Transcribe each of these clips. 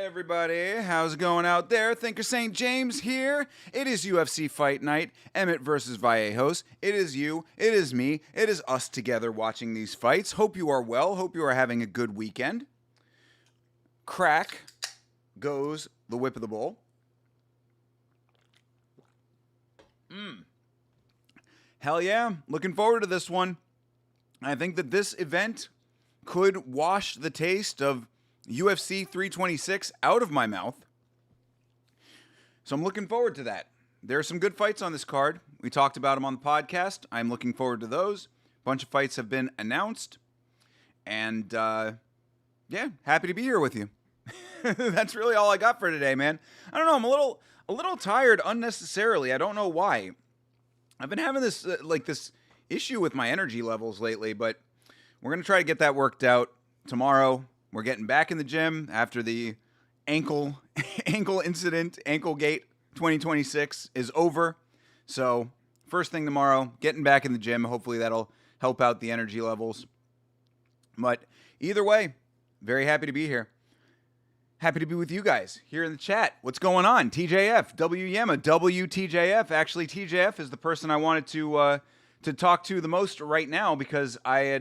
everybody? How's it going out there? Thinker St. James here. It is UFC Fight Night. Emmett versus Vallejos. It is you. It is me. It is us together watching these fights. Hope you are well. Hope you are having a good weekend. Crack goes the whip of the bull. Hell yeah. Looking forward to this one. I think that this event could wash the taste of UFC 326 out of my mouth. So I'm looking forward to that. There are some good fights on this card. We talked about them on the podcast. I'm looking forward to those. A bunch of fights have been announced. And, yeah, happy to be here with you. That's really all I got for today, man. I don't know. I'm a little tired unnecessarily. I don't know why. I've been having this, this issue with my energy levels lately, but we're going to try to get that worked out tomorrow. We're getting back in the gym after the ankle incident, ankle gate 2026 is over. So first thing tomorrow, getting back in the gym. Hopefully that'll help out the energy levels. But either way, very happy to be here. Happy to be with you guys here in the chat. What's going on? TJF, W Yama, WTJF. Actually, TJF is the person I wanted to talk to the most right now because I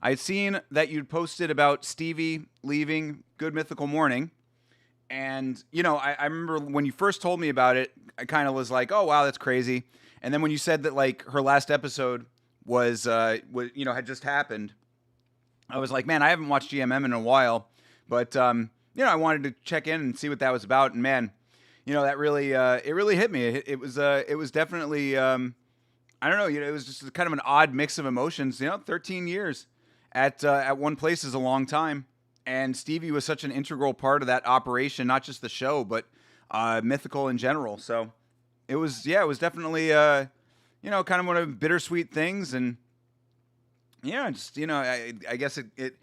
had seen that you'd posted about Stevie leaving Good Mythical Morning. And, I remember when you first told me about it, I kind of was like, oh, wow, that's crazy. And then when you said that, her last episode was had just happened, I was like, man, I haven't watched GMM in a while. But, I wanted to check in and see what that was about. And, man, that really, it really hit me. It was definitely, I don't know, it was just kind of an odd mix of emotions. 13 years. At one place is a long time, and Stevie was such an integral part of that operation, not just the show, but Mythical in general. So it was definitely, kind of one of the bittersweet things, and yeah, just I guess it.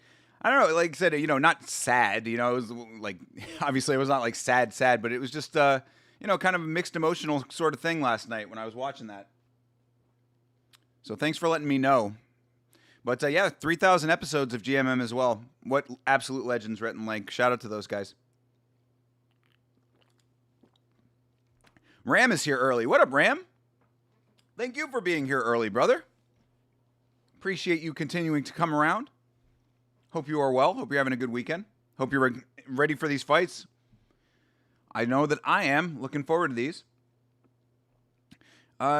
I don't know, like I said, not sad. It was obviously it was not sad, but it was just kind of a mixed emotional sort of thing last night when I was watching that. So thanks for letting me know. But, 3,000 episodes of GMM as well. What absolute legends, Rhett and Link. Shout out to those guys. Ram is here early. What up, Ram? Thank you for being here early, brother. Appreciate you continuing to come around. Hope you are well. Hope you're having a good weekend. Hope you're ready for these fights. I know that I am. Looking forward to these.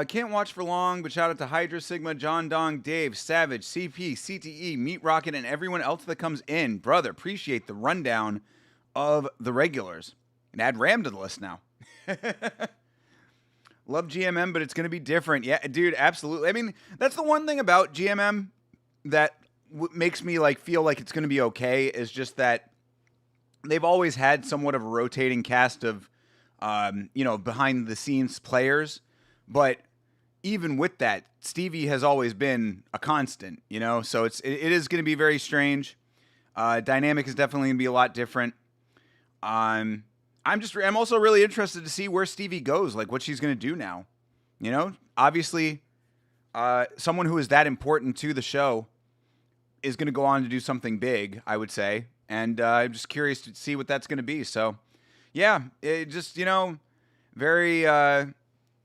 Can't watch for long, but shout out to Hydra, Sigma, John Dong, Dave, Savage, CP, CTE, Meat Rocket, and everyone else that comes in. Brother, appreciate the rundown of the regulars. And add Ram to the list now. Love GMM, but it's going to be different. Yeah, dude, absolutely. I mean, that's the one thing about GMM that makes me feel like it's going to be okay is just that they've always had somewhat of a rotating cast of, behind the scenes players. But even with that, Stevie has always been a constant, so it is going to be very strange. Dynamic is definitely going to be a lot different. I'm also really interested to see where Stevie goes, what she's going to do now. Obviously, someone who is that important to the show is going to go on to do something big, I would say. And I'm just curious to see what that's going to be. So, yeah, it just, very...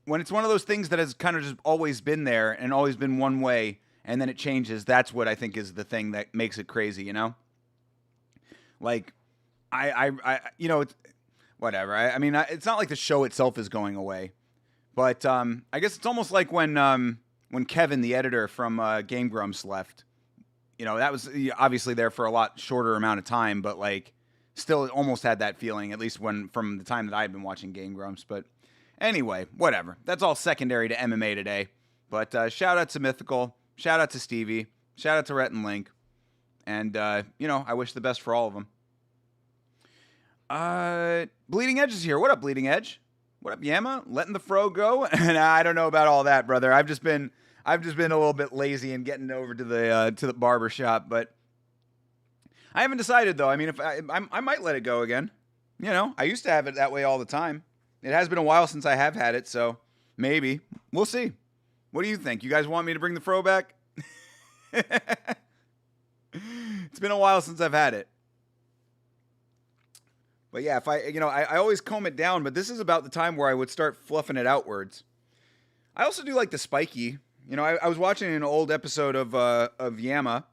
when it's one of those things that has kind of just always been there and always been one way, and then it changes, that's what I think is the thing that makes it crazy, it's whatever. I mean, it's not like the show itself is going away, but I guess it's almost like when Kevin, the editor from Game Grumps, left. That was obviously there for a lot shorter amount of time, but still almost had that feeling, at least from the time that I've been watching Game Grumps, but. Anyway, whatever. That's all secondary to MMA today. But shout out to Mythical. Shout out to Stevie. Shout out to Rhett and Link. And, I wish the best for all of them. Bleeding Edge is here. What up, Bleeding Edge? What up, Yama? Letting the fro go? And I don't know about all that, brother. I've just been a little bit lazy and getting over to the barber shop. But I haven't decided, though. I mean, if I might let it go again. I used to have it that way all the time. It has been a while since I have had it, so maybe. We'll see. What do you think? You guys want me to bring the fro back? It's been a while since I've had it. But yeah, if I always comb it down, but this is about the time where I would start fluffing it outwards. I also do like the spiky. I was watching an old episode of Yama,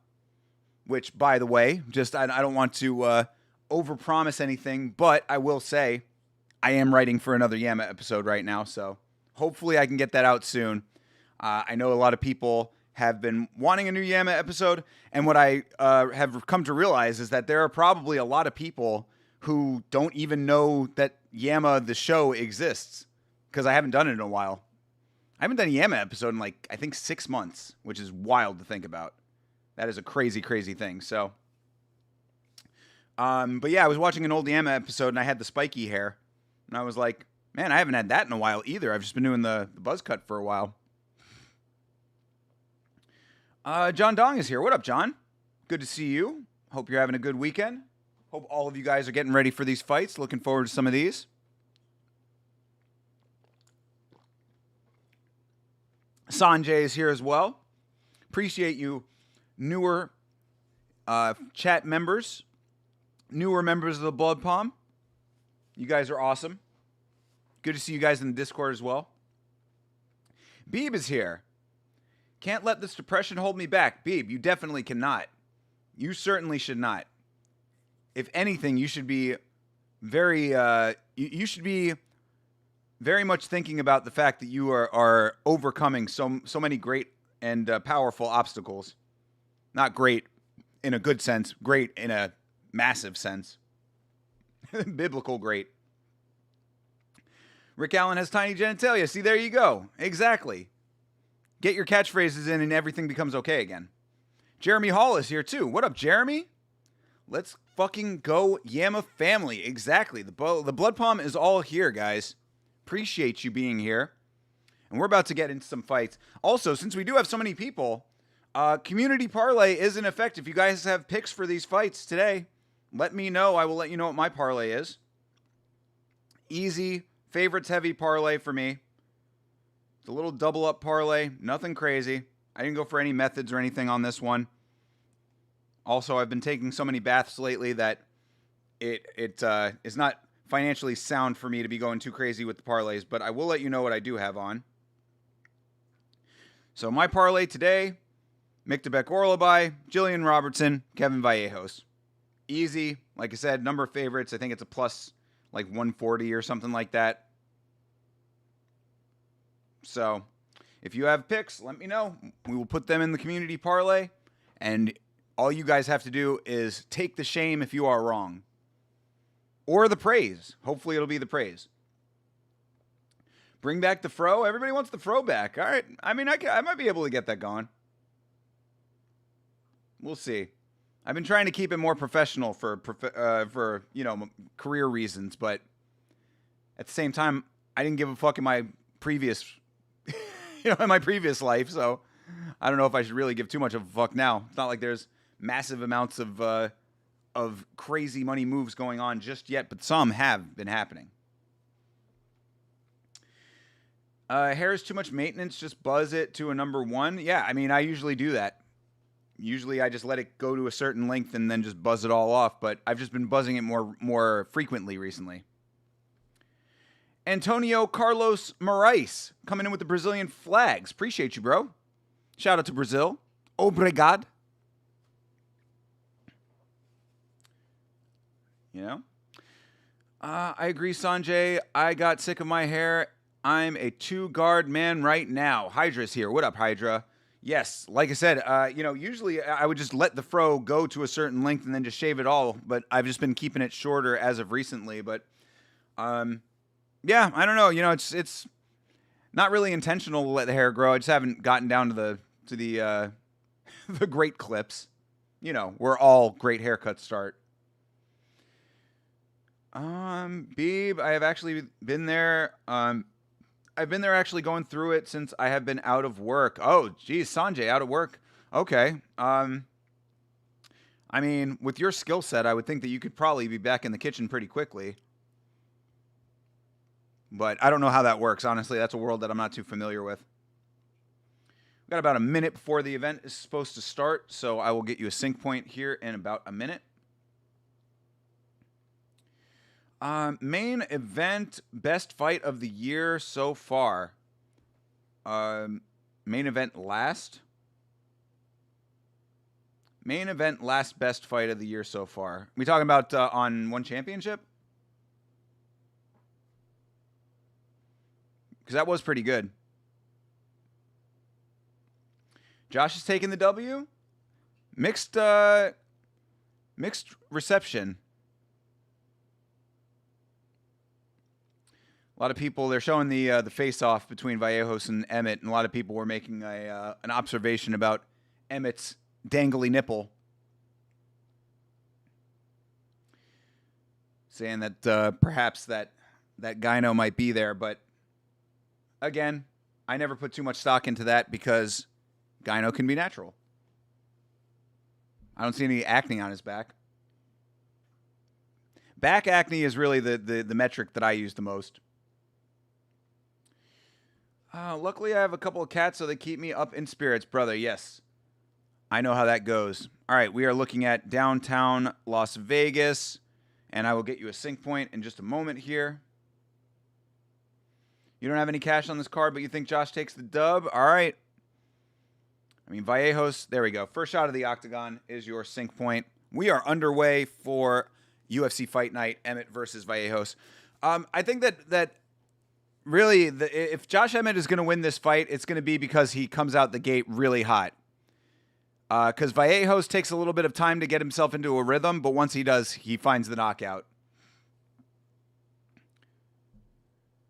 which, by the way, I don't want to overpromise anything, but I will say I am writing for another Yama episode right now, so hopefully I can get that out soon. I know a lot of people have been wanting a new Yama episode, and what I have come to realize is that there are probably a lot of people who don't even know that Yama, the show, exists, because I haven't done it in a while. I haven't done a Yama episode in, I think 6 months, which is wild to think about. That is a crazy, crazy thing. So, but yeah, I was watching an old Yama episode, and I had the spiky hair, and I was like, man, I haven't had that in a while either. I've just been doing the buzz cut for a while. John Dong is here. What up, John? Good to see you. Hope you're having a good weekend. Hope all of you guys are getting ready for these fights. Looking forward to some of these. Sanjay is here as well. Appreciate you, newer chat members, newer members of the Blood Palm. You guys are awesome. Good to see you guys in the Discord as well. Beeb is here. Can't let this depression hold me back. Beeb, you definitely cannot. You certainly should not. If anything, you should be very very much thinking about the fact that you are overcoming so many great and powerful obstacles. Not great in a good sense, great in a massive sense. Biblical great. Rick Allen has tiny genitalia. See, there you go. Exactly. Get your catchphrases in and everything becomes okay again. Jeremy Hall is here too. What up, Jeremy? Let's fucking go Yama family. Exactly. The Blood Palm is all here, guys. Appreciate you being here. And we're about to get into some fights. Also, since we do have so many people, Community Parlay is in effect. If you guys have picks for these fights today, let me know. I will let you know what my parlay is. Easy, favorites heavy parlay for me. It's a little double up parlay. Nothing crazy. I didn't go for any methods or anything on this one. Also, I've been taking so many baths lately that it is not financially sound for me to be going too crazy with the parlays, but I will let you know what I do have on. So my parlay today, Miktabek Orlabai, Jillian Robertson, Kevin Vallejos. Easy. Like I said, number of favorites. I think it's a plus 140 or something like that. So if you have picks, let me know. We will put them in the community parlay, and all you guys have to do is take the shame if you are wrong. Or the praise. Hopefully it'll be the praise. Bring back the fro. Everybody wants the fro back. All right. I mean, I might be able to get that going. We'll see. I've been trying to keep it more professional for career reasons, but at the same time, I didn't give a fuck in my previous in my previous life, so I don't know if I should really give too much of a fuck now. It's not like there's massive amounts of crazy money moves going on just yet, but some have been happening. Hair is too much maintenance, just buzz it to a number 1. Yeah, I mean, I usually do that. Usually I just let it go to a certain length and then just buzz it all off, but I've just been buzzing it more frequently recently. Antonio Carlos Moraes coming in with the Brazilian flags. Appreciate you, bro. Shout out to Brazil. Obrigado. I agree, Sanjay. I got sick of my hair. I'm a 2-guard man right now. Hydra's here. What up, Hydra? Yes, like I said, usually I would just let the fro go to a certain length and then just shave it all, but I've just been keeping it shorter as of recently. But, yeah, I don't know. It's not really intentional to let the hair grow. I just haven't gotten down to the the great clips, where all great haircuts start. Beeb, I have actually been there. I've been there actually going through it since I have been out of work. Oh, geez, Sanjay, out of work. Okay. I mean, with your skill set, I would think that you could probably be back in the kitchen pretty quickly. But I don't know how that works, honestly. That's a world that I'm not too familiar with. We've got about a minute before the event is supposed to start, so I will get you a sync point here in about a minute. Main event, best fight of the year so far. Main event last. Main event last best fight of the year so far. We talking about on One Championship? Because that was pretty good. Josh is taking the W. Mixed reception. A lot of people, they're showing the face-off between Vallejos and Emmett, and a lot of people were making an observation about Emmett's dangly nipple, saying that perhaps that gyno might be there, but again, I never put too much stock into that because gyno can be natural. I don't see any acne on his back. Back acne is really the metric that I use the most. Luckily, I have a couple of cats, so they keep me up in spirits, brother. Yes, I know how that goes. All right, we are looking at downtown Las Vegas, and I will get you a sync point in just a moment here. You don't have any cash on this card, but you think Josh takes the dub? All right. I mean, Vallejos, there we go. First shot of the octagon is your sync point. We are underway for UFC Fight Night, Emmett versus Vallejos. I think that really, if Josh Emmett is going to win this fight, it's going to be because he comes out the gate really hot. Because Vallejos takes a little bit of time to get himself into a rhythm, but once he does, he finds the knockout.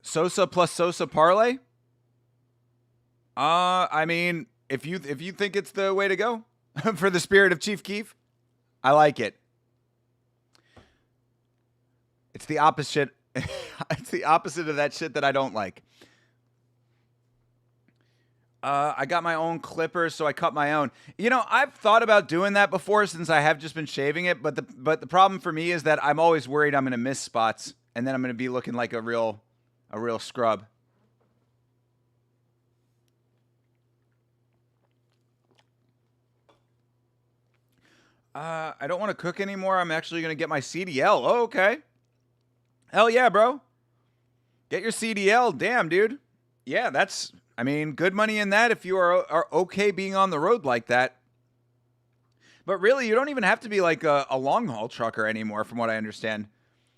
Sosa plus Sosa parlay? I mean, if you think it's the way to go for the spirit of Chief Keef, I like it. It's the opposite. It's the opposite of that shit that I don't like. I got my own clippers, so I cut my own. You know, I've thought about doing that before since I have just been shaving it, but the problem for me is that I'm always worried I'm going to miss spots, and then I'm going to be looking like a real scrub. I don't want to cook anymore. I'm actually going to get my CDL. Oh, okay. Hell yeah, bro. Get your CDL. Damn, dude. Yeah, that's, I mean, good money in that if you are okay being on the road like that. But really, you don't even have to be like a long-haul trucker anymore, from what I understand.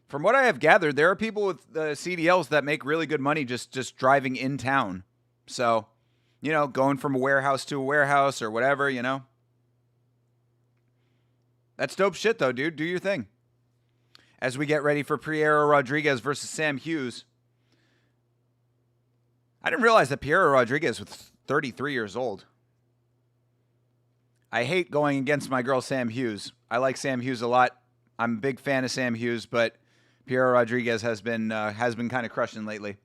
From what I have gathered, there are people with CDLs that make really good money just driving in town. So, you know, going from a warehouse to a warehouse or whatever, you know. That's dope shit, though, dude. Do your thing. As we get ready for Piero Rodriguez versus Sam Hughes. I didn't realize that Piero Rodriguez was 33 years old. I hate going against my girl Sam Hughes. I like Sam Hughes a lot. I'm a big fan of Sam Hughes, but Piero Rodriguez has been kind of crushing lately.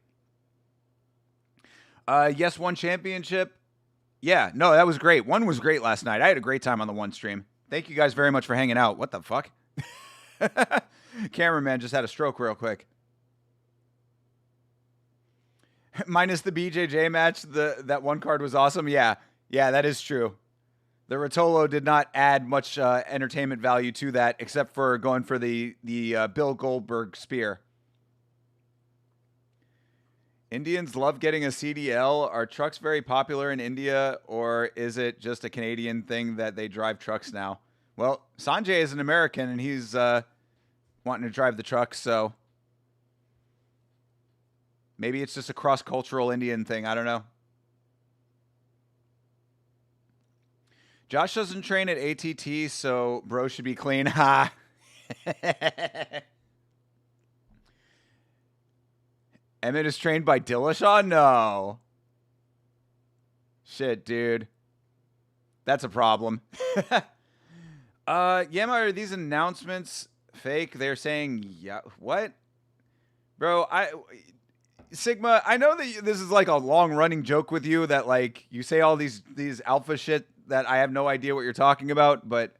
Yes, One Championship. Yeah, no, that was great. One was great last night. I had a great time on the One stream. Thank you guys very much for hanging out. What the fuck? Cameraman just had a stroke real quick. Minus the BJJ match, that one card was awesome. Yeah, that is true. The Rotolo did not add much entertainment value to that, except for going for the Bill Goldberg spear. Indians love getting a CDL. Are trucks very popular in India, or is it just a Canadian thing that they drive trucks now? Well, Sanjay is an American, and he's wanting to drive the truck, so maybe it's just a cross-cultural Indian thing. I don't know. Josh doesn't train at ATT, so bro should be clean. Ha! Emmett is trained by Dillashaw? No. Shit, dude. That's a problem. Yama, are these announcements fake? They're saying, yeah, what? Bro, Sigma, I know that this is like a long-running joke with you that, like, you say all these alpha shit that I have no idea what you're talking about, but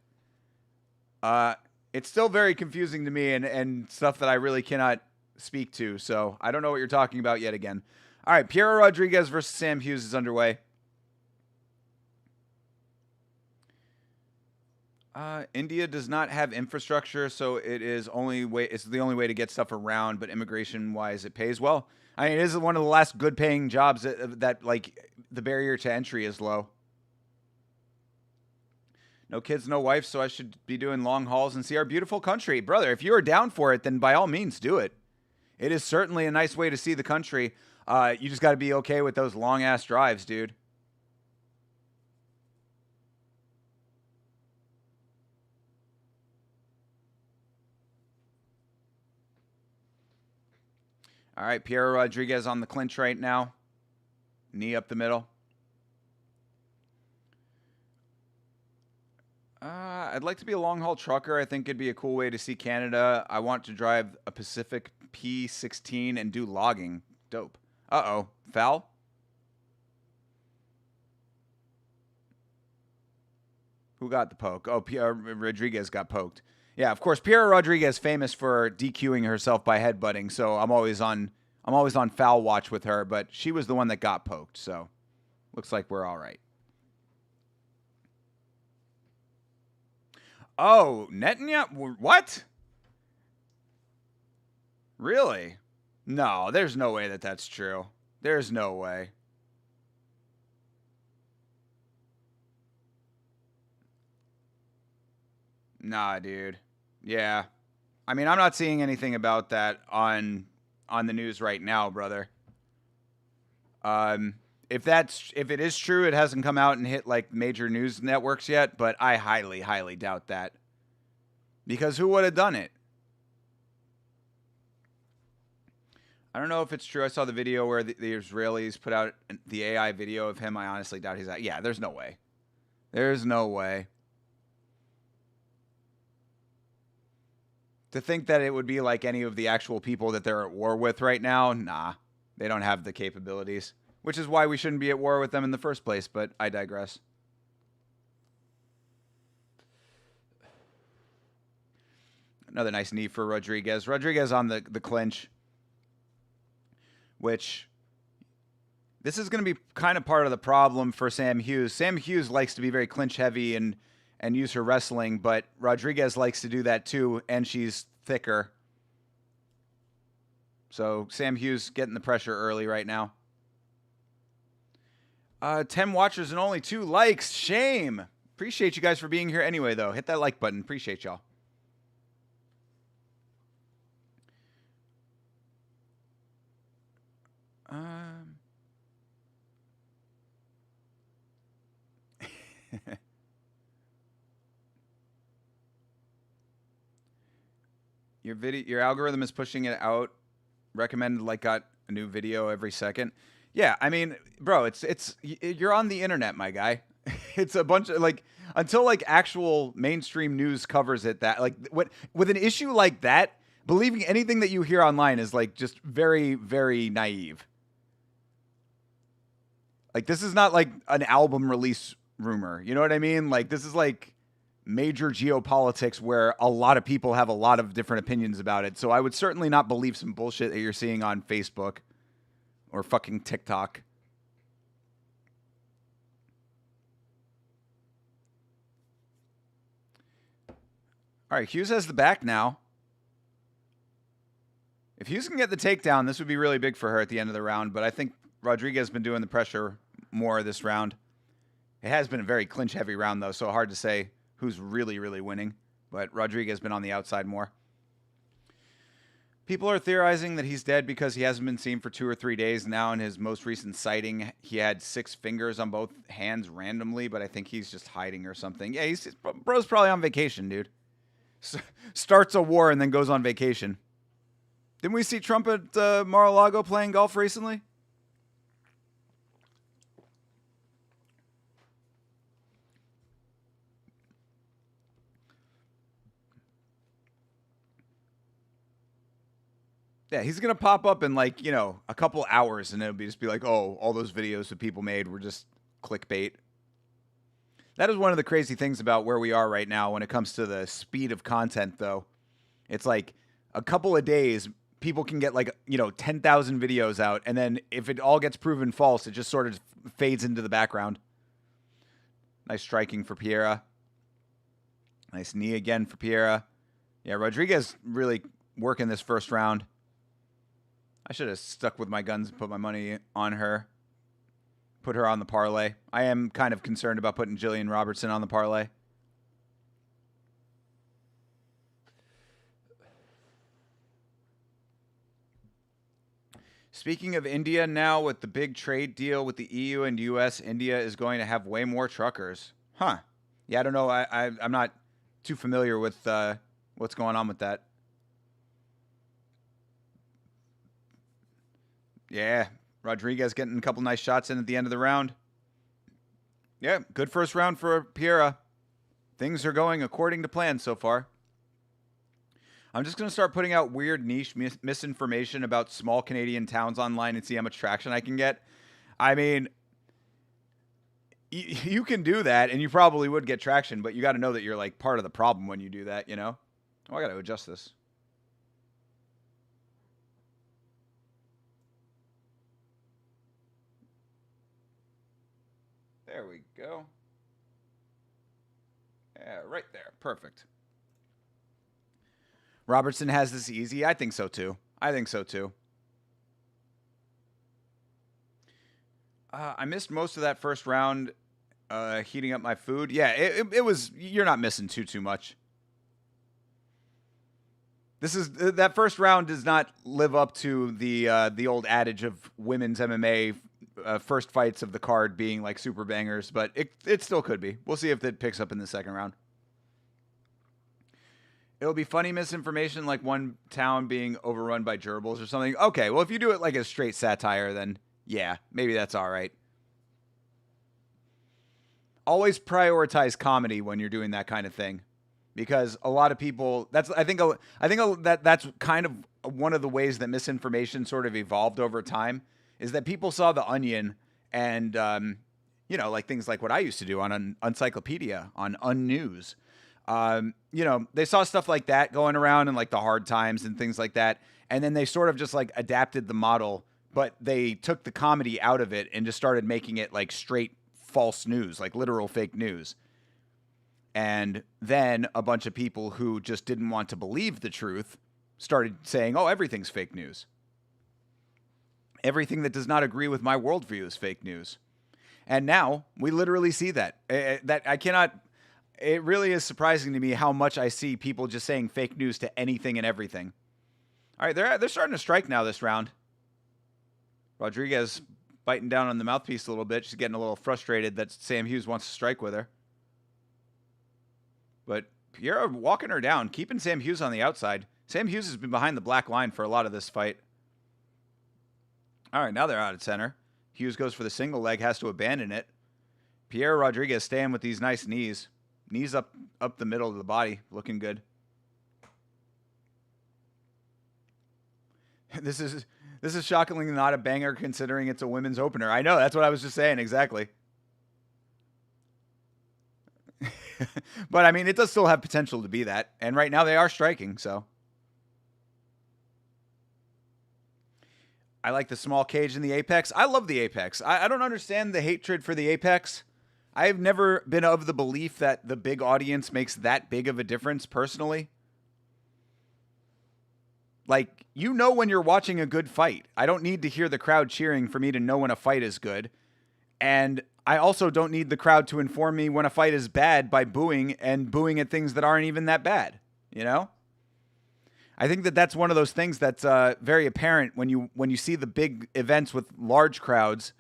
it's still very confusing to me and stuff that I really cannot speak to, so I don't know what you're talking about yet again. All right, Piero Rodriguez versus Sam Hughes is underway. India does not have infrastructure, so it's the only way to get stuff around. But immigration wise, it pays well. I mean, it is one of the last good paying jobs that like the barrier to entry is low. No kids, no wife, so I should be doing long hauls and see our beautiful country. Brother, if you are down for it, then by all means do it. It is certainly a nice way to see the country. You just got to be okay with those long ass drives, dude. All right, Piero Rodriguez on the clinch right now. Knee up the middle. I'd like to be a long-haul trucker. I think it'd be a cool way to see Canada. I want to drive a Pacific P16 and do logging. Dope. Uh-oh. Foul? Who got the poke? Oh, Piero Rodriguez got poked. Yeah, of course. Piero Rodriguez famous for DQing herself by headbutting, so I'm always on foul watch with her. But she was the one that got poked, so looks like we're all right. Oh, Netanyahu? What? Really? No, there's no way that that's true. There's no way. Nah, dude. Yeah. I mean, I'm not seeing anything about that on the news right now, brother. If it is true, it hasn't come out and hit like major news networks yet, but I highly, highly doubt that. Because who would have done it? I don't know if it's true. I saw the video where the Israelis put out the AI video of him. I honestly doubt he's out. Yeah, there's no way. There's no way. To think that it would be like any of the actual people that they're at war with right now, nah. They don't have the capabilities. Which is why we shouldn't be at war with them in the first place, but I digress. Another nice knee for Rodriguez. Rodriguez on the clinch. Which, this is going to be kind of part of the problem for Sam Hughes. Sam Hughes likes to be very clinch heavy and use her wrestling, but Rodriguez likes to do that too, and she's thicker. So Sam Hughes getting the pressure early right now. 10 watchers and only 2 likes. Shame. Appreciate you guys for being here anyway, though. Hit that like button. Appreciate y'all. Your algorithm is pushing it out. Recommended like got a new video every second. Yeah, I mean, bro, you're on the internet, my guy. It's a bunch of like until like actual mainstream news covers it that like with an issue like that, believing anything that you hear online is like just very, very naive. Like this is not like an album release rumor. You know what I mean? Like this is like major geopolitics where a lot of people have a lot of different opinions about it. So I would certainly not believe some bullshit that you're seeing on Facebook or fucking TikTok. All right, Hughes has the back now. If Hughes can get the takedown, this would be really big for her at the end of the round, but I think Rodriguez has been doing the pressure more this round. It has been a very clinch-heavy round, though, so hard to say who's really, really winning. But Rodriguez has been on the outside more. People are theorizing that he's dead because he hasn't been seen for 2 or 3 days now. In his most recent sighting, he had 6 fingers on both hands randomly, but I think he's just hiding or something. Yeah, bro's probably on vacation, dude. Starts a war and then goes on vacation. Didn't we see Trump at Mar-a-Lago playing golf recently? Yeah, he's going to pop up in like, a couple hours and it'll just be like, oh, all those videos that people made were just clickbait. That is one of the crazy things about where we are right now when it comes to the speed of content, though. It's like a couple of days, people can get like, 10,000 videos out. And then if it all gets proven false, it just sort of fades into the background. Nice striking for Piera. Nice knee again for Piera. Yeah, Rodriguez really working this first round. I should have stuck with my guns and put my money on her. Put her on the parlay. I am kind of concerned about putting Jillian Robertson on the parlay. Speaking of India now, with the big trade deal with the EU and US, India is going to have way more truckers. Huh. Yeah, I don't know. I'm not too familiar with what's going on with that. Yeah, Rodriguez getting a couple nice shots in at the end of the round. Yeah, good first round for Piera. Things are going according to plan so far. I'm just going to start putting out weird niche misinformation about small Canadian towns online and see how much traction I can get. I mean, you can do that, and you probably would get traction, but you got to know that you're like part of the problem when you do that, you know? Oh, I got to adjust this. There we go. Yeah, right there. Perfect. Robertson has this easy. I think so too. I missed most of that first round heating up my food. Yeah, it was, you're not missing too much. That first round does not live up to the old adage of women's MMA first fights of the card being like super bangers, but it still could be. We'll see if it picks up in the second round. It'll be funny misinformation, like one town being overrun by gerbils or something. Okay, well, if you do it like a straight satire, then yeah, maybe that's all right. Always prioritize comedy when you're doing that kind of thing, because a lot of people. I think that's kind of one of the ways that misinformation sort of evolved over time, is that people saw The Onion and like things like what I used to do on an encyclopedia on Unnews. They saw stuff like that going around in like the hard times and things like that. And then they sort of just like adapted the model, but they took the comedy out of it and just started making it like straight false news, like literal fake news. And then a bunch of people who just didn't want to believe the truth started saying, oh, everything's fake news. Everything that does not agree with my worldview is fake news. And now we literally see that. It really is surprising to me how much I see people just saying fake news to anything and everything. All right, they're starting to strike now this round. Rodriguez biting down on the mouthpiece a little bit. She's getting a little frustrated that Sam Hughes wants to strike with her. But Piera walking her down, keeping Sam Hughes on the outside. Sam Hughes has been behind the black line for a lot of this fight. All right, now they're out at center. Hughes goes for the single leg, has to abandon it. Piera Rodriguez staying with these nice knees. Knees up the middle of the body, looking good. This is shockingly not a banger considering it's a women's opener. I know, that's what I was just saying, exactly. But I mean, it does still have potential to be that. And right now they are striking, so. I like the small cage in the Apex. I love the Apex. I don't understand the hatred for the Apex. I've never been of the belief that the big audience makes that big of a difference, personally. Like, when you're watching a good fight. I don't need to hear the crowd cheering for me to know when a fight is good. And I also don't need the crowd to inform me when a fight is bad by booing at things that aren't even that bad, you know? I think that that's one of those things that's very apparent when you see the big events with large crowds,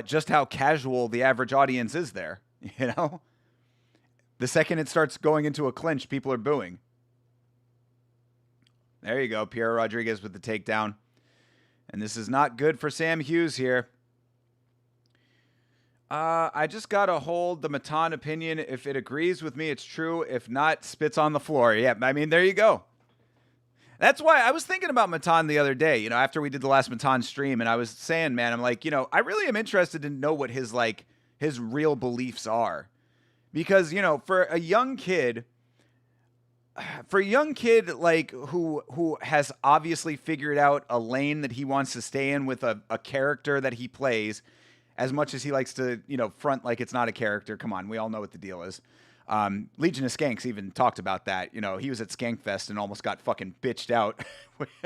just how casual the average audience is there, you know? The second it starts going into a clinch, people are booing. There you go, Piera Rodriguez with the takedown. And this is not good for Sam Hughes here. I just got to hold the Matan opinion. If it agrees with me, it's true. If not, spits on the floor. Yeah, I mean, there you go. That's why I was thinking about Matan the other day, after we did the last Matan stream, and I was saying, man, I'm like, I really am interested to know what his real beliefs are. Because, for a young kid like who has obviously figured out a lane that he wants to stay in with a character that he plays, as much as he likes to, front like it's not a character. Come on, we all know what the deal is. Legion of Skanks even talked about that. You know, he was at Skankfest and almost got fucking bitched out.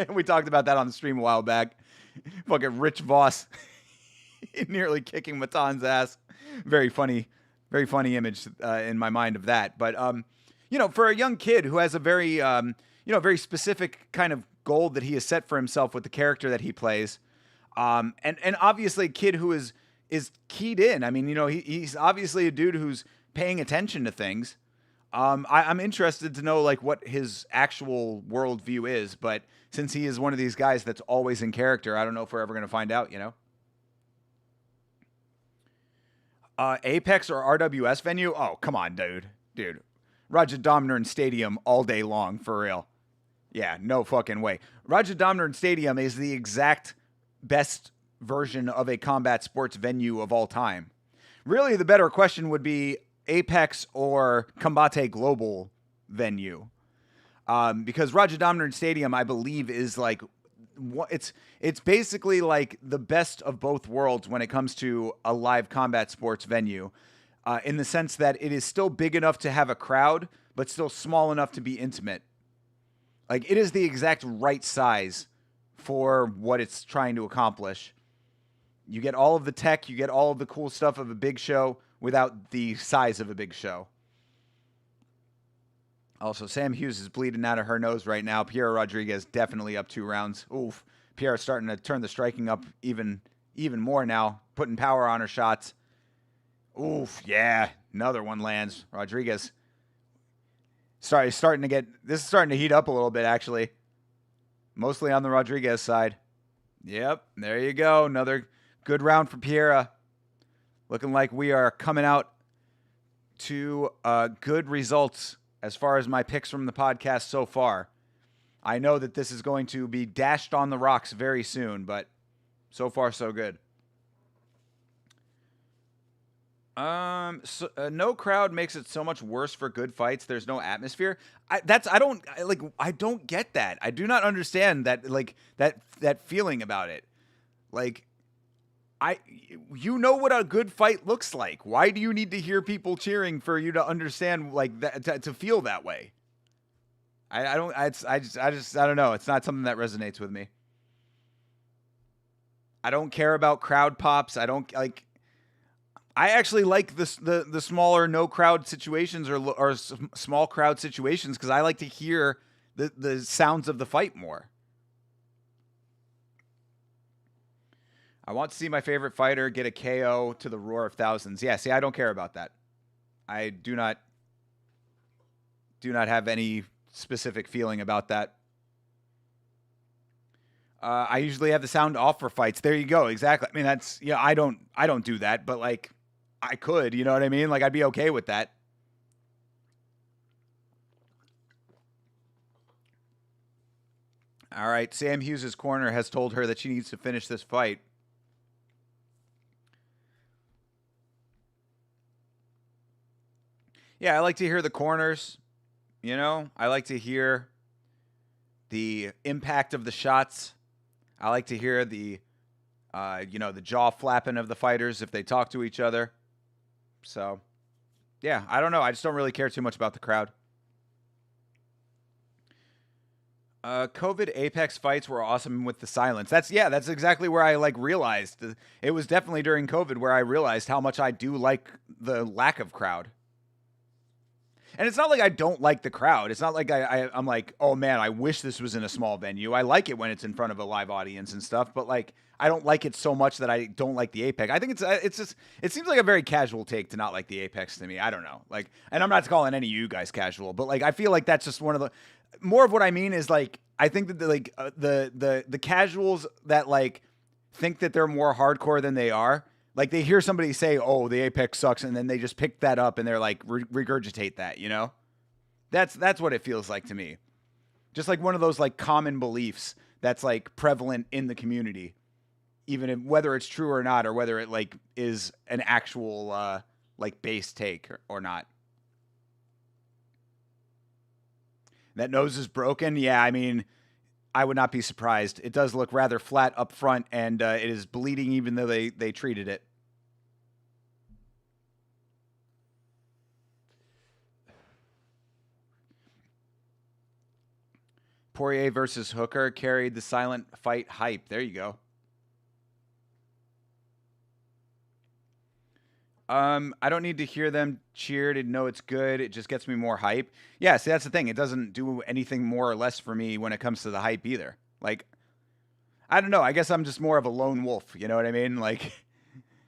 We talked about that on the stream a while back. Fucking Rich Voss nearly kicking Matan's ass. Very funny image in my mind of that. But, you know, for a young kid who has a very, very specific kind of goal that he has set for himself with the character that he plays, and obviously a kid who is keyed in. I mean, you know, he's obviously a dude who's paying attention to things. I'm interested to know like what his actual worldview is, but since he is one of these guys that's always in character, I don't know if we're ever going to find out, you know? Apex or RWS venue? Oh, come on, dude. Rajadamnern Stadium all day long, for real. Yeah, no fucking way. Rajadamnern Stadium is the exact best version of a combat sports venue of all time. Really, the better question would be Apex or Combate Global venue. Because Rajadamnern Stadium, I believe, is like, it's basically like the best of both worlds when it comes to a live combat sports venue, in the sense that it is still big enough to have a crowd, but still small enough to be intimate. Like, it is the exact right size for what it's trying to accomplish. You get all of the tech, you get all of the cool stuff of a big show without the size of a big show. Also, Sam Hughes is bleeding out of her nose right now. Piera Rodriguez definitely up 2 rounds. Oof. Piera's starting to turn the striking up even more now, putting power on her shots. Oof, yeah. Another one lands. Rodriguez. Sorry, this is starting to heat up a little bit, actually. Mostly on the Rodriguez side. Yep, there you go. Another good round for Piera. Looking like we are coming out to good results as far as my picks from the podcast so far. I know that this is going to be dashed on the rocks very soon, but so far so good. No crowd makes it so much worse for good fights. There's no atmosphere. I don't get that. I do not understand that, like, that feeling about it. Like, you know what a good fight looks like. Why do you need to hear people cheering for you to understand, like, that, to feel that way? I don't know. It's not something that resonates with me. I don't care about crowd pops. I actually like the smaller no crowd situations or small crowd situations because I like to hear the sounds of the fight more. I want to see my favorite fighter get a KO to the roar of thousands. Yeah, see, I don't care about that. I do not have any specific feeling about that. I usually have the sound off for fights. There you go. Exactly. I mean, that's, yeah, I don't do that, but like I could, you know what I mean? Like I'd be okay with that. All right. Sam Hughes' corner has told her that she needs to finish this fight. Yeah, I like to hear the corners, you know? I like to hear the impact of the shots. I like to hear the jaw flapping of the fighters if they talk to each other. So, yeah, I don't know. I just don't really care too much about the crowd. COVID Apex fights were awesome with the silence. That's exactly where I realized. It was definitely during COVID where I realized how much I do like the lack of crowd. And it's not like I don't like the crowd. It's not like I'm like, oh man, I wish this was in a small venue. I like it when it's in front of a live audience and stuff, but like I don't like it so much that I don't like the Apex. I think it seems like a very casual take to not like the Apex to me. I don't know. Like, and I'm not calling any of you guys casual, but like I feel like that's just one of the more of what I mean is like I think that the casuals that like think that they're more hardcore than they are. Like they hear somebody say, "Oh, the Apex sucks," and then they just pick that up and they're like regurgitate that, you know? That's what it feels like to me. Just like one of those like common beliefs that's like prevalent in the community, even if, whether it's true or not, or whether it like is an actual like base take or not. That nose is broken. Yeah, I mean, I would not be surprised. It does look rather flat up front, and it is bleeding even though they treated it. Poirier versus Hooker carried the silent fight hype. There you go. I don't need to hear them cheer to know it's good. It just gets me more hype. Yeah, see, that's the thing. It doesn't do anything more or less for me when it comes to the hype either. Like, I don't know. I guess I'm just more of a lone wolf. You know what I mean? Like,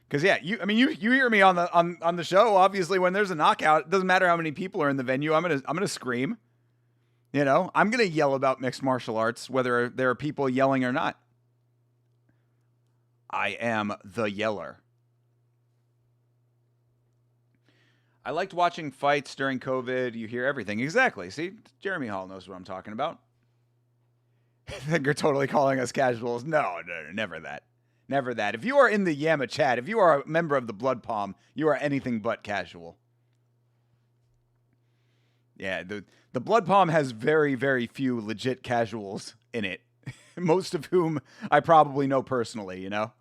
because yeah, you hear me on the show. Obviously, when there's a knockout, it doesn't matter how many people are in the venue. I'm gonna scream. You know, I'm gonna yell about mixed martial arts, whether there are people yelling or not. I am the yeller. I liked watching fights during COVID. You hear everything. Exactly. See, Jeremy Hall knows what I'm talking about. I think you're totally calling us casuals. No, never that. Never that. If you are in the Yamma chat, if you are a member of the Blood Palm, you are anything but casual. Yeah, the Blood Palm has very, very few legit casuals in it. Most of whom I probably know personally, you know?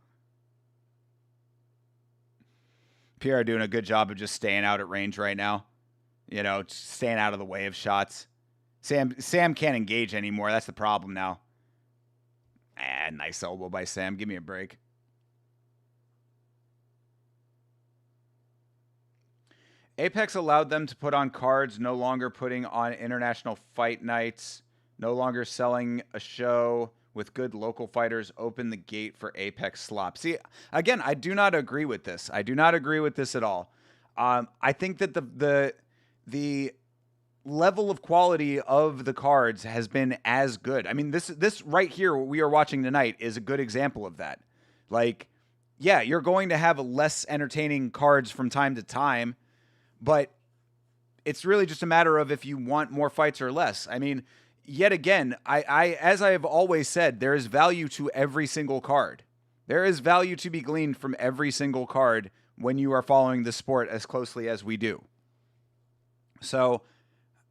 Pierre doing a good job of just staying out at range right now. You know, just staying out of the way of shots. Sam can't engage anymore. That's the problem now. Nice elbow by Sam. Give me a break. Apex allowed them to put on cards, no longer putting on international fight nights, no longer selling a show with good local fighters. Open the gate for Apex slop. See, again, I do not agree with this. I do not agree with this at all. I think that the level of quality of the cards has been as good. I mean, this right here, what we are watching tonight, is a good example of that. Like, yeah, you're going to have less entertaining cards from time to time, but it's really just a matter of if you want more fights or less. I mean, yet again, I as I have always said, there is value to every single card. There is value to be gleaned from every single card when you are following the sport as closely as we do. So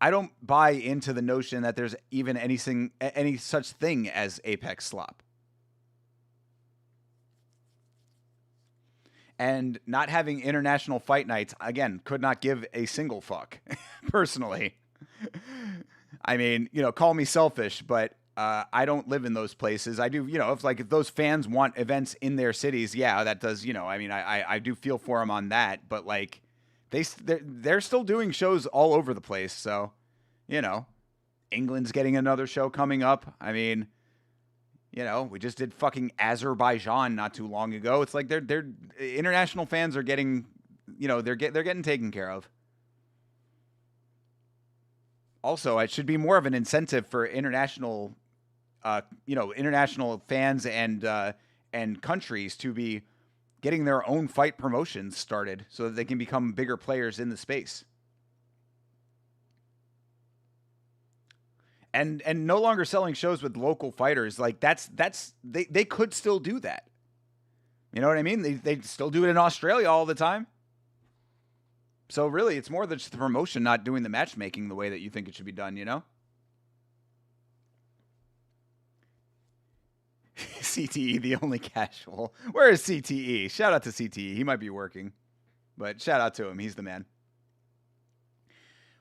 I don't buy into the notion that there's even any such thing as Apex slop. And not having international fight nights, again, could not give a single fuck, personally. I mean, you know, call me selfish, but I don't live in those places. I do, you know, if those fans want events in their cities, yeah, that does, you know, I mean, I do feel for them on that, but like, they're still doing shows all over the place. So, you know, England's getting another show coming up. I mean, you know, we just did fucking Azerbaijan not too long ago. It's like they're international fans are getting, you know, they're getting taken care of. Also, it should be more of an incentive for international, international fans and countries to be getting their own fight promotions started so that they can become bigger players in the space. And no longer selling shows with local fighters, like they could still do that. You know what I mean? They still do it in Australia all the time. So really, it's more than just the promotion not doing the matchmaking the way that you think it should be done, you know? CTE, the only casual. Where is CTE? Shout out to CTE. He might be working, but shout out to him. He's the man.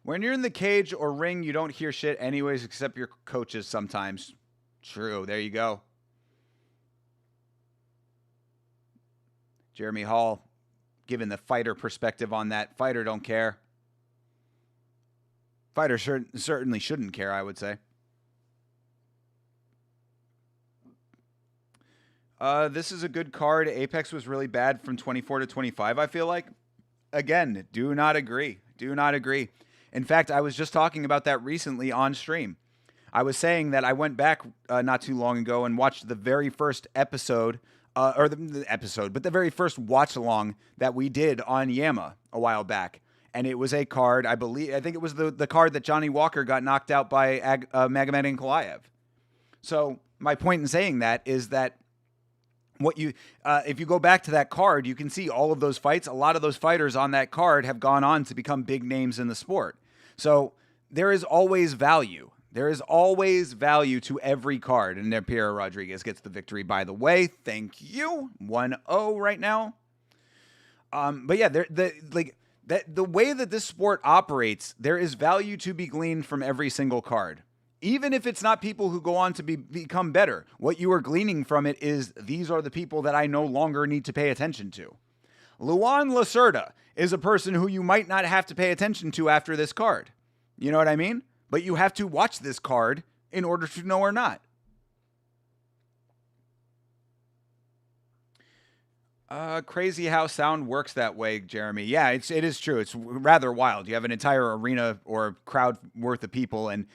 When you're in the cage or ring, you don't hear shit anyways, except your coaches sometimes. True. There you go. Jeremy Hall, giving the fighter perspective on that. Fighter don't care. Fighter certainly shouldn't care, I would say. This is a good card. Apex was really bad from 24 to 25, I feel like. Again, do not agree. Do not agree. In fact, I was just talking about that recently on stream. I was saying that I went back not too long ago and watched the very first episode, but the very first watch-along that we did on Yamma a while back. And it was a card, I think it was the card that Johnny Walker got knocked out by Magomed Ankalaev. So my point in saying that is that if you go back to that card, you can see all of those fights. A lot of those fighters on that card have gone on to become big names in the sport. So there is always value. There is always value to every card. And Pierre Rodriguez gets the victory, by the way. Thank you. 1-0 right now. But yeah, the way that this sport operates, there is value to be gleaned from every single card. Even if it's not people who go on to become better, what you are gleaning from it is these are the people that I no longer need to pay attention to. Luan Lacerda is a person who you might not have to pay attention to after this card. You know what I mean? But you have to watch this card in order to know or not. Crazy how sound works that way, Jeremy. Yeah, it is true. It's rather wild. You have an entire arena or crowd worth of people, and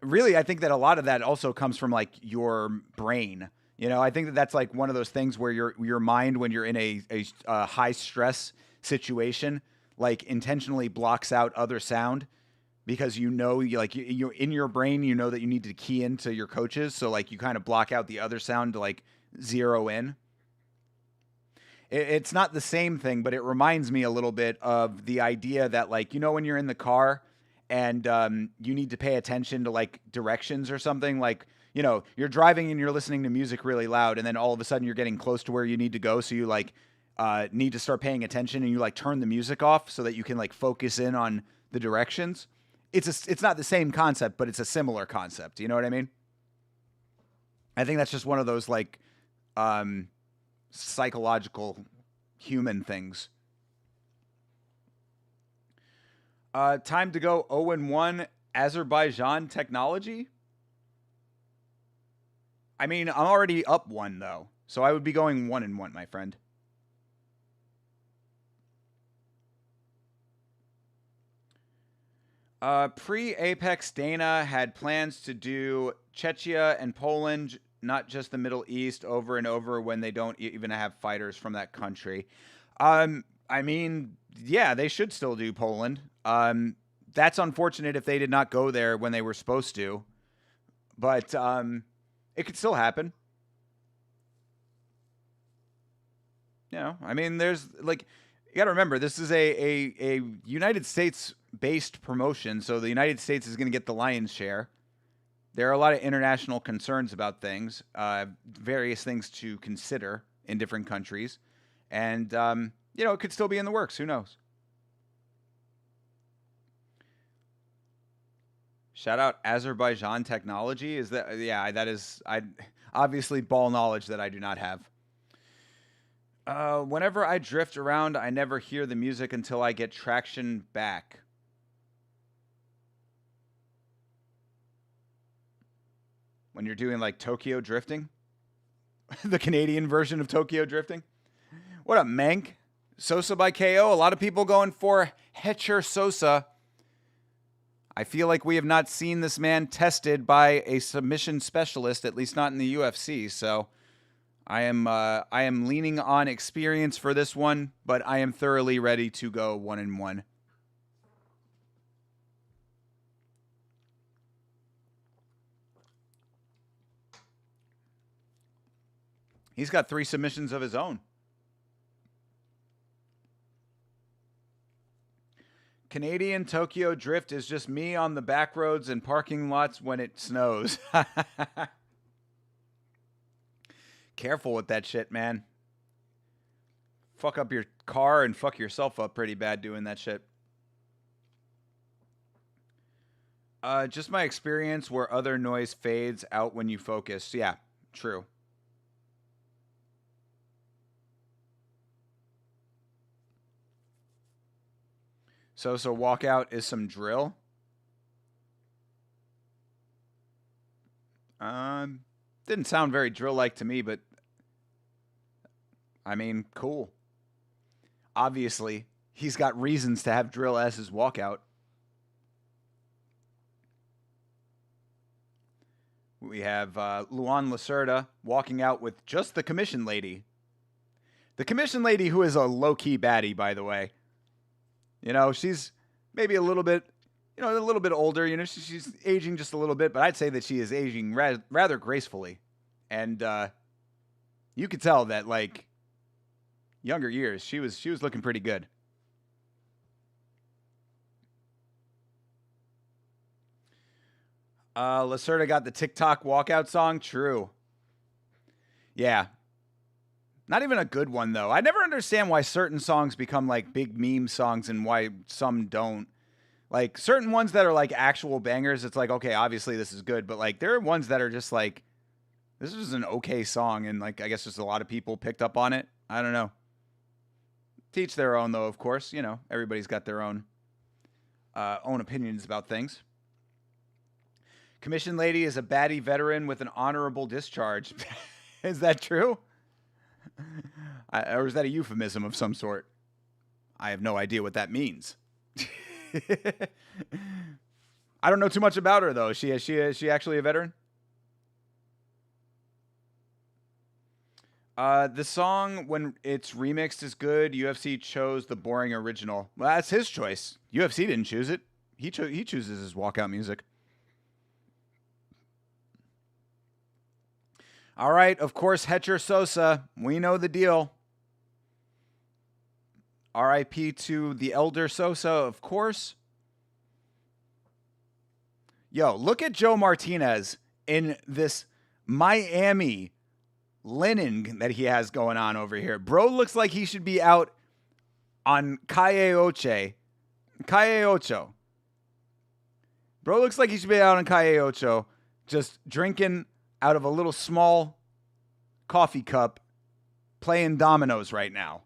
really, I think that a lot of that also comes from like your brain. You know, I think that that's like one of those things where your mind, when you're in a high stress situation, like intentionally blocks out other sound because you in your brain, you know that you need to key into your coaches, so like you kind of block out the other sound to like zero in. It's not the same thing, but it reminds me a little bit of the idea that, like, you know, when you're in the car and you need to pay attention to like directions or something, like, you know, you're driving and you're listening to music really loud, and then all of a sudden you're getting close to where you need to go, so you like need to start paying attention, and you like turn the music off so that you can like focus in on the directions. It's not the same concept, but it's a similar concept. You know what I mean? I think that's just one of those like psychological human things. Time to go 0-1 Azerbaijan technology. I mean, I'm already up 1 though, so I would be going 1-1, my friend. Pre-Apex, Dana had plans to do Czechia and Poland, not just the Middle East, over and over when they don't even have fighters from that country. I mean, yeah, they should still do Poland. That's unfortunate if they did not go there when they were supposed to, but it could still happen. You know, I mean, there's like, you got to remember, this is a United States-based promotion, so the United States is going to get the lion's share. There are a lot of international concerns about things, various things to consider in different countries. And, you know, it could still be in the works. Who knows? Shout out Azerbaijan technology. Is that, yeah, that is, obviously ball knowledge that I do not have. Whenever I drift around, I never hear the music until I get traction back. When you're doing like Tokyo drifting, the Canadian version of Tokyo drifting. What up, Mank? Sosa by KO. A lot of people going for Hetcher Sosa. I feel like we have not seen this man tested by a submission specialist, at least not in the UFC. So I am leaning on experience for this one, but I am thoroughly ready to go 1-1. He's got 3 submissions of his own. Canadian Tokyo Drift is just me on the back roads and parking lots when it snows. Careful with that shit, man. Fuck up your car and fuck yourself up pretty bad doing that shit. Just my experience where other noise fades out when you focus. Yeah, true. So walkout is some drill. Didn't sound very drill-like to me, but I mean, cool. Obviously, he's got reasons to have drill as his walkout. We have Luan Lacerda walking out with just the commission lady. The commission lady, who is a low-key baddie, by the way. You know, she's maybe a little bit, you know, a little bit older. You know, she's aging just a little bit, but I'd say that she is aging rather gracefully. And you could tell that, like, younger years, she was looking pretty good. Lacerda got the TikTok walkout song. True. Yeah. Not even a good one, though. I never understand why certain songs become like big meme songs and why some don't. Like certain ones that are like actual bangers, it's like, okay, obviously this is good, but like there are ones that are just like, this is an okay song, and like I guess just a lot of people picked up on it. I don't know. Teach their own, though, of course. You know, everybody's got their own opinions about things. Commission lady is a baddie veteran with an honorable discharge. Is that true? Or is that a euphemism of some sort? I have no idea what that means. I don't know too much about her, though. Is she actually a veteran? The song, when it's remixed, is good. UFC chose the boring original. Well, that's his choice. UFC didn't choose it. He chooses his walkout music. All right, of course, Hetcher Sosa. We know the deal. R.I.P. to the elder Sosa, of course. Yo, look at Joe Martinez in this Miami linen that he has going on over here. Bro looks like he should be out on Calle Ocho. Bro looks like he should be out on Calle Ocho, just drinking out of a little small coffee cup, playing dominoes right now.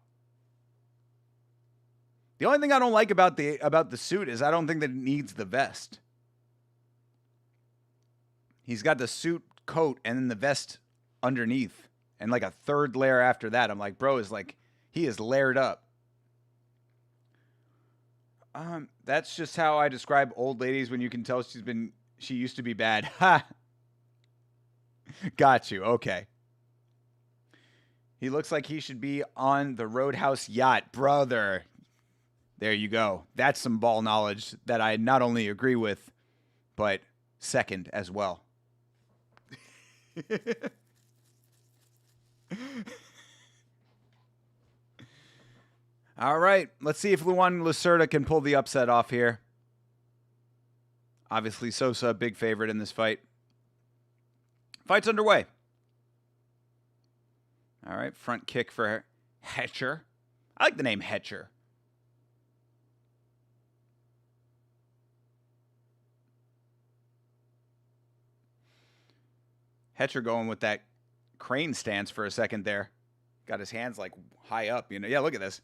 The only thing I don't like about the suit is I don't think that it needs the vest. He's got the suit coat and then the vest underneath and like a third layer after that. I'm like, bro is like, he is layered up. That's just how I describe old ladies when you can tell she used to be bad. Ha! Got you. Okay. He looks like he should be on the Roadhouse yacht, brother. There you go. That's some ball knowledge that I not only agree with, but second as well. All right, let's see if Luan Lacerda can pull the upset off here. Obviously, Sosa, big favorite in this fight. Fight's underway. All right, front kick for Hetcher. I like the name Hetcher. Hetcher going with that crane stance for a second there. Got his hands like high up, you know. Yeah, look at this.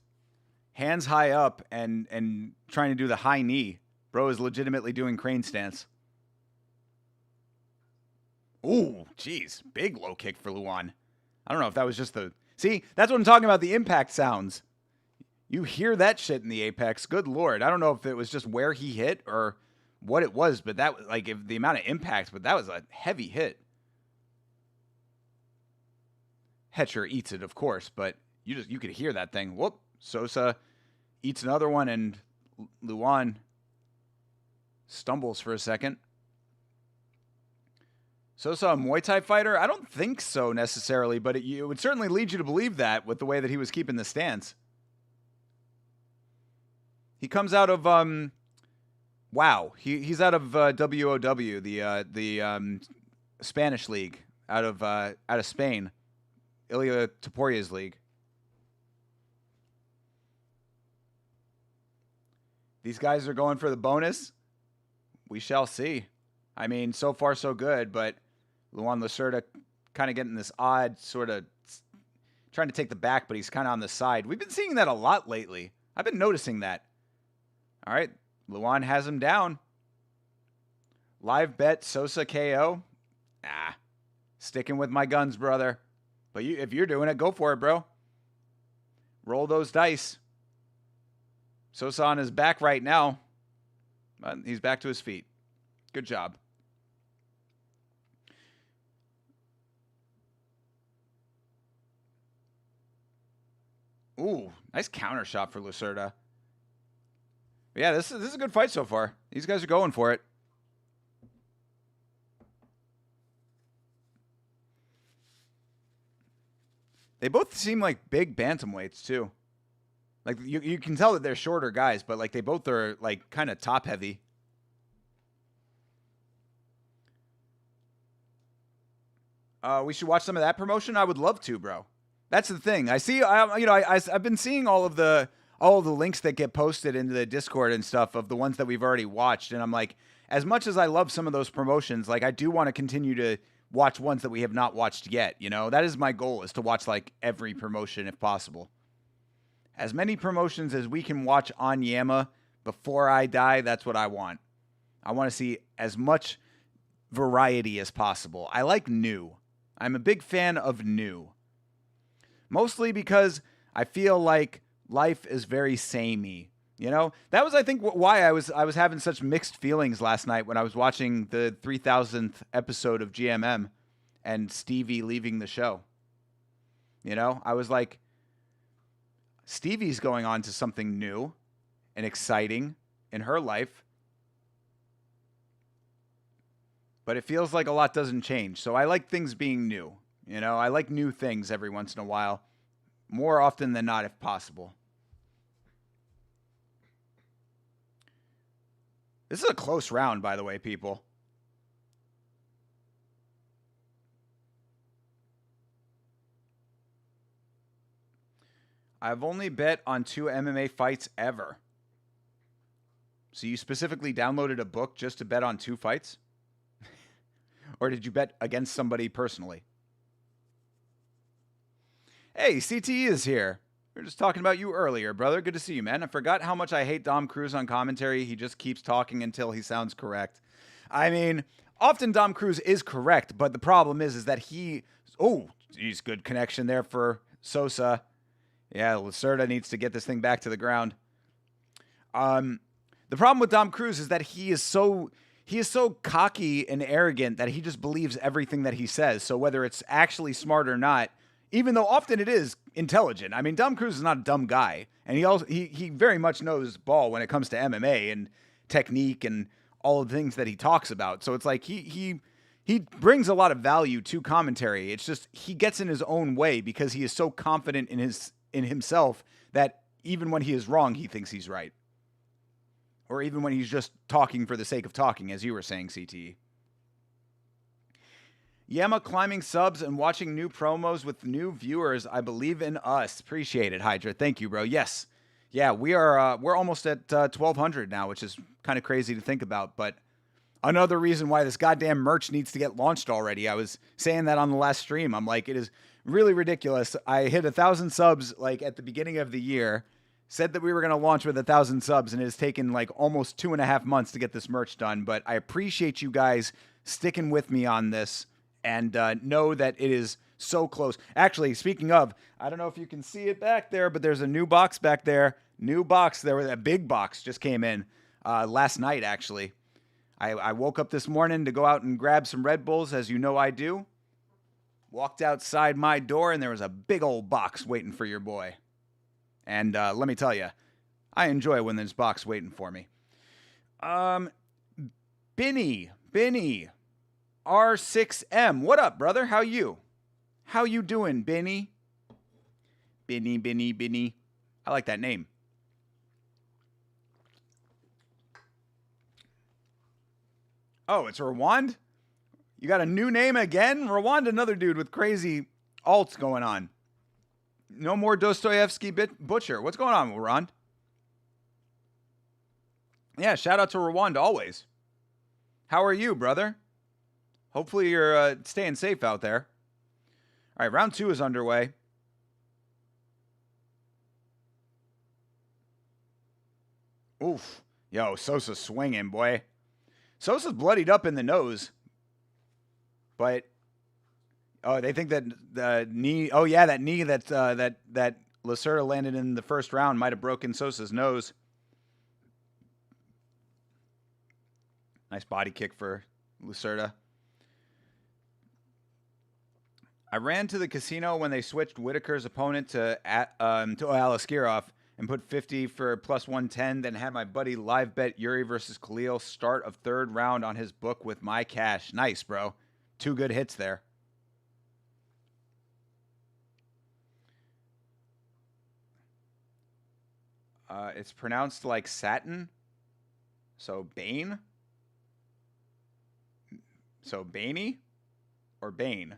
Hands high up and trying to do the high knee. Bro is legitimately doing crane stance. Ooh, jeez. Big low kick for Luan. I don't know if that was just the... See, that's what I'm talking about, the impact sounds. You hear that shit in the Apex. Good Lord. I don't know if it was just where he hit or what it was, but that was like if the amount of impact, but that was a heavy hit. Hetcher eats it, of course, but you could hear that thing. Whoop. Sosa eats another one, and Luan stumbles for a second. Sosa a Muay Thai fighter? I don't think so necessarily, but it would certainly lead you to believe that with the way that he was keeping the stance. He comes out of wow. He's out of WOW, the Spanish league out of Spain, Ilia Toporia's league. These guys are going for the bonus. We shall see. I mean, so far so good, but Luan Lacerda kind of getting this odd sort of trying to take the back, but he's kind of on the side. We've been seeing that a lot lately. I've been noticing that. All right, Luan has him down. Live bet Sosa KO. Sticking with my guns, brother. But if you're doing it, go for it, bro. Roll those dice. Sosa on his back right now. But he's back to his feet. Good job. Ooh, nice counter shot for Lacerda. Yeah, this is a good fight so far. These guys are going for it. They both seem like big bantamweights too. Like you can tell that they're shorter guys, but like they both are like kind of top heavy. We should watch some of that promotion. I would love to, bro. That's the thing. I've been seeing all of the all the links that get posted into the Discord and stuff of the ones that we've already watched. And I'm like, as much as I love some of those promotions, like I do want to continue to watch ones that we have not watched yet. You know, that is my goal, is to watch like every promotion if possible. As many promotions as we can watch on Yama before I die, that's what I want. I want to see as much variety as possible. I like new. I'm a big fan of new. Mostly because I feel like life is very samey. You know, that was, I think, why I was having such mixed feelings last night when I was watching the 3000th episode of GMM and Stevie leaving the show. You know, I was like, Stevie's going on to something new and exciting in her life. But it feels like a lot doesn't change. So I like things being new. You know, I like new things every once in a while. More often than not, if possible. This is a close round, by the way, people. I've only bet on 2 MMA fights ever. So you specifically downloaded a book just to bet on 2 fights? Or did you bet against somebody personally? Hey, CTE is here. We were just talking about you earlier, brother. Good to see you, man. I forgot how much I hate Dom Cruz on commentary. He just keeps talking until he sounds correct. I mean, often Dom Cruz is correct, but the problem is that he... Oh, geez, good connection there for Sosa. Yeah, Lacerda needs to get this thing back to the ground. The problem with Dom Cruz is that he is so cocky and arrogant that he just believes everything that he says. So whether it's actually smart or not, even though often it is intelligent. I mean, Dom Cruz is not a dumb guy, and he very much knows ball when it comes to MMA and technique and all of the things that he talks about. So it's like he brings a lot of value to commentary. It's just he gets in his own way because he is so confident in himself that even when he is wrong, he thinks he's right. Or even when he's just talking for the sake of talking, as you were saying, CTE. Yama climbing subs and watching new promos with new viewers. I believe in us. Appreciate it, Hydra. Thank you, bro. Yes. Yeah, we're almost at 1,200 now, which is kind of crazy to think about. But another reason why this goddamn merch needs to get launched already. I was saying that on the last stream. I'm like, it is really ridiculous. I hit 1,000 subs like at the beginning of the year. Said that we were going to launch with 1,000 subs, and it has taken like almost 2.5 months to get this merch done. But I appreciate you guys sticking with me on this. And know that it is so close. Actually, speaking of, I don't know if you can see it back there, but there's a new box back there. New box. There was a big box just came in last night, actually. I woke up this morning to go out and grab some Red Bulls, as you know I do. Walked outside my door, and there was a big old box waiting for your boy. And let me tell you, I enjoy when there's box waiting for me. Benny. R6M. What up, brother? How you? How you doing, Benny? Benny. I like that name. Oh, it's Rwand? You got a new name again? Rwand, another dude with crazy alts going on. No more Dostoevsky Butcher. What's going on, Rwand? Yeah, shout out to Rwand always. How are you, brother? Hopefully you're staying safe out there. All right, round 2 is underway. Oof. Yo, Sosa's swinging, boy. Sosa's bloodied up in the nose. But, oh, they think that the knee, oh yeah, that knee that Lacerda landed in the first round might have broken Sosa's nose. Nice body kick for Lacerda. I ran to the casino when they switched Whitaker's opponent to Alaskirov and put 50 for plus 110. Then had my buddy live bet Yuri versus Khalil start of 3rd round on his book with my cash. Nice, bro. 2 good hits there. It's pronounced like satin. So Bane? So Baney? Or Bane?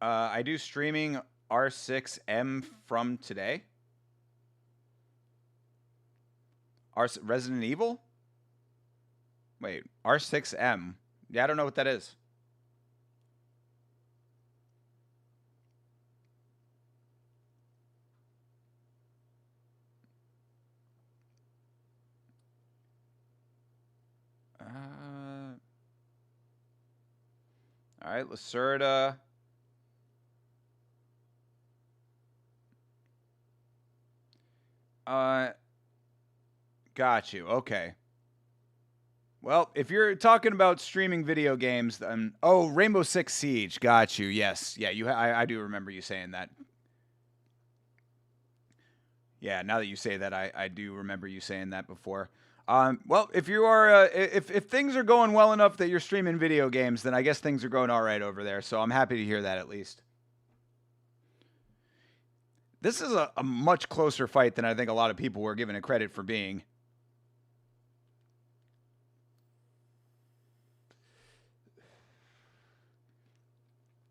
I do streaming R6M from today. Resident Evil? Wait, R6M. Yeah, I don't know what that is. All right, Lacerda. Got you. Okay. Well, if you're talking about streaming video games, then Rainbow Six Siege. Got you. Yes. Yeah. I do remember you saying that. Yeah. Now that you say that, I do remember you saying that before. Well, if you are, if things are going well enough that you're streaming video games, then I guess things are going all right over there. So I'm happy to hear that at least. This is a much closer fight than I think a lot of people were giving it credit for being.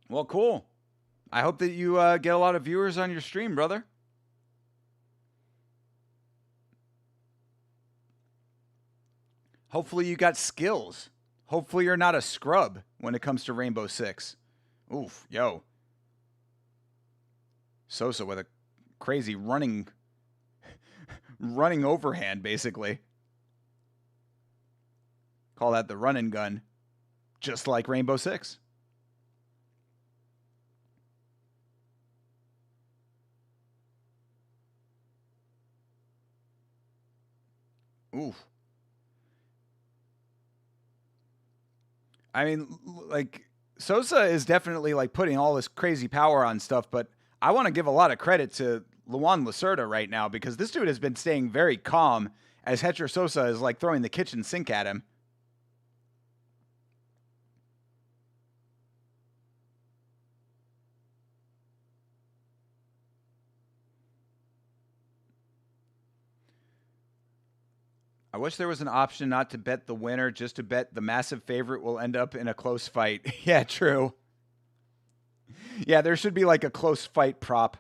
Well, cool. I hope that you get a lot of viewers on your stream, brother. Hopefully you got skills. Hopefully you're not a scrub when it comes to Rainbow Six. Oof, yo. Sosa with a crazy running overhand, basically. Call that the run and gun. Just like Rainbow Six. Oof. I mean, like, Sosa is definitely, like, putting all this crazy power on stuff, but I want to give a lot of credit to Luan Lacerda right now because this dude has been staying very calm as Hector Sosa is, like, throwing the kitchen sink at him. I wish there was an option not to bet the winner, just to bet the massive favorite will end up in a close fight. Yeah, true. Yeah, there should be like a close fight prop.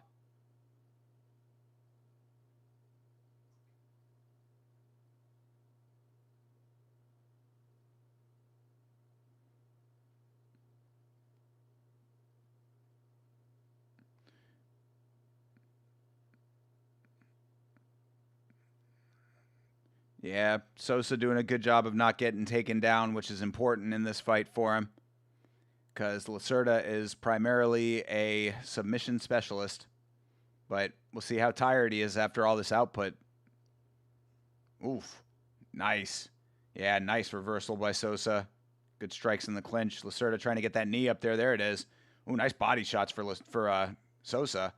Yeah, Sosa doing a good job of not getting taken down, which is important in this fight for him. Because Lacerda is primarily a submission specialist. But we'll see how tired he is after all this output. Oof. Nice. Yeah, nice reversal by Sosa. Good strikes in the clinch. Lacerda trying to get that knee up there. There it is. Ooh, nice body shots for Sosa.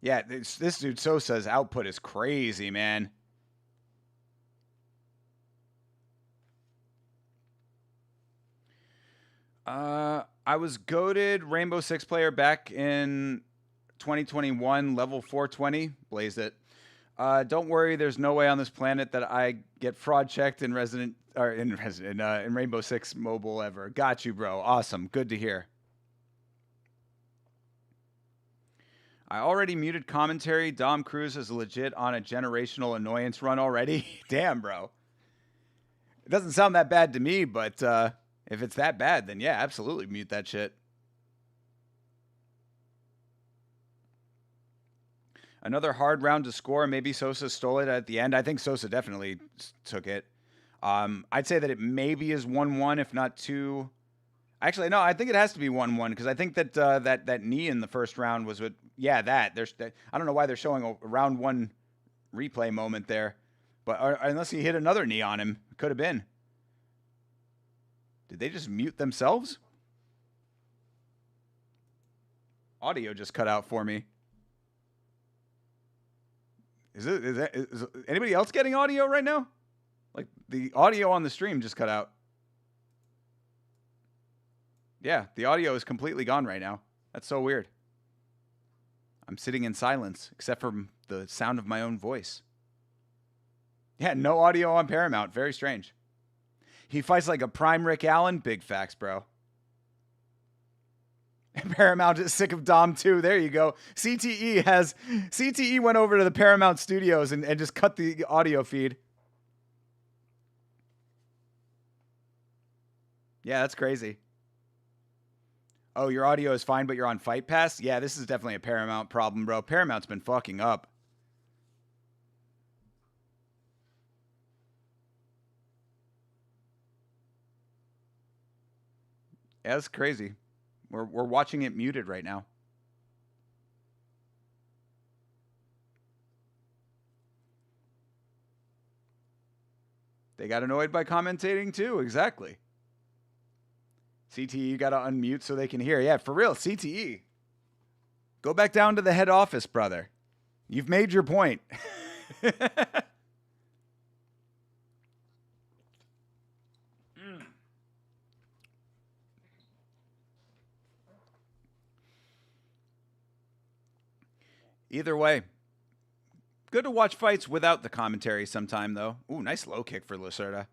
Yeah, this dude Sosa's output is crazy, man. I was goated Rainbow Six player back in 2021, level 420. Blazed it. Don't worry, there's no way on this planet that I get fraud checked in Rainbow Six Mobile ever. Got you, bro. Awesome. Good to hear. I already muted commentary. Dom Cruz is legit on a generational annoyance run already. Damn, bro. It doesn't sound that bad to me, but if it's that bad, then yeah, absolutely mute that shit. Another hard round to score. Maybe Sosa stole it at the end. I think Sosa definitely took it. I'd say that it maybe is 1-1, if not 2. Actually, no, I think it has to be 1-1 because I think that that knee in the first round was with that. I don't know why they're showing a round 1 replay moment there, but unless he hit another knee on him, it could have been. Did they just mute themselves? Audio just cut out for me. Is anybody else getting audio right now? Like the audio on the stream just cut out. Yeah, the audio is completely gone right now. That's so weird. I'm sitting in silence, except for the sound of my own voice. Yeah, no audio on Paramount. Very strange. He fights like a prime Rick Allen. Big facts, bro. Paramount is sick of Dom too. There you go. CTE went over to the Paramount studios and just cut the audio feed. Yeah, that's crazy. Oh, your audio is fine, but you're on Fight Pass? Yeah, this is definitely a Paramount problem, bro. Paramount's been fucking up. Yeah, that's crazy. We're watching it muted right now. They got annoyed by commentating too. Exactly. CTE, you got to unmute so they can hear. Yeah, for real. CTE. Go back down to the head office, brother. You've made your point. Either way, good to watch fights without the commentary sometime, though. Ooh, nice low kick for Lacerda.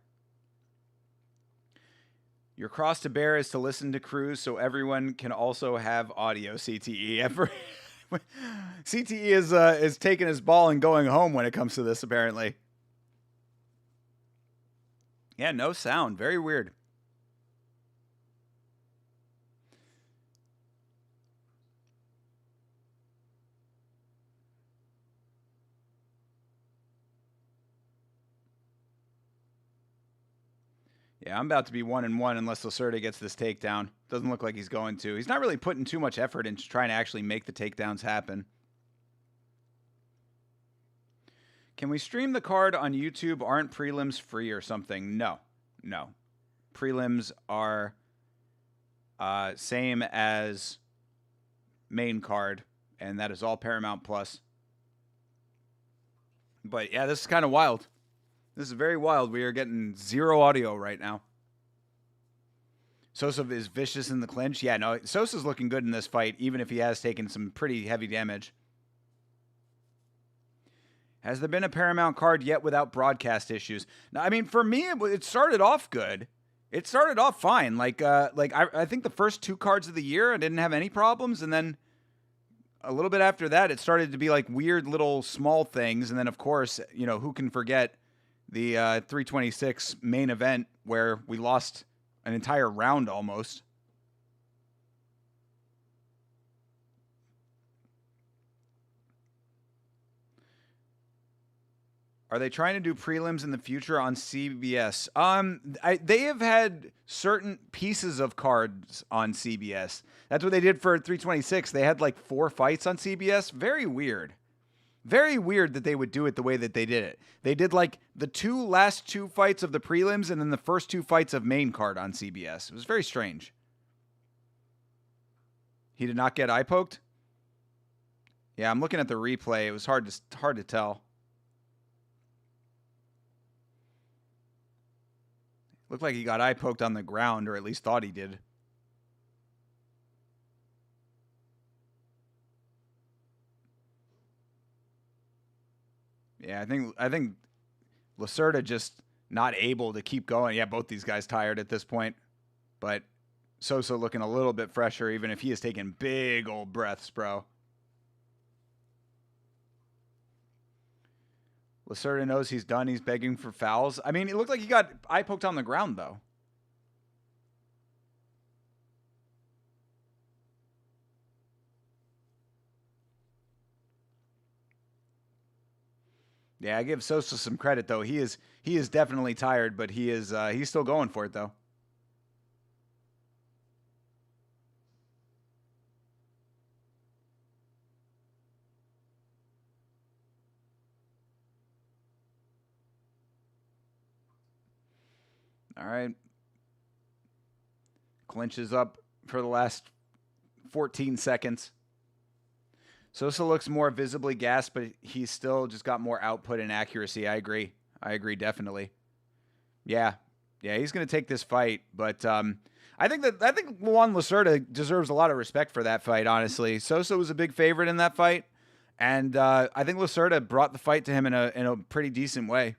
Your cross to bear is to listen to Cruz so everyone can also have audio, CTE. CTE is taking his ball and going home when it comes to this, apparently. Yeah, no sound. Very weird. Yeah, I'm about to be 1-1 unless Lacerda gets this takedown. Doesn't look like he's going to. He's not really putting too much effort into trying to actually make the takedowns happen. Can we stream the card on YouTube? Aren't prelims free or something? No. Prelims are same as main card, and that is all Paramount Plus. But yeah, this is kind of wild. This is very wild. We are getting zero audio right now. Sosa is vicious in the clinch. Yeah, no, Sosa's looking good in this fight, even if he has taken some pretty heavy damage. Has there been a Paramount card yet without broadcast issues? No, I mean, for me, it started off good. It started off fine. I think the first 2 cards of the year, I didn't have any problems, and then a little bit after that, it started to be like weird little small things, and then of course, who can forget the 326 main event where we lost an entire round almost. Are they trying to do prelims in the future on CBS? They have had certain pieces of cards on CBS. That's what they did for 326. They had like 4 fights on CBS. Very weird. Very weird that they would do it the way that they did it. They did like the last two fights of the prelims and then the first 2 fights of main card on CBS. It was very strange. He did not get eye poked? Yeah, I'm looking at the replay. It was hard to tell. Looked like he got eye poked on the ground, or at least thought he did. Yeah, I think Lacerda just not able to keep going. Yeah, both these guys tired at this point. But Sosa looking a little bit fresher, even if he is taking big old breaths, bro. Lacerda knows he's done. He's begging for fouls. I mean, it looked like he got eye poked on the ground, though. Yeah, I give Sosa some credit though. He is definitely tired, but he's still going for it though. All right. Clinches up for the last 14 seconds. Sosa looks more visibly gassed, but he's still just got more output and accuracy. I agree, definitely. Yeah, he's going to take this fight, but I think Juan Lacerda deserves a lot of respect for that fight. Honestly, Sosa was a big favorite in that fight, and I think Lacerda brought the fight to him in a pretty decent way.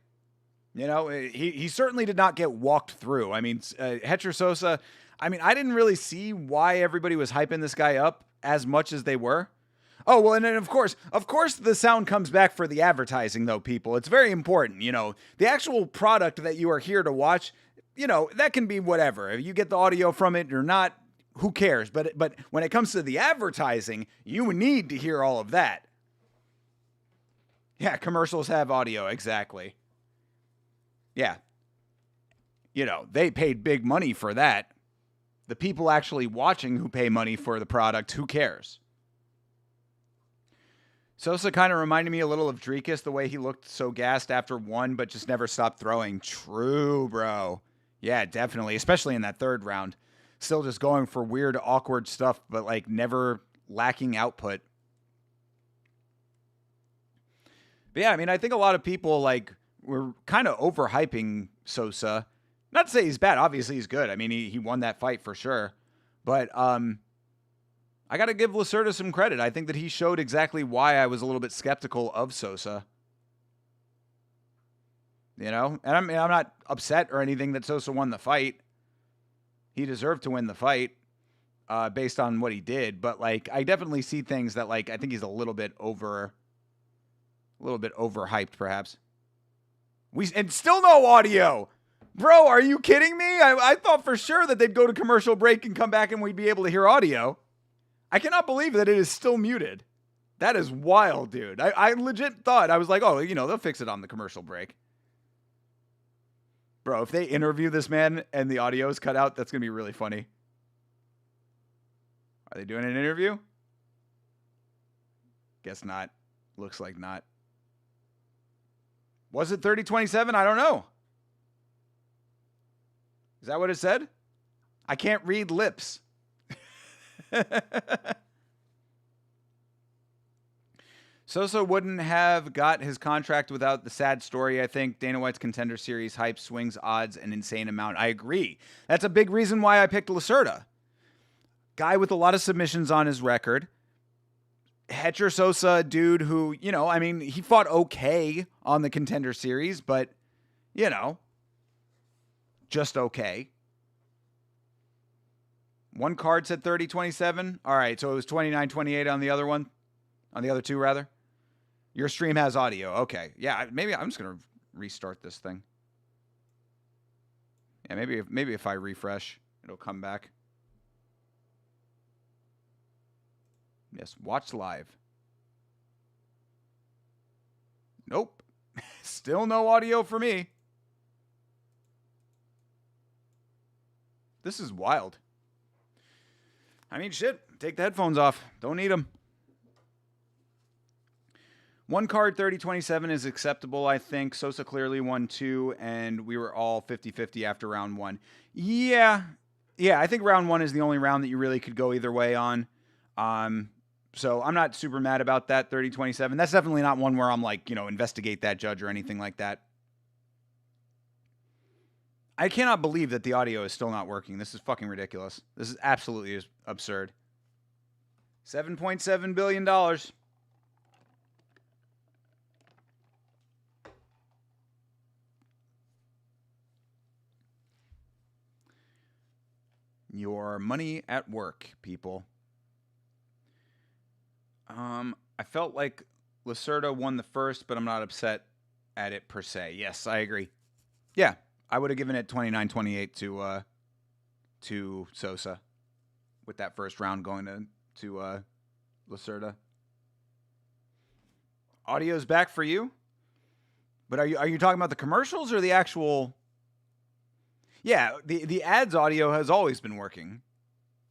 You know, he certainly did not get walked through. I mean, Hetcher Sosa, I mean, I didn't really see why everybody was hyping this guy up as much as they were. Oh, well, and then of course, the sound comes back for the advertising, though, people. It's very important, you know. The actual product that you are here to watch, you know, that can be whatever. If you get the audio from it or not, who cares? But when it comes to the advertising, you need to hear all of that. Yeah, commercials have audio, exactly. Yeah. You know, they paid big money for that. The people actually watching who pay money for the product, who cares? Sosa kind of reminded me a little of Drekus, the way he looked so gassed after one, but just never stopped throwing. True, bro. Yeah, definitely. Especially in that third round. Still just going for weird, awkward stuff, but like never lacking output. But yeah, I mean, I think a lot of people like were kind of overhyping Sosa. Not to say he's bad. Obviously, he's good. I mean, he won that fight for sure. But I got to give Lacerda some credit. I think that he showed exactly why I was a little bit skeptical of Sosa. You know? And I'm not upset or anything that Sosa won the fight. He deserved to win the fight based on what he did. But, like, I definitely see things that, like, I think he's a little bit overhyped, perhaps. And still no audio. Bro, are you kidding me? I thought for sure that they'd go to commercial break and come back and we'd be able to hear audio. I cannot believe that it is still muted. That is wild, dude. I legit thought, I was like, oh, you know, they'll fix it on the commercial break. Bro, if they interview this man and the audio is cut out, that's going to be really funny. Are they doing an interview? Guess not. Looks like not. Was it 30-27? I don't know. Is that what it said? I can't read lips. Sosa wouldn't have got his contract without the sad story. I think Dana White's Contender Series hype swings odds an insane amount. I agree. That's a big reason why I picked Lacerda. Guy with a lot of submissions on his record. Hetcher Sosa, dude who, you know, I mean, he fought okay on the Contender Series, but, you know, just okay. One card said 30-27. All right, so it was 29-28 on the other one. On the other two, rather. Your stream has audio. Okay. Yeah, maybe I'm just going to restart this thing. Yeah, maybe if I refresh, it'll come back. Yes, watch live. Nope. Still no audio for me. This is wild. I mean, shit. Take the headphones off. Don't need them. One card, 30-27 is acceptable, I think. Sosa clearly won two, and we were all 50-50 after round one. Yeah, I think round one is the only round that you really could go either way on. So I'm not super mad about that 30-27. That's definitely not one where I'm like, you know, investigate that judge or anything like that. I cannot believe that the audio is still not working. This is fucking ridiculous. This is absolutely absurd. $7.7 billion. Your money at work, people. I felt like Lacerda won the first, but I'm not upset at it per se. Yes, I agree. Yeah, I would have given it 29-28 to Sosa with that first round going to Lacerda. Audio's back for you, but are you talking about the commercials or the actual? Yeah, the ads audio has always been working.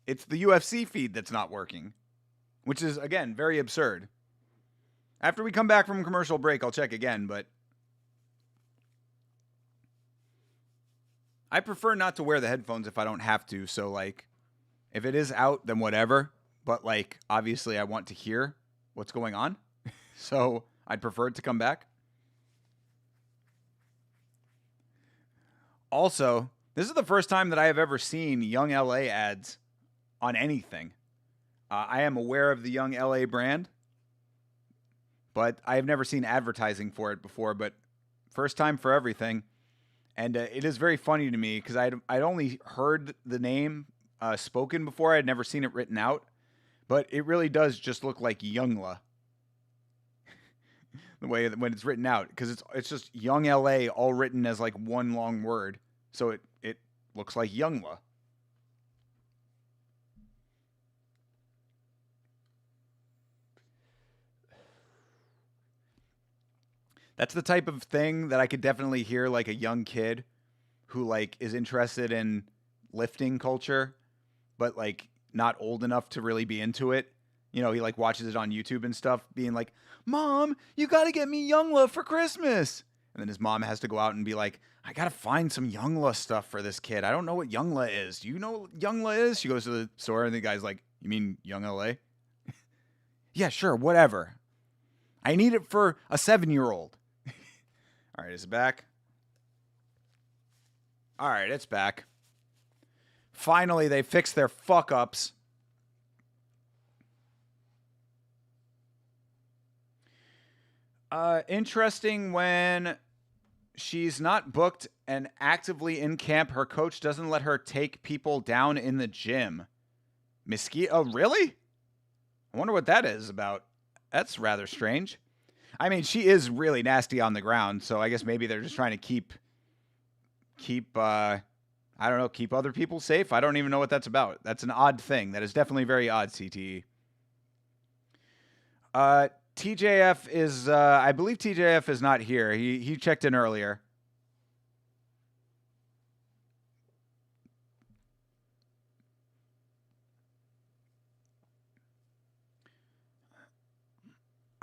It's the UFC feed that's not working, which is, again, very absurd. After we come back from commercial break, I'll check again, but I prefer not to wear the headphones if I don't have to. So, like, if it is out, then whatever. But, like, obviously I want to hear what's going on. So I'd prefer it to come back. Also, this is the first time that I have ever seen Young LA ads on anything. I am aware of the Young LA brand, but I have never seen advertising for it before. But first time for everything. And it is very funny to me because I'd only heard the name spoken before. I'd never seen it written out. But it really does just look like Youngla. The way that when it's written out. Because it's just Young LA all written as like one long word. So it looks like Youngla. That's the type of thing that I could definitely hear like a young kid who like is interested in lifting culture, but like not old enough to really be into it. You know, he like watches it on YouTube and stuff, being like, "Mom, you got to get me Youngla for Christmas." And then his mom has to go out and be like, "I got to find some Youngla stuff for this kid. I don't know what Youngla is. Do you know what Youngla is?" She goes to the store and the guy's like, "You mean Young LA?" "Yeah, sure, whatever. I need it for a 7-year-old. All right, is it back? All right, it's back. Finally, they fixed their fuck-ups. Interesting when she's not booked and actively in camp, her coach doesn't let her take people down in the gym. Mesquite? Oh, really? I wonder what that is about. That's rather strange. I mean, she is really nasty on the ground, so I guess maybe they're just trying to keep I don't know, keep other people safe. I don't even know what that's about. That's an odd thing. That is definitely very odd, CTE. TJF is, I believe TJF is not here. He checked in earlier.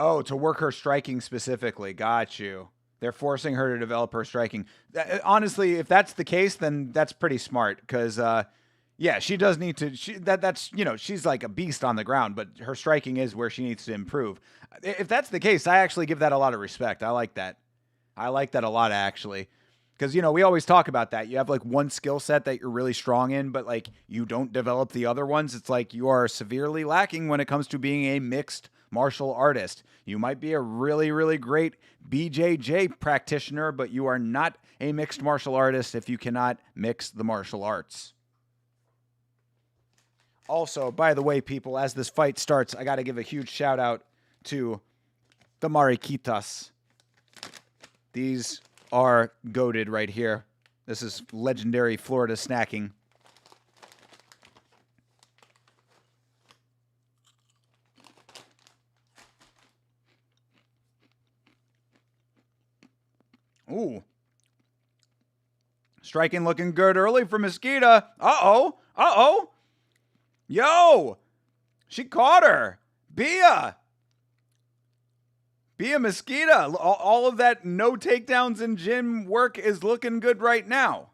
Oh, to work her striking specifically. Got you. They're forcing her to develop her striking. Honestly, if that's the case, then that's pretty smart because, yeah, she does need to. That's you know she's like a beast on the ground, but her striking is where she needs to improve. If that's the case, I actually give that a lot of respect. I like that. I like that a lot actually, because you know we always talk about that. You have like one skill set that you're really strong in, but like you don't develop the other ones. It's like you are severely lacking when it comes to being a mixed martial artist. You might be a really, really great BJJ practitioner, but you are not a mixed martial artist if you cannot mix the martial arts. Also, by the way, people, as this fight starts, I got to give a huge shout out to the Mariquitas. These are goated right here. This is legendary Florida snacking. Ooh. Striking looking good early for Mosquita. Uh-oh. Uh-oh. Yo. She caught her. Bia Mosquita. All of that no takedowns in gym work is looking good right now.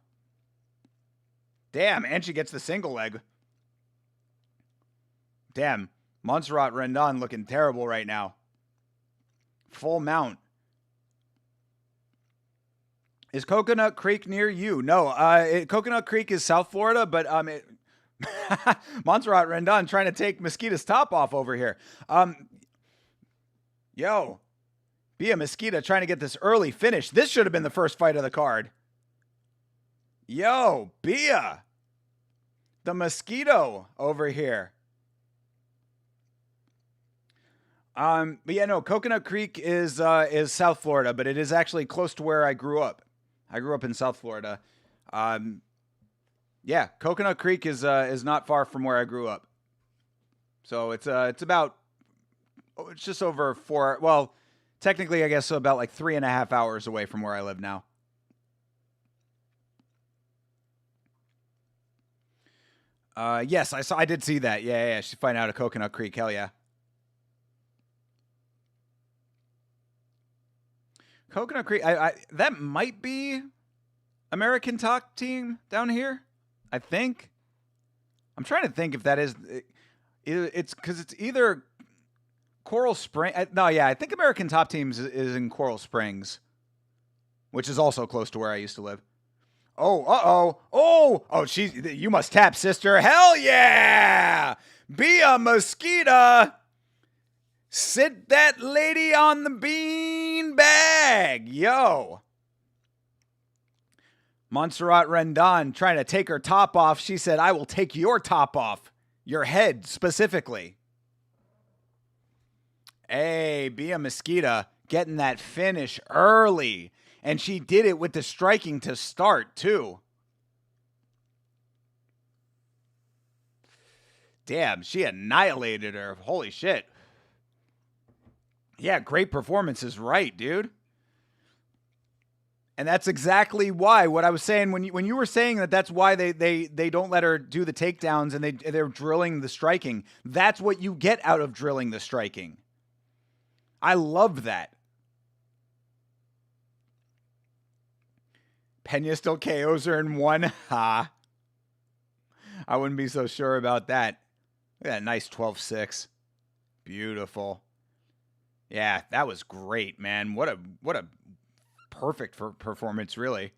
Damn, and she gets the single leg. Damn. Montserrat Rendon looking terrible right now. Full mount. Is Coconut Creek near you? No, Coconut Creek is South Florida, but Montserrat Rendon trying to take Mosquita's top off over here. Yo, Bia Mosquita trying to get this early finish. This should have been the first fight of the card. Yo, Bia, the Mosquito over here. But yeah, no, Coconut Creek is South Florida, but it is actually close to where I grew up. I grew up in South Florida. Yeah, Coconut Creek is not far from where I grew up. So it's about, it's just over 4, well, technically I guess about like 3.5 hours away from where I live now. Yes, I did see that. Yeah, she's fighting out of Coconut Creek. Hell yeah. Coconut Creek, that might be American Top Team down here. I think. I'm trying to think if that is. It's because it's either Coral Spring. No, yeah, I think American Top Teams is in Coral Springs, which is also close to where I used to live. Oh, you must tap, sister. Hell yeah! Be a mosquito. Sit that lady on the bean bag. Yo. Montserrat Rendon trying to take her top off. She said, I will take your top off. Your head specifically. Hey, Bia Mesquita getting that finish early. And she did it with the striking to start, too. Damn, she annihilated her. Holy shit. Yeah, great performance is right, dude. And that's exactly why, what I was saying, when you were saying that's why they don't let her do the takedowns and they're drilling the striking. That's what you get out of drilling the striking. I love that. Pena still KOs her in one. Ha. I wouldn't be so sure about that. Look at that nice 12-6. Beautiful. Yeah, that was great, man. What a perfect performance, really.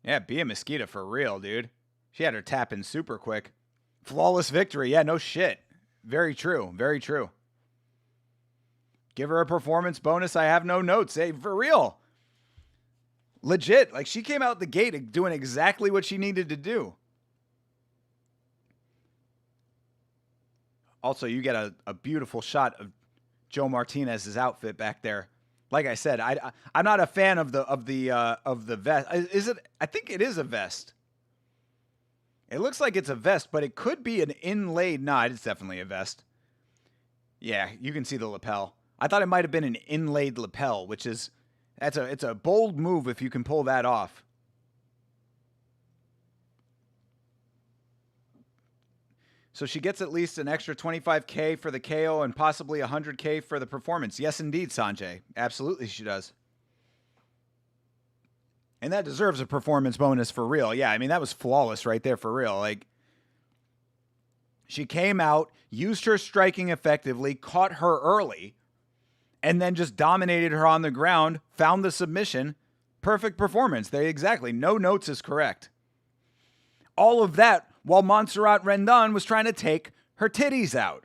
Yeah, Bia Mesquita for real, dude. She had her tapping super quick. Flawless victory. Yeah, no shit. Very true. Very true. Give her a performance bonus. I have no notes. Hey, for real. Legit. Like, she came out the gate doing exactly what she needed to do. Also, you get a beautiful shot of Joe Martinez's outfit back there. Like I said, I'm not a fan of the vest. Is it? I think it is a vest. It looks like it's a vest, but it could be an inlaid. No, it's definitely a vest. Yeah, you can see the lapel. I thought it might have been an inlaid lapel, which is it's a bold move if you can pull that off. So she gets at least an extra $25K for the KO and possibly $100K for the performance. Yes, indeed, Sanjay. Absolutely she does. And that deserves a performance bonus for real. Yeah, I mean, that was flawless right there for real. Like, she came out, used her striking effectively, caught her early, and then just dominated her on the ground, found the submission. Perfect performance. There, exactly. No notes is correct. All of that while Montserrat Rendon was trying to take her titties out.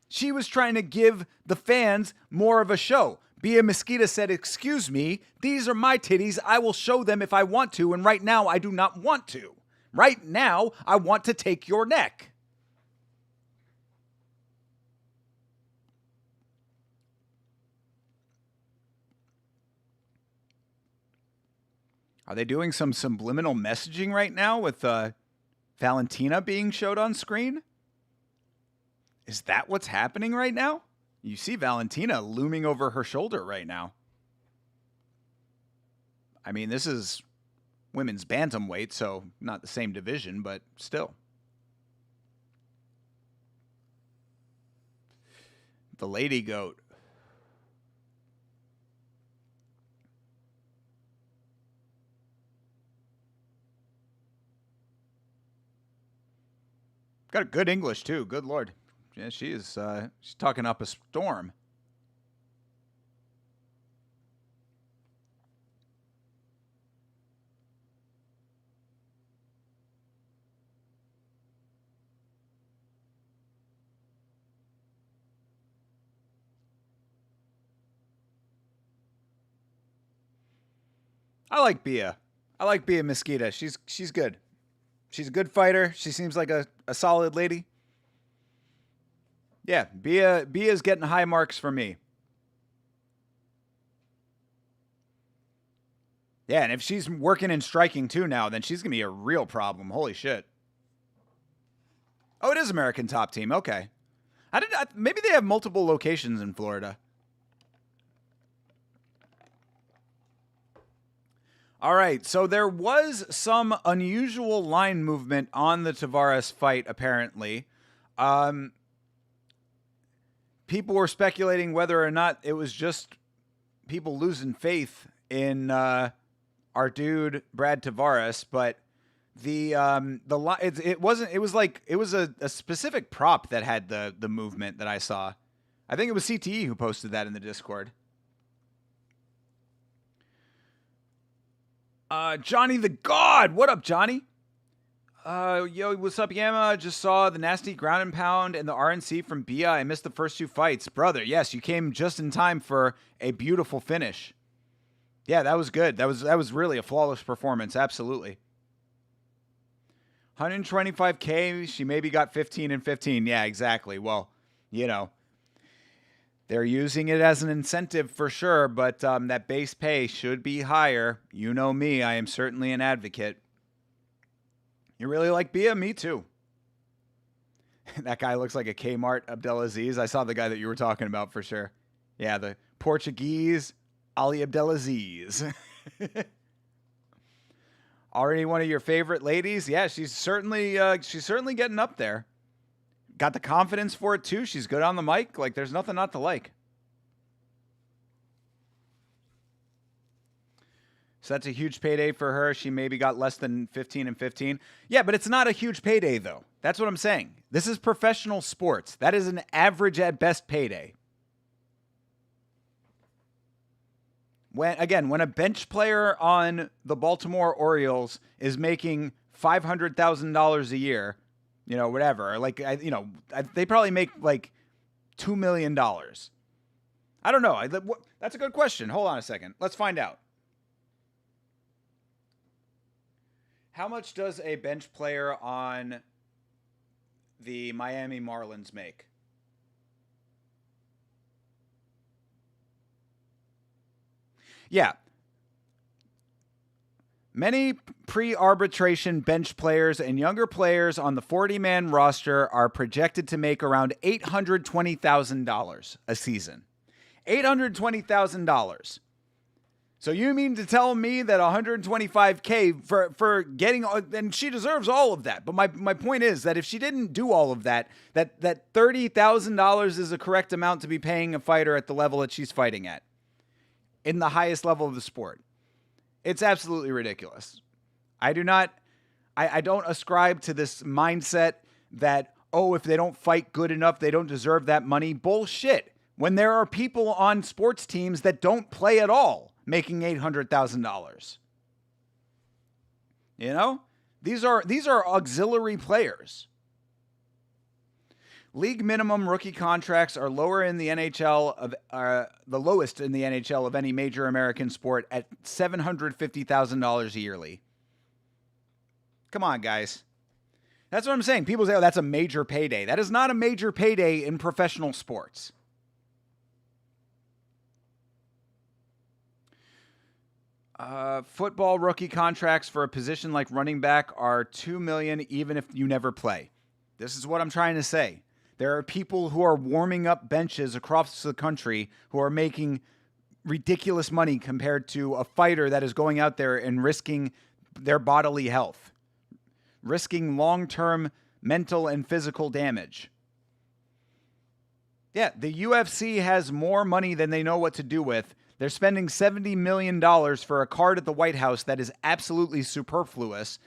She was trying to give the fans more of a show. Bia Mesquita said, excuse me, these are my titties. I will show them if I want to, and right now I do not want to. Right now, I want to take your neck. Are they doing some subliminal messaging right now with Valentina being showed on screen? Is that what's happening right now? You see Valentina looming over her shoulder right now. I mean, this is women's bantamweight, so not the same division, but still. The Lady Goat. Got a good English, too. Good Lord. Yeah, she's talking up a storm. I like Bia. I like Bia Mesquita. She's good. She's a good fighter. She seems like a solid lady. Yeah, Bia's getting high marks for me. Yeah, and if she's working and striking too now, then she's going to be a real problem. Holy shit. Oh, it is American Top Team. Okay. Maybe they have multiple locations in Florida. All right, so there was some unusual line movement on the Tavares fight, apparently. People were speculating whether or not it was just people losing faith in our dude Brad Tavares, but it wasn't. It was like it was a specific prop that had the movement that I saw. I think it was CTE who posted that in the Discord. Johnny the God. What up, Johnny? Yo, what's up, Yama? Just saw the nasty ground and pound and the RNC from Bia. I missed the first two fights. Brother, yes, you came just in time for a beautiful finish. Yeah, that was good. That was really a flawless performance. Absolutely. 125K, she maybe got 15 and 15. Yeah, exactly. Well, you know, they're using it as an incentive for sure, but that base pay should be higher. You know me, I am certainly an advocate. You really like Bia? Me too. That guy looks like a Kmart Abdelaziz. I saw the guy that you were talking about for sure. Yeah, the Portuguese Ali Abdelaziz. Already one of your favorite ladies? Yeah, she's certainly getting up there. Got the confidence for it too. She's good on the mic. Like there's nothing not to like. So that's a huge payday for her. She maybe got less than 15 and 15. Yeah, but it's not a huge payday though. That's what I'm saying. This is professional sports. That is an average at best payday. When a bench player on the Baltimore Orioles is making $500,000 a year, whatever, they probably make like $2 million. I don't know. That's a good question. Hold on a second. Let's find out. How much does a bench player on the Miami Marlins make? Yeah. Many pre-arbitration bench players and younger players on the 40-man roster are projected to make around $820,000 a season. $820,000. So you mean to tell me that $125K for getting, and she deserves all of that. But my point is that if she didn't do all of that $30,000 is the correct amount to be paying a fighter at the level that she's fighting at, in the highest level of the sport. It's absolutely ridiculous. I don't ascribe to this mindset that, if they don't fight good enough, they don't deserve that money. Bullshit. When there are people on sports teams that don't play at all making $800,000. These are auxiliary players. League minimum rookie contracts are lower in the NHL the lowest in the NHL of any major American sport at $750,000 yearly. Come on, guys. That's what I'm saying. People say, that's a major payday. That is not a major payday in professional sports. Football rookie contracts for a position like running back are $2 million even if you never play. This is what I'm trying to say. There are people who are warming up benches across the country who are making ridiculous money compared to a fighter that is going out there and risking their bodily health, risking long-term mental and physical damage. Yeah, the UFC has more money than they know what to do with. They're spending $70 million for a card at the White House that is absolutely superfluous,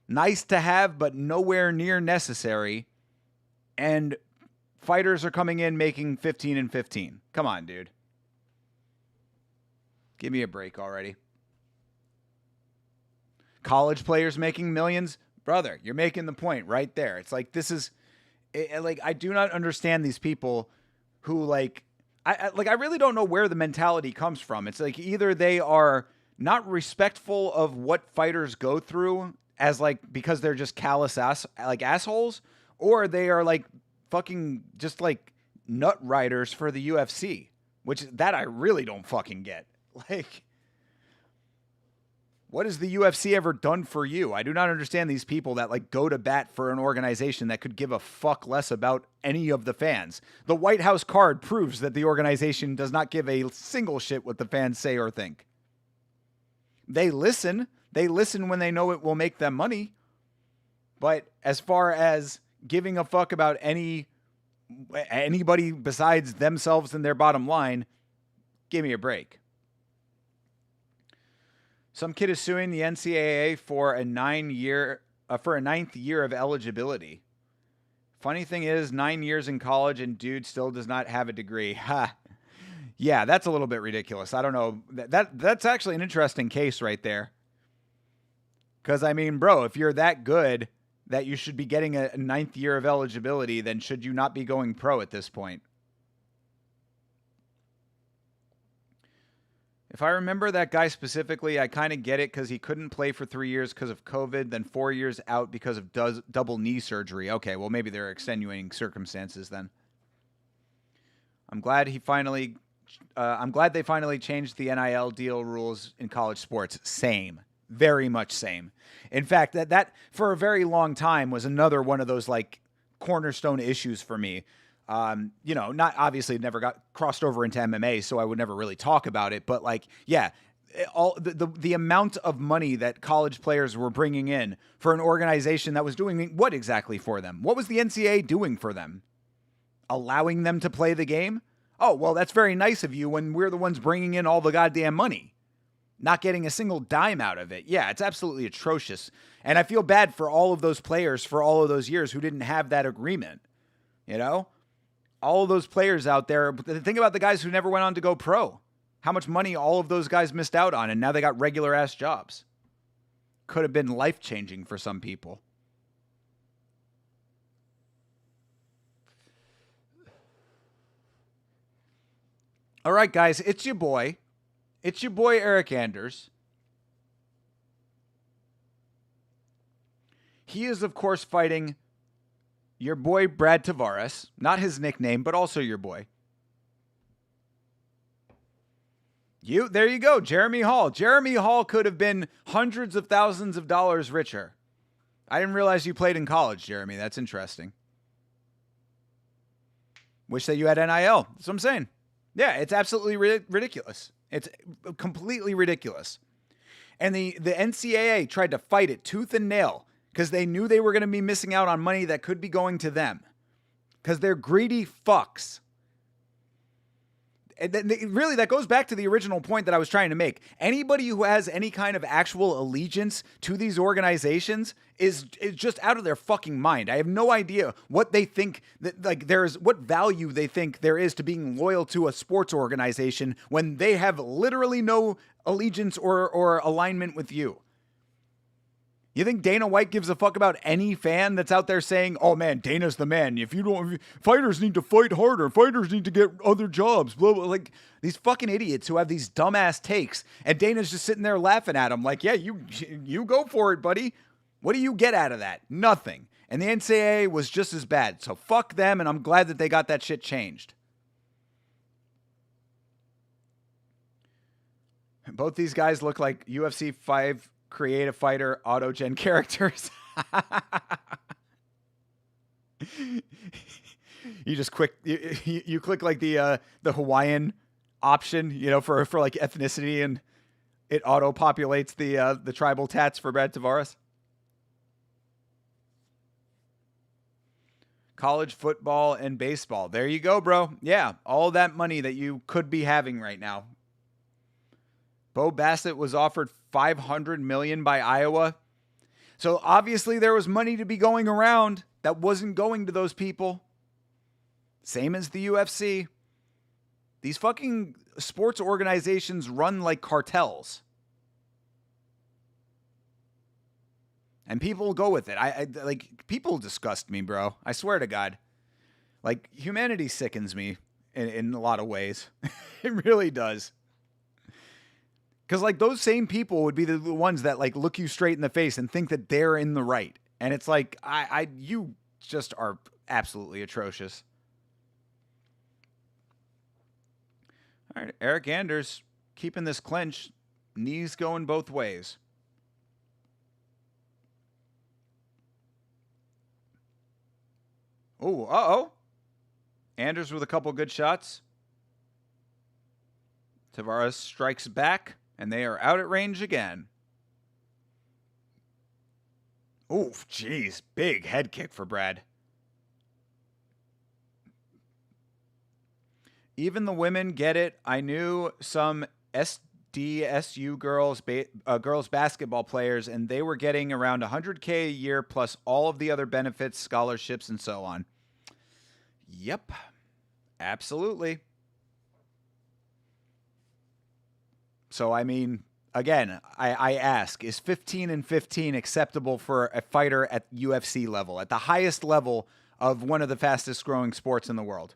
nice to have, but nowhere near necessary. And fighters are coming in making 15 and 15. Come on, dude. Give me a break already. College players making millions. Brother, you're making the point right there. It's like, I do not understand these people who I really don't know where the mentality comes from. It's like either they are not respectful of what fighters go through because they're just callous assholes, or they are fucking just nut riders for the UFC, which that I really don't fucking get. What has the UFC ever done for you? I do not understand these people that go to bat for an organization that could give a fuck less about any of the fans. The White House card proves that the organization does not give a single shit what the fans say or think. They listen. They listen when they know it will make them money. But as far as giving a fuck about anybody besides themselves and their bottom line, give me a break. Some kid is suing the NCAA for a ninth year of eligibility. Funny thing is, 9 years in college and dude still does not have a degree. Ha. Yeah, that's a little bit ridiculous. I don't know. That's actually an interesting case right there. Because, bro, if you're that good that you should be getting a ninth year of eligibility, then should you not be going pro at this point? If I remember that guy specifically, I kind of get it because he couldn't play for 3 years because of COVID, then 4 years out because of double knee surgery. Okay, well, maybe there are extenuating circumstances then. I'm glad they finally changed the NIL deal rules in college sports. Same. Very much same. In fact, that for a very long time was another one of those like cornerstone issues for me. Not obviously never got crossed over into MMA, so I would never really talk about it. But like, yeah, all the amount of money that college players were bringing in for an organization that was doing what exactly for them? What was the NCAA doing for them? Allowing them to play the game? Oh, well, that's very nice of you when we're the ones bringing in all the goddamn money. Not getting a single dime out of it. Yeah, it's absolutely atrocious. And I feel bad for all of those players for all of those years who didn't have that agreement. You know? All of those players out there. Think about the guys who never went on to go pro. How much money all of those guys missed out on, and now they got regular-ass jobs. Could have been life-changing for some people. All right, guys, it's your boy. It's your boy, Eric Anders. He is, of course, fighting your boy, Brad Tavares. Not his nickname, but also your boy. There you go, Jeremy Hall. Jeremy Hall could have been hundreds of thousands of dollars richer. I didn't realize you played in college, Jeremy. That's interesting. Wish that you had NIL. That's what I'm saying. Yeah, it's absolutely ridiculous. It's completely ridiculous. And the NCAA tried to fight it tooth and nail because they knew they were going to be missing out on money that could be going to them. Because they're greedy fucks. And really, that goes back to the original point that I was trying to make. Anybody who has any kind of actual allegiance to these organizations is just out of their fucking mind. I have no idea what they think what value they think there is to being loyal to a sports organization when they have literally no allegiance or alignment with you. You think Dana White gives a fuck about any fan that's out there saying, "Oh man, Dana's the man. Fighters need to fight harder. Fighters need to get other jobs." Blah, blah. Like these fucking idiots who have these dumbass takes, and Dana's just sitting there laughing at them, like, "Yeah, you go for it, buddy. What do you get out of that? Nothing." And the NCAA was just as bad. So fuck them, and I'm glad that they got that shit changed. Both these guys look like UFC 5 creative fighter auto-gen characters. You just you click like the Hawaiian option, for like ethnicity, and it auto populates the tribal tats for Brad Tavares. College football and baseball. There you go, bro. Yeah, all that money that you could be having right now. Bo Bassett was offered $500 million by Iowa. So obviously there was money to be going around that wasn't going to those people. Same as the UFC. These fucking sports organizations run like cartels. And people go with it. I people disgust me, bro. I swear to God. Like, humanity sickens me in a lot of ways. It really does. Because, like, those same people would be the ones that, like, look you straight in the face and think that they're in the right. And it's like, you just are absolutely atrocious. All right, Eric Anders keeping this clinch. Knees going both ways. Oh, uh-oh. Anders with a couple good shots. Tavares strikes back. And they are out at range again. Oof, jeez. Big head kick for Brad. Even the women get it. I knew some SDSU girls basketball players, and they were getting around $100K a year plus all of the other benefits, scholarships, and so on. Yep. Absolutely. So, I mean, again, I ask, is 15-15 acceptable for a fighter at UFC level, at the highest level of one of the fastest growing sports in the world?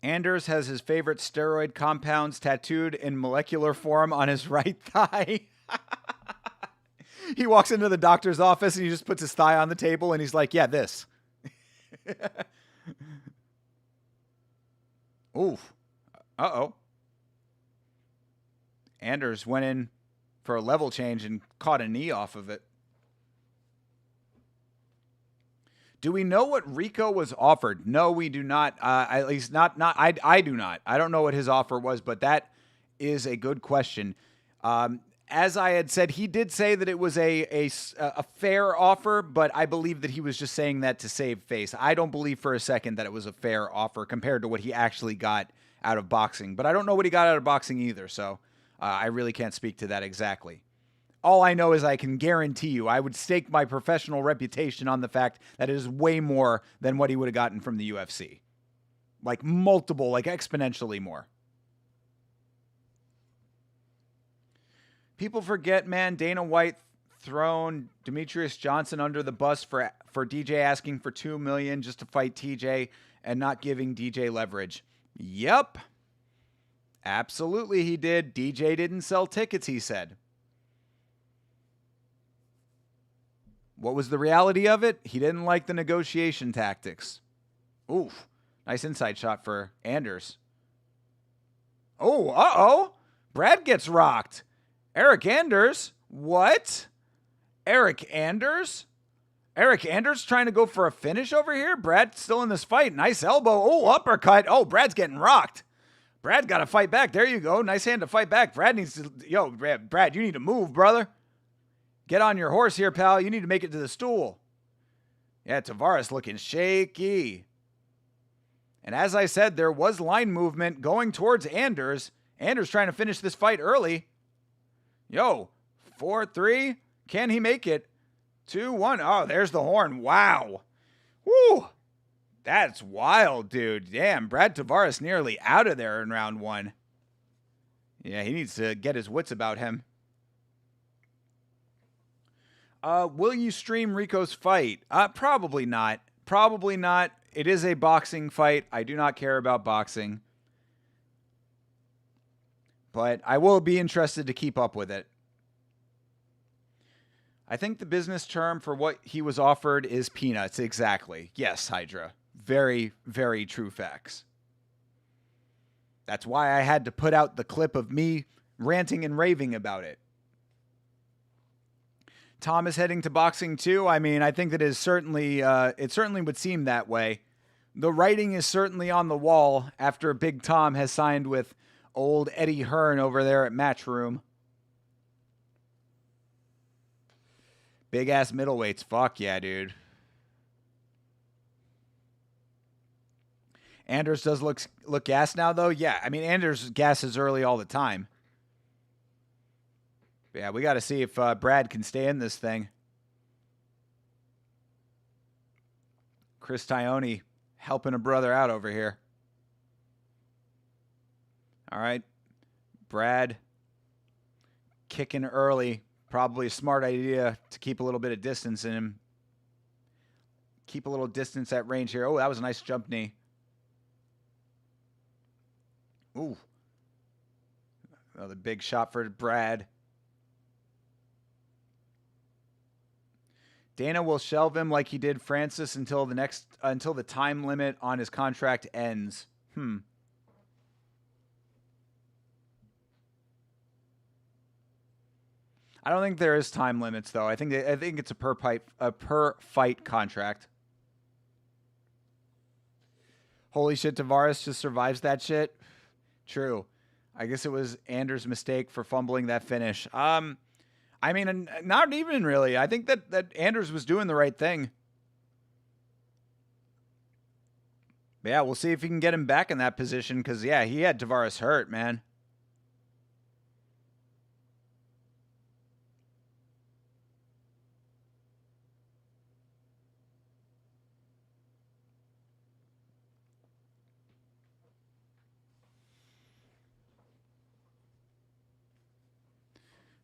Anders has his favorite steroid compounds tattooed in molecular form on his right thigh. He walks into the doctor's office and he just puts his thigh on the table and he's like, yeah, this. Oof. Uh-oh. Anders went in for a level change and caught a knee off of it. Do we know what Rico was offered? No, we do not. At least not. I do not. I don't know what his offer was, but that is a good question. As I had said, he did say that it was a fair offer, but I believe that he was just saying that to save face. I don't believe for a second that it was a fair offer compared to what he actually got out of boxing. But I don't know what he got out of boxing either, so I really can't speak to that exactly. All I know is I can guarantee you I would stake my professional reputation on the fact that it is way more than what he would have gotten from the UFC. Like multiple, like exponentially more. People forget, man, Dana White thrown Demetrius Johnson under the bus for DJ asking for $2 million just to fight TJ and not giving DJ leverage. Yep. Absolutely he did. DJ didn't sell tickets, he said. What was the reality of it? He didn't like the negotiation tactics. Oof. Nice inside shot for Anders. Oh, uh-oh. Brad gets rocked. Eric Anders? What? Eric Anders? Eric Anders trying to go for a finish over here? Brad still in this fight. Nice elbow. Oh, uppercut. Oh, Brad's getting rocked. Brad got to fight back. There you go. Nice hand to fight back. Brad needs to... Yo, Brad, you need to move, brother. Get on your horse here, pal. You need to make it to the stool. Yeah, Tavares looking shaky. And as I said, there was line movement going towards Anders. Anders trying to finish this fight early. Yo, 4-3. Can he make it? 2-1. Oh, there's the horn. Wow. Woo. That's wild, dude. Damn, Brad Tavares nearly out of there in round 1. Yeah, he needs to get his wits about him. Will you stream Rico's fight? Probably not. Probably not. It is a boxing fight. I do not care about boxing. But I will be interested to keep up with it. I think the business term for what he was offered is peanuts. Exactly. Yes, Hydra. Very, very true facts. That's why I had to put out the clip of me ranting and raving about it. Tom is heading to boxing too. I mean, I think that it certainly would seem that way. The writing is certainly on the wall after Big Tom has signed with old Eddie Hearn over there at Matchroom. Big ass middleweights. Fuck yeah, dude. Anders does look gassed now, though. Yeah, I mean, Anders gasses early all the time. Yeah, we got to see if Brad can stay in this thing. Chris Tione helping a brother out over here. All right. Brad kicking early. Probably a smart idea to keep a little bit of distance in him. Keep a little distance at range here. Oh, that was a nice jump knee. Ooh. Another big shot for Brad. Dana will shelve him like he did Francis until the time limit on his contract ends. I don't think there is time limits though. I think it's a per fight contract. Holy shit, Tavares just survives that shit. True. I guess it was Anders' mistake for fumbling that finish. I mean, not even really. I think that Anders was doing the right thing. But yeah, we'll see if he can get him back in that position because, yeah, he had Tavares hurt, man.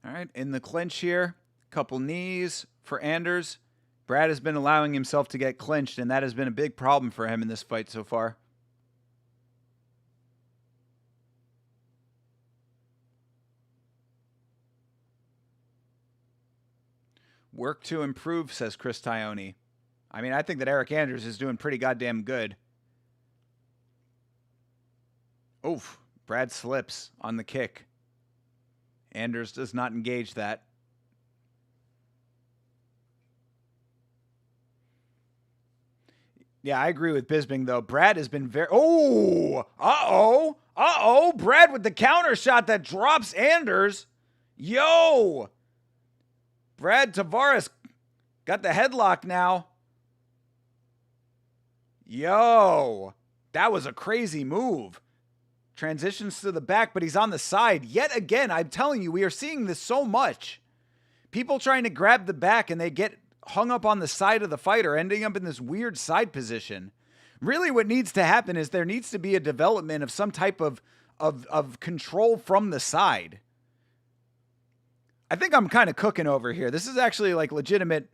All right, in the clinch here, couple knees for Anders. Brad has been allowing himself to get clinched, and that has been a big problem for him in this fight so far. Work to improve, says Chris Tione. I mean, I think that Eric Anders is doing pretty goddamn good. Oof. Brad slips on the kick. Anders does not engage that. Yeah, I agree with Bisping, though. Brad has been very... Oh! Uh-oh! Uh-oh! Brad with the counter shot that drops Anders. Yo! Brad Tavares got the headlock now. Yo! That was a crazy move. Transitions to the back, but he's on the side. Yet again, I'm telling you, we are seeing this so much. People trying to grab the back and they get hung up on the side of the fighter, ending up in this weird side position. Really what needs to happen is there needs to be a development of some type of control from the side. I think I'm kind of cooking over here. This is actually like a legitimate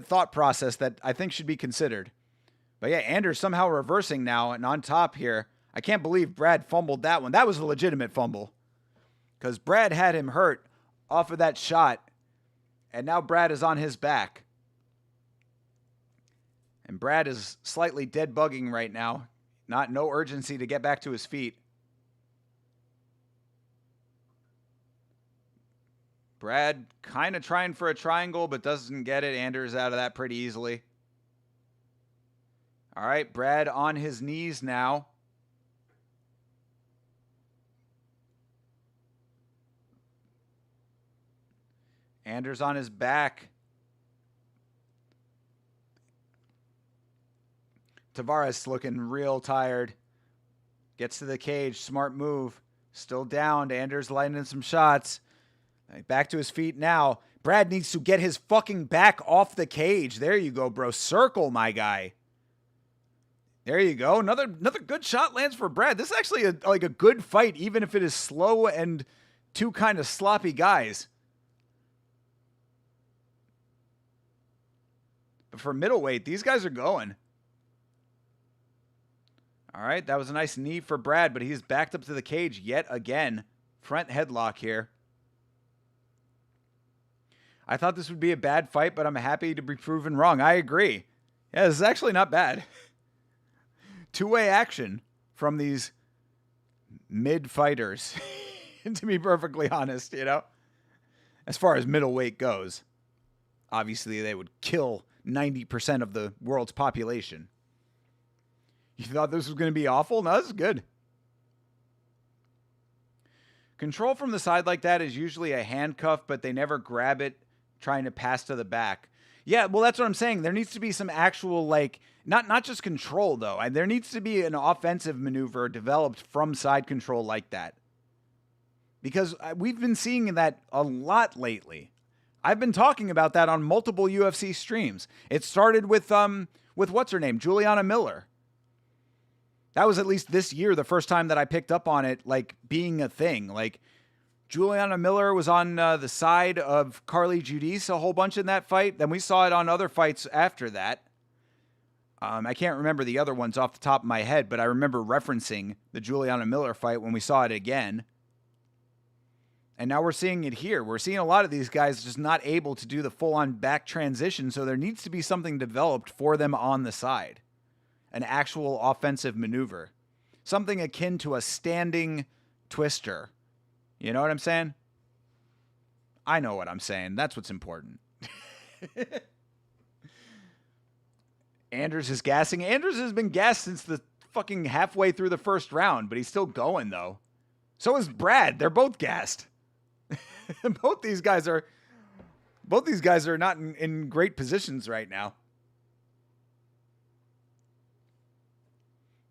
thought process that I think should be considered. But yeah, Anders somehow reversing now and on top here. I can't believe Brad fumbled that one. That was a legitimate fumble because Brad had him hurt off of that shot. And now Brad is on his back. And Brad is slightly dead bugging right now. No urgency to get back to his feet. Brad kind of trying for a triangle, but doesn't get it. Anders out of that pretty easily. All right, Brad on his knees now. Anders on his back. Tavares looking real tired. Gets to the cage. Smart move. Still down. Anders lighting some shots. Back to his feet now. Brad needs to get his fucking back off the cage. There you go, bro. Circle, my guy. There you go. Another good shot lands for Brad. This is actually a good fight, even if it is slow and two kind of sloppy guys. But for middleweight, these guys are going. All right, that was a nice knee for Brad, but he's backed up to the cage yet again. Front headlock here. I thought this would be a bad fight, but I'm happy to be proven wrong. I agree. Yeah, this is actually not bad. Two-way action from these mid-fighters, to be perfectly honest, you know? As far as middleweight goes. Obviously, they would kill 90% of the world's population. You thought this was going to be awful? No, this is good. Control from the side like that is usually a handcuff, but they never grab it trying to pass to the back. Yeah, well, that's what I'm saying. There needs to be some actual, like, not just control, though. There needs to be an offensive maneuver developed from side control like that. Because we've been seeing that a lot lately. I've been talking about that on multiple UFC streams. It started with what's her name? Juliana Miller. That was at least this year the first time that I picked up on it, like, being a thing. Like, Juliana Miller was on the side of Carly Giudice a whole bunch in that fight. Then we saw it on other fights after that. I can't remember the other ones off the top of my head, but I remember referencing the Juliana Miller fight when we saw it again. And now we're seeing it here. We're seeing a lot of these guys just not able to do the full-on back transition, so there needs to be something developed for them on the side. An actual offensive maneuver. Something akin to a standing twister. You know what I'm saying? I know what I'm saying. That's what's important. Anders is gassing. Anders has been gassed since the fucking halfway through the first round, but he's still going, though. So is Brad. They're both gassed. Both these guys are not in great positions right now.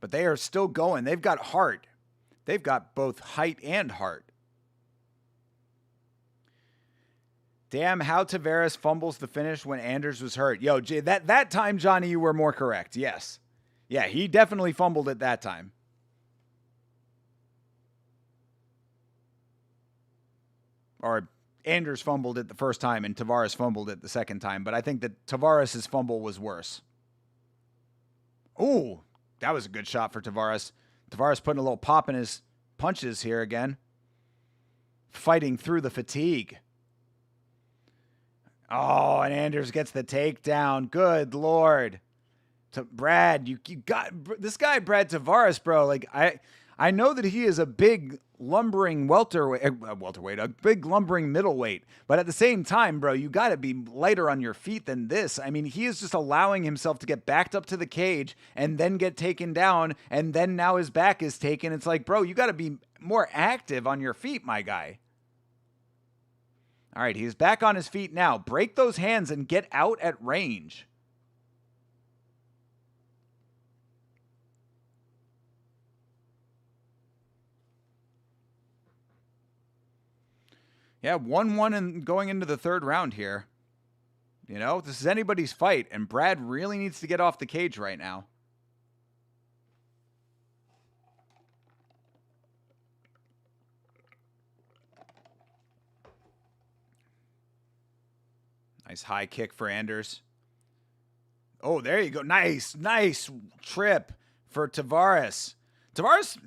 But they are still going. They've got heart. They've got both height and heart. Damn, how Tavares fumbles the finish when Anders was hurt. Yo, that time, Johnny, you were more correct. Yes. Yeah, he definitely fumbled it that time. Or Anders fumbled it the first time and Tavares fumbled it the second time. But I think that Tavares' fumble was worse. Ooh, that was a good shot for Tavares. Tavares putting a little pop in his punches here again. Fighting through the fatigue. Oh, and Anders gets the takedown. Good Lord. To Brad, you got this guy, Brad Tavares, bro. Like, I know that he is a big lumbering welterweight, a big lumbering middleweight. But at the same time, bro, you got to be lighter on your feet than this. I mean, he is just allowing himself to get backed up to the cage and then get taken down. And then now his back is taken. It's like, bro, you got to be more active on your feet, my guy. All right, he's back on his feet now. Break those hands and get out at range. Yeah, 1-1 and going into the third round here. You know, this is anybody's fight, and Brad really needs to get off the cage right now. Nice high kick for Anders. Oh, there you go. Nice trip for Tavares. Tavares,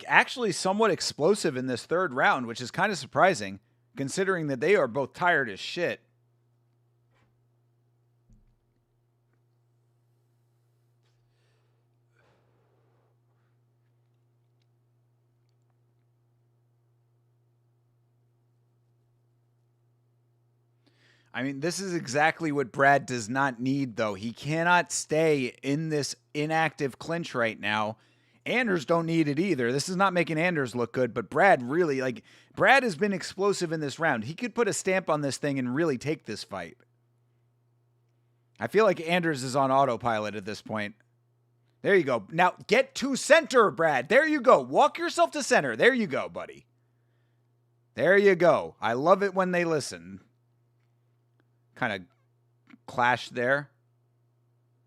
actually somewhat explosive in this third round, which is kind of surprising, considering that they are both tired as shit. I mean, this is exactly what Brad does not need, though. He cannot stay in this inactive clinch right now. Anders don't need it either. This is not making Anders look good, but Brad really, Brad has been explosive in this round. He could put a stamp on this thing and really take this fight. I feel like Anders is on autopilot at this point. There you go. Now, get to center, Brad. There you go. Walk yourself to center. There you go, buddy. There you go. I love it when they listen. Kind of clash there.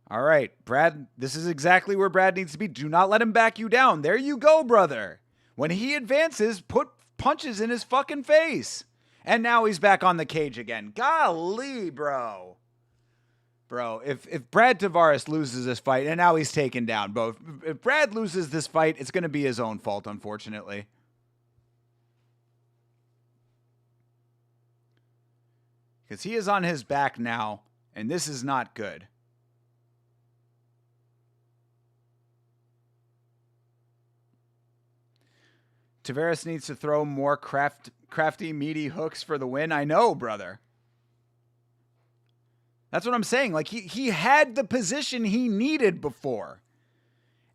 All right, Brad, this is exactly where Brad needs to be. Do not let him back you down. There you go, brother. When he advances, put punches in his fucking face. And now he's back on the cage again. Golly, bro. Bro, if Brad Tavares loses this fight, and now he's taken down, both. If Brad loses this fight, it's going to be his own fault, unfortunately. Because he is on his back now, and this is not good. Tavares needs to throw more crafty, meaty hooks for the win. I know, brother. That's what I'm saying. Like, he had the position he needed before.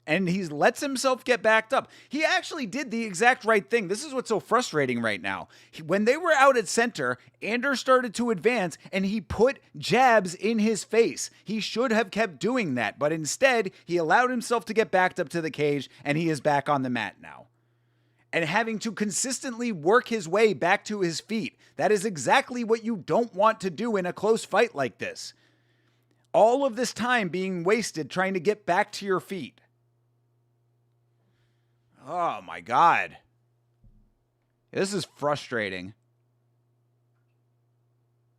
And he lets himself get backed up. He actually did the exact right thing. This is what's so frustrating right now. When they were out at center, Anders started to advance, and he put jabs in his face. He should have kept doing that, but instead, he allowed himself to get backed up to the cage, and he is back on the mat now. And having to consistently work his way back to his feet. That is exactly what you don't want to do in a close fight like this. All of this time being wasted trying to get back to your feet. Oh my God. This is frustrating.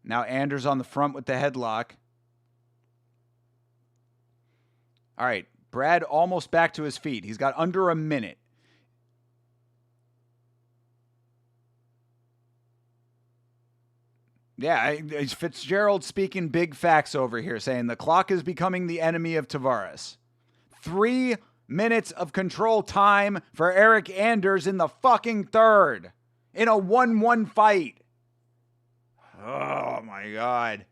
Now Anders on the front with the headlock. All right, Brad almost back to his feet. He's got under a minute. Yeah, it's Fitzgerald speaking big facts over here, saying the clock is becoming the enemy of Tavares. 3 minutes of control time for Eric Anders in the fucking third. In a 1-1 fight. Oh, my God.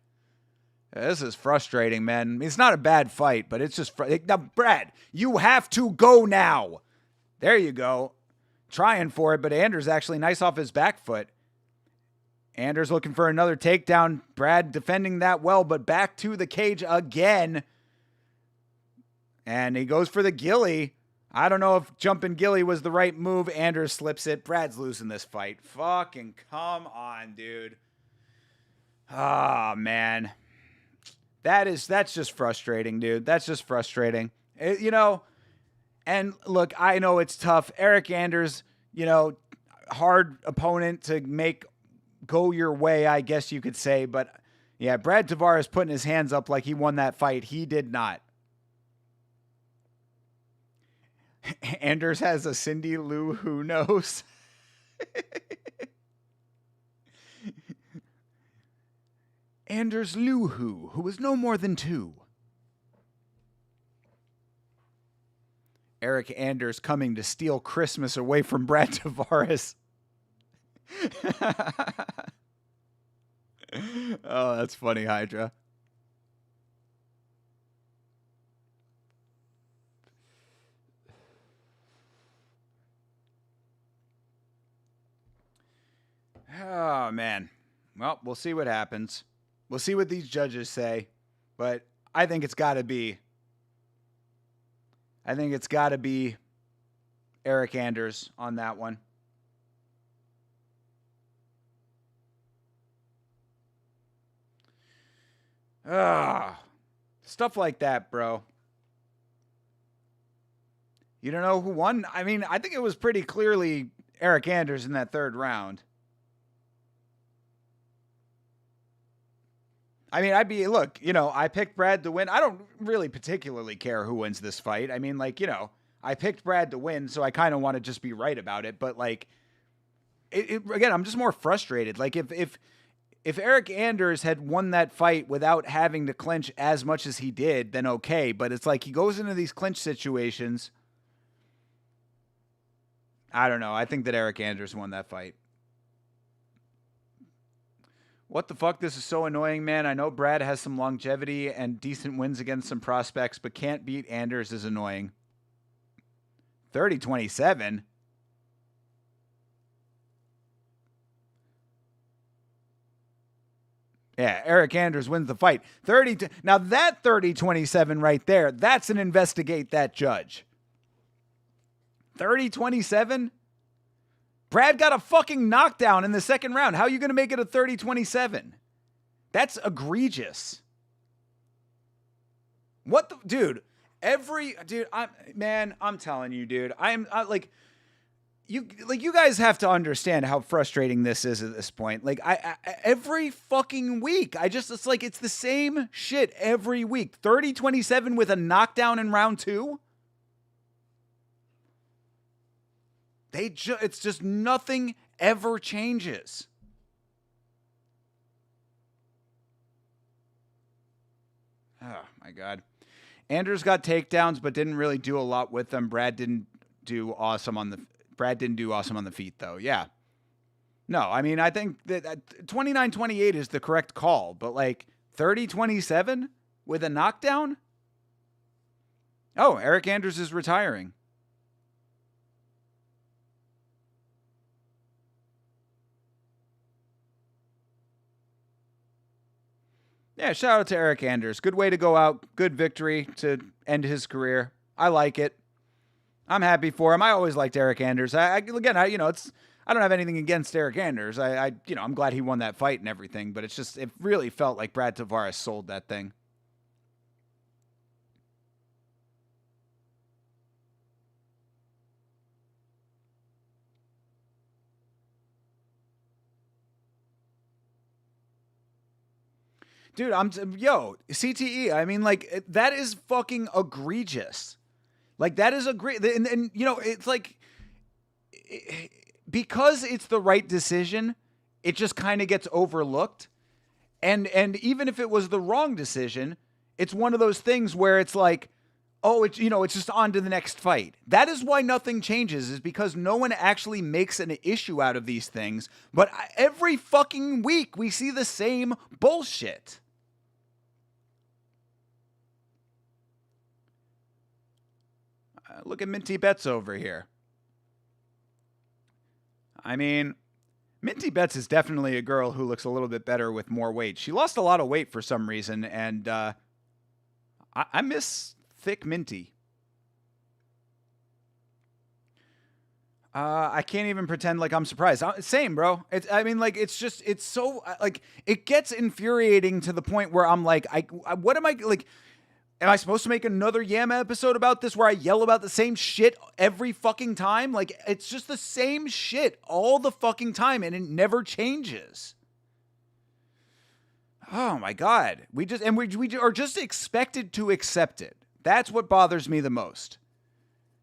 This is frustrating, man. It's not a bad fight, but it's just... Now, Brad, you have to go now. There you go. Trying for it, but Anders actually nice off his back foot. Anders looking for another takedown. Brad defending that well, but back to the cage again. And he goes for the ghillie. I don't know if jumping ghillie was the right move. Anders slips it. Brad's losing this fight. Fucking come on, dude. Ah, oh, man. That's just frustrating, dude. That's just frustrating. You know, and look, I know it's tough. Eric Anders, you know, hard opponent to make go your way, I guess you could say. But yeah, Brad Tavares putting his hands up like he won that fight. He did not. Anders has a Cindy Lou who knows. Anders Luhu, who was no more than 2. Eric Anders coming to steal Christmas away from Brad Tavares. Oh, that's funny, Hydra. Oh, man. Well, we'll see what happens. We'll see what these judges say. But I think it's got to be... Eric Anders on that one. Stuff like that, bro. You don't know who won? I mean, I think it was pretty clearly Eric Anders in that third round. I mean, I picked Brad to win. I don't really particularly care who wins this fight. I mean, I picked Brad to win, so I kind of want to just be right about it. But, again, I'm just more frustrated. Like, if Eric Anders had won that fight without having to clinch as much as he did, then okay. But it's like he goes into these clinch situations. I don't know. I think that Eric Anders won that fight. What the fuck? This is so annoying, man. I know Brad has some longevity and decent wins against some prospects, but can't beat Anders is annoying. 30-27. Yeah, Eric Anders wins the fight. Now that 30-27 right there, that's an investigate that judge. 30-27? Brad got a fucking knockdown in the second round. How are you going to make it a 30-27? That's egregious. What the... Dude, I'm telling you, dude. You guys have to understand how frustrating this is at this point. Every fucking week, it's the same shit every week. 30-27 with a knockdown in round 2? It's just nothing ever changes. Oh my God. Anders got takedowns, but didn't really do a lot with them. Brad didn't do awesome on the feet, though. Yeah. No, I mean, I think that 29-28 is the correct call, but 30-27 with a knockdown? Oh, Eric Anders is retiring. Yeah, shout out to Eric Anders. Good way to go out. Good victory to end his career. I like it. I'm happy for him. I always liked Eric Anders. I don't have anything against Eric Anders. I'm glad he won that fight and everything, but it really felt like Brad Tavares sold that thing. Dude, CTE. I mean, that is fucking egregious. That is and it's because it's the right decision, it just kind of gets overlooked. And even if it was the wrong decision, it's one of those things where it's it's just on to the next fight. That is why nothing changes, is because no one actually makes an issue out of these things. But every fucking week we see the same bullshit. Look at Minty Betts over here. I mean, Minty Betts is definitely a girl who looks a little bit better with more weight. She lost a lot of weight for some reason, and I miss thick Minty. I can't even pretend like I'm surprised. Same, bro. It's so it gets infuriating to the point where I'm like, what am I like? Am I supposed to make another Yama episode about this where I yell about the same shit every fucking time? It's just the same shit all the fucking time, and it never changes. Oh my God. We are just expected to accept it. That's what bothers me the most.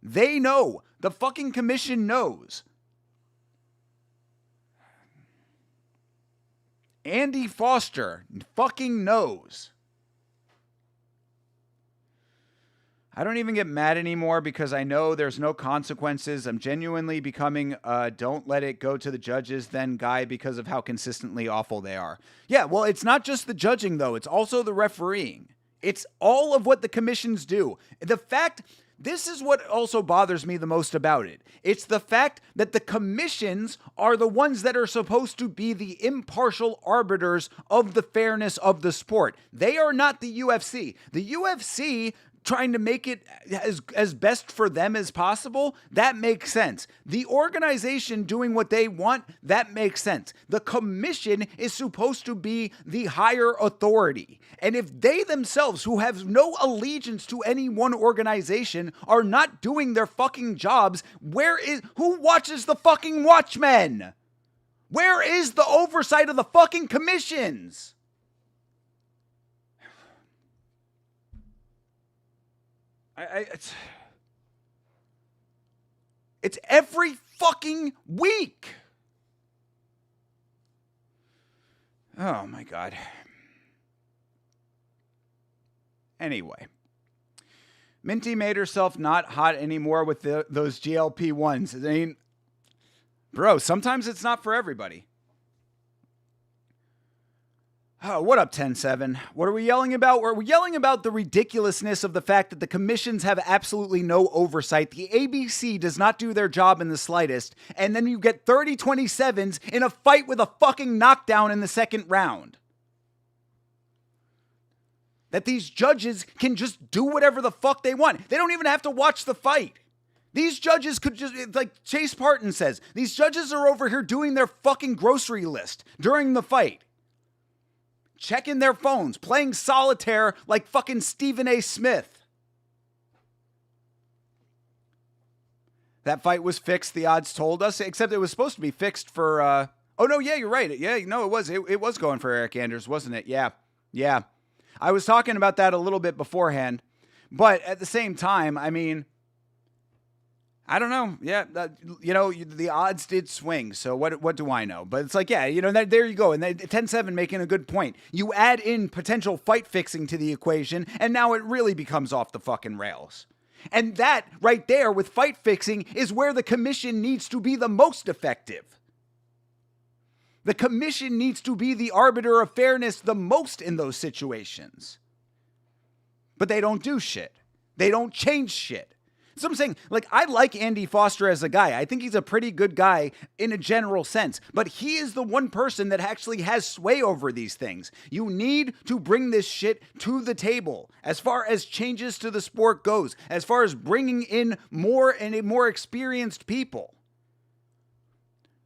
They know. The fucking commission knows. Andy Foster fucking knows. I don't even get mad anymore because I know there's no consequences. I'm genuinely becoming don't let it go to the judges then guy because of how consistently awful they are. Yeah, well, it's not just the judging, though. It's also the refereeing. It's all of what the commissions do. The fact... This is what also bothers me the most about it. It's the fact that the commissions are the ones that are supposed to be the impartial arbiters of the fairness of the sport. They are not the UFC. The UFC trying to make it as best for them as possible, that makes sense. The organization doing what they want, that makes sense. The commission is supposed to be the higher authority. And if they themselves, who have no allegiance to any one organization, are not doing their fucking jobs, who watches the fucking Watchmen? Where is the oversight of the fucking commissions? It's every fucking week. Oh my God. Anyway, Minty made herself not hot anymore with those GLP-1s. I mean, bro, sometimes it's not for everybody. Oh, what up, 10-7? What are we yelling about? We're yelling about the ridiculousness of the fact that the commissions have absolutely no oversight. The ABC does not do their job in the slightest. And then you get 30-27s in a fight with a fucking knockdown in the second round. That these judges can just do whatever the fuck they want. They don't even have to watch the fight. These judges could just, like Chase Parton says, these judges are over here doing their fucking grocery list during the fight. Checking their phones, playing solitaire like fucking Stephen A. Smith. That fight was fixed, the odds told us, except it was supposed to be fixed for, oh no, yeah, you're right. Yeah, no, it was. It was going for Eric Anders, wasn't it? Yeah. I was talking about that a little bit beforehand, but at the same time, I mean, I don't know. Yeah, the odds did swing. So what do I know? But it's like, yeah, there you go. And 10-7 making a good point. You add in potential fight fixing to the equation, and now it really becomes off the fucking rails. And that right there with fight fixing is where the commission needs to be the most effective. The commission needs to be the arbiter of fairness the most in those situations. But they don't do shit. They don't change shit. So I'm saying, like, I like Andy Foster as a guy. I think he's a pretty good guy in a general sense. But he is the one person that actually has sway over these things. You need to bring this shit to the table. As far as changes to the sport goes. As far as bringing in more and more experienced people.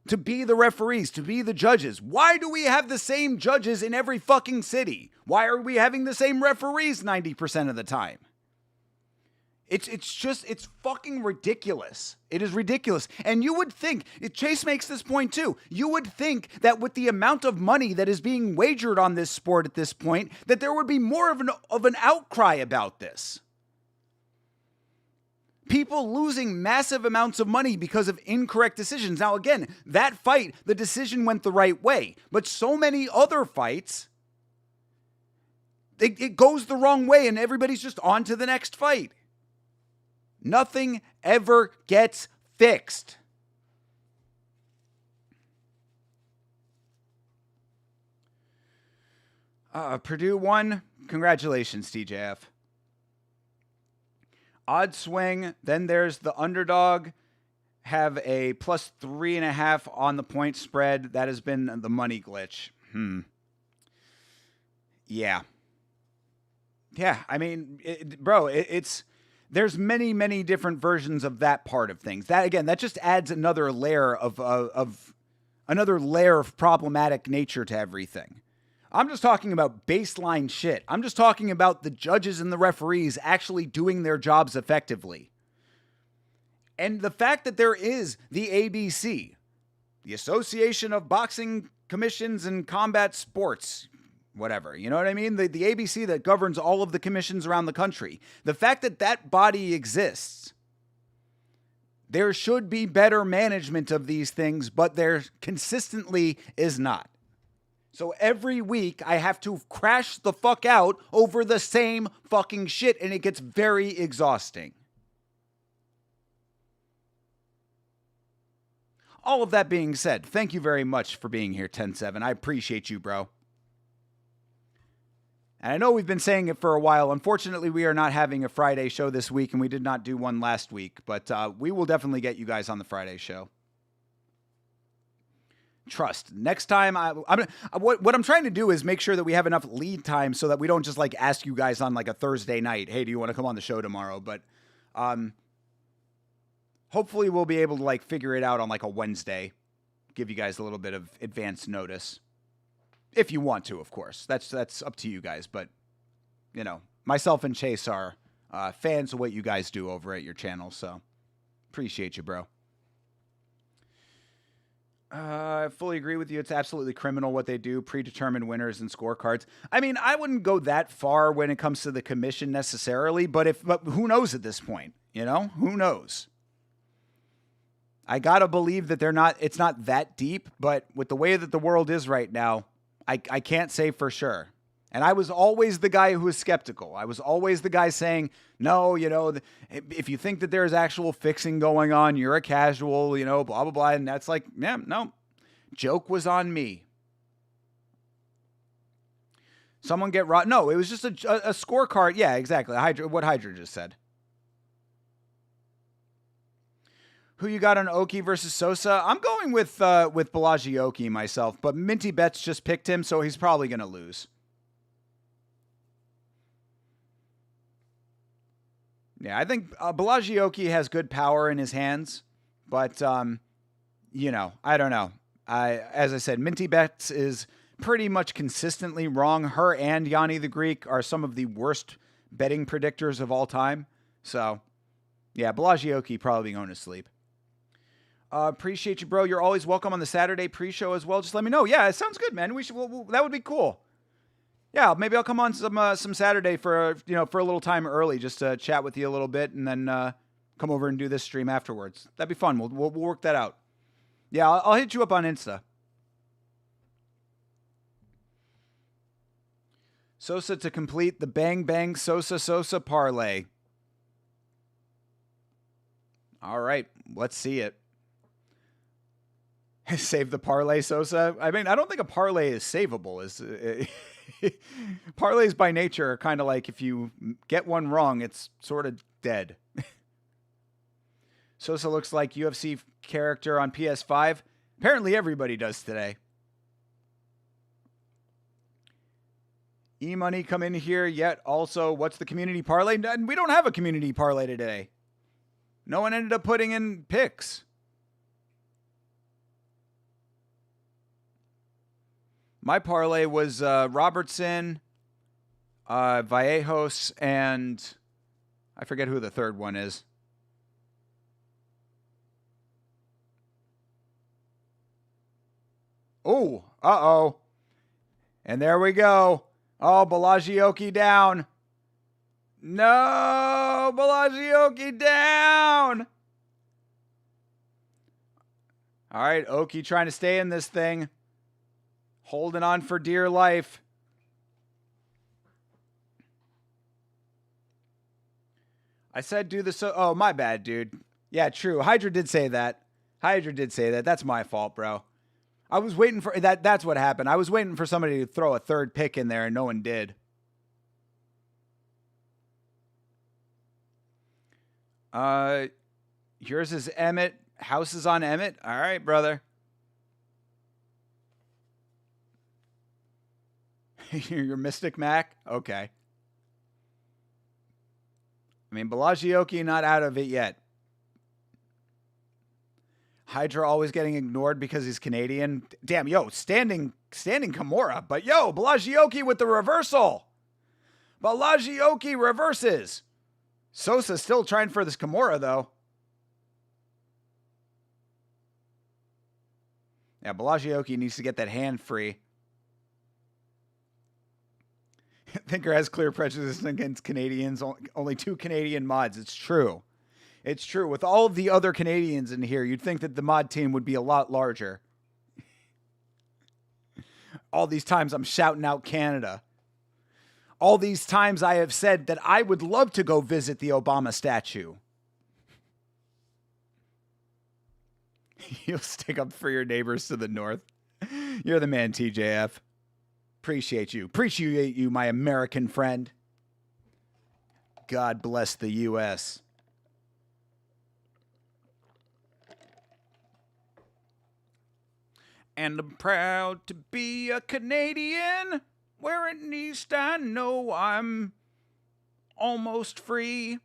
To be the referees, to be the judges. Why do we have the same judges in every fucking city? Why are we having the same referees 90% of the time? It's fucking ridiculous. It is ridiculous. And you would think, Chase makes this point too, you would think that with the amount of money that is being wagered on this sport at this point, that there would be more of an outcry about this. People losing massive amounts of money because of incorrect decisions. Now again, that fight, the decision went the right way. But so many other fights, it goes the wrong way and everybody's just on to the next fight. Nothing ever gets fixed. Purdue won. Congratulations, TJF. Odd swing. Then there's the underdog. Have a plus 3.5 on the point spread. That has been the money glitch. Yeah. Yeah, I mean, it's... There's many, many different versions of that part of things. That again, that just adds another layer of problematic nature to everything. I'm just talking about baseline shit. I'm just talking about the judges and the referees actually doing their jobs effectively. And the fact that there is the ABC, the Association of Boxing Commissions and Combat Sports, whatever, you know what I mean? The ABC that governs all of the commissions around the country. The fact that that body exists, there should be better management of these things, but there consistently is not. So every week I have to crash the fuck out over the same fucking shit, and it gets very exhausting. All of that being said, thank you very much for being here, 10-7. I appreciate you, bro. And I know we've been saying it for a while. Unfortunately, we are not having a Friday show this week, and we did not do one last week. But we will definitely get you guys on the Friday show. Trust. Next time, what I'm trying to do is make sure that we have enough lead time so that we don't just like ask you guys on like a Thursday night, hey, do you want to come on the show tomorrow? But hopefully we'll be able to like figure it out on like a Wednesday. Give you guys a little bit of advance notice. If you want to, of course. That's up to you guys. But, you know, myself and Chase are fans of what you guys do over at your channel. So, appreciate you, bro. I fully agree with you. It's absolutely criminal what they do. Predetermined winners and scorecards. I mean, I wouldn't go that far when it comes to the commission necessarily. But who knows at this point? You know? Who knows? I got to believe that it's not that deep. But with the way that the world is right now, I can't say for sure. And I was always the guy who was skeptical. I was always the guy saying, no, you know, if you think that there's actual fixing going on, you're a casual, you know, blah, blah, blah. And that's like, yeah, no, joke was on me. Someone get robbed. No, it was just a scorecard. Yeah, exactly. What Hydra just said. Who you got on Oki versus Sosa? I'm going with Balaji Oki myself, but Minty Betts just picked him, so he's probably going to lose. Yeah, I think Balaji Oki has good power in his hands, but, you know, I don't know. As I said, Minty Betts is pretty much consistently wrong. Her and Yanni the Greek are some of the worst betting predictors of all time. So, yeah, Balaji Oki probably going to sleep. Appreciate you, bro. You're always welcome on the Saturday pre-show as well. Just let me know. Yeah, it sounds good, man. That would be cool. Yeah, maybe I'll come on some Saturday for a little time early, just to chat with you a little bit, and then come over and do this stream afterwards. That'd be fun. We'll work that out. Yeah, I'll hit you up on Insta. Sosa to complete the Bang Bang Sosa parlay. All right, let's see it. Save the parlay, Sosa. I mean, I don't think a parlay is savable. Parlays by nature are kind of like if you get one wrong, it's sort of dead. Sosa looks like UFC character on PS5. Apparently everybody does today. E-Money come in here yet. Also, what's the community parlay? We don't have a community parlay today. No one ended up putting in picks. My parlay was Robertson, Vallejos, and I forget who the third one is. Oh, uh-oh. And there we go. Oh, Balaji down. No, Balaji down. All right, Oki trying to stay in this thing. Holding on for dear life. I said do the oh, my bad, dude. Yeah, true. Hydra did say that. That's my fault, bro. I was waiting for that. That's what happened. I was waiting for somebody to throw a third pick in there, and no one did. Yours is Emmett. House is on Emmett. All right, brother. Your Mystic Mac? Okay. I mean, Balaji not out of it yet. Hydra always getting ignored because he's Canadian. Damn, yo, standing Kimura. But yo, Balaji with the reversal. Balaji reverses. Sosa still trying for this Kimura, though. Yeah, Balaji needs to get that hand free. Thinker has clear prejudice against Canadians. Only 2 Canadian mods. It's true. It's true. With all of the other Canadians in here, you'd think that the mod team would be a lot larger. All these times I'm shouting out Canada. All these times I have said that I would love to go visit the Obama statue. You'll stick up for your neighbors to the north. You're the man, TJF. Appreciate you. Appreciate you, my American friend. God bless the U.S. And I'm proud to be a Canadian, where at least I know I'm almost free.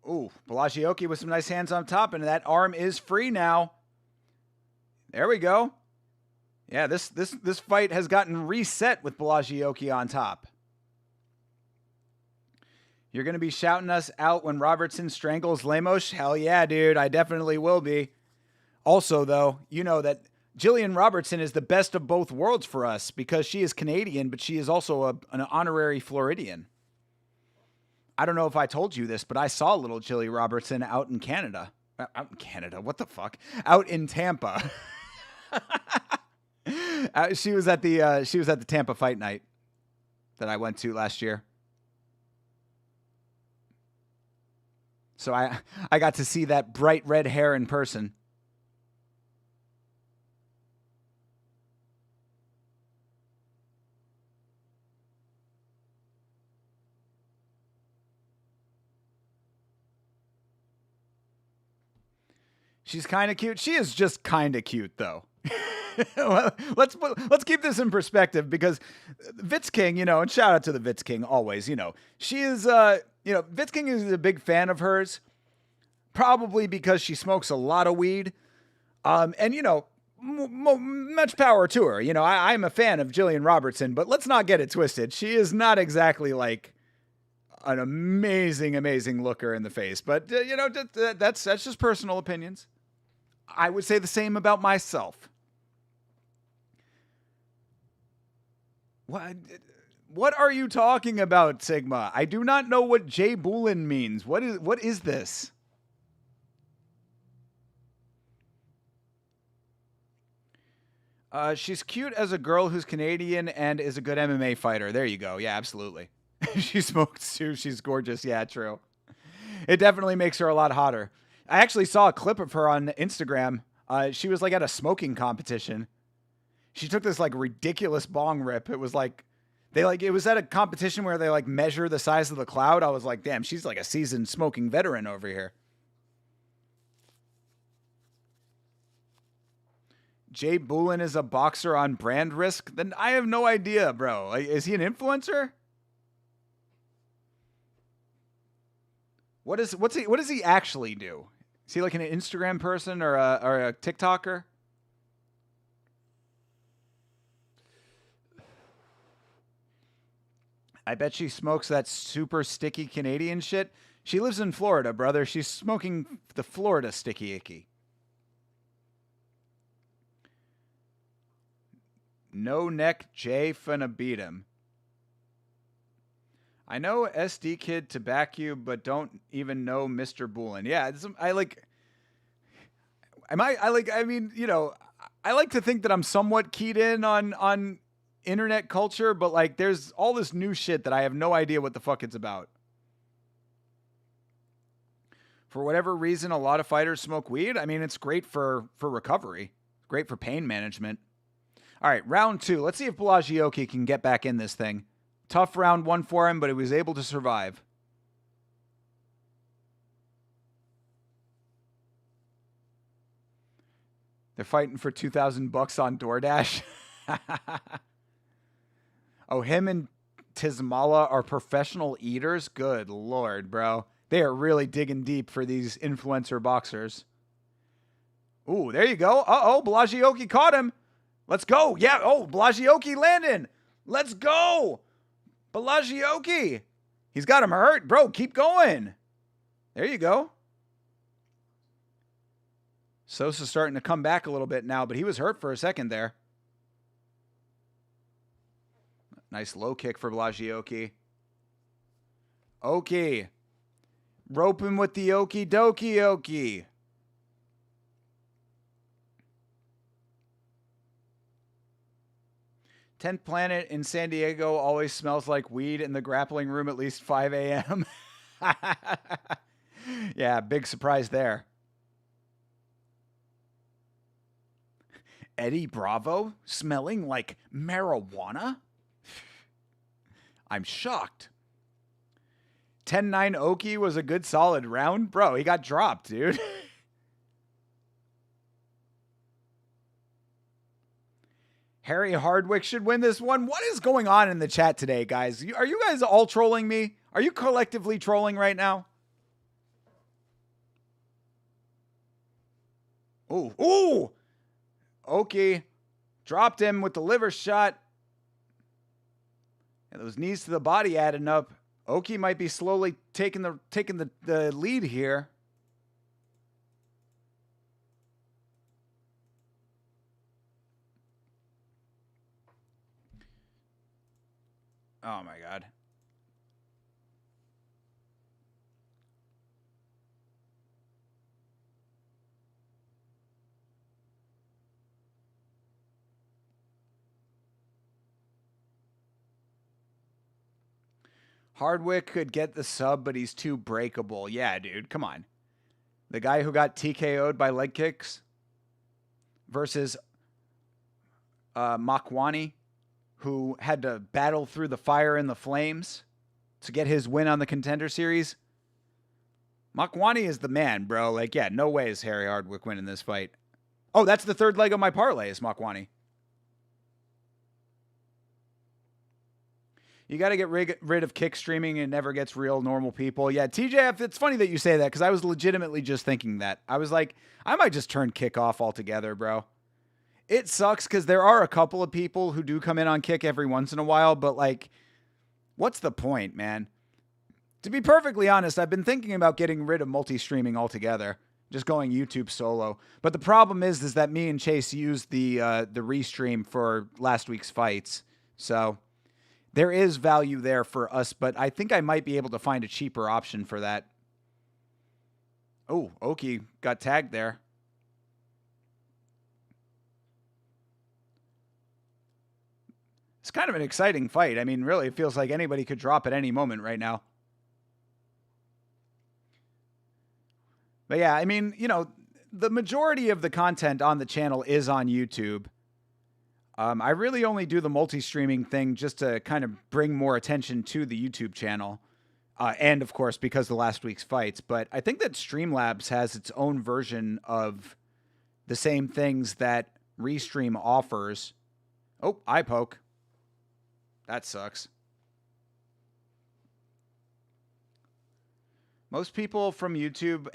Ooh, Vallejos with some nice hands on top, and that arm is free now. There we go. Yeah, this fight has gotten reset with Vallejos on top. You're going to be shouting us out when Robertson strangles Lemos? Hell yeah, dude. I definitely will be. Also, though, you know that Jillian Robertson is the best of both worlds for us because she is Canadian, but she is also an honorary Floridian. I don't know if I told you this, but I saw little Jilly Robertson out in Canada. Out in Canada? What the fuck? Out in Tampa. She was at the Tampa Fight Night that I went to last year. So I got to see that bright red hair in person. She's kind of cute. She is just kind of cute, though. Well, let's keep this in perspective because Vitz King, and shout out to the Vitz King always, she is, Vitz King is a big fan of hers, probably because she smokes a lot of weed. And, much power to her. I'm a fan of Jillian Robertson, but let's not get it twisted. She is not exactly like an amazing, amazing looker in the face, but, that's just personal opinions. I would say the same about myself. What are you talking about, Sigma? I do not know what Jay Boolin means. What is this? She's cute as a girl who's Canadian and is a good MMA fighter. There you go. Yeah, absolutely. She smokes too. She's gorgeous. Yeah, true. It definitely makes her a lot hotter. I actually saw a clip of her on Instagram. She was like at a smoking competition. She took this like ridiculous bong rip. It was like it was at a competition where they like measure the size of the cloud. I was like, damn, she's like a seasoned smoking veteran over here. Jay Boolin is a boxer on brand risk? Then I have no idea, bro. Is he an influencer? What does he actually do? Is he like an Instagram person or a TikToker? I bet she smokes that super sticky Canadian shit. She lives in Florida, brother. She's smoking the Florida sticky icky. No neck Jay finna beat him. I know SD Kid to back you, but don't even know Mr. Boolin. Yeah, I like to think that I'm somewhat keyed in on internet culture, but like there's all this new shit that I have no idea what the fuck it's about. For whatever reason, a lot of fighters smoke weed. I mean, it's great for recovery. Great for pain management. All right, round 2. Let's see if Vallejos can get back in this thing. Tough round 1 for him, but he was able to survive. They're fighting for $2,000 on DoorDash. Oh, him and Tismala are professional eaters? Good Lord, bro. They are really digging deep for these influencer boxers. Ooh, there you go. Uh-oh, Vallejos caught him. Let's go. Yeah, Vallejos landing. Let's go. Vallejos. He's got him hurt. Bro, keep going. There you go. Sosa's starting to come back a little bit now, but he was hurt for a second there. Nice low kick for Vallejos. Oki. Rope him with the okie dokie okie. 10th Planet in San Diego always smells like weed in the grappling room at least 5 a.m. Yeah, big surprise there. Eddie Bravo smelling like marijuana? I'm shocked. 10-9 Oki was a good solid round. Bro, he got dropped, dude. Harry Hardwick should win this one. What is going on in the chat today, guys? Are you guys all trolling me? Are you collectively trolling right now? Ooh. Oki dropped him with the liver shot. And those knees to the body adding up. Oki might be slowly taking the lead here. Oh my God. Hardwick could get the sub, but he's too breakable. Yeah, dude, come on. The guy who got TKO'd by leg kicks versus Makwani, who had to battle through the fire and the flames to get his win on the Contender Series. Makwani is the man, bro. Like, yeah, no way is Harry Hardwick winning this fight. Oh, that's the third leg of my parlay is Makwani. You got to get rid of kick streaming. It never gets real normal people. Yeah, TJF, it's funny that you say that because I was legitimately just thinking that. I was like, I might just turn kick off altogether, bro. It sucks because there are a couple of people who do come in on kick every once in a while, but like, what's the point, man? To be perfectly honest, I've been thinking about getting rid of multi-streaming altogether, just going YouTube solo. But the problem is that me and Chase used the restream for last week's fights, so there is value there for us, but I think I might be able to find a cheaper option for that. Oh, Oki got tagged there. It's kind of an exciting fight. I mean, really, it feels like anybody could drop at any moment right now. But yeah, I mean, you know, the majority of the content on the channel is on YouTube. I really only do the multi-streaming thing just to kind of bring more attention to the YouTube channel. And, of course, because of last week's fights. But I think that Streamlabs has its own version of the same things that Restream offers. Oh, eye poke. That sucks. Most people from YouTube,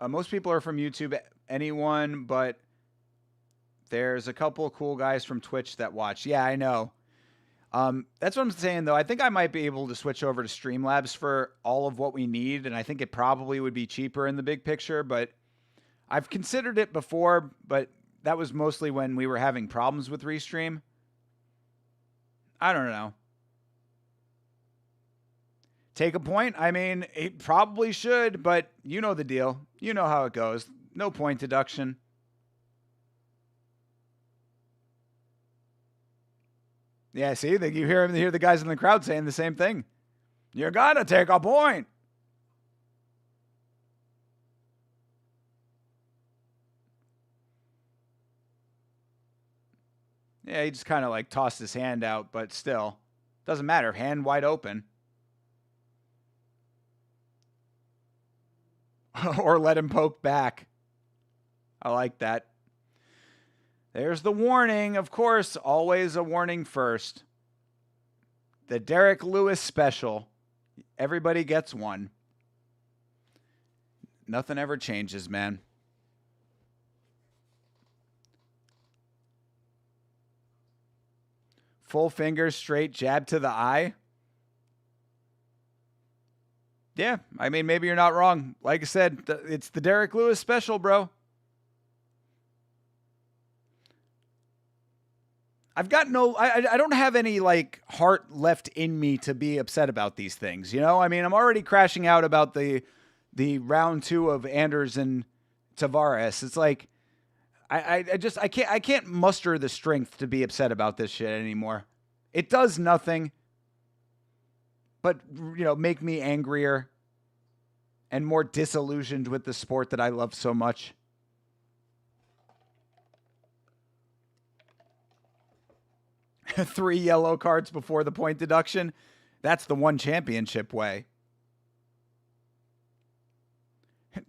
most people are from YouTube, anyone, but there's a couple of cool guys from Twitch that watch. Yeah, I know. That's what I'm saying, though. I think I might be able to switch over to Streamlabs for all of what we need, and I think it probably would be cheaper in the big picture, but I've considered it before, but that was mostly when we were having problems with Restream. I don't know. Take a point? I mean, it probably should, but you know the deal. You know how it goes. No point deduction. Yeah, see, you hear the guys in the crowd saying the same thing. You gotta take a point. Yeah, he just kind of like tossed his hand out, but still. Doesn't matter. Hand wide open. Or let him poke back. I like that. There's the warning. Of course, always a warning first. The Derek Lewis special. Everybody gets one. Nothing ever changes, man. Full finger, straight jab to the eye. Yeah, I mean, maybe you're not wrong. Like I said, it's the Derek Lewis special, bro. I've got I don't have any like heart left in me to be upset about these things. You know, I mean, I'm already crashing out about the round 2 of Anders and Tavares. It's like, I can't muster the strength to be upset about this shit anymore. It does nothing but, make me angrier and more disillusioned with the sport that I love so much. Three yellow cards before the point deduction. That's the one championship way.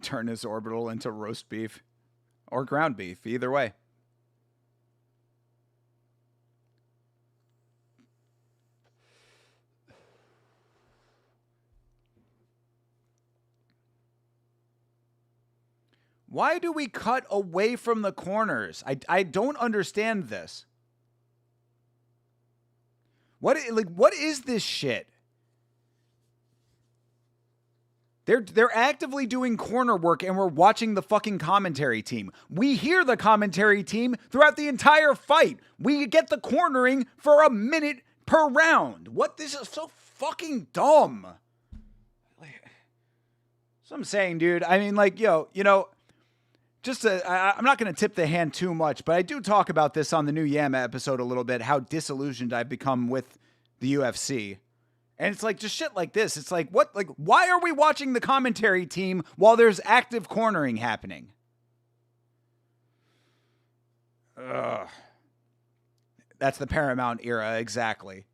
Turn his orbital into roast beef or ground beef, either way. Why do we cut away from the corners? I don't understand this. What is this shit? They're actively doing corner work and we're watching the fucking commentary team. We hear the commentary team throughout the entire fight. We get the cornering for a minute per round. This is so fucking dumb. So I'm saying, dude, I mean, I'm not going to tip the hand too much, but I do talk about this on the new Yama episode a little bit, how disillusioned I've become with the UFC. And it's like, just shit like this. It's like, why are we watching the commentary team while there's active cornering happening? Ugh. That's the Paramount era, exactly.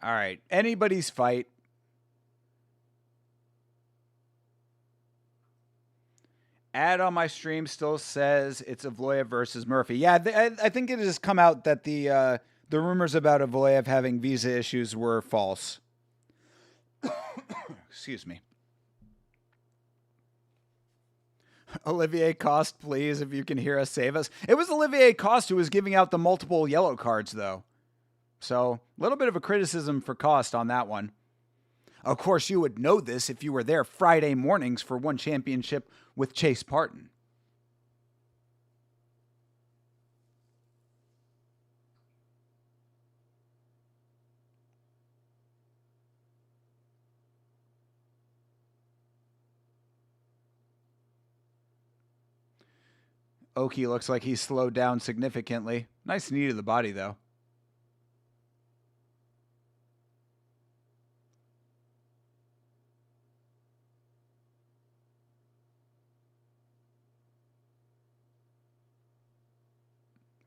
All right. Anybody's fight. Ad on my stream still says it's Evloev versus Murphy. Yeah, I think it has come out that the rumors about Evloev having visa issues were false. Excuse me. Olivier Coste, please, if you can hear us, save us. It was Olivier Coste who was giving out the multiple yellow cards, though. So, a little bit of a criticism for Cost on that one. Of course, you would know this if you were there Friday mornings for one championship with Chase Parton. Oki looks like he's slowed down significantly. Nice knee to the body, though.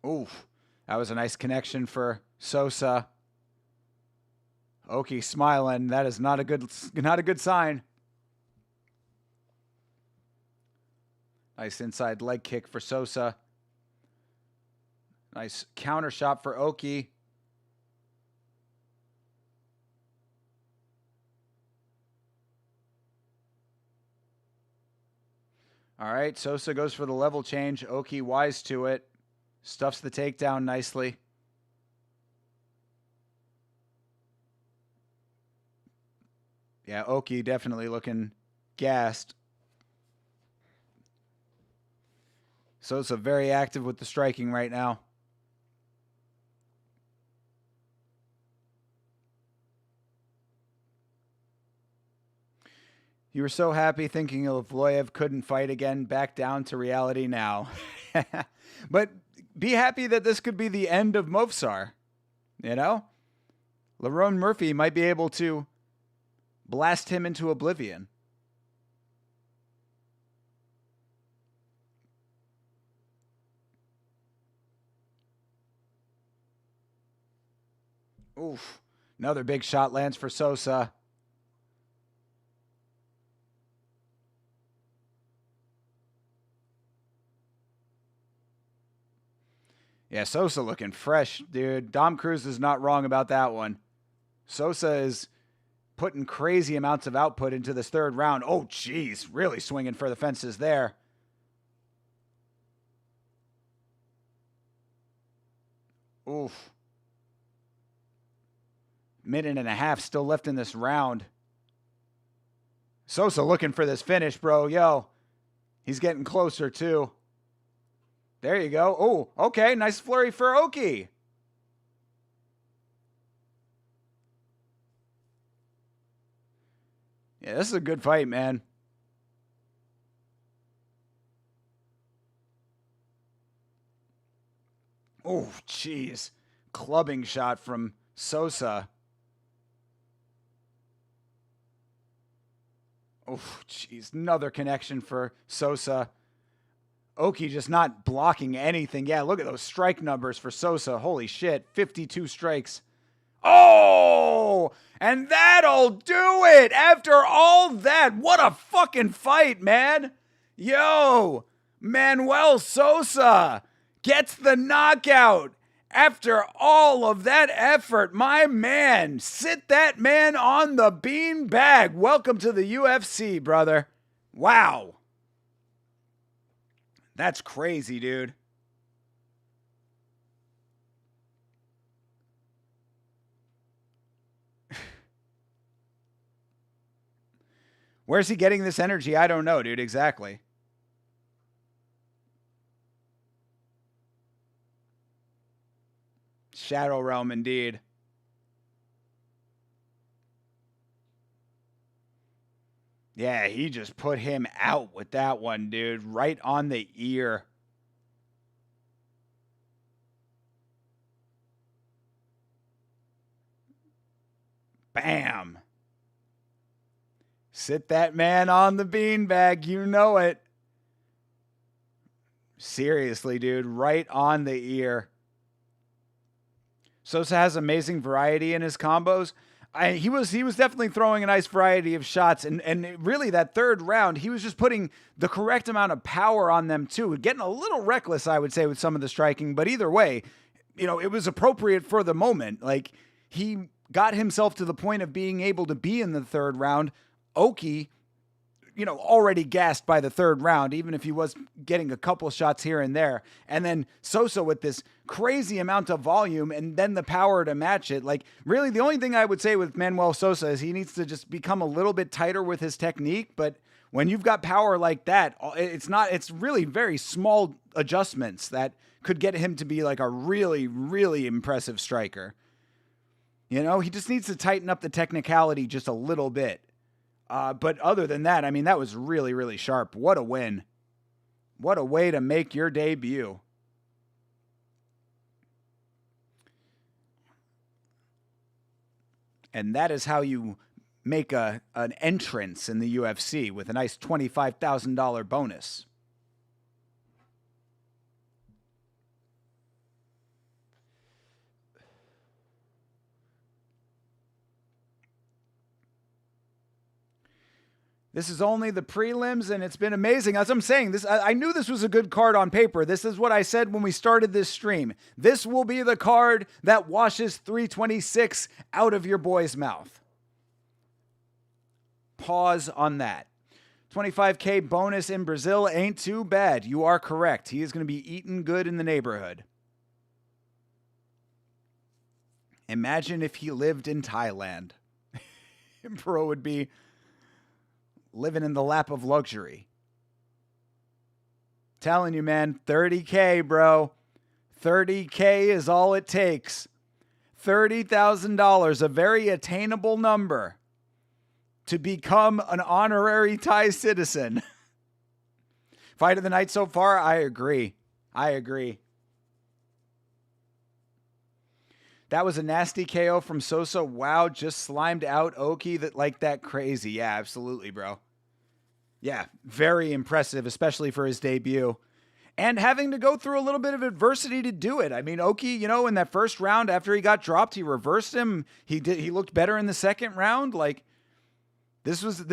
Oof, that was a nice connection for Sosa. Oki smiling. That is not a good sign. Nice inside leg kick for Sosa. Nice counter shot for Oki. All right, Sosa goes for the level change. Oki wise to it. Stuffs the takedown nicely. Yeah, Oki definitely looking gassed. Sosa very active with the striking right now. You were so happy thinking Evloev couldn't fight again. Back down to reality now. But be happy that this could be the end of Movsar. You know? Lerone Murphy might be able to blast him into oblivion. Oof. Another big shot lands for Sosa. Yeah, Sosa looking fresh, dude. Dom Cruz is not wrong about that one. Sosa is putting crazy amounts of output into this third round. Oh, geez. Really swinging for the fences there. Oof. Minute and a half still left in this round. Sosa looking for this finish, bro. Yo, he's getting closer, too. There you go. Oh, okay. Nice flurry for Oki. Yeah, this is a good fight, man. Oh, jeez. Clubbing shot from Sosa. Oh, jeez. Another connection for Sosa. Oki just not blocking anything. Yeah, look at those strike numbers for Sosa. Holy shit. 52 strikes. Oh, and that'll do it. After all that, what a fucking fight, man. Yo, Manuel Sosa gets the knockout. After all of that effort, my man, sit that man on the beanbag. Welcome to the UFC, brother. Wow. That's crazy, dude. Where's he getting this energy? I don't know, dude. Exactly. Shadow Realm, indeed. Yeah, he just put him out with that one, dude. Right on the ear. Bam. Sit that man on the beanbag. You know it. Seriously, dude. Right on the ear. Sosa has amazing variety in his combos. He was definitely throwing a nice variety of shots, and really that third round, he was just putting the correct amount of power on them too, getting a little reckless, I would say, with some of the striking. But either way, it was appropriate for the moment. Like, he got himself to the point of being able to be in the third round. Oki, already gassed by the third round, even if he was getting a couple shots here and there. And then Sosa with this crazy amount of volume and then the power to match it. Like, really, the only thing I would say with Manuel Sosa is he needs to just become a little bit tighter with his technique. But when you've got power like that, it's really very small adjustments that could get him to be like a really, really impressive striker. He just needs to tighten up the technicality just a little bit. But other than that, I mean, that was really, really sharp. What a win. What a way to make your debut. And that is how you make an entrance in the UFC with a nice $25,000 bonus. This is only the prelims, and it's been amazing. As I'm saying, I knew this was a good card on paper. This is what I said when we started this stream. This will be the card that washes 326 out of your boy's mouth. Pause on that. 25K bonus in Brazil ain't too bad. You are correct. He is going to be eating good in the neighborhood. Imagine if he lived in Thailand. Bro would be living in the lap of luxury. Telling you, man, 30K, bro. 30K is all it takes. $30,000, a very attainable number to become an honorary Thai citizen. Fight of the night so far? I agree. That was a nasty KO from Sosa. Wow, just slimed out Oki that crazy. Yeah, absolutely, bro. Yeah, very impressive, especially for his debut. And having to go through a little bit of adversity to do it. I mean, Oki, in that first round after he got dropped, he reversed him. He looked better in the second round. Like, this was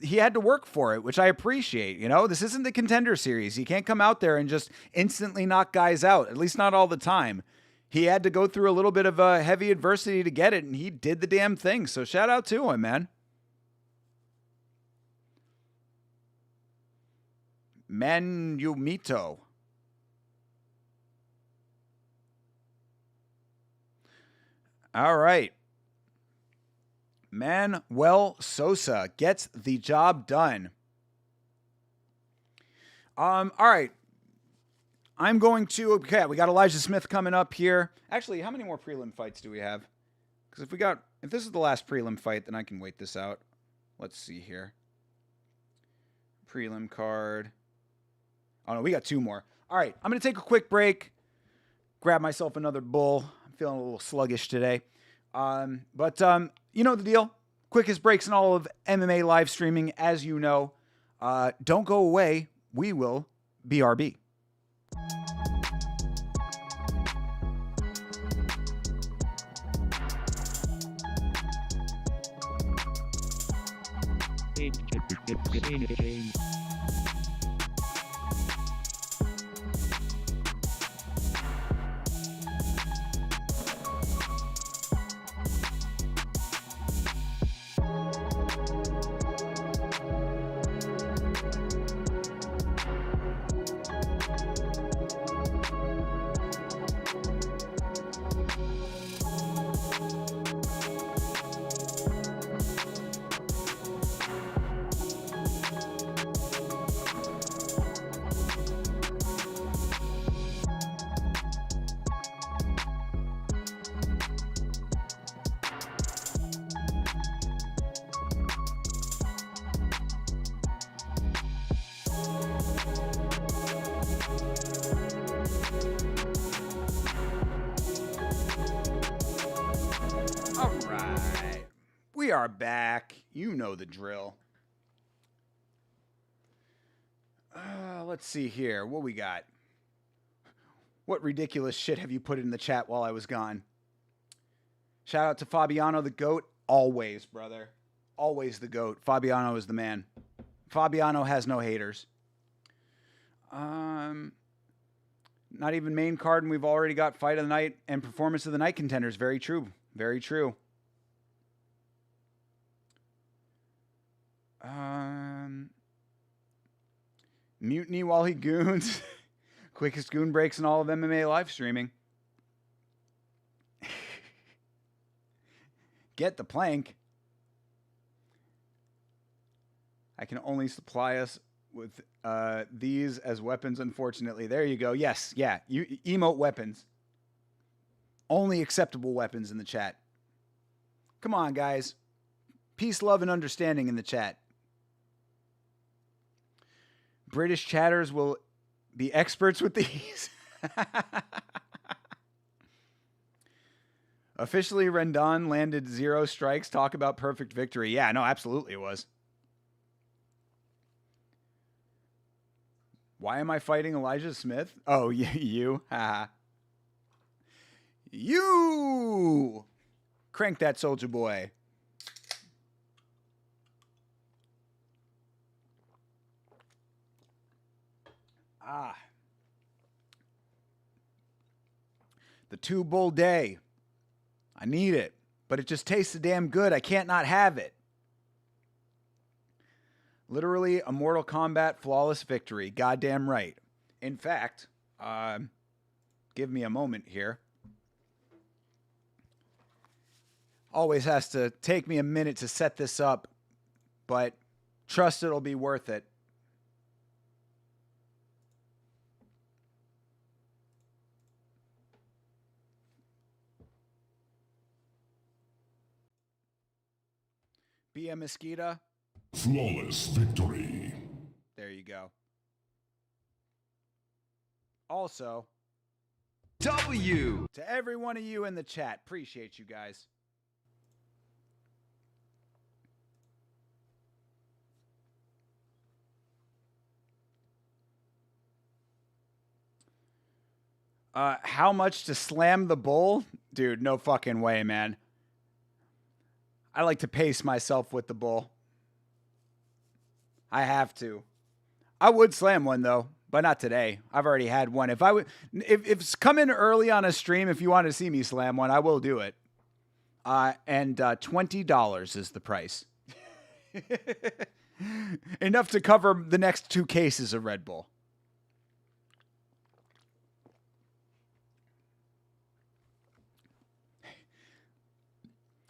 he had to work for it, which I appreciate. This isn't the Contender Series. You can't come out there and just instantly knock guys out, at least not all the time. He had to go through a little bit of heavy adversity to get it, and he did the damn thing. So shout out to him, man. Manumito. All right. Manuel Sosa gets the job done. All right. I'm going to, okay, we got Elijah Smith coming up here. Actually, how many more prelim fights do we have? Because if this is the last prelim fight, then I can wait this out. Let's see here. Prelim card. Oh, no, we got 2 more. All right, I'm going to take a quick break, grab myself another bull. I'm feeling a little sluggish today. But you know the deal. Quickest breaks in all of MMA live streaming, as you know. Don't go away. We will BRB. All right. We are back. You know the drill. Let's see here. What we got? What ridiculous shit have you put in the chat while I was gone? Shout out to Fabiano the GOAT. Always, brother. Always the GOAT. Fabiano is the man. Fabiano has no haters. Not even main card, and we've already got fight of the night and performance of the night contenders. Very true. Very true. Mutiny while he goons. Quickest goon breaks in all of MMA live streaming. Get the plank. I can only supply us with these as weapons, unfortunately. There you go. Yes, yeah. You emote weapons. Only acceptable weapons in the chat. Come on, guys. Peace, love, and understanding in the chat. British chatters will be experts with these. Officially, Rendon landed 0 strikes. Talk about perfect victory. Yeah, no, absolutely it was. Why am I fighting Elijah Smith? Oh, you. You. Crank that soldier boy. The 2 bull day. I need it, but it just tastes so damn good. I can't not have it. Literally a Mortal Kombat flawless victory. Goddamn right. In fact, give me a moment here. Always has to take me a minute to set this up, but trust it'll be worth it. Be a mosquito. Flawless victory. There you go. Also, W to every one of you in the chat, appreciate you guys. How much to slam the bull? Dude, no fucking way, man. I like to pace myself with the bull. I have to. I would slam one though, but not today. I've already had one. If it's come in early on a stream, if you want to see me slam one, I will do it. And $20 is the price. Enough to cover the next 2 cases of Red Bull.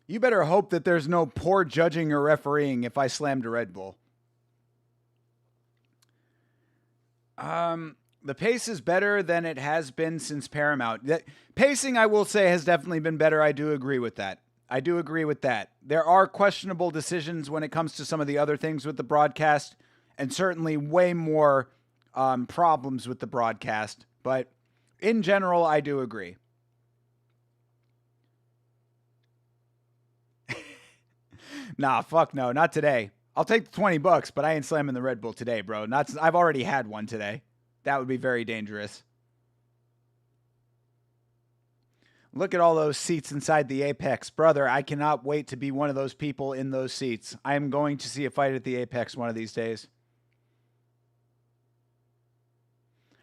You better hope that there's no poor judging or refereeing if I slammed a Red Bull. The The pace is better than it has been since Paramount. Pacing, I will say, has definitely been better. I do agree with that. There are questionable decisions when it comes to some of the other things with the broadcast, and certainly way more problems with the broadcast. But in general, I do agree. Nah, fuck no, not today. I'll take the $20, but I ain't slamming the Red Bull today, bro. I've already had one today. That would be very dangerous. Look at all those seats inside the Apex. Brother, I cannot wait to be one of those people in those seats. I am going to see a fight at the Apex one of these days.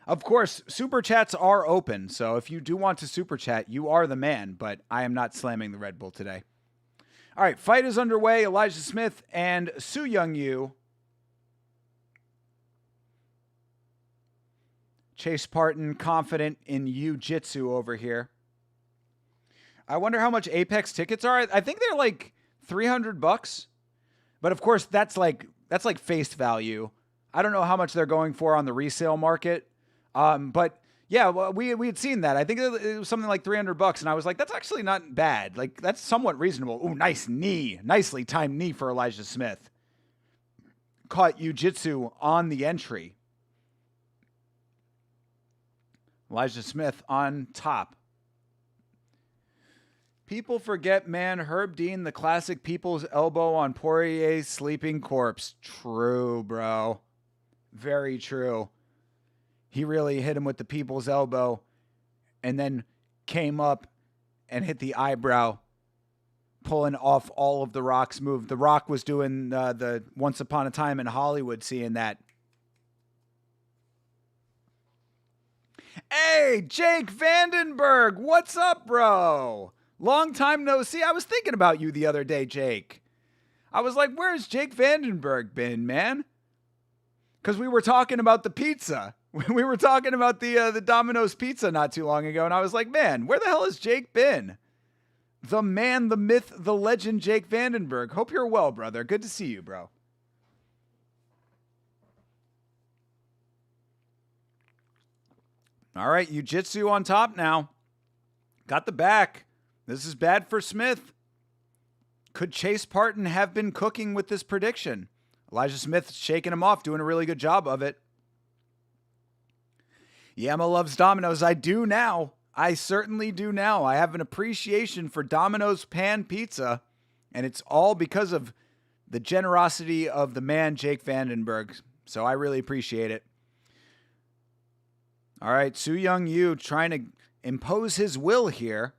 Of course, super chats are open, so if you do want to super chat, you are the man, but I am not slamming the Red Bull today. All right, fight is underway. Elijah Smith and Soo Young Yu. Chase Parton confident in Jiu-Jitsu over here. I wonder how much Apex tickets are. I think they're like $300. But of course, that's like face value. I don't know how much they're going for on the resale market. But yeah, well, we had seen that. I think it was something like $300, and I was like, that's actually not bad. Like, that's somewhat reasonable. Ooh, nice knee. Nicely timed knee for Elijah Smith. Caught Jiu-Jitsu on the entry. Elijah Smith on top. People forget, man. Herb Dean, the classic people's elbow on Poirier's sleeping corpse. True, bro. Very true. He really hit him with the people's elbow and then came up and hit the eyebrow, pulling off all of The Rock's move. The Rock was doing the Once Upon a Time in Hollywood, seeing that. Hey, Jake Vandenberg, what's up, bro? Long time no see. I was thinking about you the other day, Jake. I was like, where's Jake Vandenberg been, man? Because we were talking about the pizza. We were talking about the Domino's pizza not too long ago, and I was like, man, where the hell has Jake been? The man, the myth, the legend, Jake Vandenberg. Hope you're well, brother. Good to see you, bro. All right, Jiu-Jitsu on top now. Got the back. This is bad for Smith. Could Chase Parton have been cooking with this prediction? Elijah Smith shaking him off, doing a really good job of it. Yama loves Domino's. I do now. I certainly do now. I have an appreciation for Domino's pan pizza, and it's all because of the generosity of the man, Jake Vandenberg. So I really appreciate it. All right, Soo Young Yu trying to impose his will here.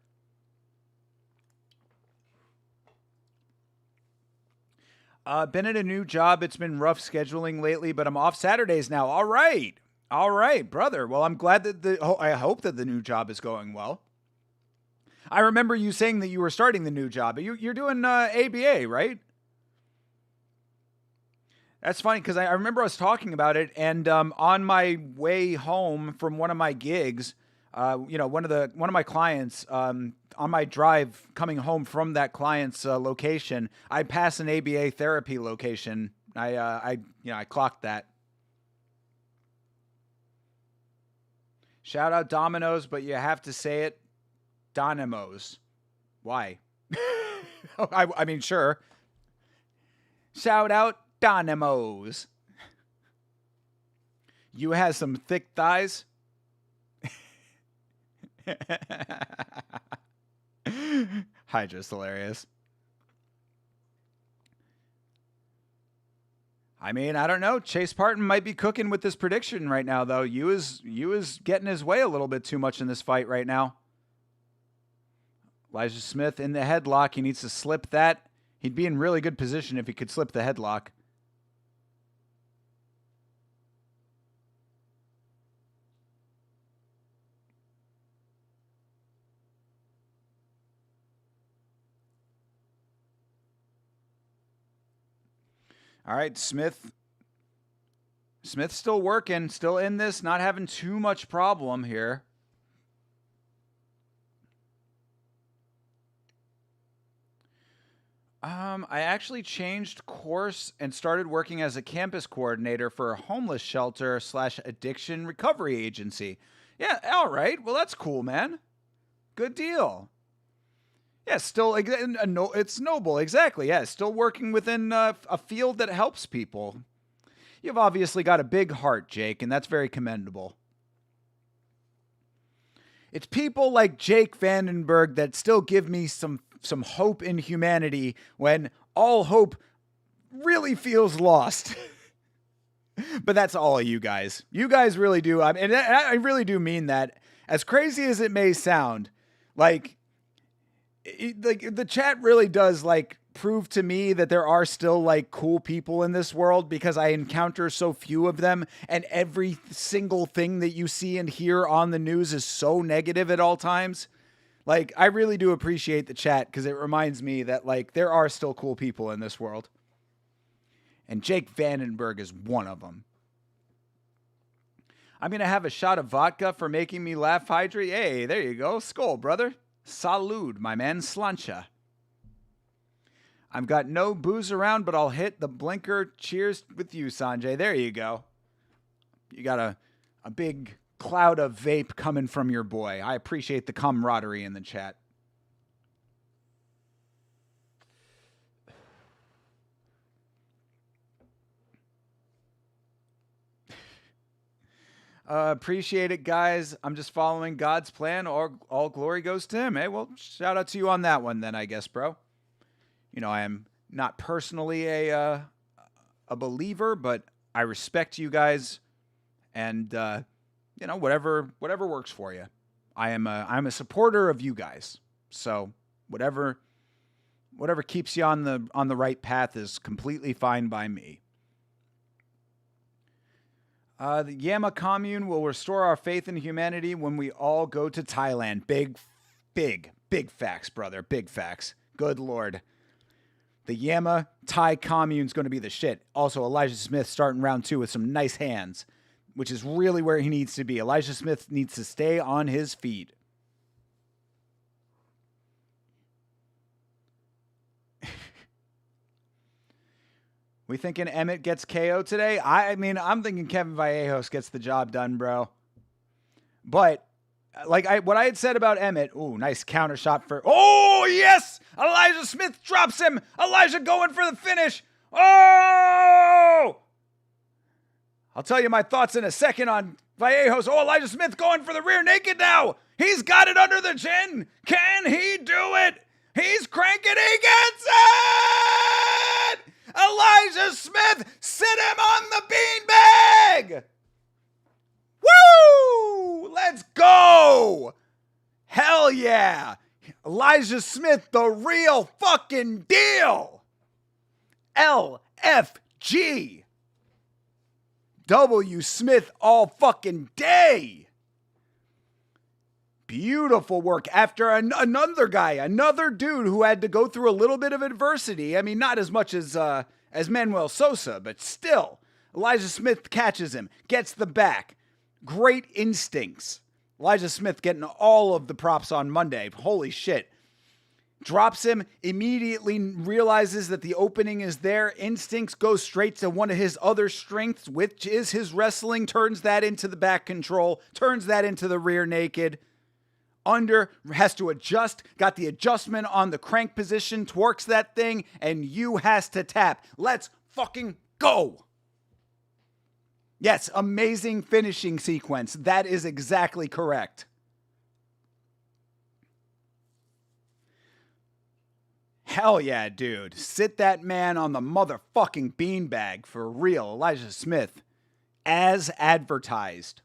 Been at a new job. It's been rough scheduling lately, but I'm off Saturdays now. All right, brother. Well, I'm glad that I hope that the new job is going well. I remember you saying that you were starting the new job. You're doing ABA, right? That's funny because I remember us talking about it, and on my way home from one of my gigs, one of my clients, on my drive coming home from that client's location, I pass an ABA therapy location. I clocked that. Shout out Domino's, but you have to say it Dynamos. Why? I mean, sure. Shout out Dynamos. You has some thick thighs. Hydra's hilarious. I mean, I don't know. Chase Parton might be cooking with this prediction right now, though. Yu is getting his way a little bit too much in this fight right now. Elijah Smith in the headlock. He needs to slip that. He'd be in really good position if he could slip the headlock. All right, Smith's still working, still in this, not having too much problem here. I actually changed course and started working as a campus coordinator for a homeless shelter / addiction recovery agency. Yeah, all right. Well, that's cool, man. Good deal. Yeah, still, it's noble. Exactly. Yeah, still working within a field that helps people. You've obviously got a big heart, Jake, and that's very commendable. It's people like Jake Vandenberg that still give me some hope in humanity when all hope really feels lost. But that's all of you guys. You guys really do. And I really do mean that. As crazy as it may sound, like the chat really does like prove to me that there are still like cool people in this world, because I encounter so few of them, and every single thing that you see and hear on the news is so negative at all times. Like, I really do appreciate the chat, because it reminds me that like there are still cool people in this world. And Jake Vandenberg is one of them. I'm going to have a shot of vodka for making me laugh, Hydra. Hey, there you go. Skull, brother. Salud, my man. Slancha. I've got no booze around, but I'll hit the blinker. Cheers with you, Sanjay. There you go. You got a big cloud of vape coming from your boy. I appreciate the camaraderie in the chat. Appreciate it, guys. I'm just following God's plan, or all glory goes to him. Hey, well, shout out to you on that one then, I guess, bro. You know, I am not personally a believer, but I respect you guys, and you know, whatever works for you. I'm a supporter of you guys. So whatever keeps you on the right path is completely fine by me. The Yama commune will restore our faith in humanity when we all go to Thailand. Big facts, brother. Big facts. Good Lord. The Yama Thai commune's going to be the shit. Also, Elijah Smith starting round 2 with some nice hands, which is really where he needs to be. Elijah Smith needs to stay on his feet. We thinking Emmett gets KO today? I mean, I'm thinking Kevin Vallejos gets the job done, bro. But what I had said about Emmett, ooh, nice counter shot for, oh, yes! Elijah Smith drops him. Elijah going for the finish. Oh! I'll tell you my thoughts in a second on Vallejos. Oh, Elijah Smith going for the rear naked now. He's got it under the chin. Can he do it? He's cranking. He gets it! Elijah Smith, sit him on the beanbag! Woo! Let's go! Hell yeah! Elijah Smith, the real fucking deal! LFG! W. Smith all fucking day! Beautiful work after another dude who had to go through a little bit of adversity. I mean, not as much as Manuel Sosa, but still. Elijah Smith catches him, gets the back. Great instincts. Elijah Smith getting all of the props on Monday. Holy shit. Drops him, immediately realizes that the opening is there. Instincts go straight to one of his other strengths, which is his wrestling. Turns that into the back control. Turns that into the rear naked. Under, has to adjust, got the adjustment on the crank position, twerks that thing, and you has to tap. Let's fucking go. Yes, amazing finishing sequence. That is exactly correct. Hell yeah, dude. Sit that man on the motherfucking beanbag for real, Elijah Smith, as advertised.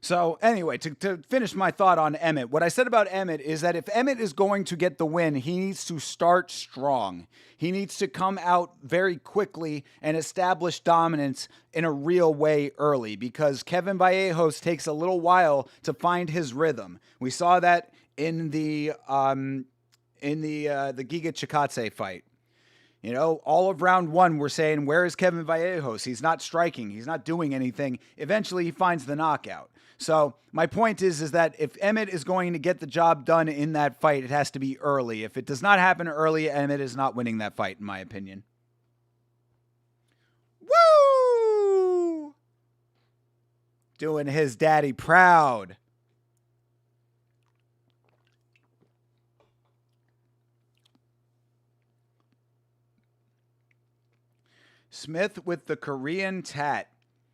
So anyway, to finish my thought on Emmett, what I said about Emmett is that if Emmett is going to get the win, he needs to start strong. He needs to come out very quickly and establish dominance in a real way early, because Kevin Vallejos takes a little while to find his rhythm. We saw that in the Giga Chikadze fight. You know, all of round 1, we're saying, where is Kevin Vallejos? He's not striking. He's not doing anything. Eventually, he finds the knockout. So my point is that if Emmett is going to get the job done in that fight, it has to be early. If it does not happen early, Emmett is not winning that fight, in my opinion. Woo! Doing his daddy proud. Smith with the Korean tat.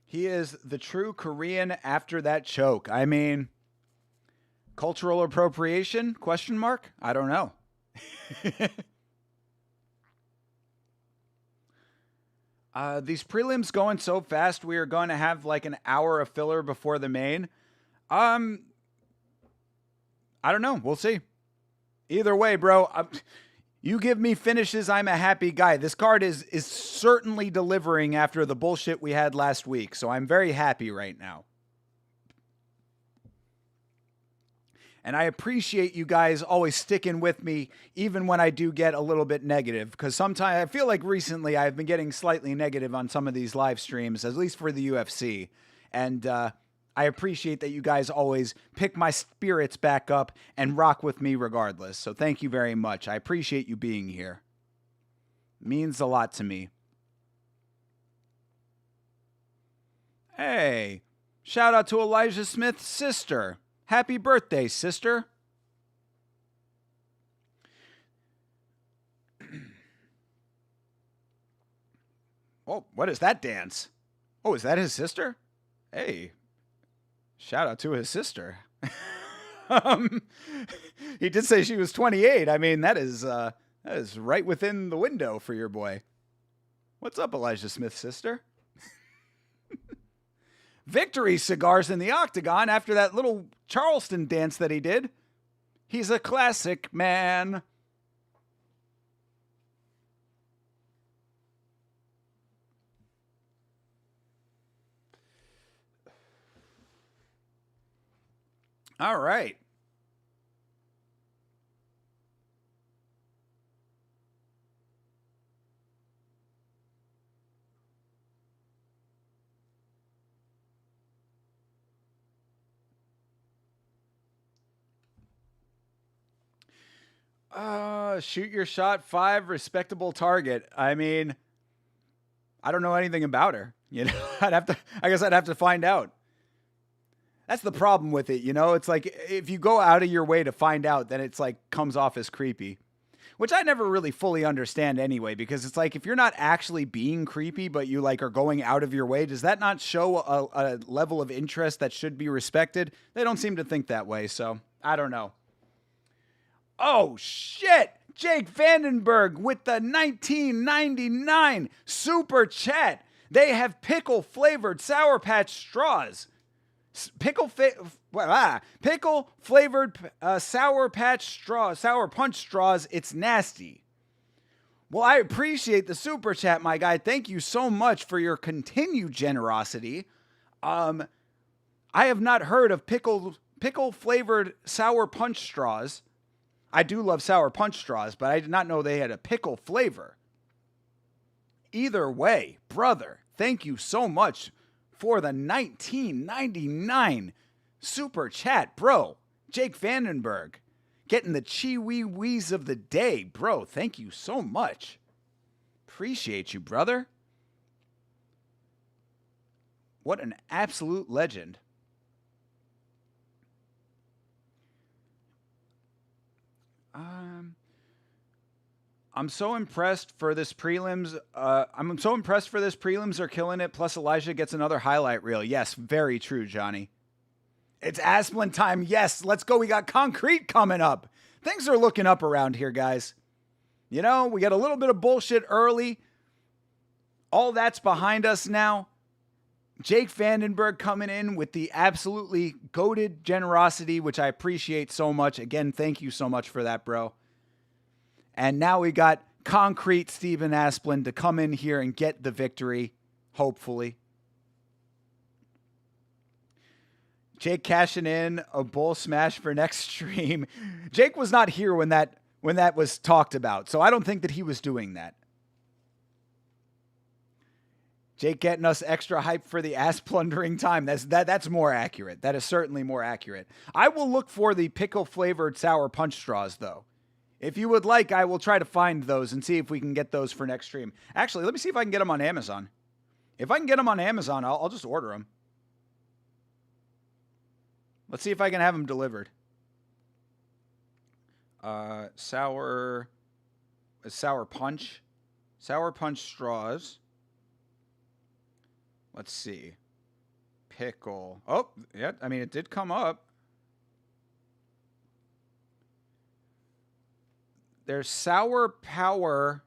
He is the true Korean after that choke. I mean, cultural appropriation? Question mark? I don't know. These prelims going so fast, we are going to have like an hour of filler before the main. I don't know. We'll see. Either way, bro, you give me finishes, I'm a happy guy. This card is certainly delivering after the bullshit we had last week, so I'm very happy right now. And I appreciate you guys always sticking with me, even when I do get a little bit negative. Because sometimes I feel like recently I've been getting slightly negative on some of these live streams, at least for the UFC. And I appreciate that you guys always pick my spirits back up and rock with me regardless. So thank you very much. I appreciate you being here. It means a lot to me. Hey, shout out to Elijah Smith's sister. Happy birthday, sister. Oh, what is that dance? Oh, is that his sister? Hey, shout out to his sister. He did say she was 28. I mean, that is right within the window for your boy. What's up, Elijah Smith's sister? Victory cigars in the octagon after that little Charleston dance that he did. He's a classic man. All right. Shoot your shot 5, respectable target. I mean, I don't know anything about her. You know, I guess I'd have to find out. That's the problem with it, you know? It's like, if you go out of your way to find out, then it's like, comes off as creepy. Which I never really fully understand anyway, because it's like, if you're not actually being creepy, but you like are going out of your way, does that not show a level of interest that should be respected? They don't seem to think that way, so I don't know. Oh, shit! Jake Vandenberg with the 1999 Super Chat. They have pickle-flavored Sour Patch straws. Pickle-flavored Sour Patch straws, Sour Punch straws. It's nasty. Well, I appreciate the Super Chat, my guy. Thank you so much for your continued generosity. I have not heard of pickle-flavored Sour Punch straws. I do love Sour Punch straws, but I did not know they had a pickle flavor. Either way, brother, thank you so much for the 1999 Super Chat, bro. Jake Vandenberg, getting the chee-wee-wees of the day, bro. Thank you so much. Appreciate you, brother. What an absolute legend. I'm so impressed for this prelims. I'm so impressed for this prelims are killing it. Plus Elijah gets another highlight reel. Yes, very true, Johnny. It's Asplin time. Yes, let's go. We got Concrete coming up. Things are looking up around here, guys. You know, we got a little bit of bullshit early. All that's behind us now. Jake Vandenberg coming in with the absolutely goated generosity, which I appreciate so much. Again, thank you so much for that, bro. And now we got Concrete Steven Asplin to come in here and get the victory, hopefully. Jake cashing in a bull smash for next stream. Jake was not here when that was talked about, so I don't think that he was doing that. Jake getting us extra hype for the ass plundering time. That's more accurate. That is certainly more accurate. I will look for the pickle flavored sour punch straws though. If you would like, I will try to find those and see if we can get those for next stream. Actually, let me see if I can get them on Amazon. If I can get them on Amazon, I'll just order them. Let's see if I can have them delivered. Sour punch straws. Let's see. Pickle. Oh, yeah. I mean, it did come up. There's sour power.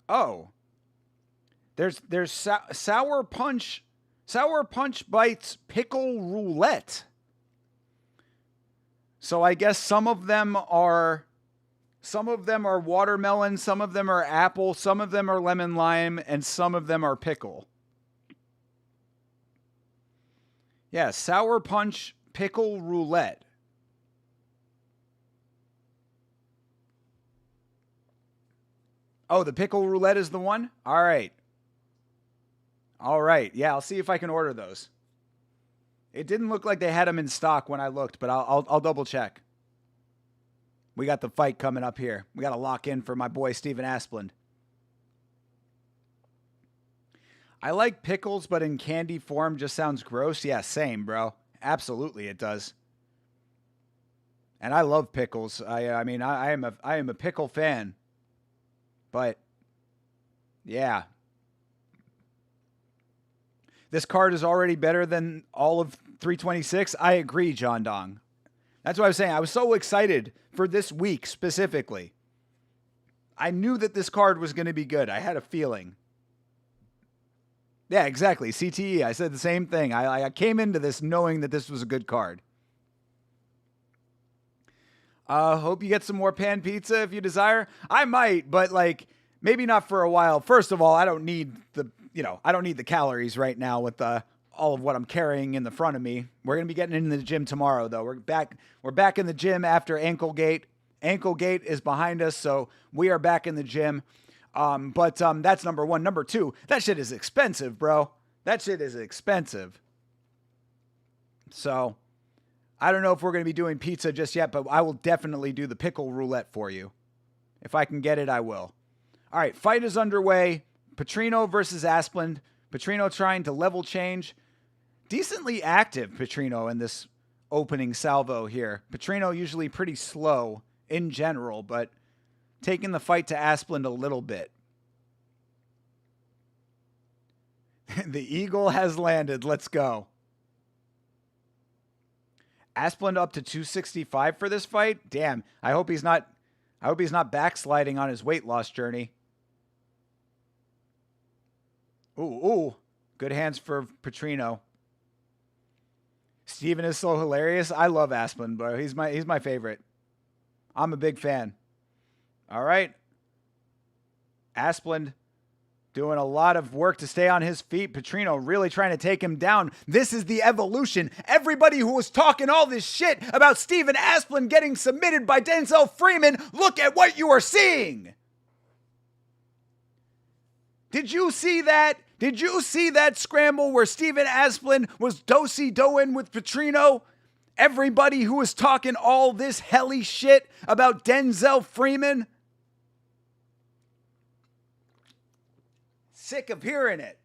Oh. There's sour punch bites pickle roulette. So I guess some of them are watermelon, some of them are apple, some of them are lemon lime, and some of them are pickle. Yeah, sour punch pickle roulette. Oh, the pickle roulette is the one? All right. Yeah, I'll see if I can order those. It didn't look like they had them in stock when I looked, but I'll double check. We got the fight coming up here. We got to lock in for my boy Steven Asplund. I like pickles, but in candy form just sounds gross. Yeah, same, bro. Absolutely, it does. And I love pickles. I am a pickle fan. But yeah. This card is already better than all of 326. I agree, John Dong. That's what I was saying. I was so excited for this week specifically. I knew that this card was going to be good. I had a feeling. Yeah, exactly. CTE. I said the same thing. I came into this knowing that this was a good card. Hope you get some more pan pizza if you desire. I might, but like maybe not for a while. First of all, I don't need the calories right now with all of what I'm carrying in the front of me. We're going to be getting into the gym tomorrow though. We're back in the gym after Ankle Gate. Ankle Gate is behind us, so we are back in the gym. But that's number one. Number two, that shit is expensive, bro. That shit is expensive. So I don't know if we're going to be doing pizza just yet, but I will definitely do the pickle roulette for you. If I can get it, I will. All right, fight is underway. Petrino versus Asplund. Petrino trying to level change. Decently active, Petrino, in this opening salvo here. Petrino usually pretty slow in general, but taking the fight to Asplund a little bit. The eagle has landed. Let's go. Asplund up to 265 for this fight. Damn. I hope he's not backsliding on his weight loss journey. Ooh. Good hands for Petrino. Steven is so hilarious. I love Asplund, bro. He's my favorite. I'm a big fan. All right. Asplund doing a lot of work to stay on his feet. Petrino really trying to take him down. This is the evolution. Everybody who was talking all this shit about Steven Asplund getting submitted by Denzel Freeman, look at what you are seeing. Did you see that? Did you see that scramble where Steven Asplund was do-si-doing with Petrino? Everybody who was talking all this helly shit about Denzel Freeman? Sick of hearing it.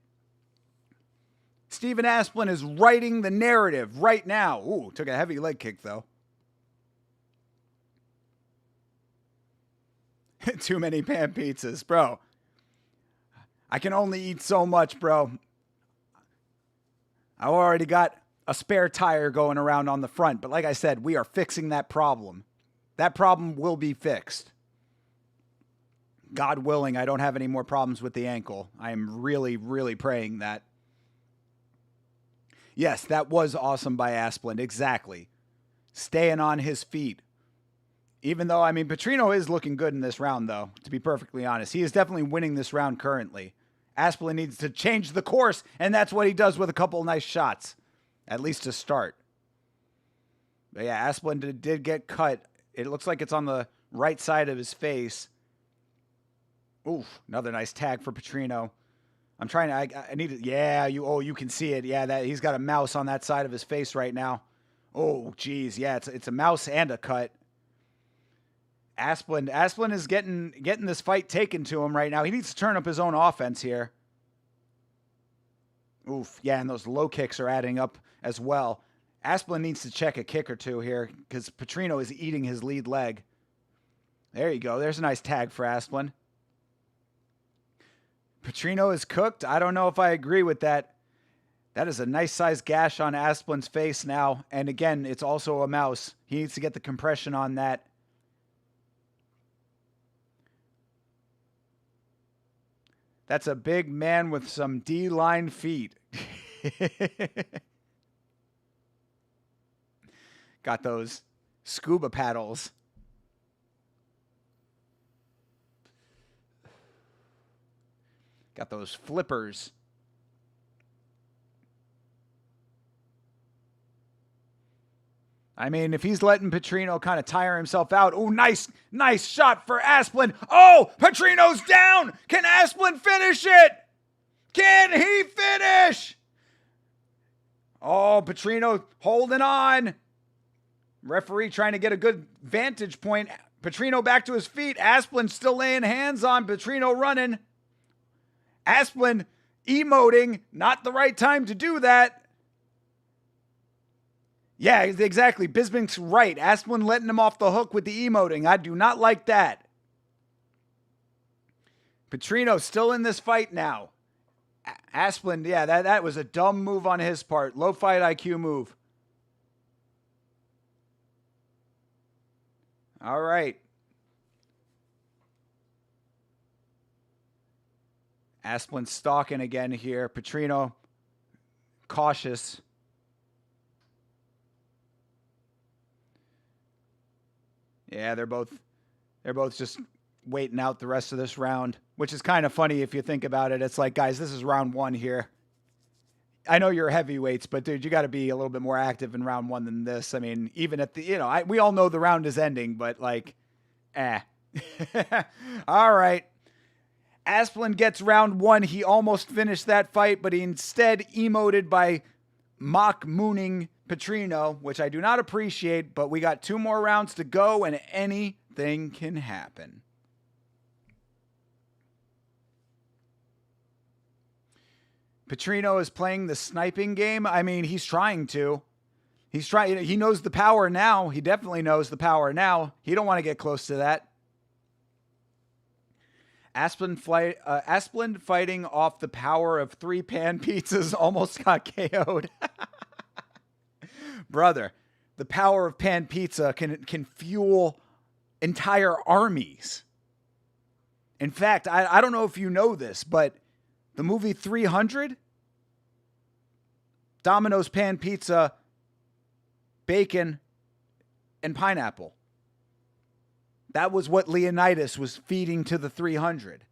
Steven Asplund is writing the narrative right now. Ooh, took a heavy leg kick though. Too many pan pizzas, bro. I can only eat so much, bro. I already got a spare tire going around on the front, but like I said, we are fixing that problem. That problem will be fixed. God willing, I don't have any more problems with the ankle. I am really, really praying that. Yes, that was awesome by Asplund. Exactly. Staying on his feet. Even though, I mean, Petrino is looking good in this round, though, to be perfectly honest. He is definitely winning this round currently. Asplund needs to change the course, and that's what he does with a couple of nice shots, at least to start. But yeah, Asplund did get cut. It looks like it's on the right side of his face. Oof, another nice tag for Petrino. I'm trying to, I need to, yeah, you can see it. Yeah, that he's got a mouse on that side of his face right now. Oh, geez. Yeah, it's a mouse and a cut. Asplund is getting this fight taken to him right now. He needs to turn up his own offense here. Oof. Yeah, and those low kicks are adding up as well. Asplund needs to check a kick or two here because Petrino is eating his lead leg. There you go. There's a nice tag for Asplund. Petrino is cooked. I don't know if I agree with that. That is a nice sized gash on Asplund's face now. And again, it's also a mouse. He needs to get the compression on that. That's a big man with some D-line feet. Got those scuba paddles. Got those flippers. I mean, if he's letting Petrino kind of tire himself out. Oh, nice shot for Asplund. Oh, Petrino's down. Can Asplund finish it? Can he finish? Oh, Petrino holding on. Referee trying to get a good vantage point. Petrino back to his feet. Asplund still laying hands on Petrino running. Asplund emoting. Not the right time to do that. Yeah, exactly. Bisbink's right. Asplund letting him off the hook with the emoting. I do not like that. Petrino still in this fight now. Asplund, yeah, that was a dumb move on his part. Low fight IQ move. All right. Asplund stalking again here. Petrino cautious. Yeah, they're both just waiting out the rest of this round, which is kind of funny if you think about it. It's like, guys, this is round one here. I know you're heavyweights, but dude, you got to be a little bit more active in round one than this. I mean, even at the, we all know the round is ending, but like, All right. Asplund gets round one. He almost finished that fight, but he instead emoted by mock mooning Petrino, which I do not appreciate, but we got 2 more rounds to go and anything can happen. Petrino is playing the sniping game. I mean, he's trying to. He knows the power now. He definitely knows the power now. He don't want to get close to that. Asplund fighting off the power of 3 pan pizzas almost got KO'd. Brother, the power of pan pizza can fuel entire armies. In fact, I don't know if you know this, but the movie 300, Domino's pan pizza, bacon, and pineapple. That was what Leonidas was feeding to the 300.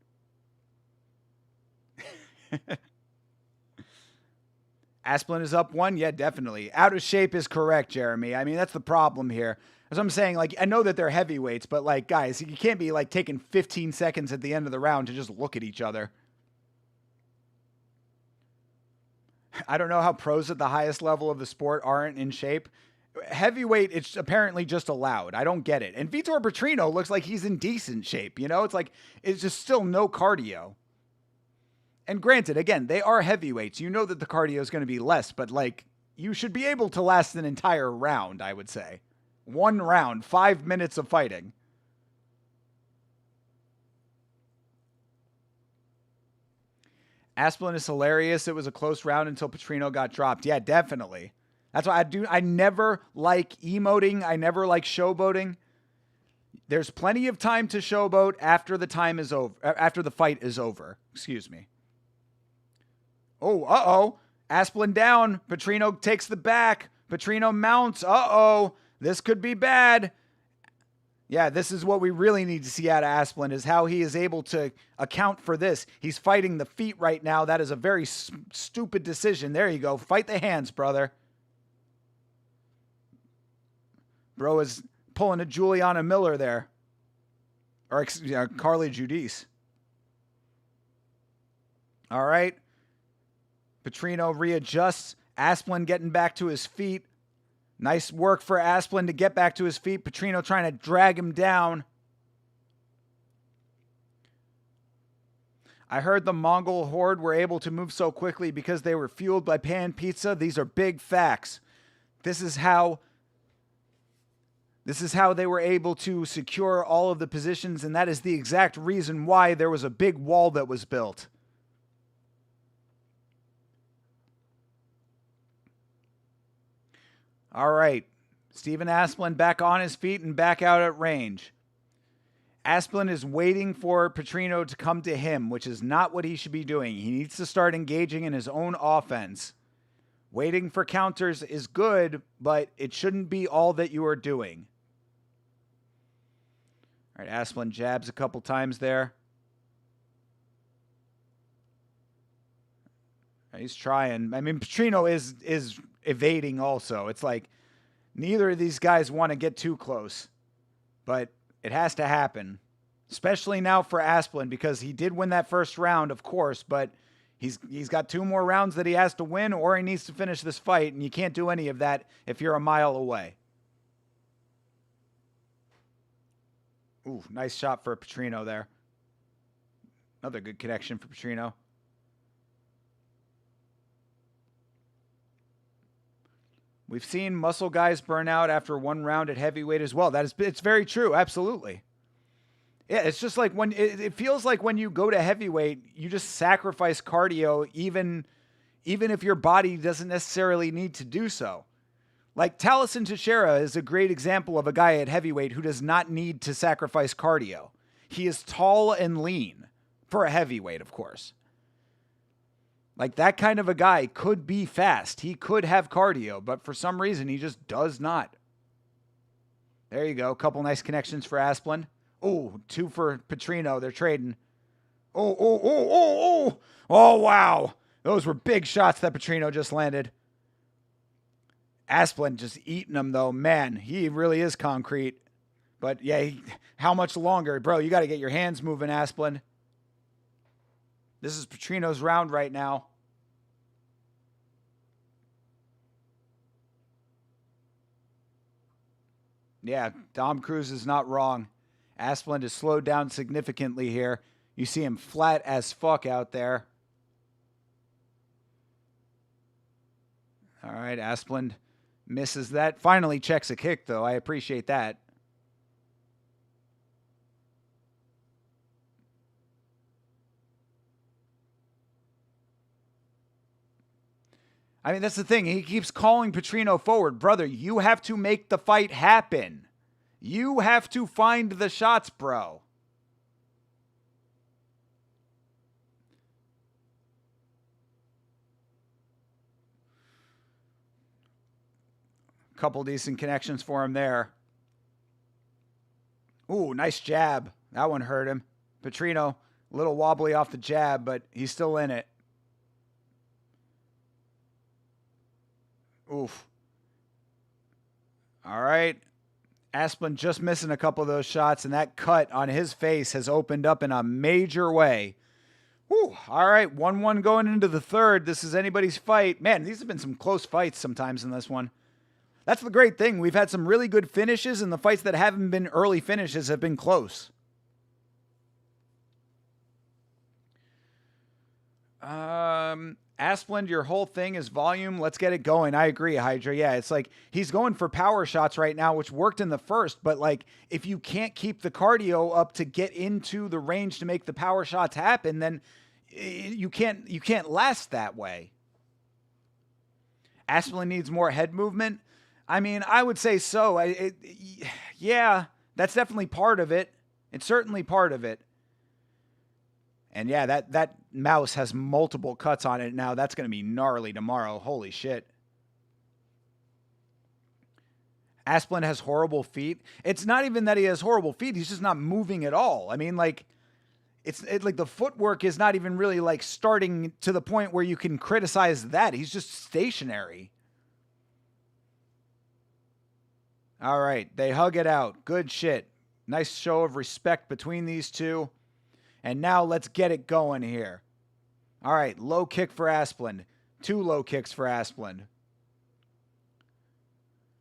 Asplund is up 1? Yeah, definitely. Out of shape is correct, Jeremy. I mean, that's the problem here. As I'm saying, like, I know that they're heavyweights, but like, guys, you can't be like taking 15 seconds at the end of the round to just look at each other. I don't know how pros at the highest level of the sport aren't in shape. Heavyweight, it's apparently just allowed. I don't get it. And Vitor Petrino looks like he's in decent shape. You know, it's like, it's just still no cardio. And granted, again, they are heavyweights. You know that the cardio is going to be less, but like, you should be able to last an entire round, I would say. 1 round, 5 minutes of fighting. Asplund is hilarious. It was a close round until Petrino got dropped. Yeah, definitely. That's why I never like emoting. I never like showboating. There's plenty of time to showboat after the time is over, after the fight is over. Excuse me. Oh, uh-oh. Asplund down. Petrino takes the back. Petrino mounts. Uh-oh. This could be bad. Yeah, this is what we really need to see out of Asplund, is how he is able to account for this. He's fighting the feet right now. That is a very stupid decision. There you go. Fight the hands, brother. Bro is pulling a Juliana Miller there. Or Carly Judice. All right. Petrino readjusts. Asplund getting back to his feet. Nice work for Asplund to get back to his feet. Petrino trying to drag him down. I heard the Mongol horde were able to move so quickly because they were fueled by pan pizza. These are big facts. This is how they were able to secure all of the positions, and that is the exact reason why there was a big wall that was built. All right. Stephen Asplund back on his feet and back out at range. Asplund is waiting for Petrino to come to him, which is not what he should be doing. He needs to start engaging in his own offense. Waiting for counters is good, but it shouldn't be all that you are doing. All right, Asplund jabs a couple times there. He's trying. I mean, Petrino is evading also. It's like neither of these guys want to get too close, but it has to happen, especially now for Asplund because he did win that first round, of course, but he's got 2 more rounds that he has to win or he needs to finish this fight, and you can't do any of that if you're a mile away. Ooh, nice shot for Petrino there. Another good connection for Petrino. We've seen muscle guys burn out after 1 round at heavyweight as well. It's very true. Absolutely. Yeah, it's just like when it feels like when you go to heavyweight, you just sacrifice cardio, even if your body doesn't necessarily need to do so. Like Taliesin Teixeira is a great example of a guy at heavyweight who does not need to sacrifice cardio. He is tall and lean for a heavyweight, of course. Like that kind of a guy could be fast. He could have cardio, but for some reason he just does not. There you go. A couple nice connections for Asplund. Oh, 2 for Petrino. They're trading. Oh, wow. Those were big shots that Petrino just landed. Asplund just eating them, though. Man, he really is concrete. But, yeah, how much longer? Bro, you got to get your hands moving, Asplund. This is Petrino's round right now. Yeah, Dom Cruz is not wrong. Asplund is slowed down significantly here. You see him flat as fuck out there. All right, Asplund misses that. Finally checks a kick, though. I appreciate that. I mean, that's the thing. He keeps calling Petrino forward. Brother, you have to make the fight happen. You have to find the shots, bro. Couple decent connections for him there. Ooh, nice jab. That one hurt him. Petrino, a little wobbly off the jab, but he's still in it. Oof. All right. Asplund just missing a couple of those shots, and that cut on his face has opened up in a major way. Whew. All right, 1-1 going into the third. This is anybody's fight. Man, these have been some close fights sometimes in this one. That's the great thing. We've had some really good finishes, and the fights that haven't been early finishes have been close. Asplund, your whole thing is volume. Let's get it going. I agree, Hydra. Yeah, it's like he's going for power shots right now, which worked in the first. But like, if you can't keep the cardio up to get into the range to make the power shots happen, then you can't last that way. Asplund needs more head movement. I mean, I would say so. Yeah, that's definitely part of it. It's certainly part of it. And yeah, that mouse has multiple cuts on it now. That's going to be gnarly tomorrow. Holy shit. Asplund has horrible feet. It's not even that he has horrible feet. He's just not moving at all. I mean, like, it's like the footwork is not even really like starting to the point where you can criticize that. He's just stationary. All right. They hug it out. Good shit. Nice show of respect between these two. And now let's get it going here. All right, low kick for Asplund. 2 low kicks for Asplund.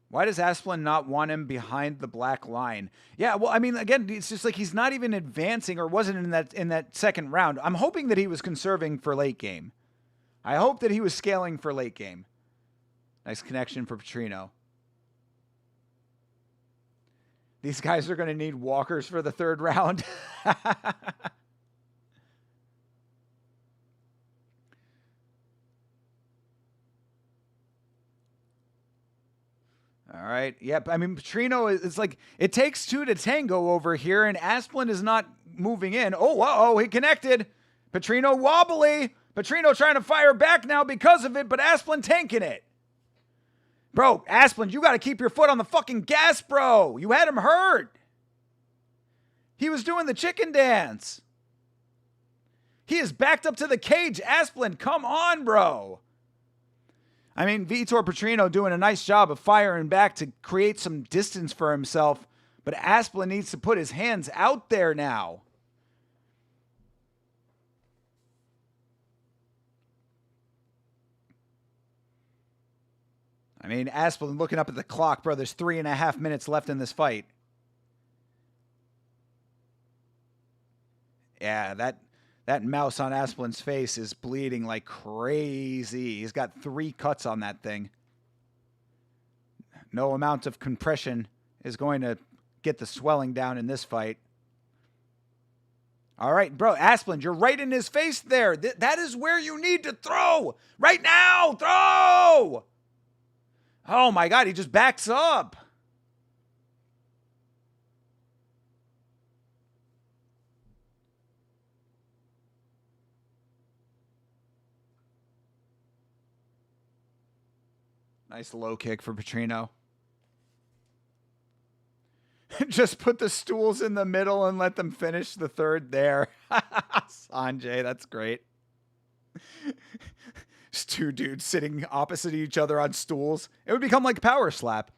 Why does Asplund not want him behind the black line? Yeah, well, I mean, again, it's just like he's not even advancing or wasn't in that second round. I'm hoping that he was conserving for late game. I hope that he was scaling for late game. Nice connection for Petrino. These guys are going to need walkers for the 3rd round. All right. Yep. I mean, Petrino is like, it takes 2 to tango over here, and Asplund is not moving in. Oh, he connected. Petrino wobbly. Petrino trying to fire back now because of it, but Asplund tanking it. Bro, Asplund, you got to keep your foot on the fucking gas, bro. You had him hurt. He was doing the chicken dance. He is backed up to the cage. Asplund, come on, bro. I mean, Vitor Petrino doing a nice job of firing back to create some distance for himself, but Asplund needs to put his hands out there now. I mean, Asplund looking up at the clock, bro. There's 3.5 minutes left in this fight. Yeah, that mouse on Asplund's face is bleeding like crazy. He's got 3 cuts on that thing. No amount of compression is going to get the swelling down in this fight. All right, bro, Asplund, you're right in his face there. That is where you need to throw. Right now, throw! Oh, my God, he just backs up. Nice low kick for Petrino. Just put the stools in the middle and let them finish the 3rd there. Sanjay, that's great. Just 2 dudes sitting opposite each other on stools. It would become like Power Slap.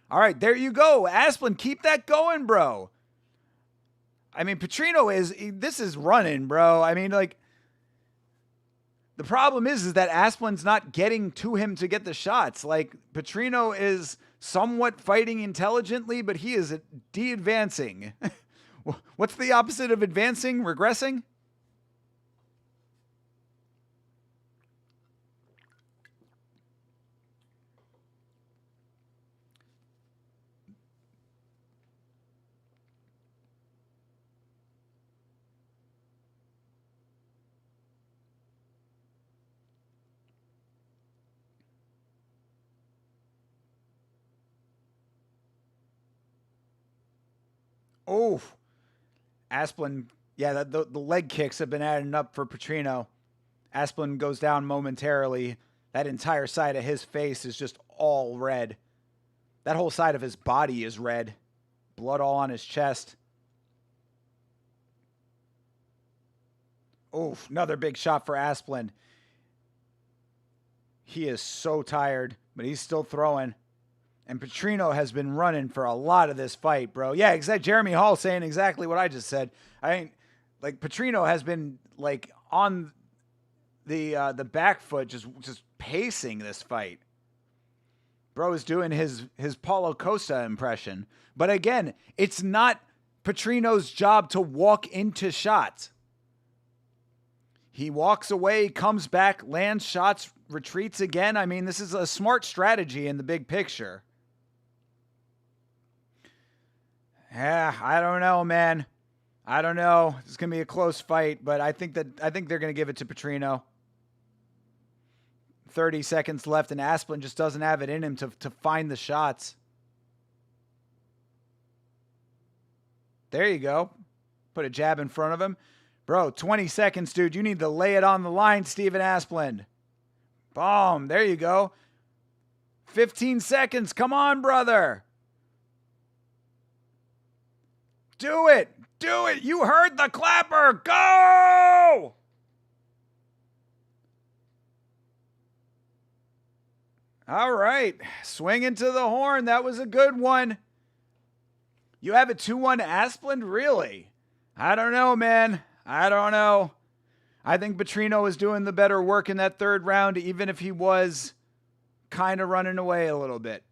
All right, there you go. Asplund, keep that going, bro. I mean, this is running, bro. I mean, like, the problem is that Asplund's not getting to him to get the shots. Like, Petrino is somewhat fighting intelligently, but he is de-advancing. What's the opposite of advancing? Regressing? Oh, Asplund. Yeah, the leg kicks have been adding up for Petrino. Asplund goes down momentarily. That entire side of his face is just all red. That whole side of his body is red. Blood all on his chest. Oh, another big shot for Asplund. He is so tired, but he's still throwing. And Petrino has been running for a lot of this fight, bro. Yeah, exactly. Jeremy Hall saying exactly what I just said. I mean, like, Petrino has been, like, on the back foot, just pacing this fight. Bro is doing his Paulo Costa impression. But again, it's not Petrino's job to walk into shots. He walks away, comes back, lands shots, retreats again. I mean, this is a smart strategy in the big picture. Yeah, I don't know, man. I don't know. It's going to be a close fight, but I think they're going to give it to Petrino. 30 seconds left, and Asplund just doesn't have it in him to find the shots. There you go. Put a jab in front of him. Bro, 20 seconds, dude. You need to lay it on the line, Steven Asplund. Boom. There you go. 15 seconds. Come on, brother. Do it. Do it. You heard the clapper. Go! All right. Swing into the horn. That was a good one. You have a 2-1 Asplund? Really? I don't know, man. I don't know. I think Petrino is doing the better work in that third round, even if he was kind of running away a little bit.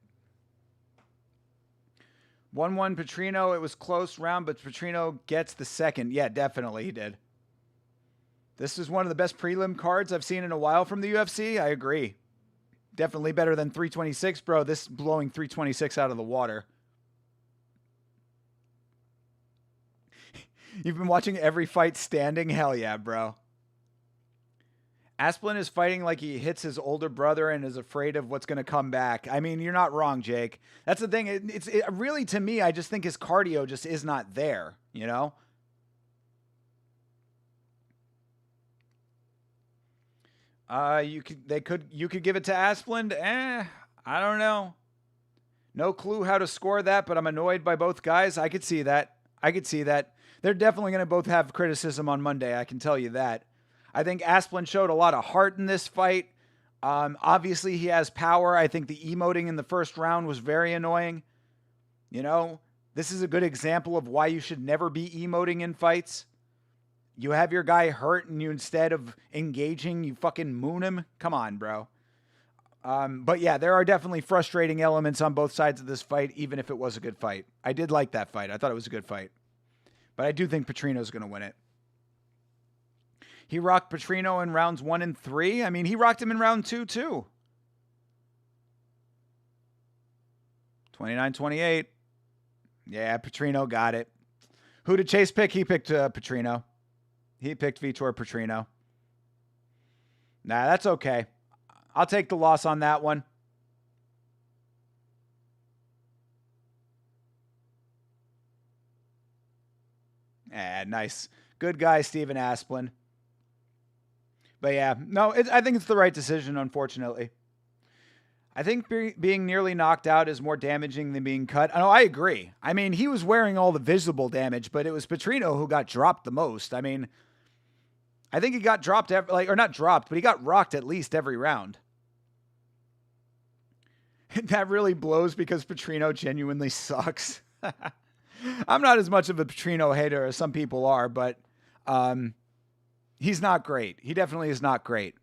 1-1 Petrino. It was close round, but Petrino gets the second. Yeah, definitely he did. This is one of the best prelim cards I've seen in a while from the UFC. I agree. Definitely better than 326, bro. This is blowing 326 out of the water. You've been watching every fight standing? Hell yeah, bro. Asplin is fighting like he hits his older brother and is afraid of what's going to come back. I mean, you're not wrong, Jake. That's the thing. It's really, to me, I just think his cardio just is not there, you know? You could give it to Asplin. I don't know. No clue how to score that, but I'm annoyed by both guys. I could see that. They're definitely going to both have criticism on Monday. I can tell you that. I think Asplin showed a lot of heart in this fight. Obviously, he has power. I think the emoting in the first round was very annoying. You know, this is a good example of why you should never be emoting in fights. You have your guy hurt and you, instead of engaging, you fucking moon him. Come on, bro. But yeah, there are definitely frustrating elements on both sides of this fight, even if it was a good fight. I did like that fight. I thought it was a good fight. But I do think Petrino's going to win it. He rocked Petrino in rounds 1 and 3. I mean, he rocked him in round 2, too. 29-28. Yeah, Petrino got it. Who did Chase pick? He picked Petrino. He picked Vitor Petrino. Nah, that's okay. I'll take the loss on that one. Nice. Good guy, Steven Asplin. But yeah, no, I think it's the right decision, unfortunately. I think being nearly knocked out is more damaging than being cut. No, I agree. I mean, he was wearing all the visible damage, but it was Petrino who got dropped the most. I mean, I think he got dropped, or not dropped, but he got rocked at least every round. That really blows because Petrino genuinely sucks. I'm not as much of a Petrino hater as some people are, but he's not great. He definitely is not great.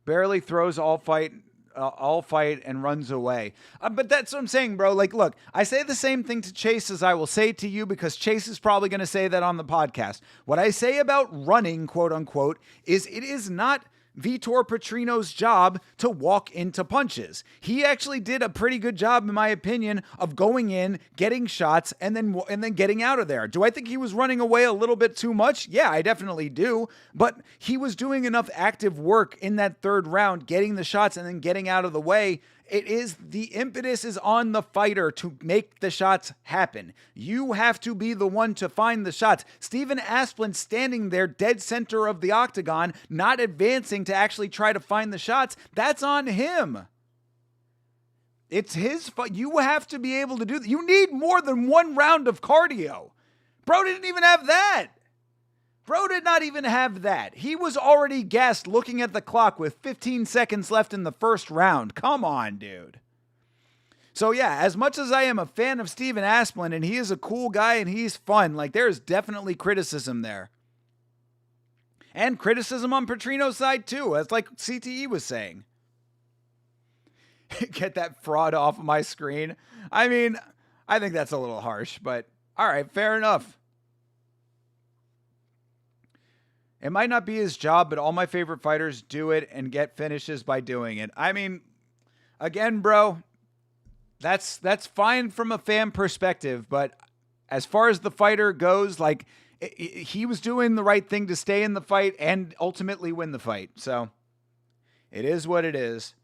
Barely throws all fight and runs away. But that's what I'm saying, bro. Like, look, I say the same thing to Chase as I will say to you because Chase is probably going to say that on the podcast. What I say about running, quote unquote, is it is not Vitor Petrino's job to walk into punches. He actually did a pretty good job, in my opinion, of going in, getting shots, and then getting out of there. Do I think he was running away a little bit too much? Yeah, I definitely do. But he was doing enough active work in that third round, getting the shots and then getting out of the way. The impetus is on the fighter to make the shots happen. You have to be the one to find the shots. Steven Asplin standing there dead center of the octagon, not advancing to actually try to find the shots, that's on him. It's his fight. You have to be able to do that. You need more than one round of cardio. Bro didn't even have that. Bro did not even have that. He was already gassed looking at the clock with 15 seconds left in the first round. Come on, dude. So yeah, as much as I am a fan of Steven Asplin, and he is a cool guy and he's fun, like there is definitely criticism there. And criticism on Petrino's side too, as like CTE was saying. Get that fraud off of my screen. I mean, I think that's a little harsh, but all right, fair enough. It might not be his job, but all my favorite fighters do it and get finishes by doing it. I mean, again, bro, that's fine from a fan perspective, but as far as the fighter goes, like he was doing the right thing to stay in the fight and ultimately win the fight. So it is what it is.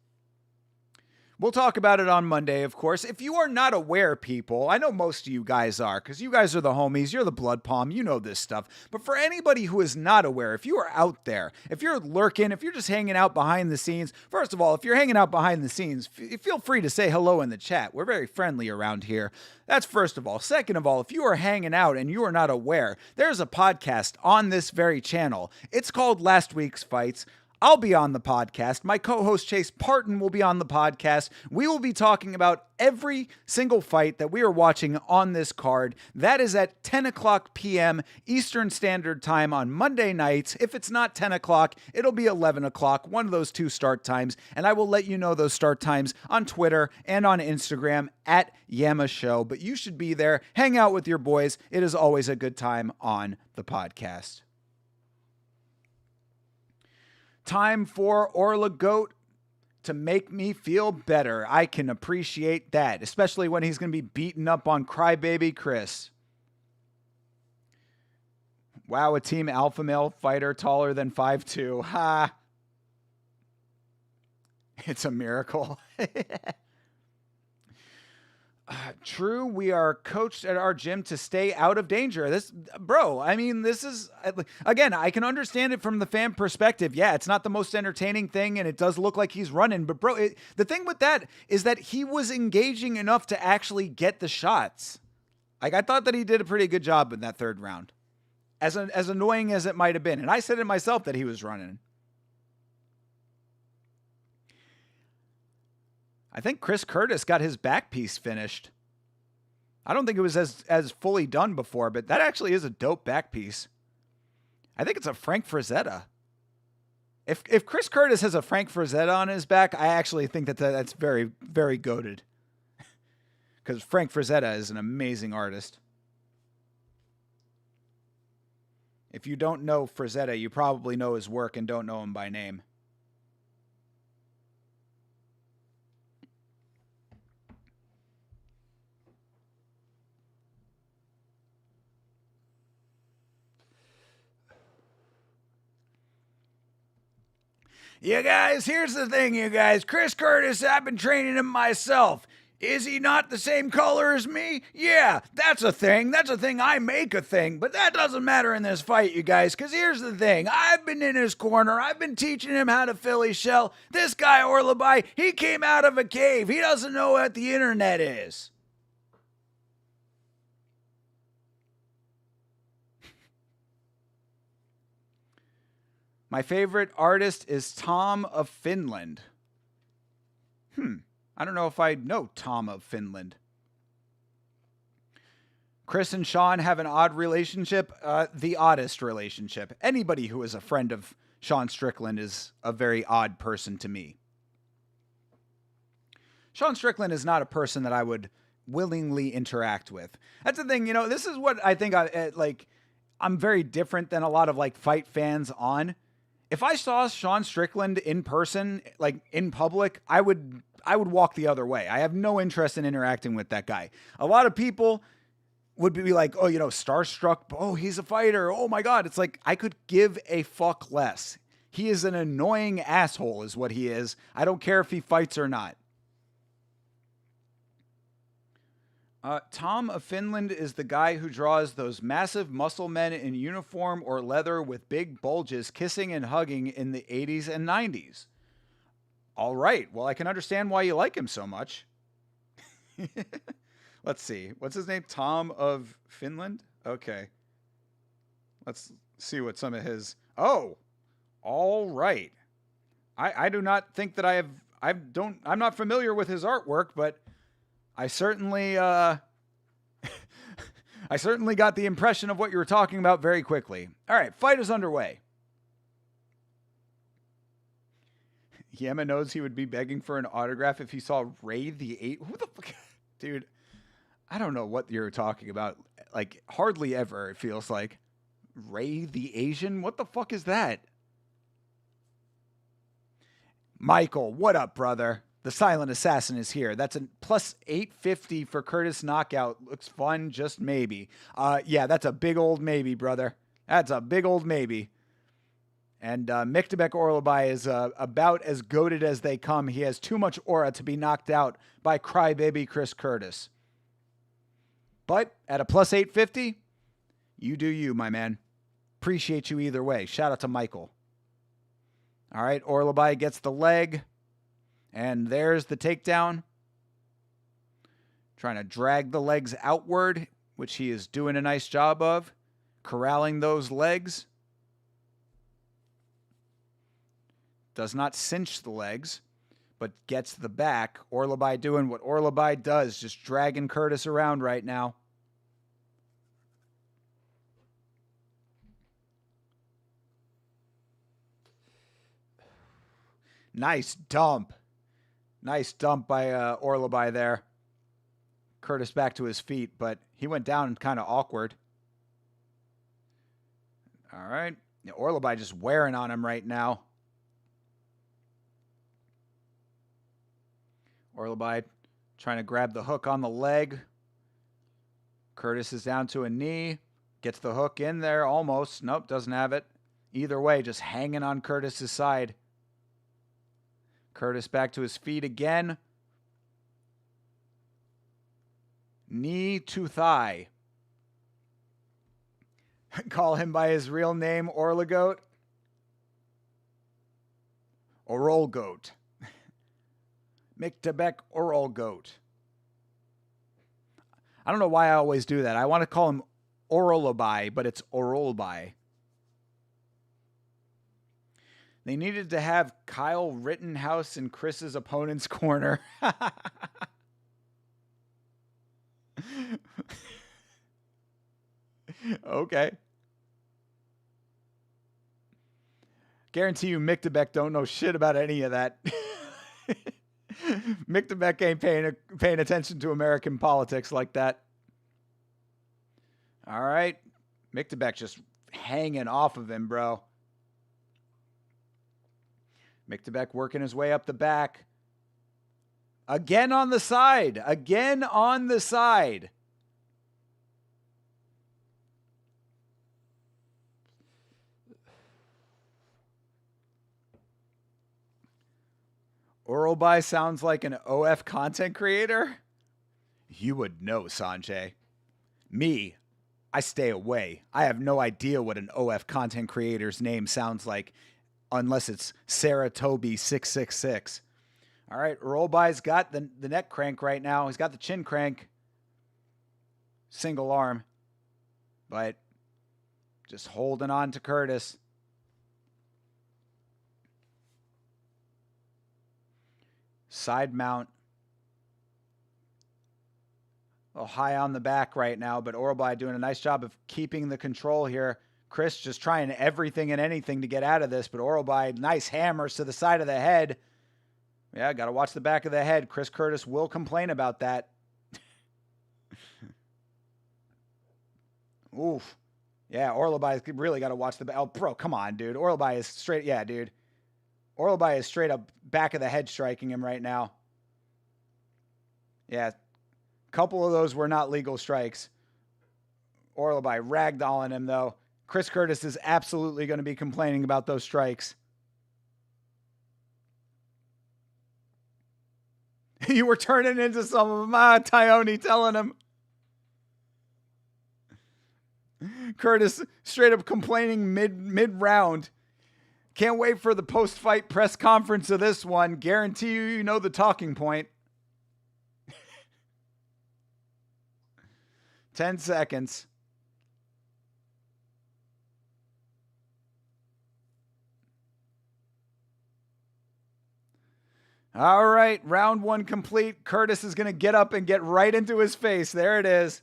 We'll talk about it on Monday, of course. If you are not aware, people, I know most of you guys are, because you guys are the homies, you're the blood palm, you know this stuff. But for anybody who is not aware, if you are out there, if you're lurking, if you're just hanging out behind the scenes, first of all, if you're hanging out behind the scenes, feel free to say hello in the chat. We're very friendly around here. That's first of all. Second of all, if you are hanging out and you are not aware, there's a podcast on this very channel. It's called Last Week's Fights. I'll be on the podcast. My co-host Chase Parton will be on the podcast. We will be talking about every single fight that we are watching on this card. That is at 10 o'clock p.m. Eastern Standard Time on Monday nights. If it's not 10 o'clock, it'll be 11 o'clock, one of those two start times. And I will let you know those start times on Twitter and on Instagram at Yama Show. But you should be there. Hang out with your boys. It is always a good time on the podcast. Time for Orla Goat to make me feel better. I can appreciate that, especially when he's going to be beaten up on Crybaby Chris. Wow, a team alpha male fighter taller than 5'2". Ha! It's a miracle. True, we are coached at our gym to stay out of danger. This is, again, I can understand it from the fan perspective. Yeah, it's not the most entertaining thing, and it does look like he's running. But, the thing with that is that he was engaging enough to actually get the shots. Like, I thought that he did a pretty good job in that third round, as annoying as it might have been. And I said it myself that he was running. I think Chris Curtis got his back piece finished. I don't think it was as fully done before, but that actually is a dope back piece. I think it's a Frank Frazetta. If Chris Curtis has a Frank Frazetta on his back, I actually think that's very, very goated. Because Frank Frazetta is an amazing artist. If you don't know Frazetta, you probably know his work and don't know him by name. You guys, here's the thing, you guys. Chris Curtis, I've been training him myself. Is he not the same color as me? Yeah, that's a thing. That's a thing. I make a thing. But that doesn't matter in this fight, you guys, because here's the thing. I've been in his corner. I've been teaching him how to Philly shell. This guy, Orlabai, he came out of a cave. He doesn't know what the internet is. My favorite artist is Tom of Finland. I don't know if I know Tom of Finland. Chris and Sean have an odd relationship, the oddest relationship. Anybody who is a friend of Sean Strickland is a very odd person to me. Sean Strickland is not a person that I would willingly interact with. That's the thing, this is what I think I'm very different than a lot of fight fans on. If I saw Sean Strickland in person, in public, I would walk the other way. I have no interest in interacting with that guy. A lot of people would be like, oh, starstruck. Oh, he's a fighter. Oh my God. It's like, I could give a fuck less. He is an annoying asshole is what he is. I don't care if he fights or not. Tom of Finland is the guy who draws those massive muscle men in uniform or leather with big bulges kissing and hugging in the 80s and 90s. All right. Well, I can understand why you like him so much. Let's see. What's his name? Tom of Finland? Okay. Let's see what some of his... Oh, all right. I do not think that I'm not familiar with his artwork, but I certainly I certainly got the impression of what you were talking about very quickly. All right, fight is underway. Yema knows he would be begging for an autograph if he saw Ray the Eight. Who the fuck? Dude, I don't know what you're talking about. Hardly ever, it feels like. Ray the Asian? What the fuck is that? Michael, what up, brother? The Silent Assassin is here. That's a plus 850 for Curtis knockout. Looks fun, just maybe. Yeah, that's a big old maybe, brother. That's a big old maybe. And Miktabek Orlabai is about as goated as they come. He has too much aura to be knocked out by crybaby Chris Curtis. But at a plus 850, you do you, my man. Appreciate you either way. Shout out to Michael. All right, Orlabai gets the leg. And there's the takedown. Trying to drag the legs outward, which he is doing a nice job of. Corralling those legs. Does not cinch the legs, but gets the back. Orlabai doing what Orlabai does, just dragging Curtis around right now. Nice dump. Nice dump by Orlabai there. Curtis back to his feet, but he went down kind of awkward. All right. Yeah, Orlabai just wearing on him right now. Orlabai trying to grab the hook on the leg. Curtis is down to a knee. Gets the hook in there almost. Nope, doesn't have it. Either way, just hanging on Curtis's side. Curtis back to his feet again. Knee to thigh. Call him by his real name, Orlagoat. Orolgoat. Mictebek Orolgoat. I don't know why I always do that. I want to call him Orolabai, but it's Orolbai. They needed to have Kyle Rittenhouse in Chris's opponent's corner. Okay. Guarantee you Mictebek don't know shit about any of that. Mictebek ain't paying attention to American politics like that. All right. Mictebek just hanging off of him, bro. Mictebek working his way up the back. Again on the side. Again on the side. Orolbai sounds like an OF content creator? You would know, Sanjay. Me, I stay away. I have no idea what an OF content creator's name sounds like unless it's Sarah Toby 666. All right, Orolbai's got the neck crank right now. He's got the chin crank. Single arm. But just holding on to Curtis. Side mount. Oh, high on the back right now, but Orolbai doing a nice job of keeping the control here. Chris just trying everything and anything to get out of this, but Orolbai, nice hammers to the side of the head. Yeah, got to watch the back of the head. Chris Curtis will complain about that. Oof. Yeah, Orolbai's really got to watch the back. Oh, bro, come on, dude. Orolbai is straight. Yeah, dude. Orolbai is straight up back of the head striking him right now. Yeah, a couple of those were not legal strikes. Orolbai ragdolling him, though. Chris Curtis is absolutely going to be complaining about those strikes. You were turning into some of them. Tyone telling him. Curtis straight up complaining mid-round. Can't wait for the post-fight press conference of this one. Guarantee you know the talking point. 10 seconds. All right, round one complete. Curtis is going to get up and get right into his face. There it is.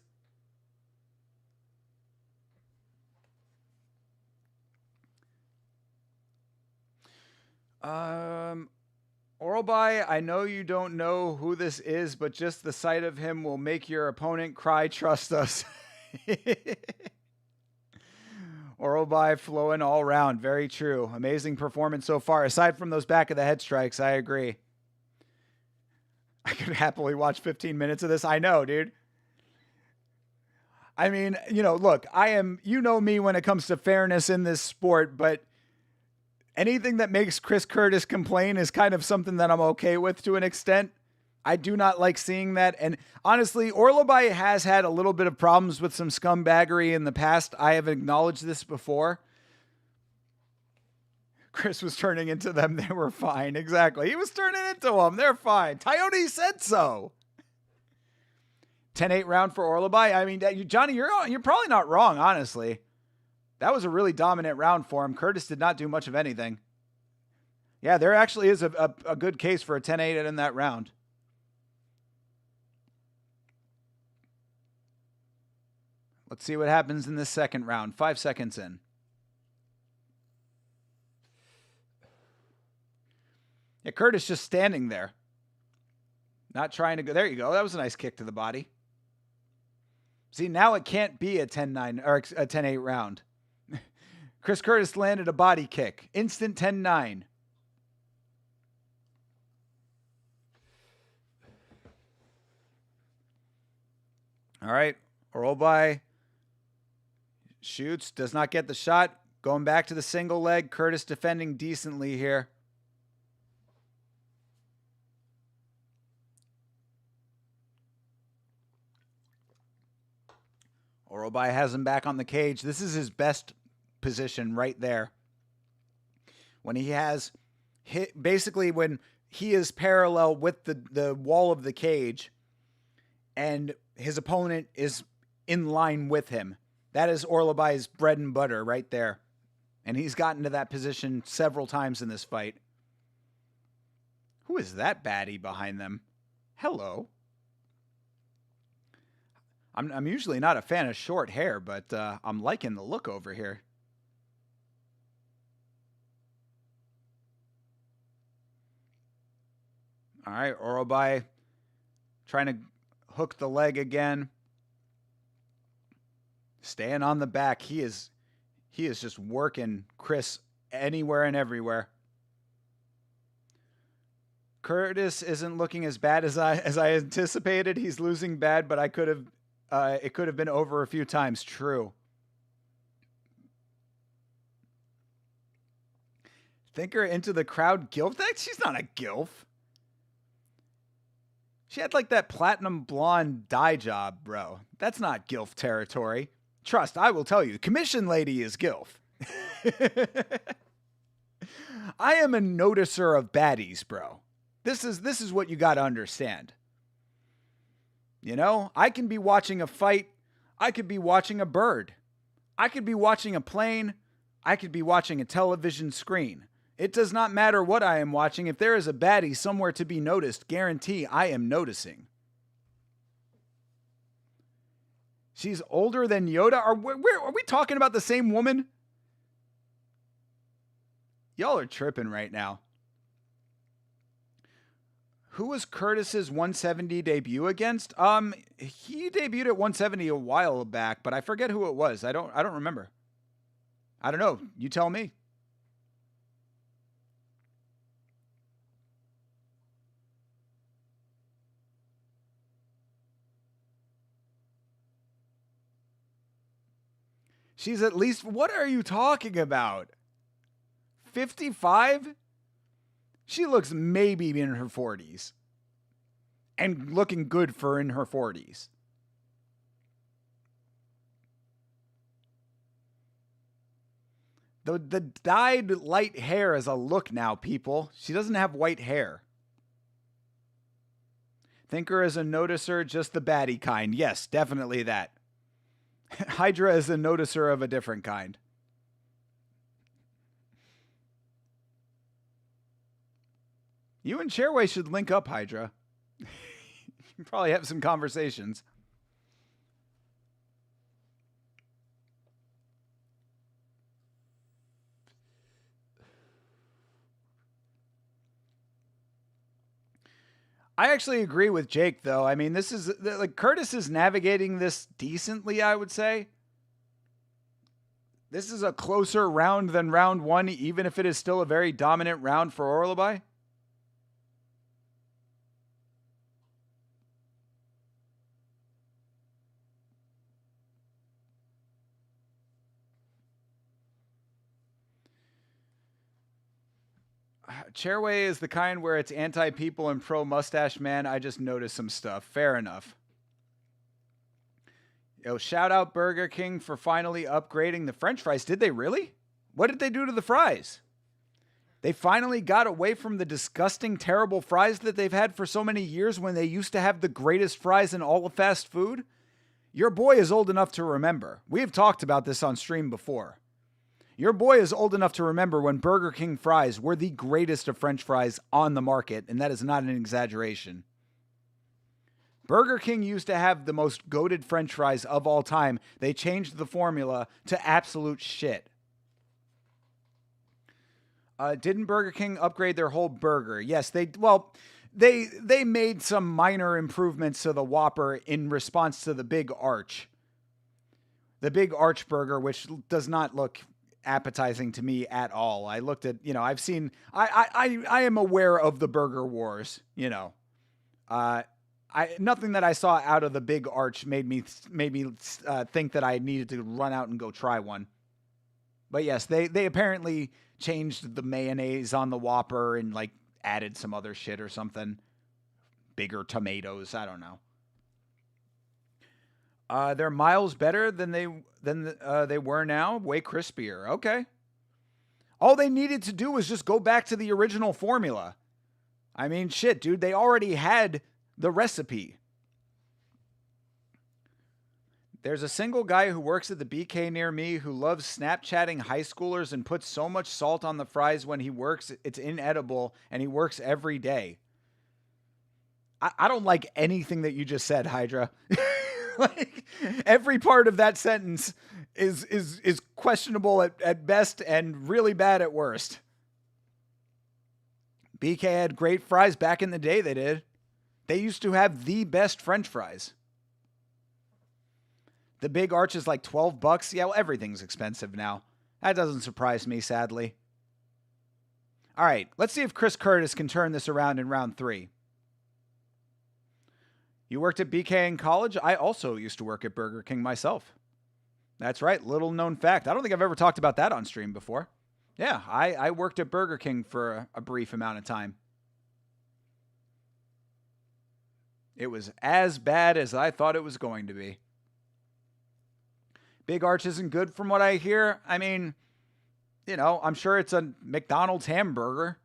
Orolbai, I know you don't know who this is, but just the sight of him will make your opponent cry. Trust us. Orolbai flowing all around. Very true. Amazing performance so far. Aside from those back of the head strikes, I agree. I could happily watch 15 minutes of this. I know, dude. I mean, look, you know me when it comes to fairness in this sport, but anything that makes Chris Curtis complain is kind of something that I'm okay with to an extent. I do not like seeing that. And honestly, Orolbai has had a little bit of problems with some scumbaggery in the past. I have acknowledged this before. Chris was turning into them. They were fine. Exactly. He was turning into them. They're fine. Tyone said so. 10-8 round for Orolbai. I mean, Johnny, you're probably not wrong, honestly. That was a really dominant round for him. Curtis did not do much of anything. Yeah, there actually is a good case for a 10-8 in that round. Let's see what happens in this second round. 5 seconds in. Yeah, Curtis just standing there. Not trying to go. There you go. That was a nice kick to the body. See, now it can't be a 10-9 or a 10-8 round. Chris Curtis landed a body kick. Instant 10-9. All right. Orolbai shoots, does not get the shot. Going back to the single leg. Curtis defending decently here. Orolbai has him back on the cage. This is his best position right there. When he has hit, basically when he is parallel with the wall of the cage and his opponent is in line with him. That is Orolbai's bread and butter right there. And he's gotten to that position several times in this fight. Who is that baddie behind them? Hello. I'm usually not a fan of short hair, but I'm liking the look over here. All right, Orolbai trying to hook the leg again. Staying on the back. He is just working Chris anywhere and everywhere. Curtis isn't looking as bad as I anticipated. He's losing bad, but it could have been over a few times. True. Thinker into the crowd. Gilf? She's not a Gilf. She had like that platinum blonde dye job, bro. That's not Gilf territory. Trust, I will tell you. Commission lady is Gilf. I am a noticer of baddies, bro. This is what you got to understand. You know, I can be watching a fight. I could be watching a bird. I could be watching a plane. I could be watching a television screen. It does not matter what I am watching. If there is a baddie somewhere to be noticed, guarantee I am noticing. She's older than Yoda. Are we talking about the same woman? Y'all are tripping right now. Who was Curtis's 170 debut against? He debuted at 170 a while back, but I forget who it was. I don't remember. I don't know. You tell me. She's at least, what are you talking about? 55? She looks maybe in her 40s. And looking good for in her 40s. The dyed light hair is a look now, people. She doesn't have white hair. Thinker is a noticer, just the baddie kind. Yes, definitely that. Hydra is a noticer of a different kind. You and Chairway should link up, Hydra. You probably have some conversations. I actually agree with Jake, though. I mean, this is like Curtis is navigating this decently, I would say. This is a closer round than round one, even if it is still a very dominant round for Orolbai. Chairway is the kind where it's anti-people and pro-mustache man. I just noticed some stuff. Fair enough. Yo, shout out Burger King for finally upgrading the French fries. Did they really? What did they do to the fries? They finally got away from the disgusting, terrible fries that they've had for so many years when they used to have the greatest fries in all of fast food. Your boy is old enough to remember. We have talked about this on stream before. Your boy is old enough to remember when Burger King fries were the greatest of French fries on the market, and that is not an exaggeration. Burger King used to have the most goated French fries of all time. They changed the formula to absolute shit. Didn't Burger King upgrade their whole burger? Yes, they made some minor improvements to the Whopper in response to the Big Arch. The Big Arch burger, which does not look appetizing to me at all. I looked at, I've seen, I am aware of the burger wars, nothing that I saw out of the Big Arch made me think that I needed to run out and go try one. But yes, they apparently changed the mayonnaise on the Whopper and like added some other shit or something. Bigger tomatoes, I don't know. They're miles better than they were now. Way crispier. Okay. All they needed to do was just go back to the original formula. I mean, shit, dude. They already had the recipe. There's a single guy who works at the BK near me who loves Snapchatting high schoolers and puts so much salt on the fries when he works, it's inedible, and he works every day. I don't like anything that you just said, Hydra. Like, every part of that sentence is questionable at best and really bad at worst. BK had great fries back in the day, they did. They used to have the best French fries. The Big Arch is like $12. Yeah, well, everything's expensive now. That doesn't surprise me, sadly. All right, let's see if Chris Curtis can turn this around in round 3. You worked at BK in college? I also used to work at Burger King myself. That's right, little known fact. I don't think I've ever talked about that on stream before. Yeah, I worked at Burger King for a brief amount of time. It was as bad as I thought it was going to be. Big Arch isn't good from what I hear. I mean, I'm sure it's a McDonald's hamburger.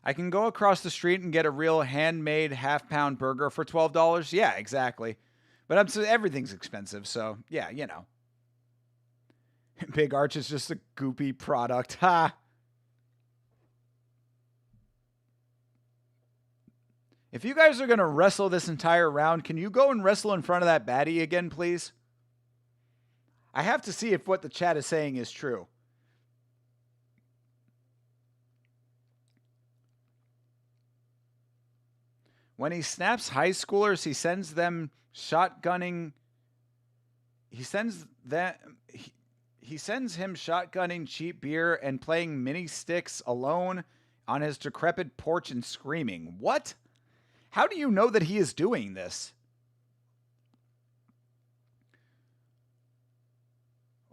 I can go across the street and get a real handmade half-pound burger for $12. Yeah, exactly. But everything's expensive, so yeah, Big Arch is just a goopy product. Ha! If you guys are going to wrestle this entire round, can you go and wrestle in front of that baddie again, please? I have to see if what the chat is saying is true. When he snaps high schoolers, he sends them shotgunning. He sends him shotgunning cheap beer and playing mini sticks alone on his decrepit porch and screaming. What? How do you know that he is doing this?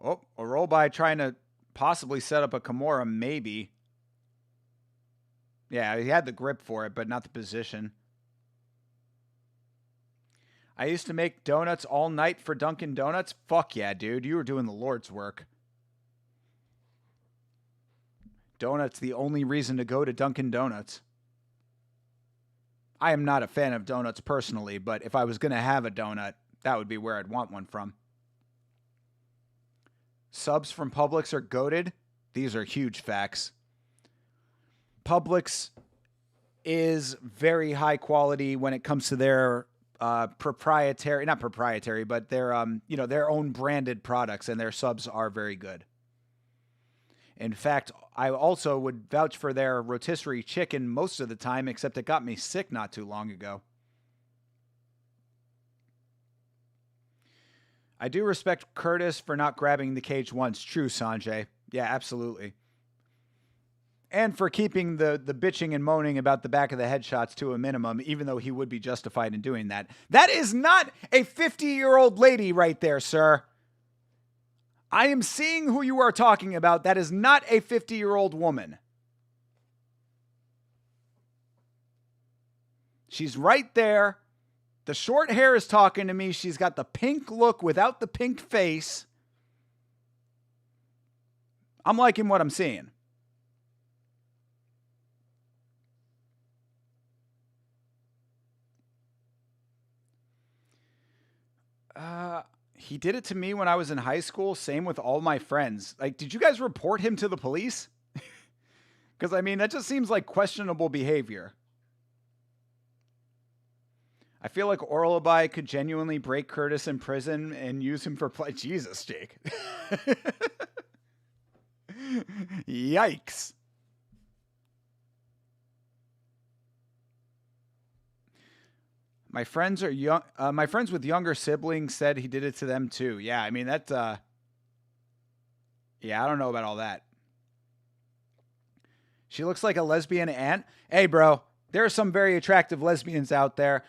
Oh, a roll by trying to possibly set up a Kimura, maybe. Yeah, he had the grip for it, but not the position. I used to make donuts all night for Dunkin' Donuts. Fuck yeah, dude. You were doing the Lord's work. Donuts, the only reason to go to Dunkin' Donuts. I am not a fan of donuts personally, but if I was going to have a donut, that would be where I'd want one from. Subs from Publix are goated. These are huge facts. Publix is very high quality when it comes to their proprietary, not proprietary, but their their own branded products, and their subs are very good. In fact, I also would vouch for their rotisserie chicken most of the time, except it got me sick not too long ago. I do respect Curtis for not grabbing the cage once. True, Sanjay. Yeah, absolutely. And for keeping the bitching and moaning about the back of the headshots to a minimum, even though he would be justified in doing that. That is not a 50-year-old lady right there, sir. I am seeing who you are talking about. That is not a 50-year-old woman. She's right there. The short hair is talking to me. She's got the pink look without the pink face. I'm liking what I'm seeing. He did it to me when I was in high school. Same with all my friends. Like, did you guys report him to the police? Because, I mean, that just seems like questionable behavior. I feel like Orlabai could genuinely break Curtis in prison and use him for play. Jesus, Jake. Yikes. My friends are young. My friends with younger siblings said he did it to them too. Yeah, I mean that. Yeah, I don't know about all that. She looks like a lesbian aunt. Hey, bro, there are some very attractive lesbians out there.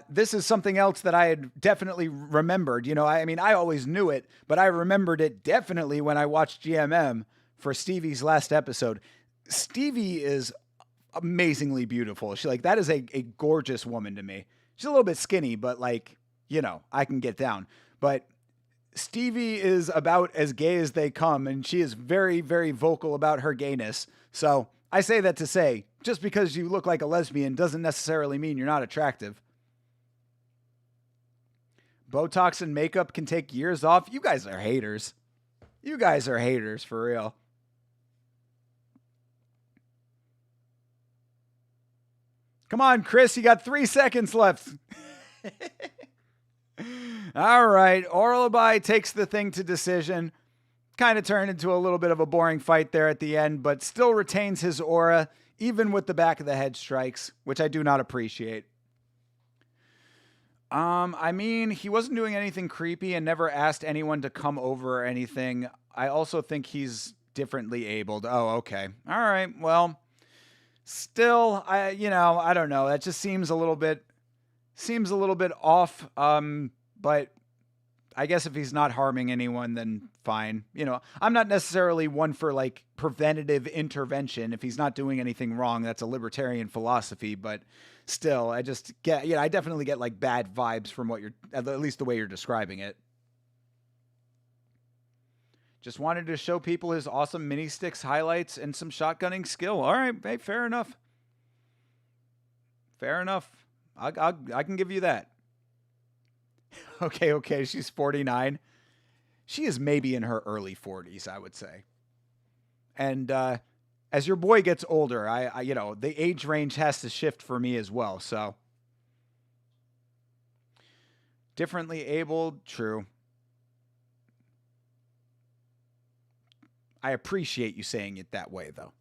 This is something else that I had definitely remembered. You know, I mean, I always knew it, but I remembered it definitely when I watched GMM for Stevie's last episode. Stevie is amazingly beautiful. That is a gorgeous woman to me. She's a little bit skinny, but like, you know, I can get down. But Stevie is about as gay as they come, and she is very, very vocal about her gayness. So I say that to say, just because you look like a lesbian doesn't necessarily mean you're not attractive. Botox and makeup can take years off. You guys are haters. You guys are haters for real. Come on, Chris, you got 3 seconds left. All right, Orlabai takes the thing to decision. Kind of turned into a little bit of a boring fight there at the end, but still retains his aura, even with the back of the head strikes, which I do not appreciate. I mean, he wasn't doing anything creepy and never asked anyone to come over or anything. I also think he's differently abled. Oh, okay. All right, well... Still, I don't know. That just seems a little bit off. But I guess if he's not harming anyone, then fine. You know, I'm not necessarily one for like preventative intervention. If he's not doing anything wrong, that's a libertarian philosophy. But still, I just get, I definitely get like bad vibes from what at least the way you're describing it. Just wanted to show people his awesome mini sticks highlights and some shotgunning skill. All right, hey, fair enough. Fair enough. I can give you that. Okay, she's 49. She is maybe in her early 40s, I would say. And as your boy gets older, I the age range has to shift for me as well. So differently abled, true. I appreciate you saying it that way, though.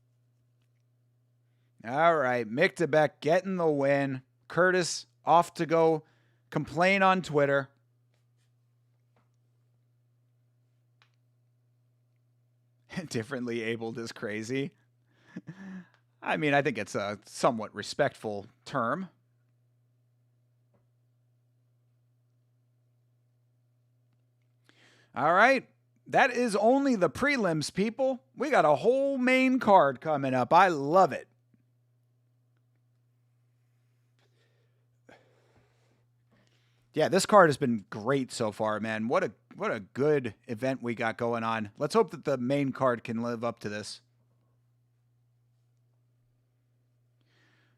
All right, Mick DeBeck getting the win. Curtis off to go complain on Twitter. Differently abled is crazy. I mean, I think it's a somewhat respectful term. All right. That is only the prelims, people. We got a whole main card coming up. I love it. Yeah, this card has been great so far, man. What a good event we got going on. Let's hope that the main card can live up to this.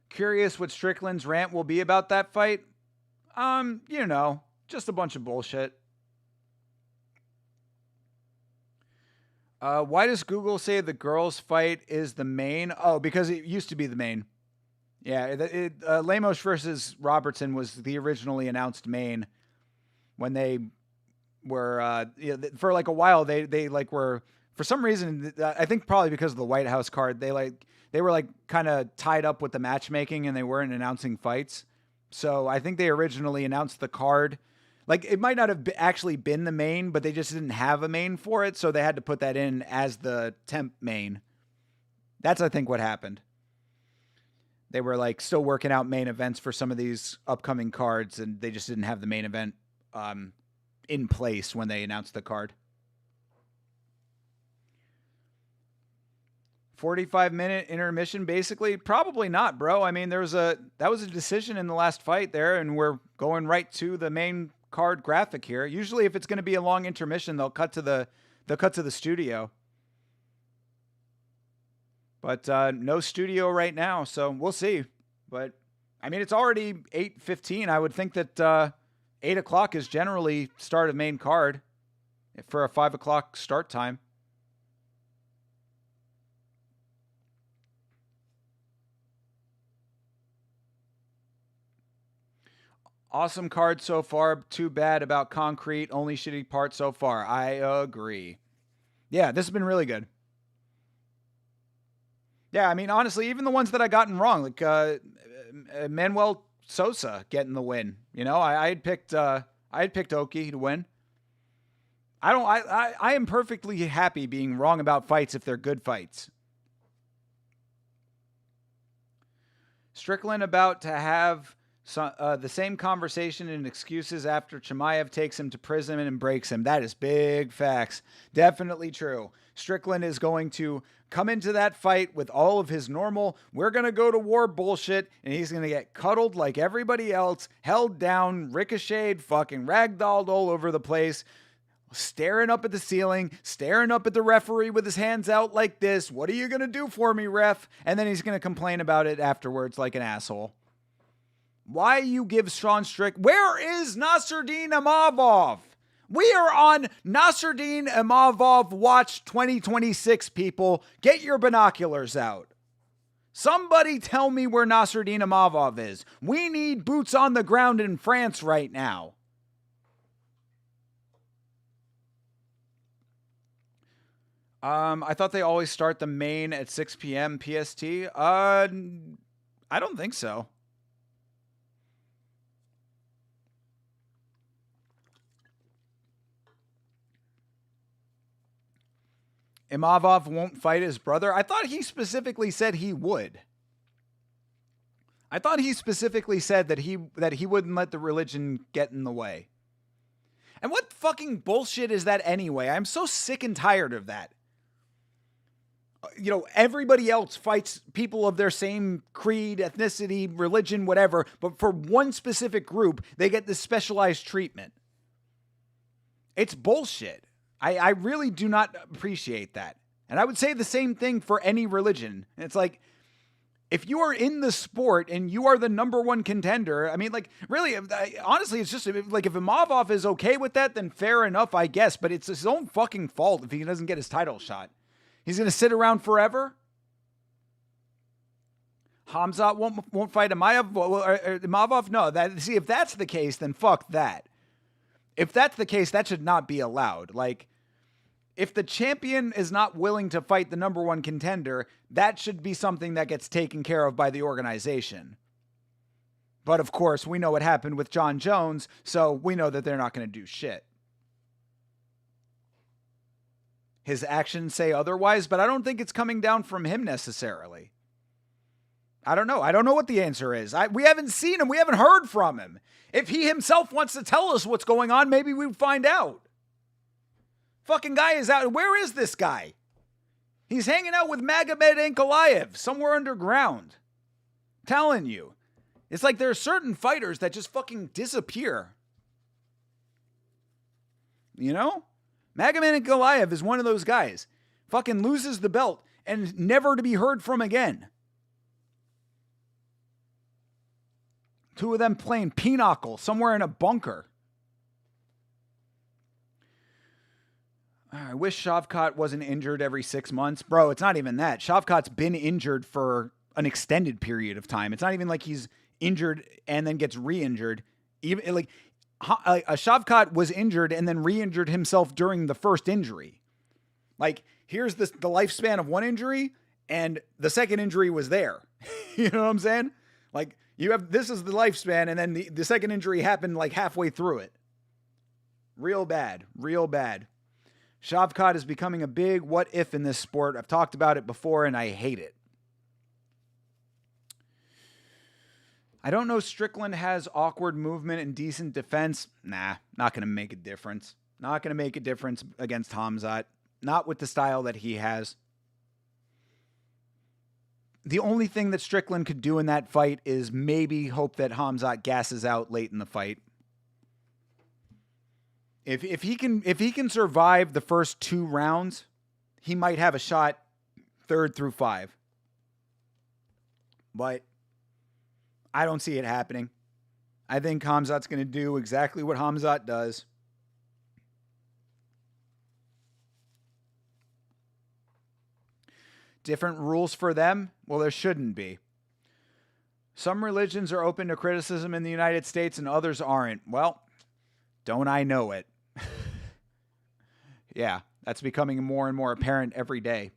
Curious what Strickland's rant will be about that fight? Just a bunch of bullshit. Why does Google say the girls' fight is the main? Oh, because it used to be the main. Yeah, Lemos versus Robertson was the originally announced main when they were for like a while. They like were for some reason. I think probably because of the White House card. They were like kind of tied up with the matchmaking and they weren't announcing fights. So I think they originally announced the card. Like, it might not have actually been the main, but they just didn't have a main for it, so they had to put that in as the temp main. That's, I think, what happened. They were, like, still working out main events for some of these upcoming cards, and they just didn't have the main event in place when they announced the card. 45-minute intermission, basically? Probably not, bro. I mean, that was a decision in the last fight there, and we're going right to the main card graphic here. Usually if it's going to be a long intermission, they'll cut to the studio. But no studio right now, so we'll see. But I mean, it's already 8:15. I would think that 8 o'clock is generally start of main card for a 5 o'clock start time. Awesome card so far. Too bad about Concrete. Only shitty part so far. I agree. Yeah, this has been really good. Yeah, I mean, honestly, even the ones that I gotten wrong, like Manuel Sosa getting the win. You know, I had picked Oki to win. I am perfectly happy being wrong about fights if they're good fights. Strickland about to have the same conversation and excuses after Chimaev takes him to prison and breaks him. That is big facts. Definitely true. Strickland is going to come into that fight with all of his normal, we're going to go to war bullshit, and he's going to get cuddled like everybody else, held down, ricocheted, fucking ragdolled all over the place, staring up at the ceiling, staring up at the referee with his hands out like this. What are you going to do for me, ref? And then he's going to complain about it afterwards like an asshole. Why you give Sean Strick? Where is Nasruddin Imavov? We are on Nasruddin Imavov Watch 2026, people. Get your binoculars out. Somebody tell me where Nasruddin Imavov is. We need boots on the ground in France right now. I thought they always start the main at 6 p.m. PST. I don't think so. Imavov won't fight his brother. I thought he specifically said he would. I thought he specifically said that he wouldn't let the religion get in the way. And what fucking bullshit is that anyway? I'm so sick and tired of that. You know, everybody else fights people of their same creed, ethnicity, religion, whatever, but for one specific group, they get this specialized treatment. It's bullshit. I really do not appreciate that. And I would say the same thing for any religion. It's like, if you are in the sport and you are the number one contender, I mean, like, really, honestly, it's just like if Imavov is okay with that, then fair enough, I guess. But it's his own fucking fault if he doesn't get his title shot. He's going to sit around forever? Hamzat won't fight Imavov? No. See, if that's the case, then fuck that. If that's the case, that should not be allowed. Like, if the champion is not willing to fight the number one contender, that should be something that gets taken care of by the organization. But of course, we know what happened with John Jones, so we know that they're not going to do shit. His actions say otherwise, but I don't think it's coming down from him necessarily. I don't know. I don't know what the answer is. We haven't seen him. We haven't heard from him. If he himself wants to tell us what's going on, maybe we would find out. Fucking guy is out. Where is this guy? He's hanging out with Magomed Ankalaev somewhere underground. Telling you. It's like there are certain fighters that just fucking disappear. You know? Magomed Ankalaev is one of those guys. Fucking loses the belt and never to be heard from again. Two of them playing pinochle somewhere in a bunker. I wish Shavkat wasn't injured every 6 months. Bro, it's not even that. Shavkat's been injured for an extended period of time. It's not even like he's injured and then gets re-injured. Even like Shavkat was injured and then re-injured himself during the first injury. Like, here's the lifespan of one injury, and the second injury was there. You know what I'm saying? Like, this is the lifespan, and then the second injury happened like halfway through it. Real bad. Real bad. Shavkat is becoming a big what if in this sport. I've talked about it before, and I hate it. I don't know Strickland has awkward movement and decent defense. Nah, not going to make a difference. Not going to make a difference against Hamzat. Not with the style that he has. The only thing that Strickland could do in that fight is maybe hope that Hamzat gasses out late in the fight. If he can survive the first 2 rounds, he might have a shot 3rd through 5. But I don't see it happening. I think Khamzat's going to do exactly what Khamzat does. Different rules for them? Well, there shouldn't be. Some religions are open to criticism in the United States and others aren't. Well, don't I know it? Yeah, that's becoming more and more apparent every day.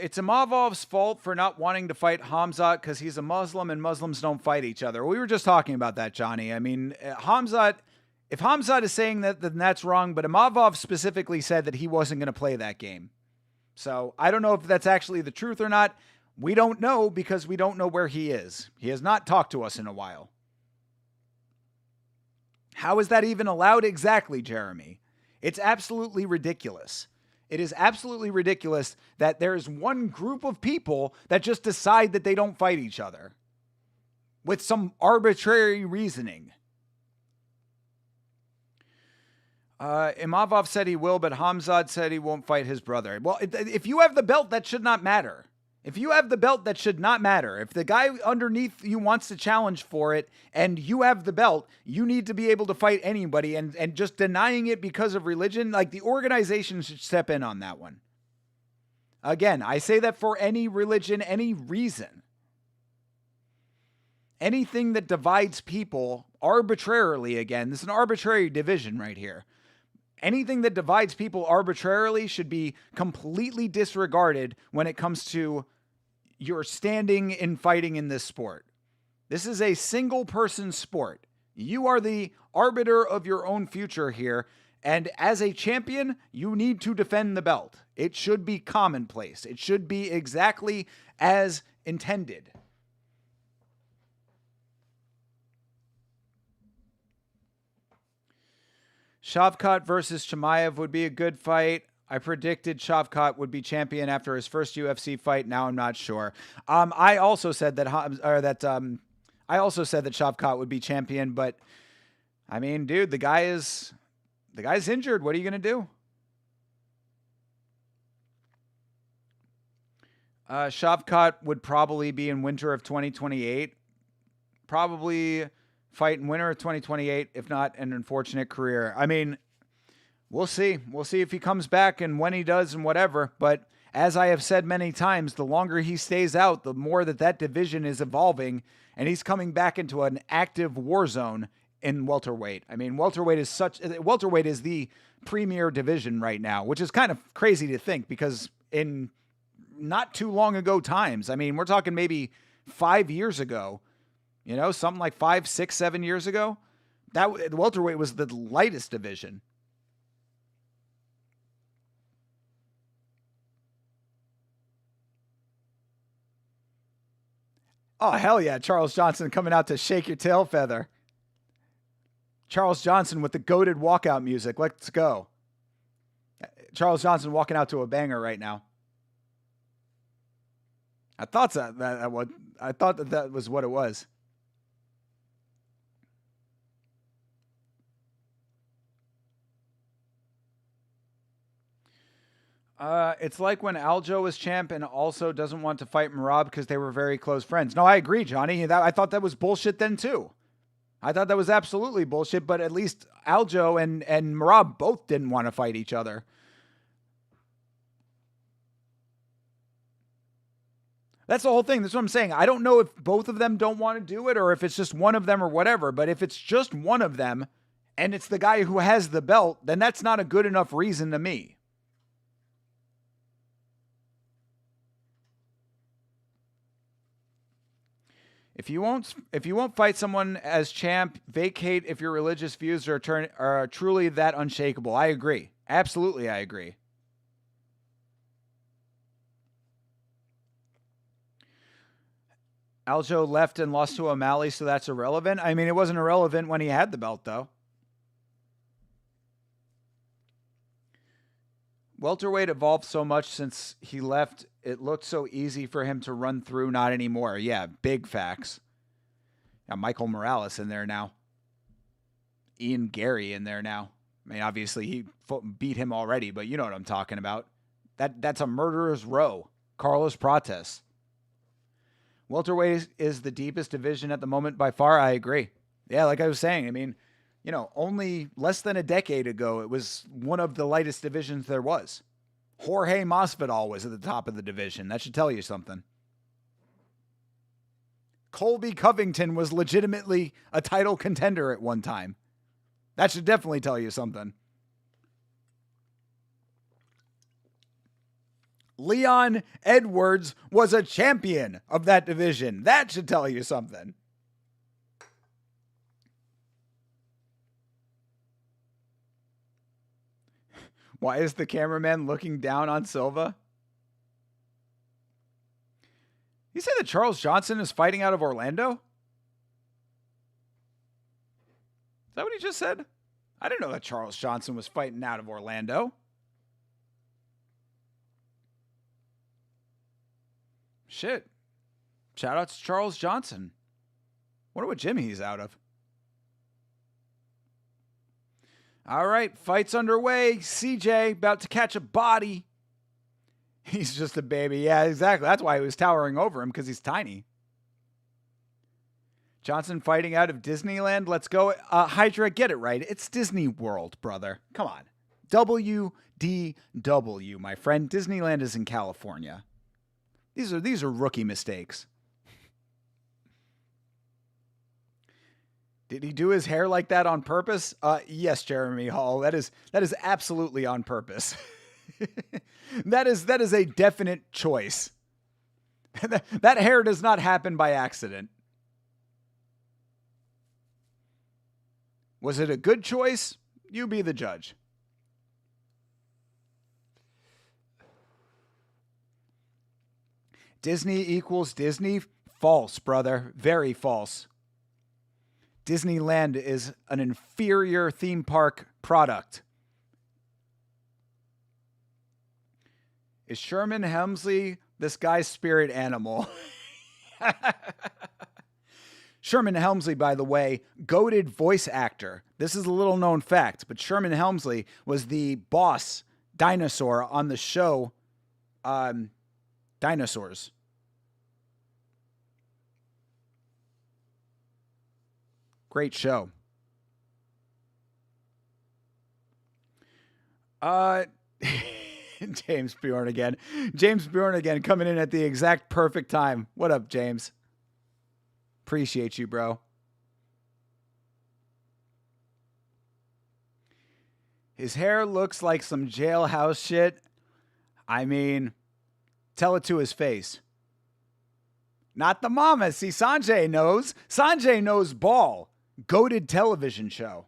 It's Imavov's fault for not wanting to fight Khamzat because he's a Muslim and Muslims don't fight each other. We were just talking about that, Johnny. I mean, if Khamzat is saying that, then that's wrong, but Imavov specifically said that he wasn't going to play that game. So I don't know if that's actually the truth or not. We don't know because we don't know where he is. He has not talked to us in a while. How is that even allowed exactly, Jeremy? It's absolutely ridiculous. It is absolutely ridiculous that there is one group of people that just decide that they don't fight each other with some arbitrary reasoning. Imavov said he will, but Khamzat said he won't fight his brother. Well, if you have the belt, that should not matter. If you have the belt, that should not matter. If the guy underneath you wants to challenge for it and you have the belt, you need to be able to fight anybody. And just denying it because of religion, like the organization should step in on that one. Again, I say that for any religion, any reason. Anything that divides people arbitrarily, again, this is an arbitrary division right here. Anything that divides people arbitrarily should be completely disregarded when it comes to your standing in fighting in this sport. This is a single person sport. You are the arbiter of your own future here. And as a champion, you need to defend the belt. It should be commonplace. It should be exactly as intended. Shavkat versus Chimaev would be a good fight. I predicted Shavkat would be champion after his first UFC fight. Now I'm not sure. I also said that Shavkat would be champion, but I mean, dude, the guy's injured. What are you gonna do? Shavkat would probably be in winter of 2028. Probably fight in winter of 2028, if not an unfortunate career. I mean, we'll see. We'll see if he comes back and when he does and whatever. But as I have said many times, the longer he stays out, the more that division is evolving, and he's coming back into an active war zone in welterweight. I mean, welterweight is the premier division right now, which is kind of crazy to think because in not too long ago times, I mean, we're talking maybe 5 years ago, something like 5, 6, 7 years ago, that welterweight was the lightest division. Oh, hell yeah. Charles Johnson coming out to shake your tail feather. Charles Johnson with the goated walkout music. Let's go. Charles Johnson walking out to a banger right now. I thought that was what it was. It's like when Aljo was champ and also doesn't want to fight Merab because they were very close friends. No, I agree, Johnny. I thought that was bullshit then too. I thought that was absolutely bullshit, but at least Aljo and Merab both didn't want to fight each other. That's the whole thing. That's what I'm saying. I don't know if both of them don't want to do it or if it's just one of them or whatever, but if it's just one of them and it's the guy who has the belt, then that's not a good enough reason to me. If you won't fight someone as champ, vacate if your religious views are truly that unshakable. I agree. Absolutely, I agree. Aljo left and lost to O'Malley, so that's irrelevant. I mean, it wasn't irrelevant when he had the belt, though. Welterweight evolved so much since he left. It looked so easy for him to run through. Not anymore. Yeah, big facts. Got Michael Morales in there now. Ian Gary in there now. I mean, obviously he beat him already, but you know what I'm talking about. That's a murderer's row. Carlos Prates. Welterweight is the deepest division at the moment by far. I agree. Yeah, like I was saying, I mean, only less than a decade ago, it was one of the lightest divisions there was. Jorge Masvidal was at the top of the division. That should tell you something. Colby Covington was legitimately a title contender at one time. That should definitely tell you something. Leon Edwards was a champion of that division. That should tell you something. Why is the cameraman looking down on Silva? You say that Charles Johnson is fighting out of Orlando? Is that what he just said? I didn't know that Charles Johnson was fighting out of Orlando. Shit. Shout out to Charles Johnson. Wonder what gym he's out of. All right, fight's underway. CJ about to catch a body. He's just a baby. Yeah, exactly. That's why he was towering over him, because he's tiny. Johnson fighting out of Disneyland. Let's go. Hydra, get it right. It's Disney World, brother. Come on. WDW, my friend. Disneyland is in California. These are rookie mistakes. Did he do his hair like that on purpose? Yes, Jeremy Hall. That is absolutely on purpose. That is a definite choice. That hair does not happen by accident. Was it a good choice? You be the judge. Disney equals Disney? False, brother. Very false. Disneyland is an inferior theme park product. Is Sherman Hemsley this guy's spirit animal? Sherman Hemsley, by the way, goated voice actor. This is a little known fact, but Sherman Hemsley was the boss dinosaur on the show Dinosaurs. Great show. James Bjorn again. James Bjorn again coming in at the exact perfect time. What up, James? Appreciate you, bro. His hair looks like some jailhouse shit. I mean, tell it to his face. Not the mama. See, Sanjay knows. Sanjay knows ball. Goated television show.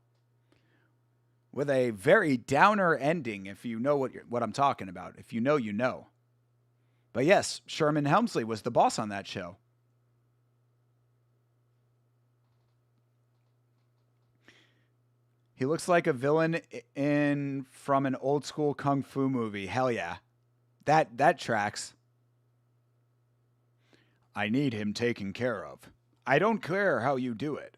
With a very downer ending, if you know what I'm talking about. If you know, you know. But yes, Sherman Hemsley was the boss on that show. He looks like a villain from an old school kung fu movie. Hell yeah. That tracks. I need him taken care of. I don't care how you do it.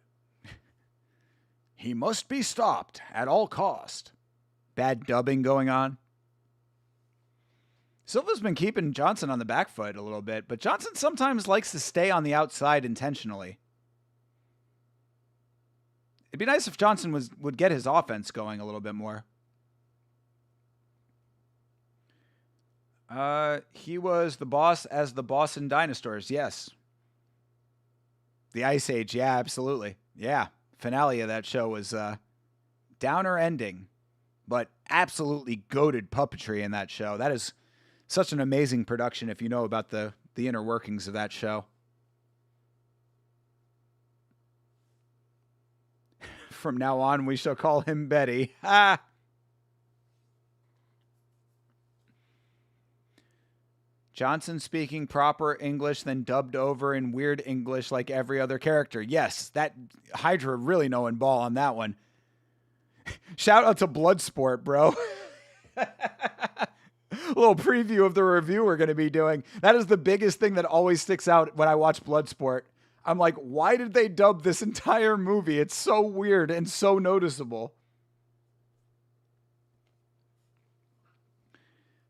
He must be stopped at all cost. Bad dubbing going on. Silva's been keeping Johnson on the back foot a little bit, but Johnson sometimes likes to stay on the outside intentionally. It'd be nice if Johnson would get his offense going a little bit more. He was the boss as the boss in Dinosaurs, yes. The Ice Age, yeah, absolutely. Yeah, finale of that show was downer ending, but absolutely goated puppetry in that show. That is such an amazing production if you know about the inner workings of that show. From now on, we shall call him Betty. Ha! Johnson speaking proper English, then dubbed over in weird English like every other character. Yes, that Hydra really knowing ball on that one. Shout out to Bloodsport, bro. A little preview of the review we're going to be doing. That is the biggest thing that always sticks out when I watch Bloodsport. I'm like, why did they dub this entire movie? It's so weird and so noticeable.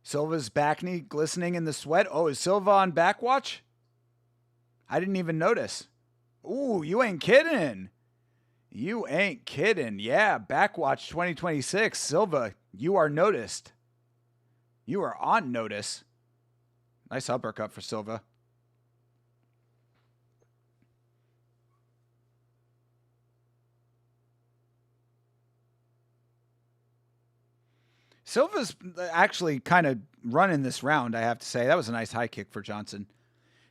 Silva's back knee glistening in the sweat. Oh, is Silva on back watch? I didn't even notice. Ooh, you ain't kidding. You ain't kidding. Yeah, Backwatch 2026. Silva, you are noticed. You are on notice. Nice uppercut for Silva. Silva's actually kind of running this round, I have to say. That was a nice high kick for Johnson.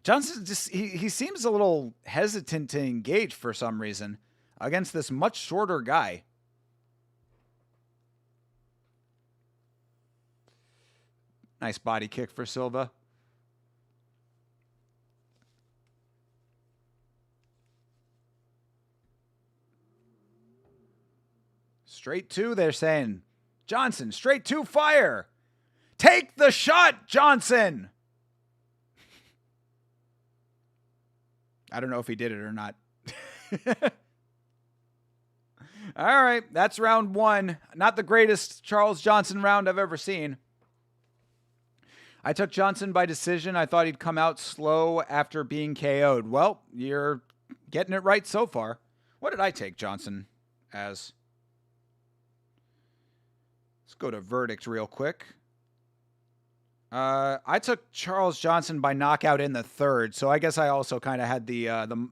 Johnson just, he seems a little hesitant to engage for some reason against this much shorter guy. Nice body kick for Silva. Straight two, they're saying. Johnson, straight to fire. Take the shot, Johnson. I don't know if he did it or not. All right, that's round one. Not the greatest Charles Johnson round I've ever seen. I took Johnson by decision. I thought he'd come out slow after being KO'd. Well, you're getting it right so far. What did I take Johnson as? Let's go to verdict real quick. I took Charles Johnson by knockout in the third, so I guess I also kind of had the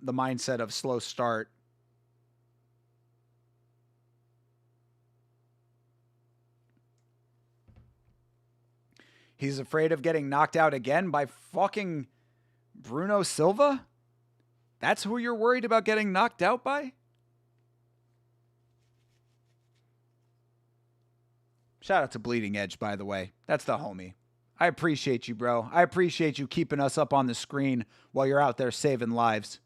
mindset of slow start. He's afraid of getting knocked out again by fucking Bruno Silva? That's who you're worried about getting knocked out by? Shout out to Bleeding Edge, by the way. That's the homie. I appreciate you, bro. I appreciate you keeping us up on the screen while you're out there saving lives.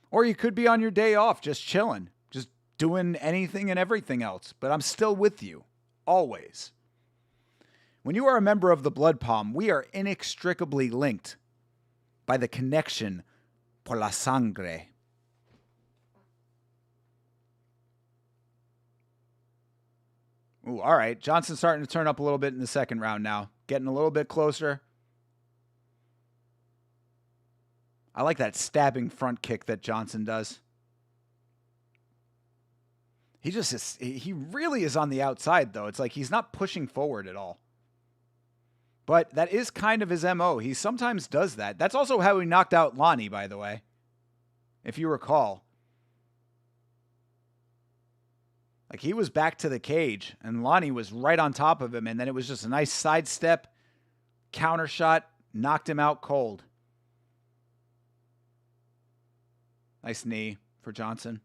Or you could be on your day off, just chilling, just doing anything and everything else. But I'm still with you, always. When you are a member of the Blood Palm, we are inextricably linked by the connection por la sangre. Ooh, all right. Johnson's starting to turn up a little bit in the second round now. Getting a little bit closer. I like that stabbing front kick that Johnson does. He just is, he really is on the outside, though. It's like he's not pushing forward at all. But that is kind of his MO. He sometimes does that. That's also how he knocked out Lonnie, by the way, if you recall. Like, he was back to the cage, and Lonnie was right on top of him, and then it was just a nice sidestep, counter shot, knocked him out cold. Nice knee for Johnson.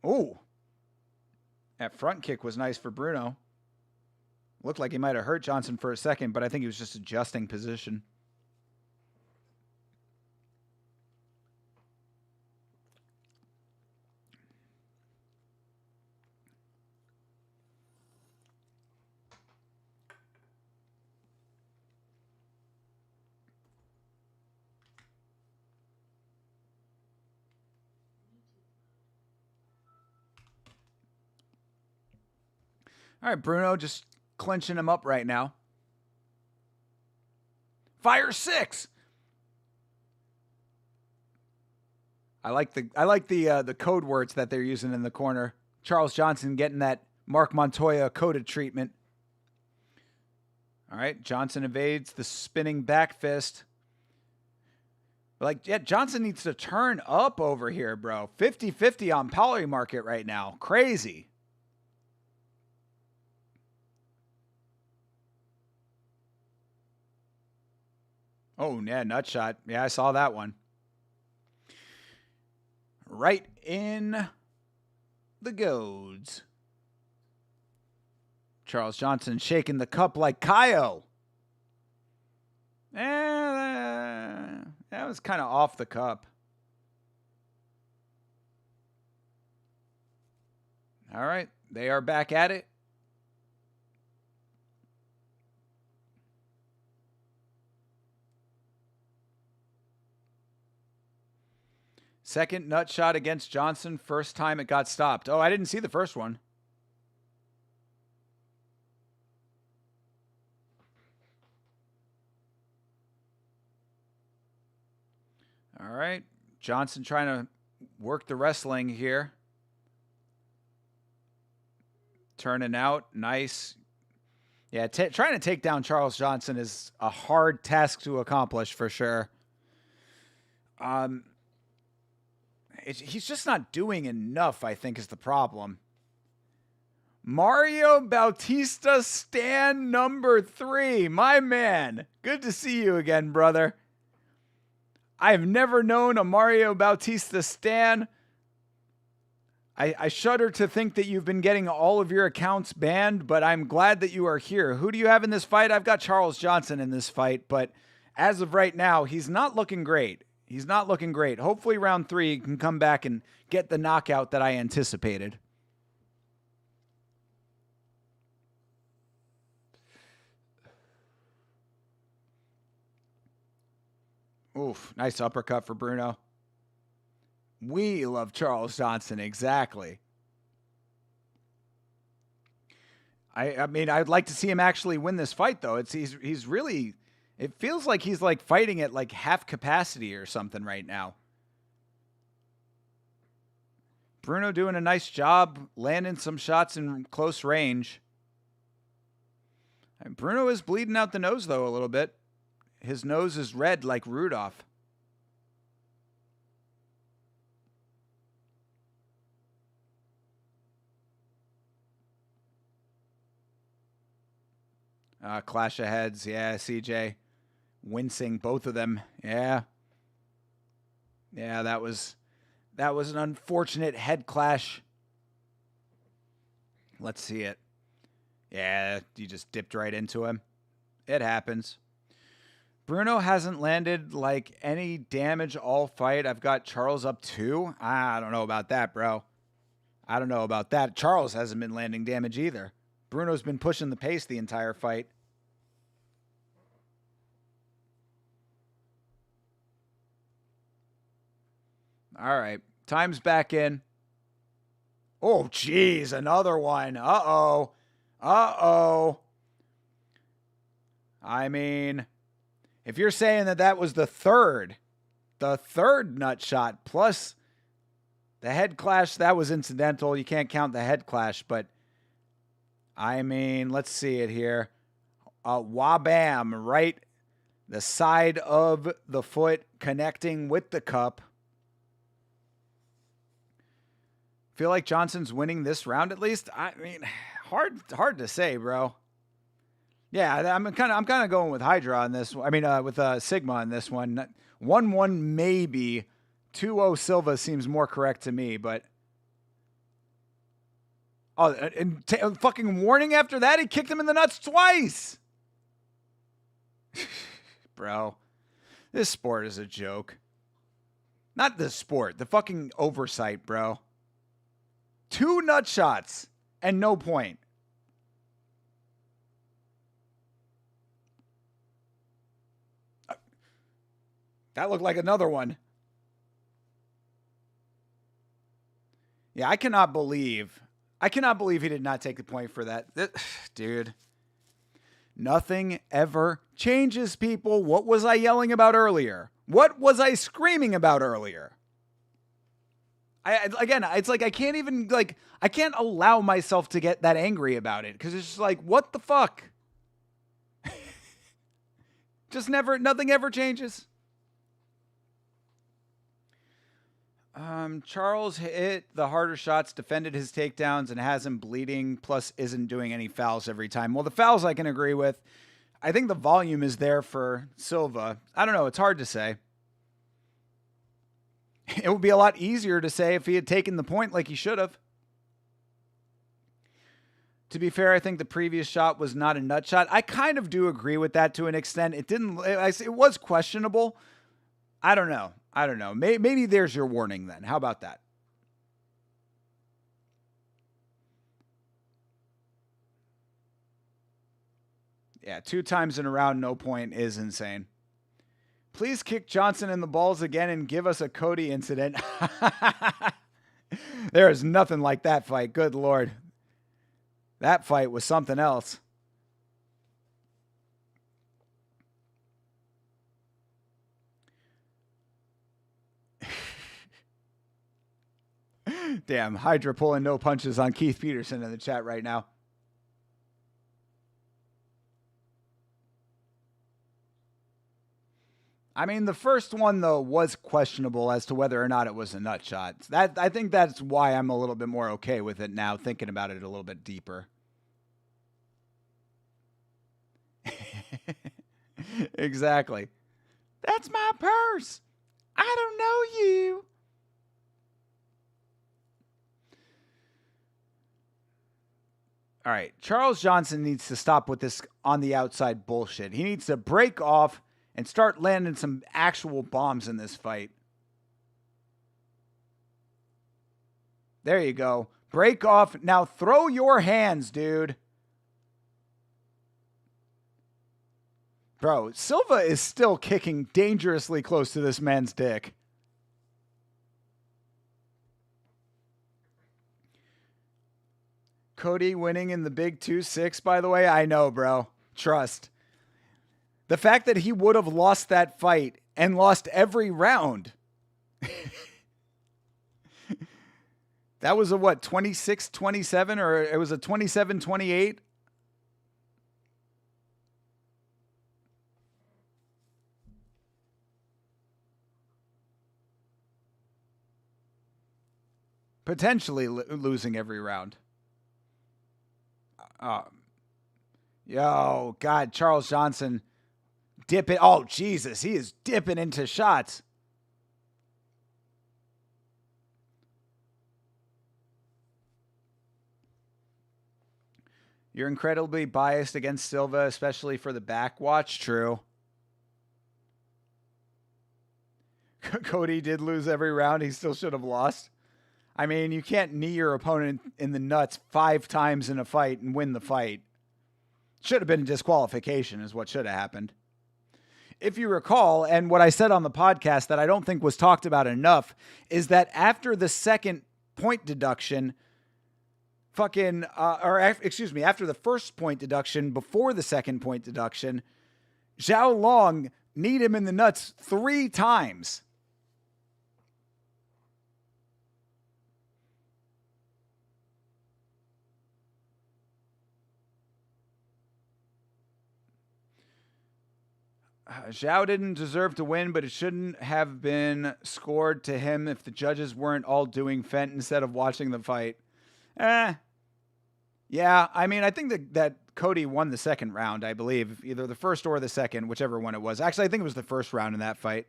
Ooh. That front kick was nice for Bruno. Looked like he might have hurt Johnson for a second, but I think he was just adjusting position. All right, Bruno just clinching him up right now. Fire 6. I like the code words that they're using in the corner. Charles Johnson getting that Mark Montoya coded treatment. All right, Johnson evades the spinning back fist. Like, yeah, Johnson needs to turn up over here, bro. 50-50 on Poly Market right now. Crazy. Oh, yeah, nut shot. Yeah, I saw that one. Right in the goads. Charles Johnson shaking the cup like Kaio. That was kind of off the cup. All right, they are back at it. Second nut shot against Johnson. First time it got stopped. Oh, I didn't see the first one. All right. Johnson trying to work the wrestling here. Turning out. Nice. Yeah, trying to take down Charles Johnson is a hard task to accomplish for sure. He's just not doing enough, I think, is the problem. Mario Bautista Stan number 3. My man. Good to see you again, brother. I've never known a Mario Bautista Stan. I shudder to think that you've been getting all of your accounts banned, but I'm glad that you are here. Who do you have in this fight? I've got Charles Johnson in this fight, but as of right now, he's not looking great. He's not looking great. Hopefully round 3 he can come back and get the knockout that I anticipated. Oof, nice uppercut for Bruno. We love Charles Johnson, exactly. I mean, I'd like to see him actually win this fight, though. He's really... It feels like he's like fighting at like half capacity or something right now. Bruno doing a nice job, landing some shots in close range. And Bruno is bleeding out the nose, though, a little bit. His nose is red like Rudolph. Clash of heads. Yeah, CJ. Wincing, both of them. Yeah. Yeah, that was an unfortunate head clash. Let's see it. Yeah, you just dipped right into him. It happens. Bruno hasn't landed like any damage all fight. I've got Charles up 2. I don't know about that, bro. I don't know about that. Charles hasn't been landing damage either. Bruno's been pushing the pace the entire fight. All right. Time's back in. Oh, geez. Another one. Uh-oh. Uh-oh. I mean, if you're saying that was the third nut shot plus the head clash, that was incidental. You can't count the head clash, but I mean, let's see it here. Wabam, right? The side of the foot connecting with the cup. Feel like Johnson's winning this round at least. I mean, hard to say, bro. Yeah, I'm kind of going with Hydra on this one. I mean, with Sigma on this one. 1-1 maybe. 2-0 Silva seems more correct to me, but and fucking warning after that, he kicked him in the nuts twice. Bro, this sport is a joke. Not the sport, the fucking oversight, bro. 2 nut shots and no point. That looked like another one. Yeah, I cannot believe he did not take the point for that. Dude. Nothing ever changes, people. What was I yelling about earlier? What was I screaming about earlier? It's like I can't even, like, I can't allow myself to get that angry about it because it's just like, what the fuck? Nothing ever changes. Charles hit the harder shots, defended his takedowns, and has him bleeding, plus isn't doing any fouls every time. Well, the fouls I can agree with. I think the volume is there for Silva. I don't know. It's hard to say. It would be a lot easier to say if he had taken the point like he should have. To be fair, I think the previous shot was not a nut shot. I kind of do agree with that to an extent. It was questionable. I don't know. Maybe there's your warning then. How about that? Yeah, 2 times in a round, no point is insane. Please kick Johnson in the balls again and give us a Cody incident. There is nothing like that fight. Good Lord. That fight was something else. Damn, Hydra pulling no punches on Keith Peterson in the chat right now. I mean, the first one, though, was questionable as to whether or not it was a nut shot. I think that's why I'm a little bit more okay with it now, thinking about it a little bit deeper. Exactly. That's my purse. I don't know you. All right. Charles Johnson needs to stop with this on the outside bullshit. He needs to break off and start landing some actual bombs in this fight. There you go. Break off. Now throw your hands, dude. Bro, Silva is still kicking dangerously close to this man's dick. Cody winning in the big 2-6, by the way. I know, bro. Trust. The fact that he would have lost that fight and lost every round. That was a what, 26-27, or it was a 27-28? Potentially losing every round. Yo, God, Charles Johnson dipping. Oh, Jesus, he is dipping into shots. You're incredibly biased against Silva, especially for the backwatch. True. Cody did lose every round. He still should have lost. I mean, you can't knee your opponent in the nuts 5 times in a fight and win the fight. Should have been a disqualification is what should have happened. If you recall, and what I said on the podcast that I don't think was talked about enough, is that after the second point deduction, after the first point deduction, before the second point deduction, Zhao Long kneed him in the nuts 3 times. Zhao didn't deserve to win, but it shouldn't have been scored to him if the judges weren't all doing Fent instead of watching the fight. Yeah, I mean, I think that Cody won the second round, I believe. Either the first or the second, whichever one it was. Actually, I think it was the first round in that fight.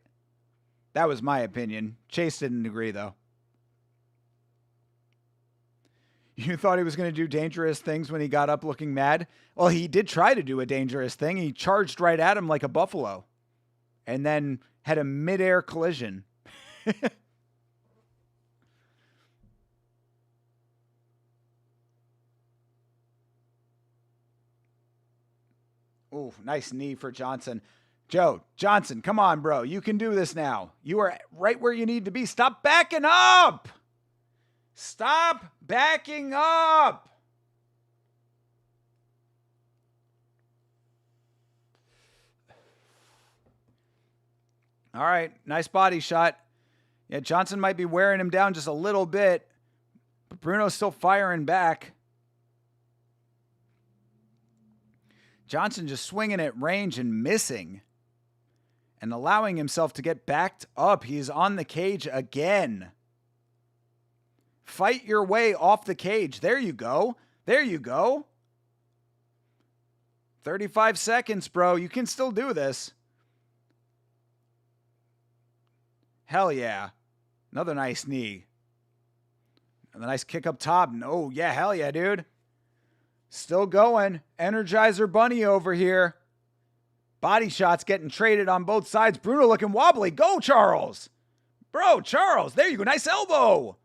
That was my opinion. Chase didn't agree, though. You thought he was going to do dangerous things when he got up looking mad? Well, he did try to do a dangerous thing. He charged right at him like a buffalo and then had a midair collision. Ooh, nice knee for Johnson. Joe, Johnson, come on, bro. You can do this now. You are right where you need to be. Stop backing up. Stop backing up. All right, nice body shot. Yeah, Johnson might be wearing him down just a little bit, but Bruno's still firing back. Johnson just swinging at range and missing and allowing himself to get backed up. He's on the cage again. Fight your way off the cage. There you go. There you go. 35 seconds, bro. You can still do this. Hell yeah. Another nice knee. Another nice kick up top. Oh, yeah. Hell yeah, dude. Still going. Energizer Bunny over here. Body shots getting traded on both sides. Bruno looking wobbly. Go, Charles. Bro, Charles. There you go. Nice elbow.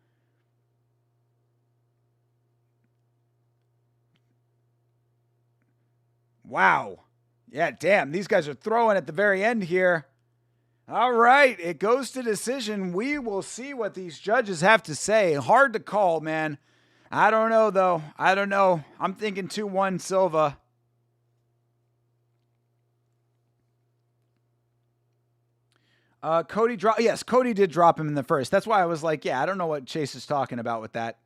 Wow. Yeah, damn. These guys are throwing at the very end here. All right. It goes to decision. We will see what these judges have to say. Hard to call, man. I don't know, though. I don't know. I'm thinking 2-1 Silva. Cody did drop him in the first. That's why I was like, yeah, I don't know what Chase is talking about with that.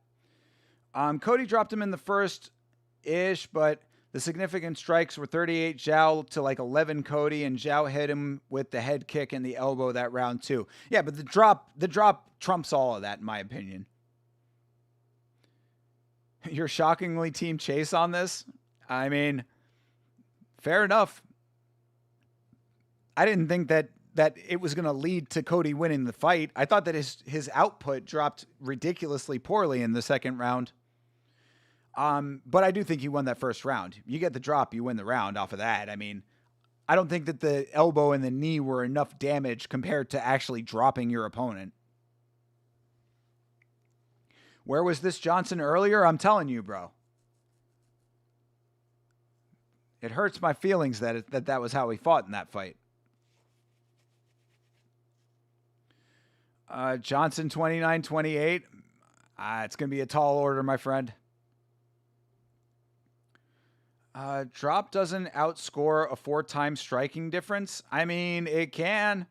Cody dropped him in the first-ish, but the significant strikes were 38 Zhao to like 11 Cody, and Zhao hit him with the head kick and the elbow that round too. Yeah, but the drop trumps all of that, in my opinion. You're shockingly Team Chase on this? I mean, fair enough. I didn't think that it was going to lead to Cody winning the fight. I thought that his output dropped ridiculously poorly in the second round. But I do think he won that first round. You get the drop, you win the round off of that. I mean, I don't think that the elbow and the knee were enough damage compared to actually dropping your opponent. Where was this Johnson earlier? I'm telling you, bro. It hurts my feelings that was how he fought in that fight. Johnson 29-28. It's going to be a tall order, my friend. Drop doesn't outscore a 4-time striking difference. I mean, it can.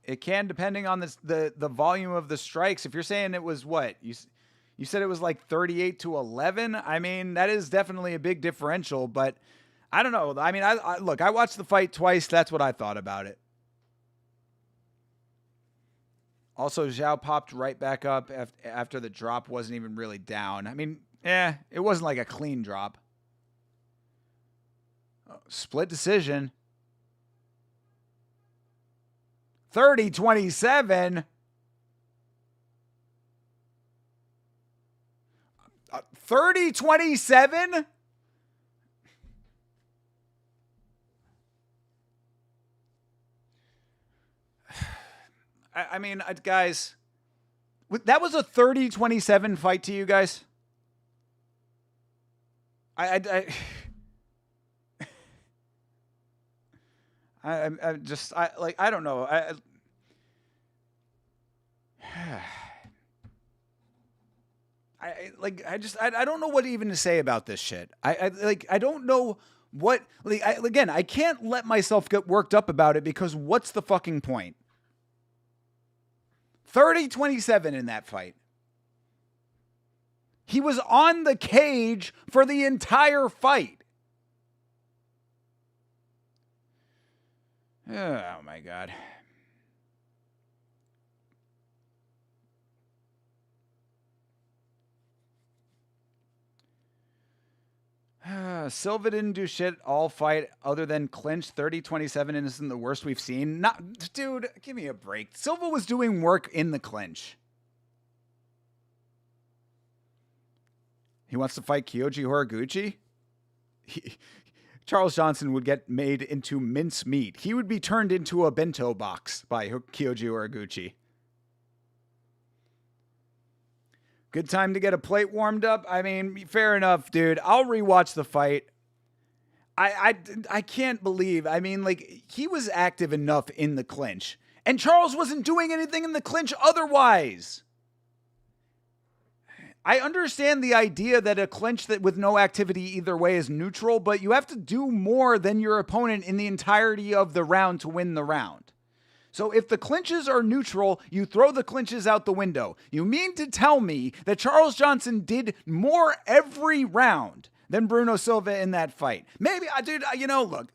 It can, depending on the volume of the strikes. If you're saying it was what? You said it was like 38-11. I mean, that is definitely a big differential, but I don't know. I mean, look, I watched the fight twice. That's what I thought about it. Also, Zhao popped right back up after the drop wasn't even really down. I mean, it wasn't like a clean drop. Split decision. 30-27. 30-27? I mean, guys, that was a 30-27 fight to you guys? I don't know. I don't know what even to say about this shit. I don't know what, again, I can't let myself get worked up about it because what's the fucking point? 30-27 in that fight. He was on the cage for the entire fight. Oh my God. Silva didn't do shit all fight other than clinch. 30-27 isn't the worst we've seen. Dude, give me a break. Silva was doing work in the clinch. He wants to fight Kyoji Horiguchi? Charles Johnson would get made into mincemeat. He would be turned into a bento box by Kyoji Horiguchi. Good time to get a plate warmed up? I mean, fair enough, dude. I'll rewatch the fight. I can't believe. I mean, like, he was active enough in the clinch. And Charles wasn't doing anything in the clinch otherwise. I understand the idea that a clinch that with no activity either way is neutral, but you have to do more than your opponent in the entirety of the round to win the round. So if the clinches are neutral, you throw the clinches out the window. You mean to tell me that Charles Johnson did more every round than Bruno Silva in that fight? Maybe, dude, look,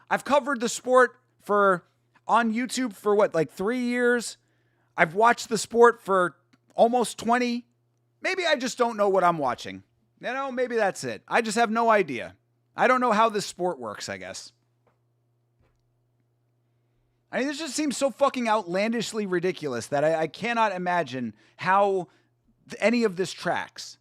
I've covered the sport on YouTube for what, like 3 years? I've watched the sport for almost 20. Maybe I just don't know what I'm watching. Maybe that's it. I just have no idea. I don't know how this sport works, I guess. I mean, this just seems so fucking outlandishly ridiculous that I cannot imagine how any of this tracks.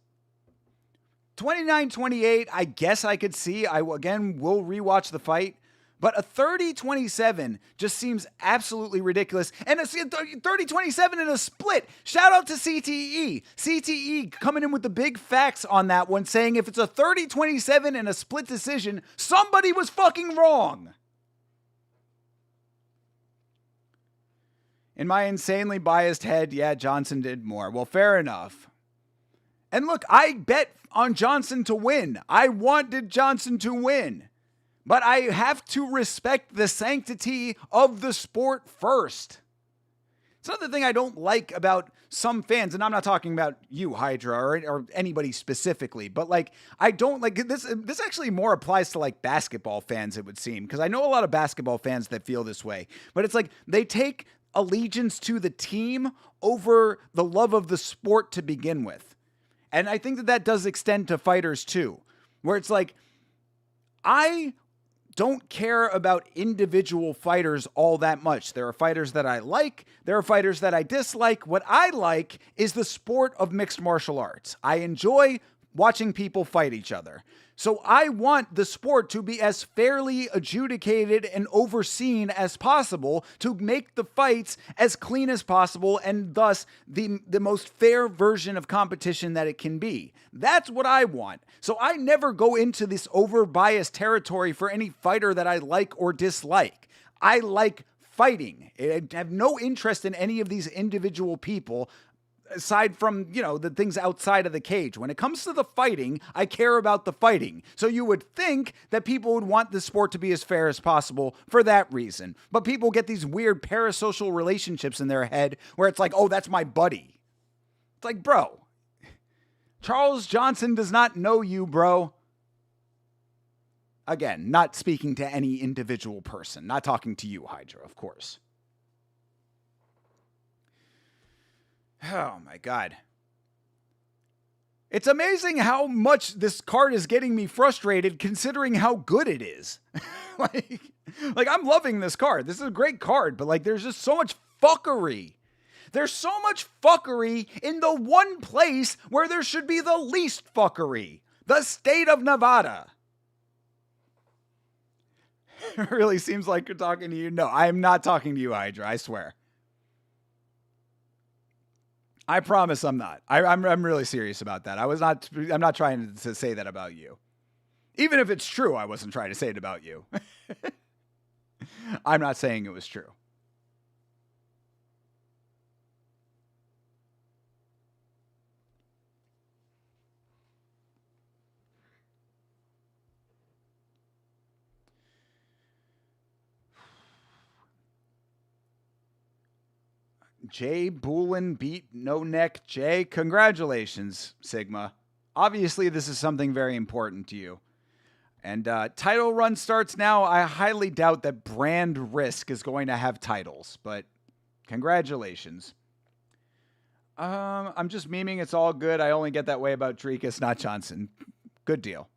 29-28, I guess I could see. I, again, will rewatch the fight. But a 30-27 just seems absolutely ridiculous. And a 30-27 in a split. Shout out to CTE. CTE coming in with the big facts on that one, saying if it's a 30-27 and a split decision, somebody was fucking wrong. In my insanely biased head, yeah, Johnson did more. Well, fair enough. And look, I bet on Johnson to win. I wanted Johnson to win. But I have to respect the sanctity of the sport first. It's another thing I don't like about some fans, and I'm not talking about you, Hydra, or anybody specifically, but like, I don't like this. This actually more applies to like basketball fans, it would seem, because I know a lot of basketball fans that feel this way, but it's like they take allegiance to the team over the love of the sport to begin with. And I think that that does extend to fighters too, where it's like, I don't care about individual fighters all that much. There are fighters that I like. There are fighters that I dislike. What I like is the sport of mixed martial arts. I enjoy watching people fight each other. So I want the sport to be as fairly adjudicated and overseen as possible to make the fights as clean as possible and thus the most fair version of competition that it can be. That's what I want. So I never go into this over-biased territory for any fighter that I like or dislike. I like fighting. I have no interest in any of these individual people aside from, you know, the things outside of the cage. When it comes to the fighting, I care about the fighting. So you would think that people would want the sport to be as fair as possible for that reason. But people get these weird parasocial relationships in their head where it's like, oh, that's my buddy. It's like, bro, Charles Johnson does not know you, bro. Again, not speaking to any individual person, not talking to you, Hydra, of course. Oh my God. It's amazing how much this card is getting me frustrated considering how good it is. like I'm loving this card. This is a great card, but like there's just so much fuckery. There's so much fuckery in the one place where there should be the least fuckery. The state of Nevada. It really seems like you're talking to you. No, I am not talking to you, Hydra. I swear. I promise I'm not. I'm really serious about that. I'm not trying to say that about you. Even if it's true, I wasn't trying to say it about you. I'm not saying it was true. Jay Boolin beat No Neck Jay. Congratulations, Sigma. Obviously, this is something very important to you. And title run starts now. I highly doubt that Brand Risk is going to have titles, but congratulations. I'm just memeing. It's all good. I only get that way about Drekus, not Johnson. Good deal.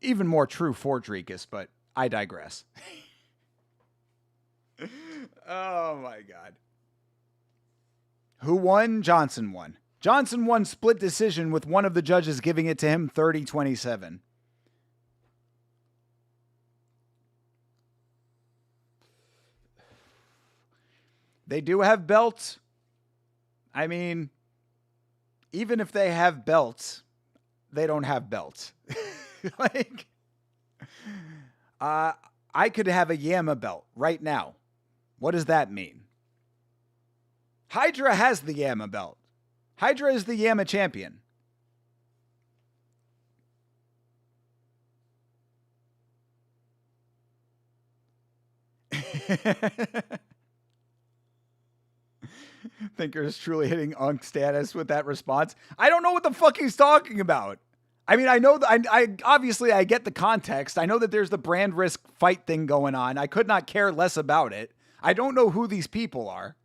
Even more true for Drekus, but I digress. Oh, my God. Who won? Johnson won. Johnson won split decision with one of the judges giving it to him 30-27. They do have belts. I mean, even if they have belts, they don't have belts. Like, I could have a Yama belt right now. What does that mean? Hydra has the Yama belt. Hydra is the Yama champion. Thinker is truly hitting Unk status with that response. I don't know what the fuck he's talking about. I mean, I know that I obviously I get the context. I know that there's the Brand Risk fight thing going on. I could not care less about it. I don't know who these people are.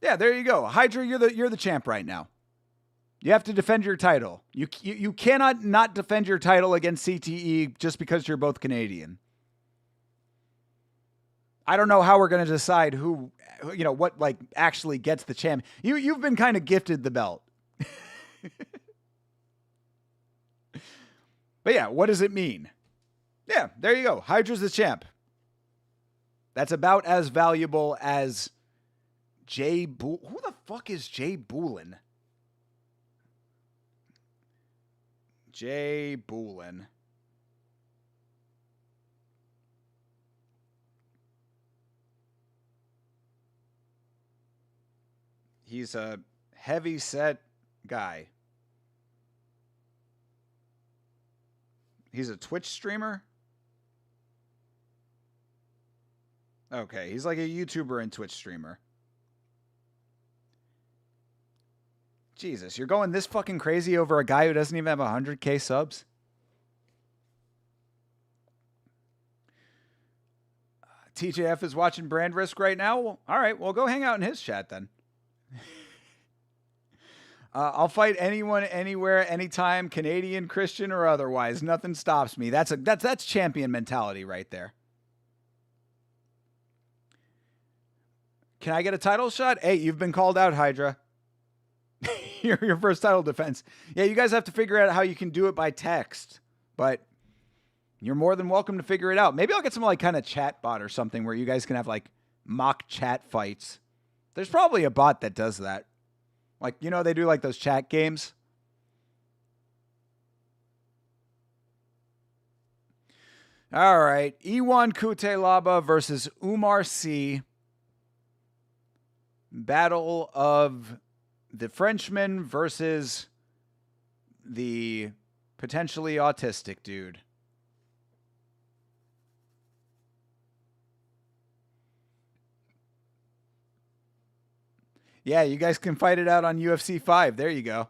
Yeah, there you go. Hydra, you're the champ right now. You have to defend your title. You cannot not defend your title against CTE just because you're both Canadian. I don't know how we're going to decide who, you know, what like actually gets the champ. You've been kind of gifted the belt. But yeah, what does it mean? Yeah, there you go. Hydra's the champ. That's about as valuable as Jay Who the fuck is Jay Boolin? Jay Boolin. He's a heavy set guy. He's a Twitch streamer? Okay, he's like a YouTuber and Twitch streamer. Jesus, you're going this fucking crazy over a guy who doesn't even have 100K subs? TJF is watching Brand Risk right now? Well, all right, well, go hang out in his chat then. I'll fight anyone, anywhere, anytime, Canadian, Christian, or otherwise. Nothing stops me. That's champion mentality right there. Can I get a title shot? Hey, you've been called out, Hydra. Your first title defense. Yeah, you guys have to figure out how you can do it by text, but you're more than welcome to figure it out. Maybe I'll get some like kind of chat bot or something where you guys can have like mock chat fights. There's probably a bot that does that. Like, you know, they do like those chat games. All right. Iwan Kutelaba versus Umar C. Battle of the Frenchman versus the potentially autistic dude. Yeah, you guys can fight it out on UFC 5. There you go.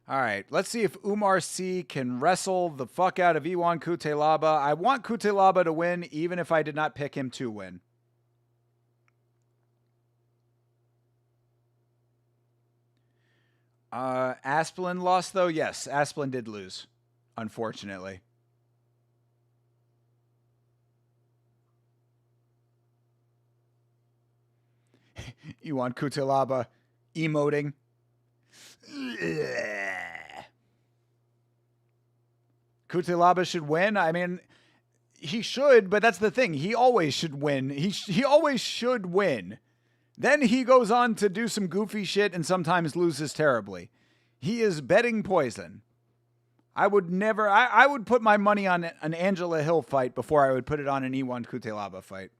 All right, let's see if Umar C can wrestle the fuck out of Iwan Kutelaba. I want Kutelaba to win, even if I did not pick him to win. Asplin lost, though? Yes, Asplin did lose, unfortunately. Iwan Kutelaba emoting. Kutelaba should win. I mean, he should, but that's the thing. He always should win. He always should win. Then he goes on to do some goofy shit and sometimes loses terribly. He is betting poison. I would never... I would put my money on an Angela Hill fight before I would put it on an Iwan Kutelaba fight.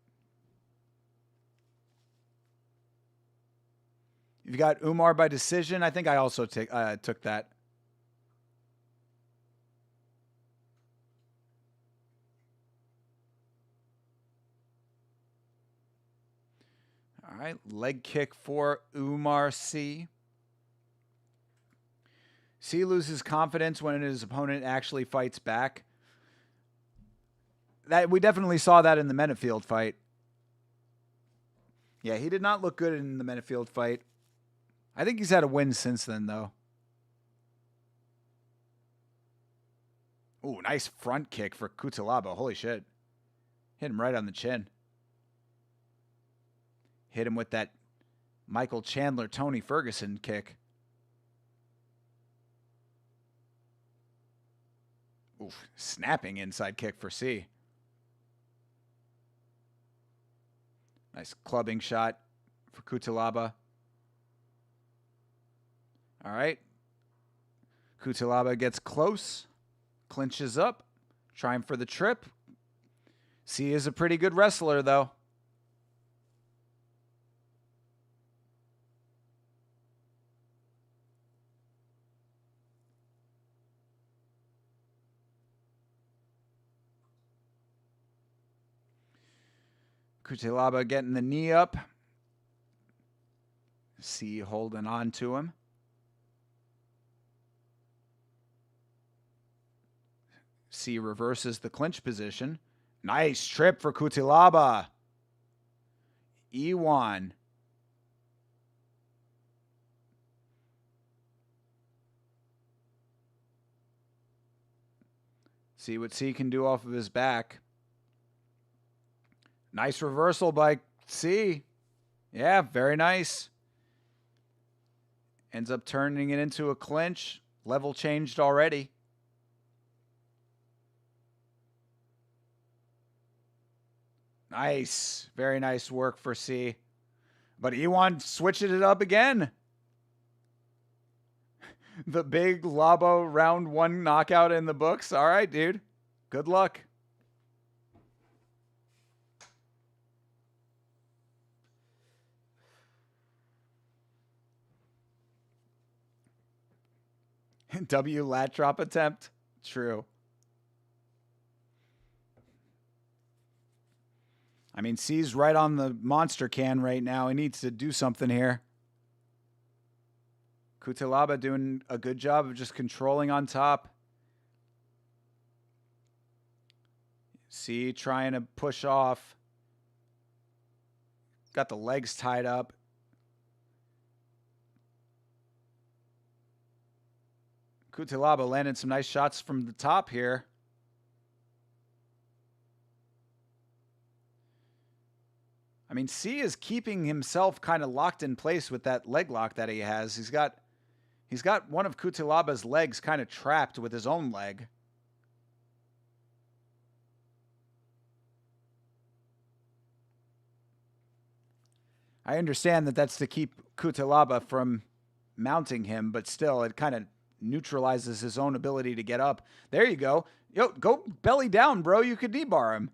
You've got Umar by decision. I think I also took that. All right, leg kick for Umar C. C loses confidence when his opponent actually fights back. We definitely saw that in the Menefield fight. Yeah, he did not look good in the Menefield fight. I think he's had a win since then, though. Ooh, nice front kick for Kutelaba. Holy shit. Hit him right on the chin. Hit him with that Michael Chandler, Tony Ferguson kick. Oof, snapping inside kick for C. Nice clubbing shot for Kutelaba. All right. Kutelaba gets close, clinches up, trying for the trip. C is a pretty good wrestler, though. Kutelaba getting the knee up. C holding on to him. C reverses the clinch position. Nice trip for Kutelaba. Iwan. See what C can do off of his back. Nice reversal by C. Yeah, very nice. Ends up turning it into a clinch. Level changed already. Nice. Very nice work for C. But Iwan switching it up again. The big Labo round 1 knockout in the books. All right, dude. Good luck. W lat drop attempt. True. I mean, C's right on the monster can right now. He needs to do something here. Cutelaba doing a good job of just controlling on top. C trying to push off. Got the legs tied up. Cutelaba landed some nice shots from the top here. I mean, C is keeping himself kind of locked in place with that leg lock that he has. He's got one of Cutelaba's legs kind of trapped with his own leg. I understand that that's to keep Cutelaba from mounting him, but still, it kind of neutralizes his own ability to get up. There you go. Yo, go belly down, bro. You could knee bar him.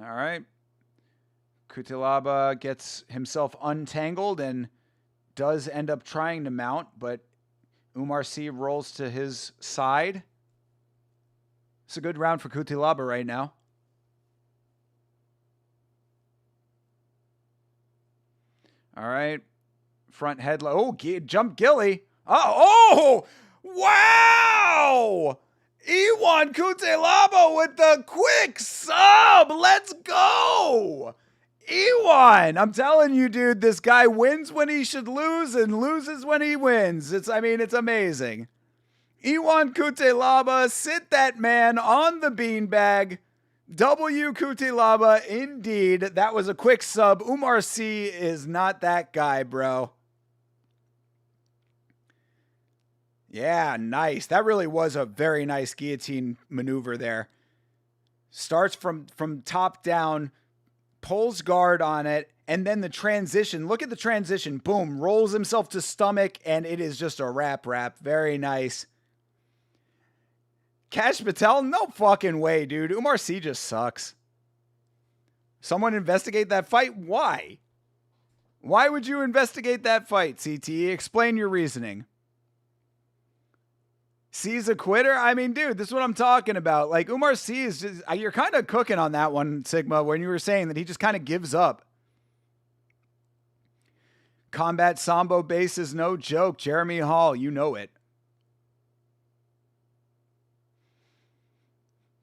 All right. Cutelaba gets himself untangled and does end up trying to mount, but Umar C rolls to his side. It's a good round for Cutelaba right now. All right. Front headlock. Oh, jump Gilly. Oh, wow. Iwan Cutelaba with the quick sub. Let's go. Iwan, I'm telling you, dude, this guy wins when he should lose and loses when he wins. It's amazing. Iwan Cutelaba, sit that man on the beanbag. W Cutelaba, indeed. That was a quick sub. Umar C is not that guy, bro. Yeah, nice. That really was a very nice guillotine maneuver there. Starts from top down, pulls guard on it, and then the transition. Look at the transition. Boom, rolls himself to stomach, and it is just a wrap. Very nice. Cash Patel? No fucking way, dude. Umar C just sucks. Someone investigate that fight? Why? Why would you investigate that fight, CTE? Explain your reasoning. C's a quitter? I mean, dude, this is what I'm talking about. Like, Umar C is just, you're kind of cooking on that one, Sigma, when you were saying that he just kind of gives up. Combat Sambo base is no joke. Jeremy Hall, you know it.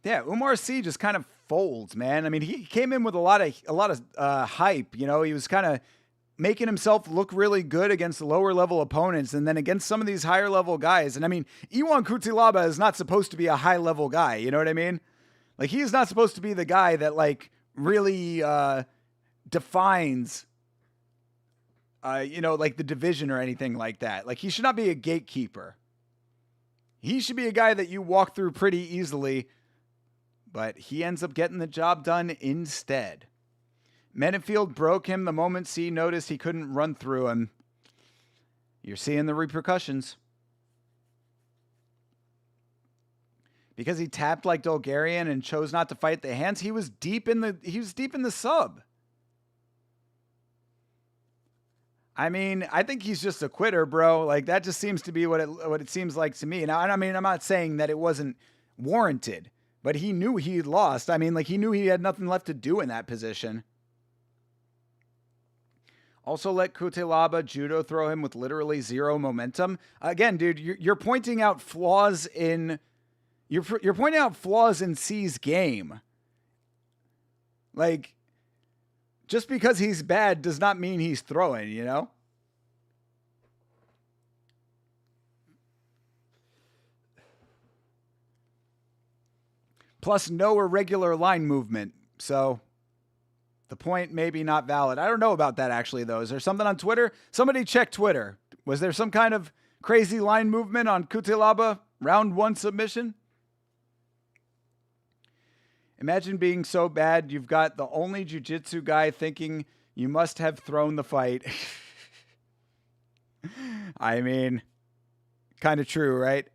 Yeah, Umar C just kind of folds, man. I mean, he came in with a lot of hype. You know, he was kind of making himself look really good against lower level opponents, and then against some of these higher level guys. And I mean, Iwan Cutelaba is not supposed to be a high level guy. You know what I mean? Like, he is not supposed to be the guy that like really defines, like the division or anything like that. Like, he should not be a gatekeeper. He should be a guy that you walk through pretty easily. But he ends up getting the job done instead. Mennefield broke him the moment C noticed he couldn't run through him. You're seeing the repercussions. Because he tapped like Dolgarian and chose not to fight the hands, he was deep in the sub. I mean, I think he's just a quitter, bro. Like, that just seems to be what it seems like to me. Now, I mean, I'm not saying that it wasn't warranted. But he knew he lost. I mean, like, he knew he had nothing left to do in that position. Also let Cutelaba judo throw him with literally zero momentum. Again, dude, you're pointing out flaws in... You're pointing out flaws in C's game. Like, just because he's bad does not mean he's throwing, you know? Plus no irregular line movement. So the point may be not valid. I don't know about that actually, though. Is there something on Twitter? Somebody check Twitter. Was there some kind of crazy line movement on Cutelaba round 1 submission? Imagine being so bad you've got the only jiu-jitsu guy thinking you must have thrown the fight. I mean, kind of true, right?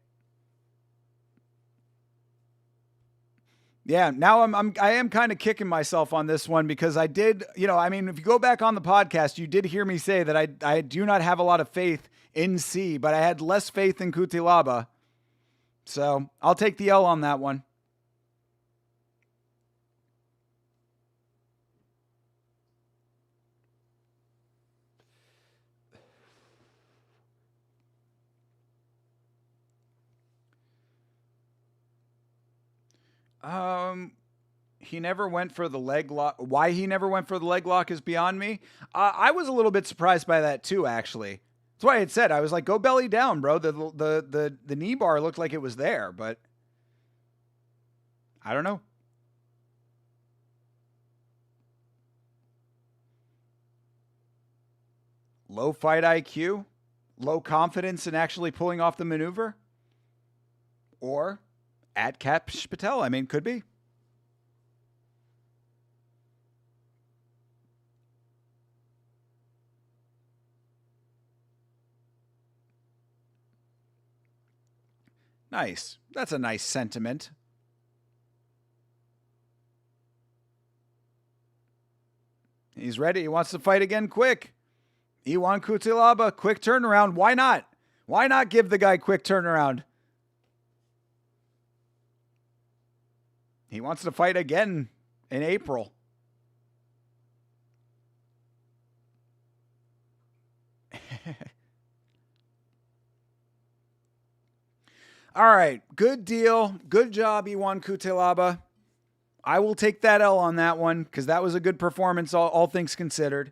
Yeah, now I am kind of kicking myself on this one because I did, I mean, if you go back on the podcast, you did hear me say that I do not have a lot of faith in C, but I had less faith in Cutelaba. So I'll take the L on that one. He never went for the leg lock. Why he never went for the leg lock is beyond me. I was a little bit surprised by that too, actually. That's why I had said, I was like, go belly down, bro. The knee bar looked like it was there, but I don't know. Low fight IQ, low confidence in actually pulling off the maneuver, or at Kapish Patel. I mean, could be. Nice. That's a nice sentiment. He's ready. He wants to fight again quick. Iwan Cutelaba, quick turnaround. Why not? Why not give the guy quick turnaround? He wants to fight again in April. All right. Good deal. Good job, Iwan Cutelaba. I will take that L on that one because that was a good performance, all things considered.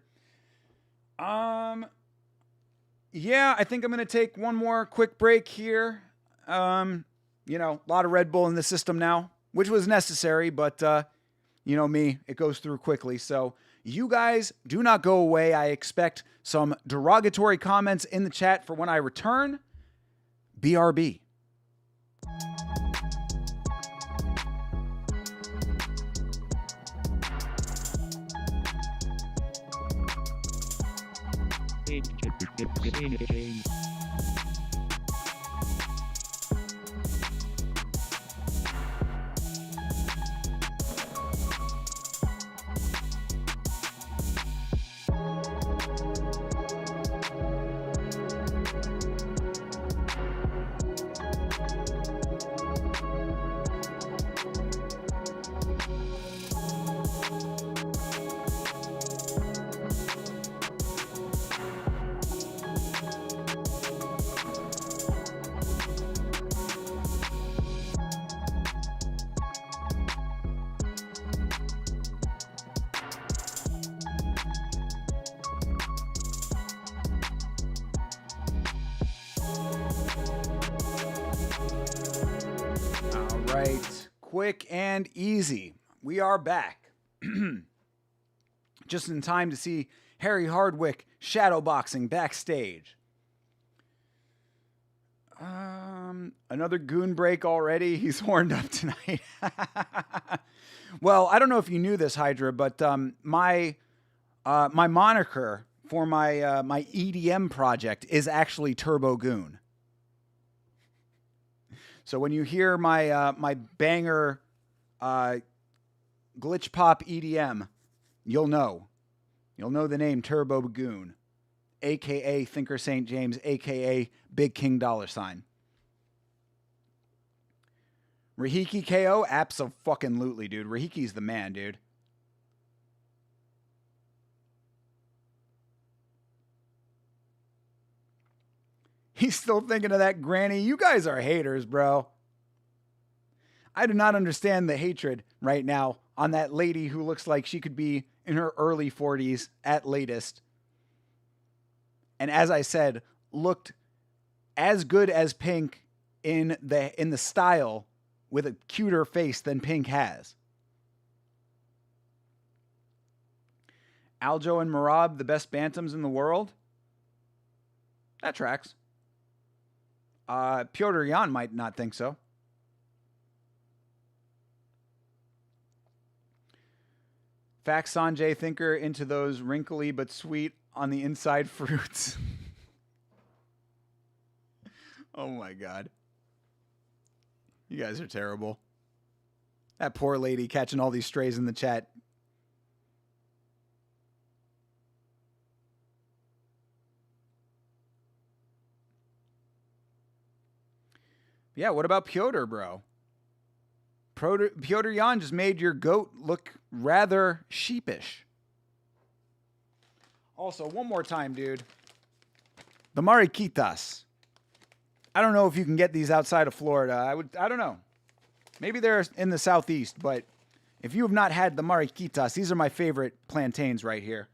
Yeah, I think I'm going to take one more quick break here. A lot of Red Bull in the system now, which was necessary, but me, it goes through quickly. So you guys do not go away. I expect some derogatory comments in the chat for when I return. BRB. Quick and easy. We are back. Just in time to see Harry Hardwick shadowboxing backstage. Another goon break already. He's horned up tonight. Well, I don't know if you knew this, Hydra, but my moniker for my EDM project is actually Turbo Goon. So when you hear my banger glitch pop EDM, you'll know the name Turbo Goon, aka Thinker St. James, aka Big King $. Rahiki KO, abso-fucking-lutely, dude. Rahiki's the man, dude. He's still thinking of that granny. You guys are haters, bro. I do not understand the hatred right now on that lady who looks like she could be in her early 40s at latest. And as I said, looked as good as Pink in the style with a cuter face than Pink has. Aljo and Marab, the best bantams in the world? That tracks. Piotr Jan might not think so. Fact Sanjay Thinker into those wrinkly but sweet on the inside fruits. Oh my God. You guys are terrible. That poor lady catching all these strays in the chat. Yeah, what about Pyotr, bro? Pyotr Jan just made your goat look rather sheepish. Also, one more time, dude. The Mariquitas. I don't know if you can get these outside of Florida. I don't know. Maybe they're in the southeast, but if you have not had the Mariquitas, these are my favorite plantains right here.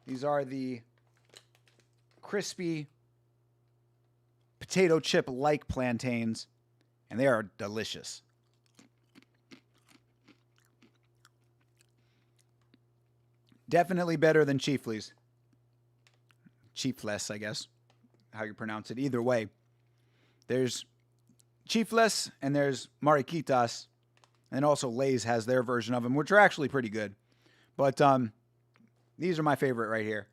These are the crispy potato chip-like plantains, and they are delicious. Definitely better than Chiefly's. Chiefless, I guess, how you pronounce it. Either way, there's Chiefless and there's Mariquitas, and also Lay's has their version of them, which are actually pretty good. But these are my favorite right here.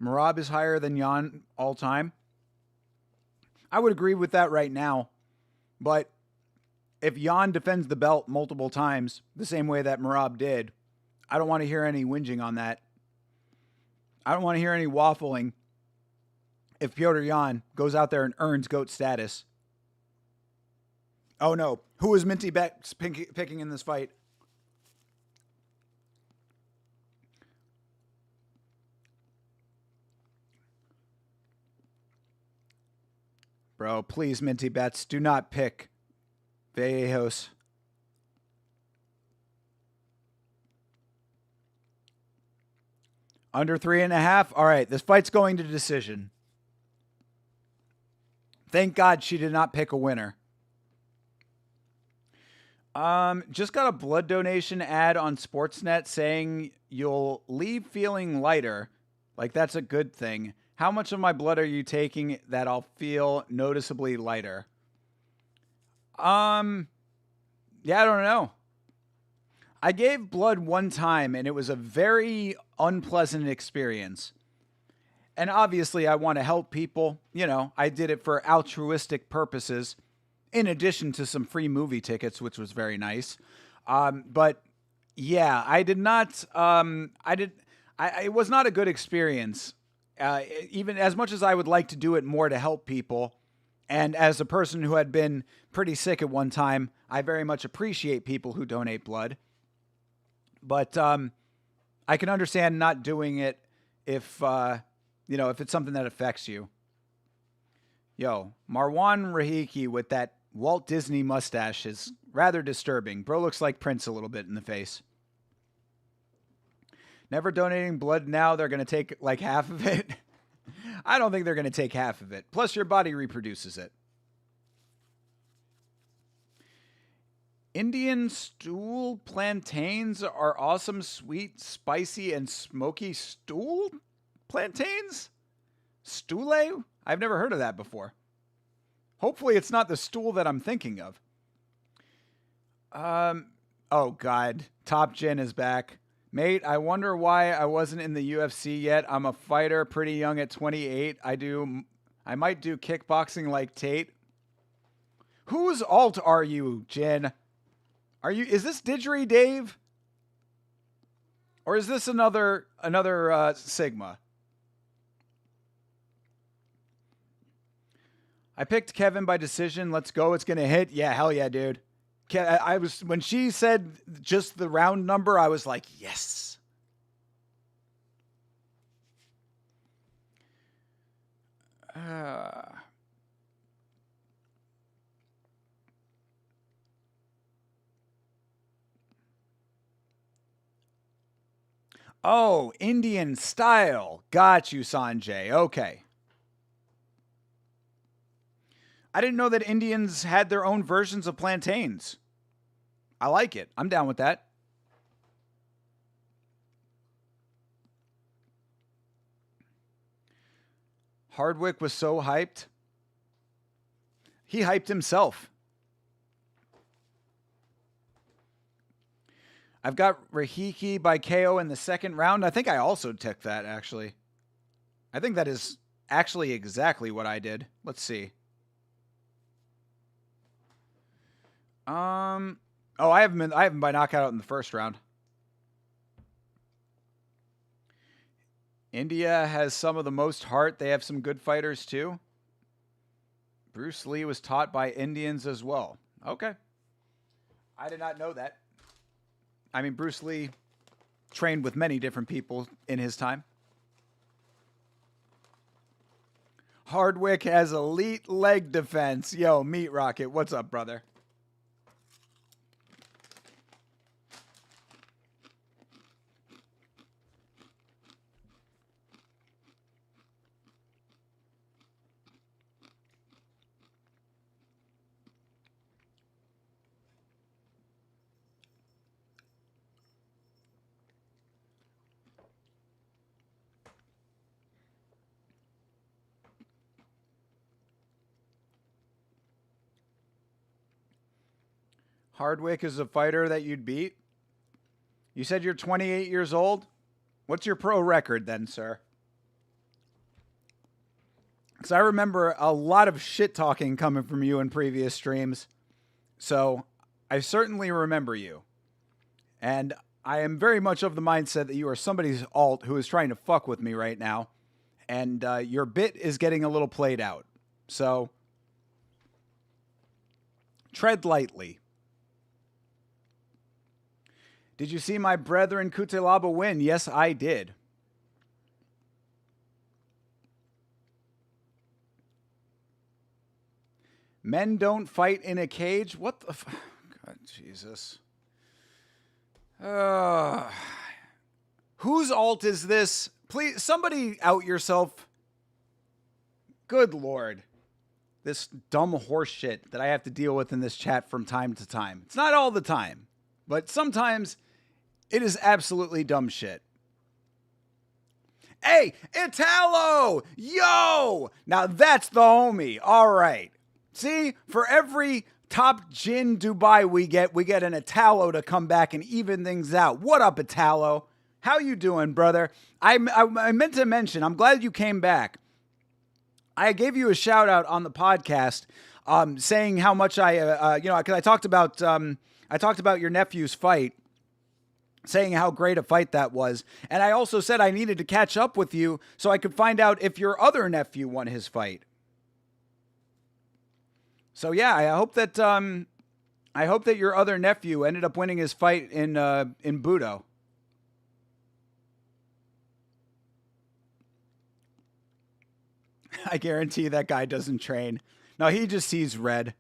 Merab is higher than Jan all time. I would agree with that right now. But if Jan defends the belt multiple times, the same way that Merab did, I don't want to hear any whinging on that. I don't want to hear any waffling if Pyotr Jan goes out there and earns GOAT status. Oh no. Who is Minty Betts picking in this fight? Bro, please, Minty Betts, do not pick Vallejos. Under 3.5. All right, this fight's going to decision. Thank God she did not pick a winner. Just got a blood donation ad on Sportsnet saying you'll leave feeling lighter. Like that's a good thing. How much of my blood are you taking that I'll feel noticeably lighter? Yeah, I don't know. I gave blood one time and it was a very unpleasant experience. And obviously I want to help people. You know, I did it for altruistic purposes in addition to some free movie tickets, which was very nice. But yeah, I did not, it was not a good experience. Even as much as I would like to do it more to help people, and as a person who had been pretty sick at one time, I very much appreciate people who donate blood. But I can understand not doing it if, if it's something that affects you. Yo, Marwan Rahiki with that Walt Disney mustache is rather disturbing. Bro looks like Prince a little bit in the face. Never donating blood now. They're going to take like half of it. I don't think they're going to take half of it. Plus, your body reproduces it. Indian stool plantains are awesome, sweet, spicy, and smoky stool plantains? Stoole? I've never heard of that before. Hopefully, it's not the stool that I'm thinking of. Oh, God. Top Gen is back. Mate, I wonder why I wasn't in the UFC yet. I'm a fighter, pretty young at 28. I might do kickboxing like Tate. Whose alt are you, Jen? Is this Didgeridoo Dave? Or is this another Sigma? I picked Kevin by decision. Let's go. It's going to hit. Yeah, hell yeah, dude. When she said just the round number, I was like, yes. Oh, Indian style. Got you, Sanjay. Okay. I didn't know that Indians had their own versions of plantains. I like it. I'm down with that. Hardwick was so hyped. He hyped himself. I've got Rahiki by KO in the second round. I think I also took that, actually. I think that is actually exactly what I did. Let's see. Oh, I haven't by knockout in the first round. India has some of the most heart. They have some good fighters too. Bruce Lee was taught by Indians as well. Okay. I did not know that. I mean, Bruce Lee trained with many different people in his time. Hardwick has elite leg defense. Yo, Meat Rocket, what's up, brother? Hardwick is a fighter that you'd beat. You said you're 28 years old. What's your pro record then, sir? Because I remember a lot of shit talking coming from you in previous streams. So I certainly remember you. And I am very much of the mindset that you are somebody's alt who is trying to fuck with me right now. And your bit is getting a little played out. So tread lightly. Did you see my brethren Kutelaba win? Yes, I did. Men don't fight in a cage? What the God, Jesus. Whose alt is this? Please, somebody out yourself. Good Lord. This dumb horse shit that I have to deal with in this chat from time to time. It's not all the time, but sometimes it is absolutely dumb shit. Hey, Italo! Yo! Now that's the homie. All right. See, for every top gin Dubai we get an Italo to come back and even things out. What up, Italo? How you doing, brother? I meant to mention, I'm glad you came back. I gave you a shout out on the podcast, saying how much because I talked about your nephew's fight, saying how great a fight that was. And I also said I needed to catch up with you so I could find out if your other nephew won his fight. So yeah, I hope that your other nephew ended up winning his fight in Budo. I guarantee that guy doesn't train. No, he just sees red.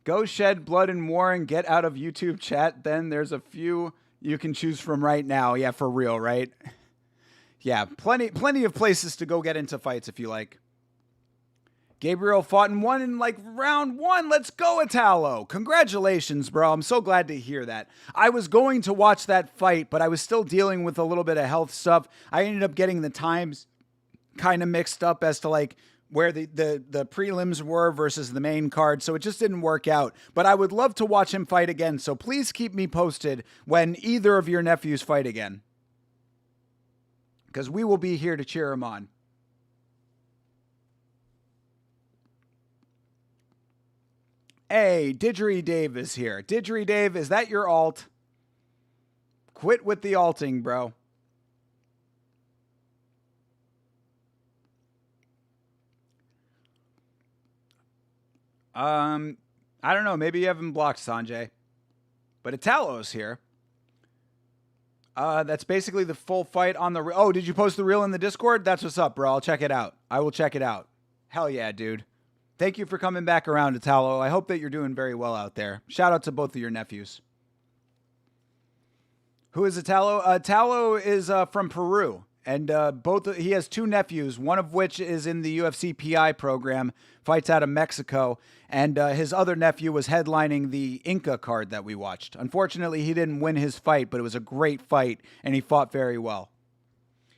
Go shed blood in war and get out of YouTube chat. Then there's a few you can choose from right now. Yeah, for real, right? Yeah, plenty of places to go get into fights if you like. Gabriel fought and won in like round 1. Let's go, Italo. Congratulations, bro. I'm so glad to hear that. I was going to watch that fight, but I was still dealing with a little bit of health stuff. I ended up getting the times kind of mixed up as to like where the prelims were versus the main card. So it just didn't work out. But I would love to watch him fight again. So please keep me posted when either of your nephews fight again, because we will be here to cheer him on. Hey, Didgery Dave is here. Didgery Dave, is that your alt? Quit with the alting, bro. I don't know. Maybe you haven't blocked Sanjay. But Italo's here. That's basically the full fight on the... Oh, did you post the reel in the Discord? That's what's up, bro. I'll check it out. I will check it out. Hell yeah, dude. Thank you for coming back around, Italo. I hope that you're doing very well out there. Shout out to both of your nephews. Who is Italo? Italo is from Peru. And he has two nephews, one of which is in the UFC PI program, fights out of Mexico, and his other nephew was headlining the Inca card that we watched. Unfortunately, he didn't win his fight, but it was a great fight, and he fought very well.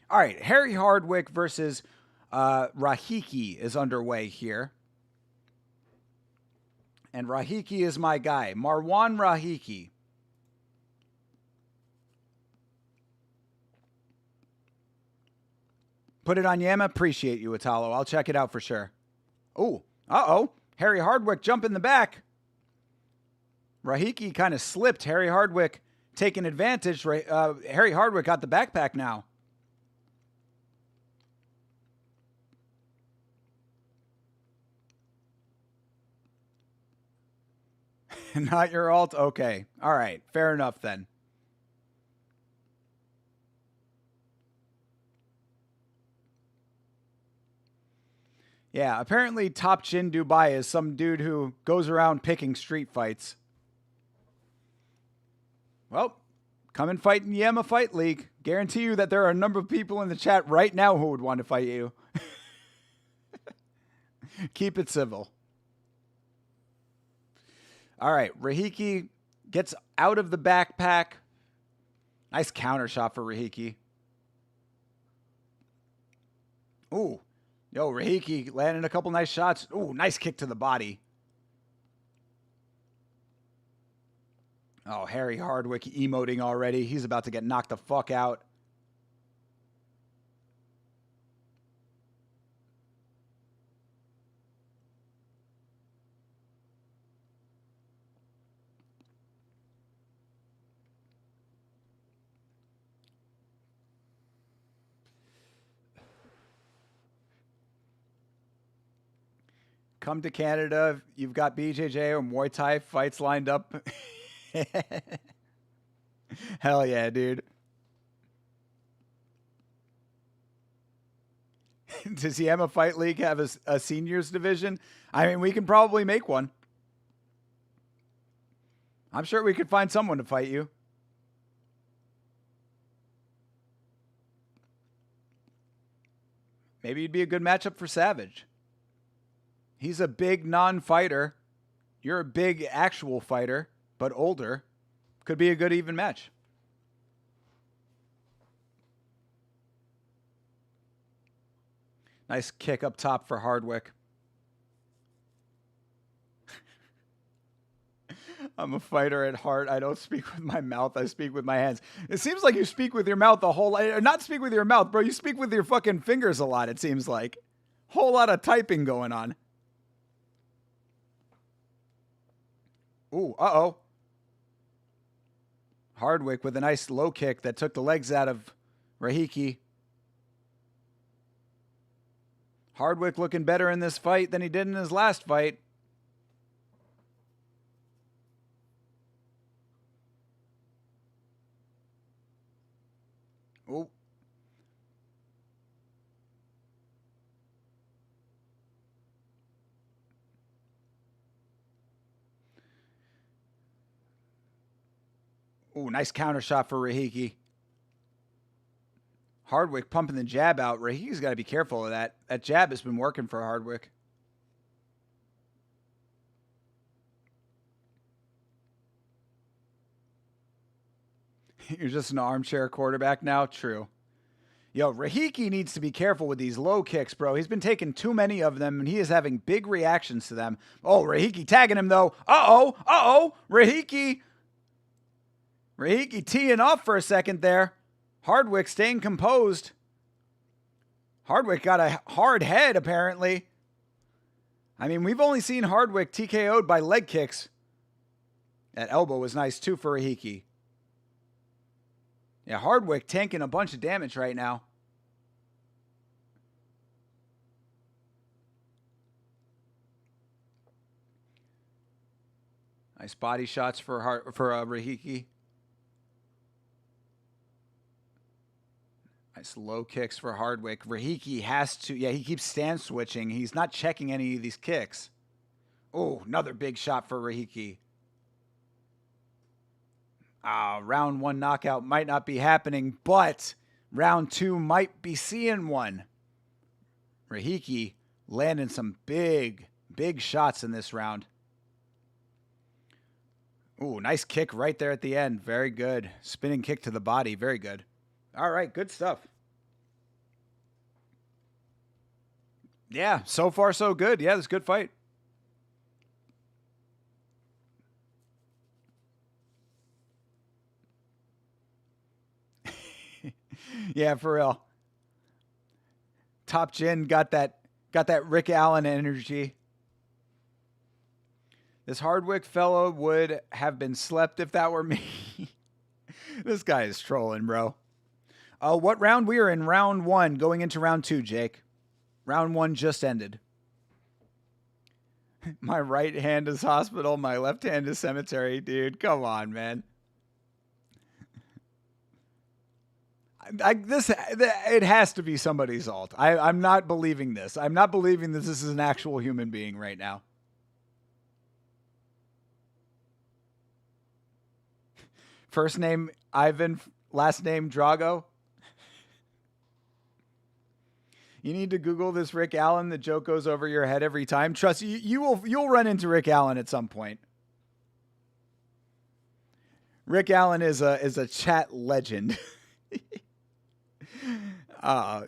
All right, Harry Hardwick versus Rahiki is underway here. And Rahiki is my guy, Marwan Rahiki. Put it on Yama. Appreciate you, Italo. I'll check it out for sure. Oh, Harry Hardwick jump in the back. Rahiki kind of slipped. Harry Hardwick taking advantage. Harry Hardwick got the backpack now. Not your alt? Okay. All right. Fair enough then. Yeah, apparently Top Chin Dubai is some dude who goes around picking street fights. Well, come and fight in Yama Fight League. Guarantee you that there are a number of people in the chat right now who would want to fight you. Keep it civil. All right, Rahiki gets out of the backpack. Nice counter shot for Rahiki. Ooh. Yo, Rahiki landing a couple nice shots. Ooh, nice kick to the body. Oh, Harry Hardwick emoting already. He's about to get knocked the fuck out. Come to Canada. You've got BJJ or Muay Thai fights lined up. Hell yeah, dude. Does the Emma Fight League have a seniors division? I mean, we can probably make one. I'm sure we could find someone to fight you. Maybe you'd be a good matchup for Savage. He's a big non-fighter. You're a big actual fighter, but older. Could be a good even match. Nice kick up top for Hardwick. I'm a fighter at heart. I don't speak with my mouth. I speak with my hands. It seems like you speak with your mouth a whole lot. Not speak with your mouth, bro. You speak with your fucking fingers a lot, it seems like. Whole lot of typing going on. Ooh, uh-oh. Hardwick with a nice low kick that took the legs out of Rahiki. Hardwick looking better in this fight than he did in his last fight. Ooh. Ooh, nice counter shot for Rahiki. Hardwick pumping the jab out. Rahiki's got to be careful of that. That jab has been working for Hardwick. You're just an armchair quarterback now? True. Yo, Rahiki needs to be careful with these low kicks, bro. He's been taking too many of them, and he is having big reactions to them. Oh, Rahiki tagging him, though. Uh-oh. Rahiki teeing off for a second there. Hardwick staying composed. Hardwick got a hard head, apparently. I mean, we've only seen Hardwick TKO'd by leg kicks. That elbow was nice, too, for Rahiki. Yeah, Hardwick tanking a bunch of damage right now. Nice body shots for Rahiki. Nice low kicks for Hardwick. Rahiki has to, he keeps stand switching. He's not checking any of these kicks. Oh, another big shot for Rahiki. Round one knockout might not be happening, but Round 2 might be seeing one. Rahiki landing some big shots in this round. Ooh, nice kick right there at the end. Very good. Spinning kick to the body. Very good. All right, good stuff. Yeah, so far so good. Yeah, this is a good fight. Yeah, for real. Top Chin got that Rick Allen energy. This Hardwick fellow would have been slept if that were me. This guy is trolling, bro. What round? We are in round 1, going into round 2, Jake. Round 1 just ended. My right hand is hospital, my left hand is cemetery. Dude, come on, man. It has to be somebody's alt. I'm not believing this. I'm not believing that this is an actual human being right now. First name Ivan, last name Drago. You need to Google this Rick Allen. The joke goes over your head every time. Trust you, you'll run into Rick Allen at some point. Rick Allen is a chat legend.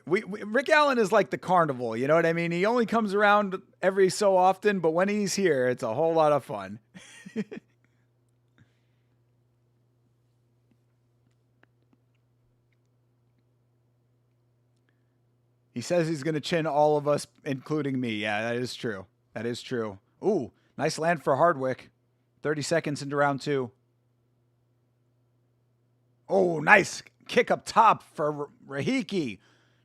Rick Allen is like the carnival, you know what I mean? He only comes around every so often, but when he's here, it's a whole lot of fun. He says he's going to chin all of us, including me. Yeah, that is true. That is true. Ooh, nice land for Hardwick. 30 seconds into round 2. Oh, nice kick up top for Rahiki.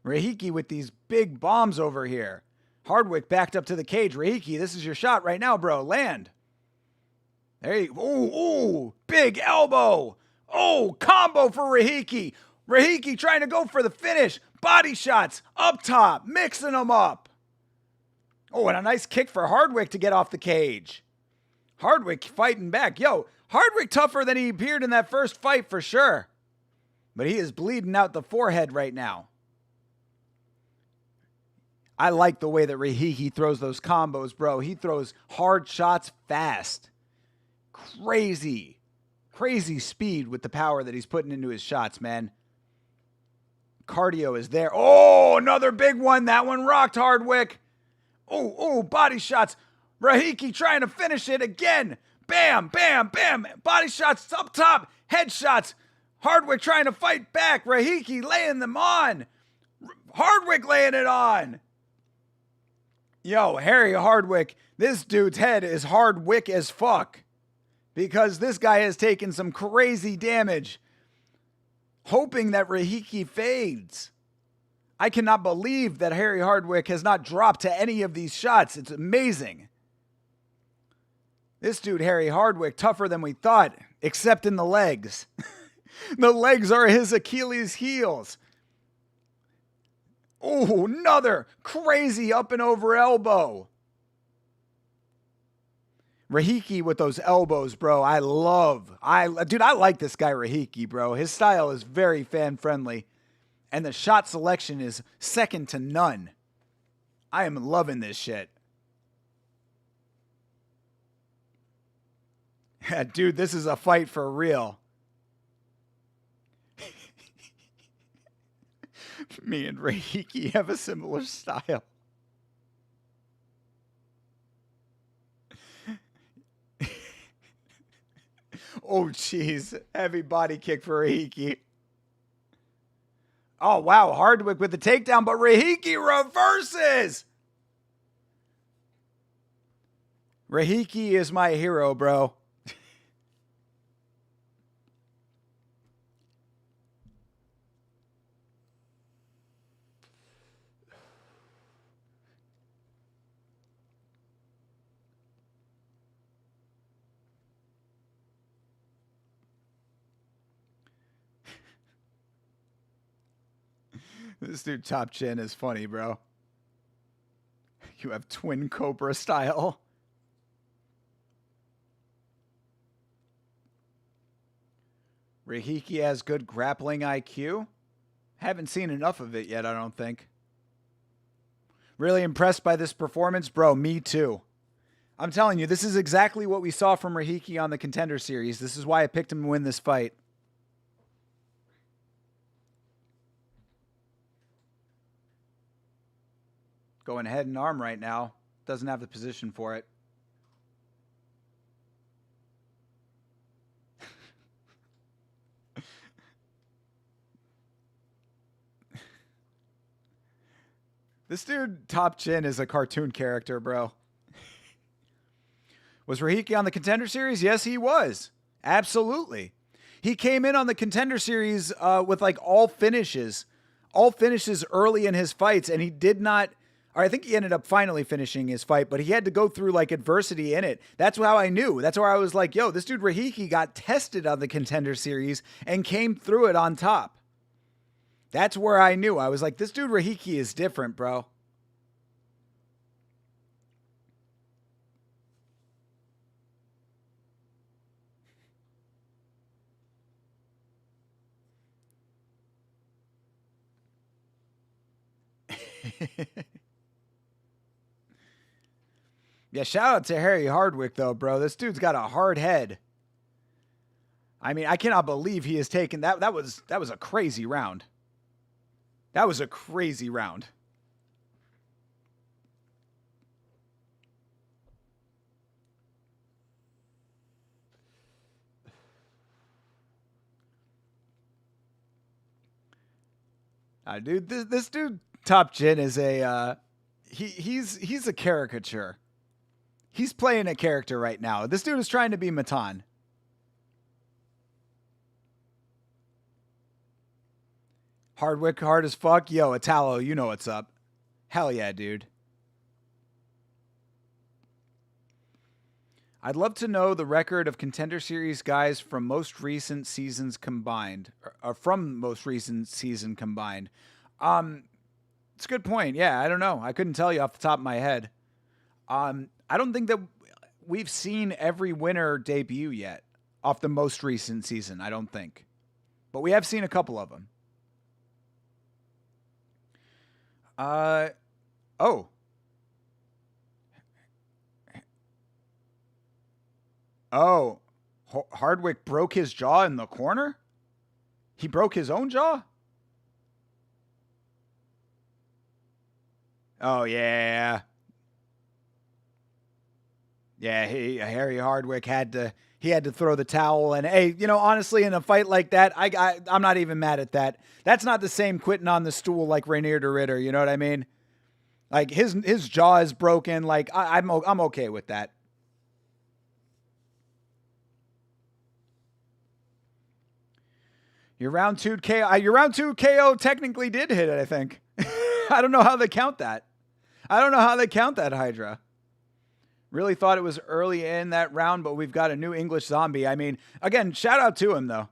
Rahiki with these big bombs over here. Hardwick backed up to the cage. Rahiki, this is your shot right now, bro. Land. There you go. Ooh, big elbow. Oh, combo for Rahiki. Rahiki trying to go for the finish. Body shots up top, mixing them up. Oh, and a nice kick for Hardwick to get off the cage. Hardwick fighting back. Yo, Hardwick tougher than he appeared in that first fight for sure. But he is bleeding out the forehead right now. I like the way that Rahiki throws those combos, bro. He throws hard shots fast. Crazy speed with the power that he's putting into his shots, man. Cardio is there. Oh, another big one. That one rocked Hardwick. Oh, body shots. Rahiki trying to finish it again. Bam, bam, bam. Body shots up top. Headshots. Hardwick trying to fight back. Rahiki laying them on. Hardwick laying it on. Yo, Harry Hardwick. This dude's head is Hardwick as fuck. Because this guy has taken some crazy damage. Hoping that Rahiki fades. I cannot believe that Harry Hardwick has not dropped to any of these shots. It's amazing. This dude, Harry Hardwick, tougher than we thought, except in the legs. The legs are his Achilles heels. Oh, another crazy up and over elbow. Rahiki with those elbows, bro. I like this guy Rahiki, bro. His style is very fan-friendly. And the shot selection is second to none. I am loving this shit. Dude, this is a fight for real. Me and Rahiki have a similar style. Oh, jeez. Heavy body kick for Rahiki. Oh, wow. Hardwick with the takedown, but Rahiki reverses. Rahiki is my hero, bro. This dude Top Chin is funny, bro. You have twin Cobra style. Rahiki has good grappling IQ. Haven't seen enough of it yet, I don't think. Really impressed by this performance? Bro, me too. I'm telling you, this is exactly what we saw from Rahiki on the Contender Series. This is why I picked him to win this fight. Going head and arm right now. Doesn't have the position for it. This dude, Top Chin, is a cartoon character, bro. Was Rahiki on the Contender Series? Yes, he was. Absolutely. He came in on the Contender Series with like all finishes early in his fights, and he did not, or I think he ended up finally finishing his fight, but he had to go through like adversity in it. That's how I knew. That's where I was like, yo, this dude Rahiki got tested on the Contender Series and came through it on top. That's where I knew. I was like, this dude Rahiki is different, bro. Yeah, shout out to Harry Hardwick, though, bro. This dude's got a hard head. I mean, I cannot believe he has taken that. That was a crazy round. That was a crazy round. Dude, this dude Top Chin is a he's a caricature. He's playing a character right now. This dude is trying to be Matan. Hardwick, hard as fuck. Yo, Italo, you know what's up. Hell yeah, dude. I'd love to know the record of Contender Series guys from most recent seasons combined. Or from most recent season combined. It's a good point. Yeah, I don't know. I couldn't tell you off the top of my head. I don't think that we've seen every winner debut yet off the most recent season, I don't think. But we have seen a couple of them. Oh. Oh. Hardwick broke his jaw in the corner? He broke his own jaw? Oh, yeah. Yeah, Harry Hardwick had to throw the towel. And hey, you know, honestly, in a fight like that, I'm not even mad at that. That's not the same quitting on the stool like Rainier de Ritter. You know what I mean? Like his jaw is broken. Like I'm okay with that. Your round two KO technically did hit it, I think. I don't know how they count that. Hydra. Really thought it was early in that round, but we've got a new English zombie. I mean, again, shout out to him, though.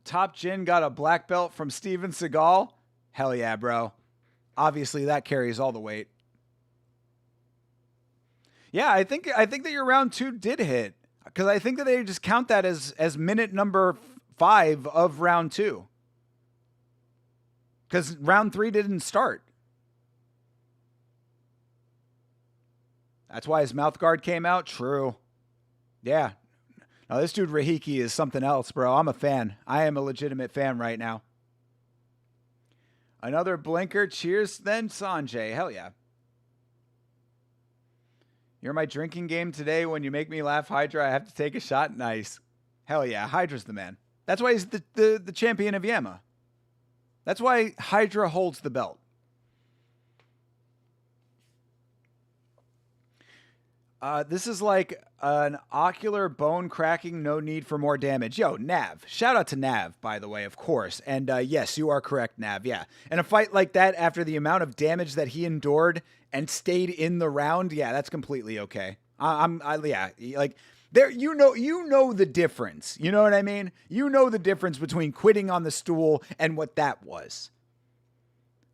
Top Chin got a black belt from Steven Seagal. Hell yeah, bro. Obviously, that carries all the weight. Yeah, I think that your round 2 did hit, because I think that they just count that as minute number 5 of round 2. Because round 3 didn't start. That's why his mouth guard came out? True. Yeah. Now, this dude Rahiki is something else, bro. I'm a fan. I am a legitimate fan right now. Another blinker. Cheers, then, Sanjay. Hell yeah. You're my drinking game today. When you make me laugh, Hydra, I have to take a shot. Nice. Hell yeah. Hydra's the man. That's why he's the champion of Yama. That's why Hydra holds the belt. This is like an ocular bone cracking, no need for more damage. Yo, Nav. Shout out to Nav, by the way, of course. And yes, you are correct, Nav. Yeah. And a fight like that, after the amount of damage that he endured and stayed in the round, yeah, that's completely okay. Yeah, like there, you know the difference. You know what I mean? You know the difference between quitting on the stool and what that was.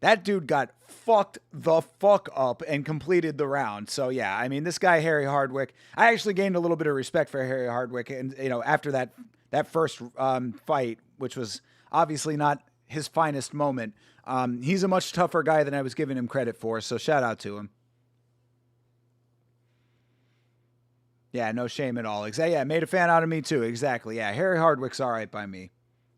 That dude got fucked the fuck up and completed the round. So yeah, I mean, this guy Harry Hardwick, I actually gained a little bit of respect for Harry Hardwick, and after that first fight, which was obviously not his finest moment, he's a much tougher guy than I was giving him credit for. So shout out to him. Yeah, no shame at all. Yeah, made a fan out of me too. Exactly. Yeah, Harry Hardwick's all right by me,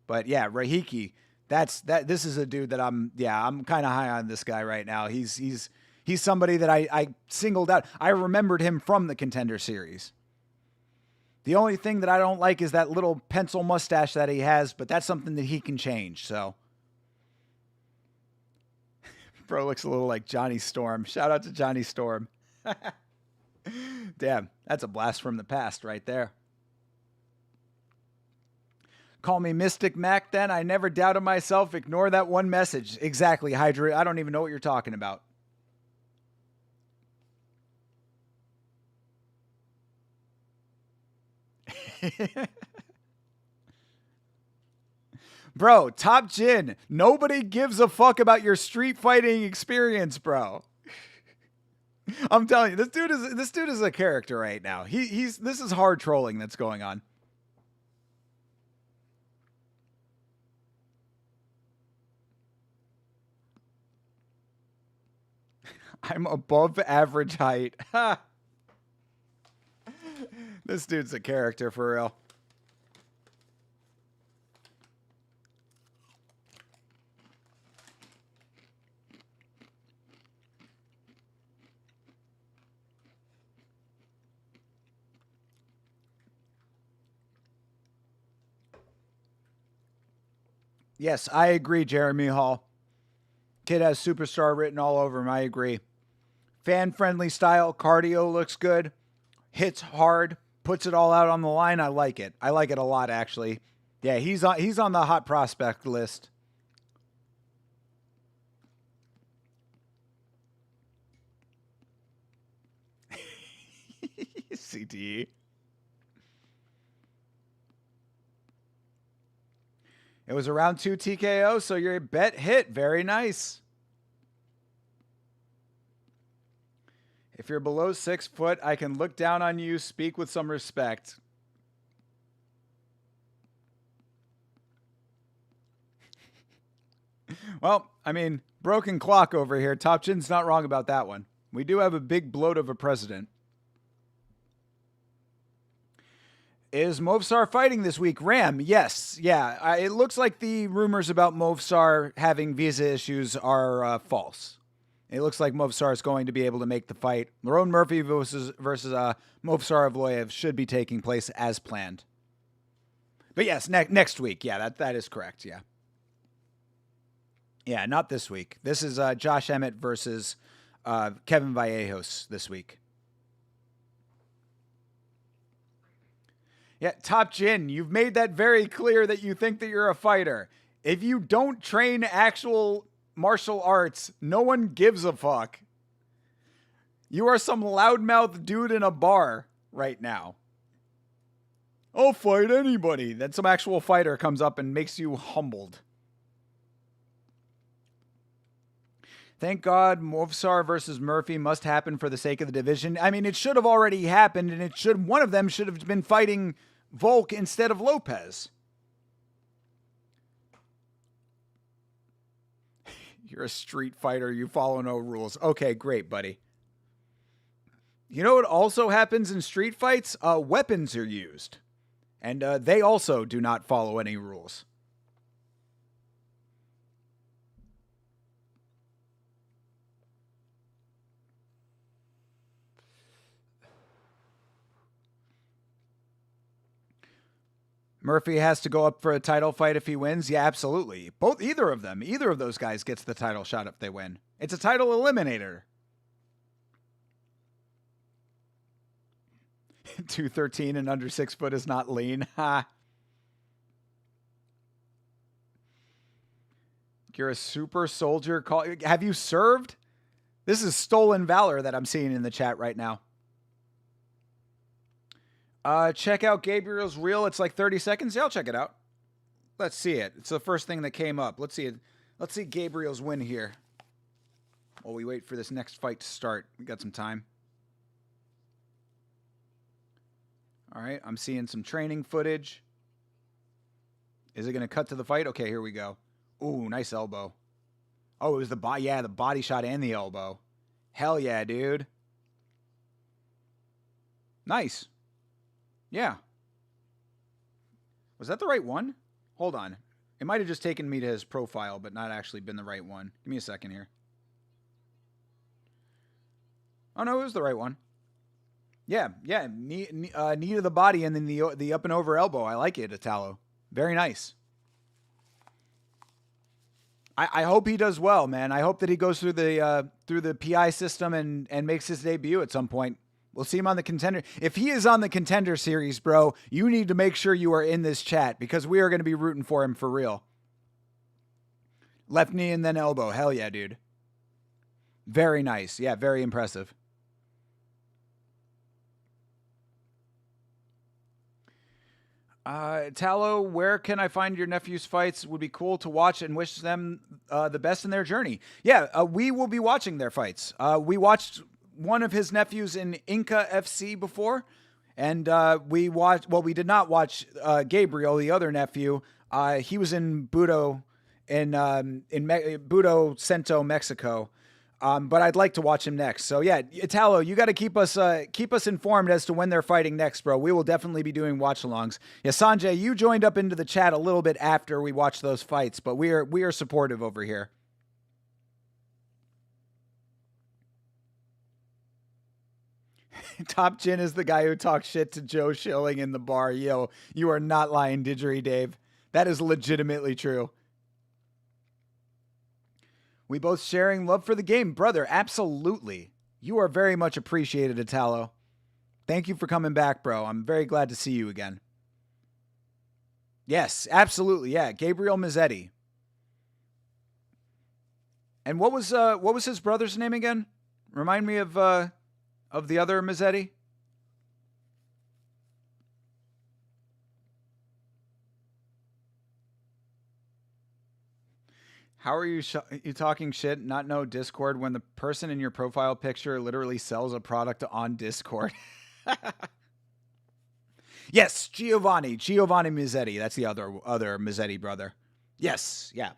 but yeah, Rahiki. This is a dude that I'm kind of high on this guy right now. He's somebody that I singled out. I remembered him from the Contender Series. The only thing that I don't like is that little pencil mustache that he has, but that's something that he can change. So, bro looks a little like Johnny Storm. Shout out to Johnny Storm. Damn, that's a blast from the past right there. Call me Mystic Mac then. I never doubted myself. Ignore that one message. Exactly, Hydra. I don't even know what you're talking about. Bro, Top Jin. Nobody gives a fuck about your street fighting experience, bro. I'm telling you, this dude is a character right now. This is hard trolling that's going on. I'm above average height. This dude's a character for real. Yes, I agree, Jeremy Hall. Kid has superstar written all over him. I agree. Fan-friendly style. Cardio looks good. Hits hard. Puts it all out on the line. I like it. I like it a lot, actually. Yeah, he's on the hot prospect list. CTE. It was a round 2 TKO, so your bet hit. Very nice. If you're below 6 foot, I can look down on you, speak with some respect. Well, I mean, broken clock over here. Top Jin's not wrong about that one. We do have a big bloat of a president. Is Movsar fighting this week? Ram, yes. Yeah, it looks like the rumors about Movsar having visa issues are false. It looks like Movsar is going to be able to make the fight. Lerone Murphy versus Movsar Evloev should be taking place as planned. But yes, next week. Yeah, that is correct. Yeah. Yeah, not this week. This is Josh Emmett versus Kevin Vallejos this week. Yeah, Top Jin, you've made that very clear that you think that you're a fighter. If you don't train actual martial arts, no one gives a fuck. You are some loudmouth dude in a bar right now. I'll fight anybody. Then some actual fighter comes up and makes you humbled. Thank God Movsar versus Murphy must happen for the sake of the division. I mean, it should have already happened, and one of them should have been fighting Volk instead of Lopez. You're a street fighter. You follow no rules. Okay, great, buddy. You know what also happens in street fights? Weapons are used. And they also do not follow any rules. Murphy has to go up for a title fight if he wins. Yeah, absolutely. Either of those guys gets the title shot if they win. It's a title eliminator. 213 and under 6 foot is not lean. Ha. You're a super soldier. Have you served? This is stolen valor that I'm seeing in the chat right now. Check out Gabriel's reel. It's like 30 seconds. Yeah, I'll check it out. Let's see it. It's the first thing that came up. Let's see it. Let's see Gabriel's win here. while we wait for this next fight to start. We got some time. All right, I'm seeing some training footage. Is it going to cut to the fight? Okay, here we go. Ooh, nice elbow. Oh, it was the body shot and the elbow. Hell yeah, dude. Nice. Yeah. Was that the right one? Hold on. It might have just taken me to his profile, but not actually been the right one. Give me a second here. Oh, no, it was the right one. Yeah. Knee to the body and then the up and over elbow. I like it, Italo. Very nice. I hope he does well, man. I hope that he goes through the PI system and makes his debut at some point. We'll see him on the Contender. If he is on the Contender series, bro, you need to make sure you are in this chat because we are going to be rooting for him for real. Left knee and then elbow. Hell yeah, dude. Very nice. Yeah, very impressive. Tallow, where can I find your nephew's fights? Would be cool to watch and wish them the best in their journey. Yeah, we will be watching their fights. We watched one of his nephews in Inca FC before, and we did not watch Gabriel, the other nephew. He was in Budo Budo Cento, Mexico. But I'd like to watch him next. So yeah, Italo, you got to keep us informed as to when they're fighting next, bro. We will definitely be doing watch-alongs. Yeah, Sanjay, you joined up into the chat a little bit after we watched those fights, but we are supportive over here. Top Chin is the guy who talks shit to Joe Schilling in the bar. Yo, you are not lying, Didgery Dave. That is legitimately true. We both sharing love for the game, brother. Absolutely. You are very much appreciated, Italo. Thank you for coming back, bro. I'm very glad to see you again. Yes, absolutely. Yeah, Gabriel Mazzetti. And what was his brother's name again? Remind me of the other Mazzetti. How are you you talking shit, not know Discord when the person in your profile picture literally sells a product on Discord? Yes, Giovanni Mazzetti. That's the other Mazzetti brother. Yes, yeah.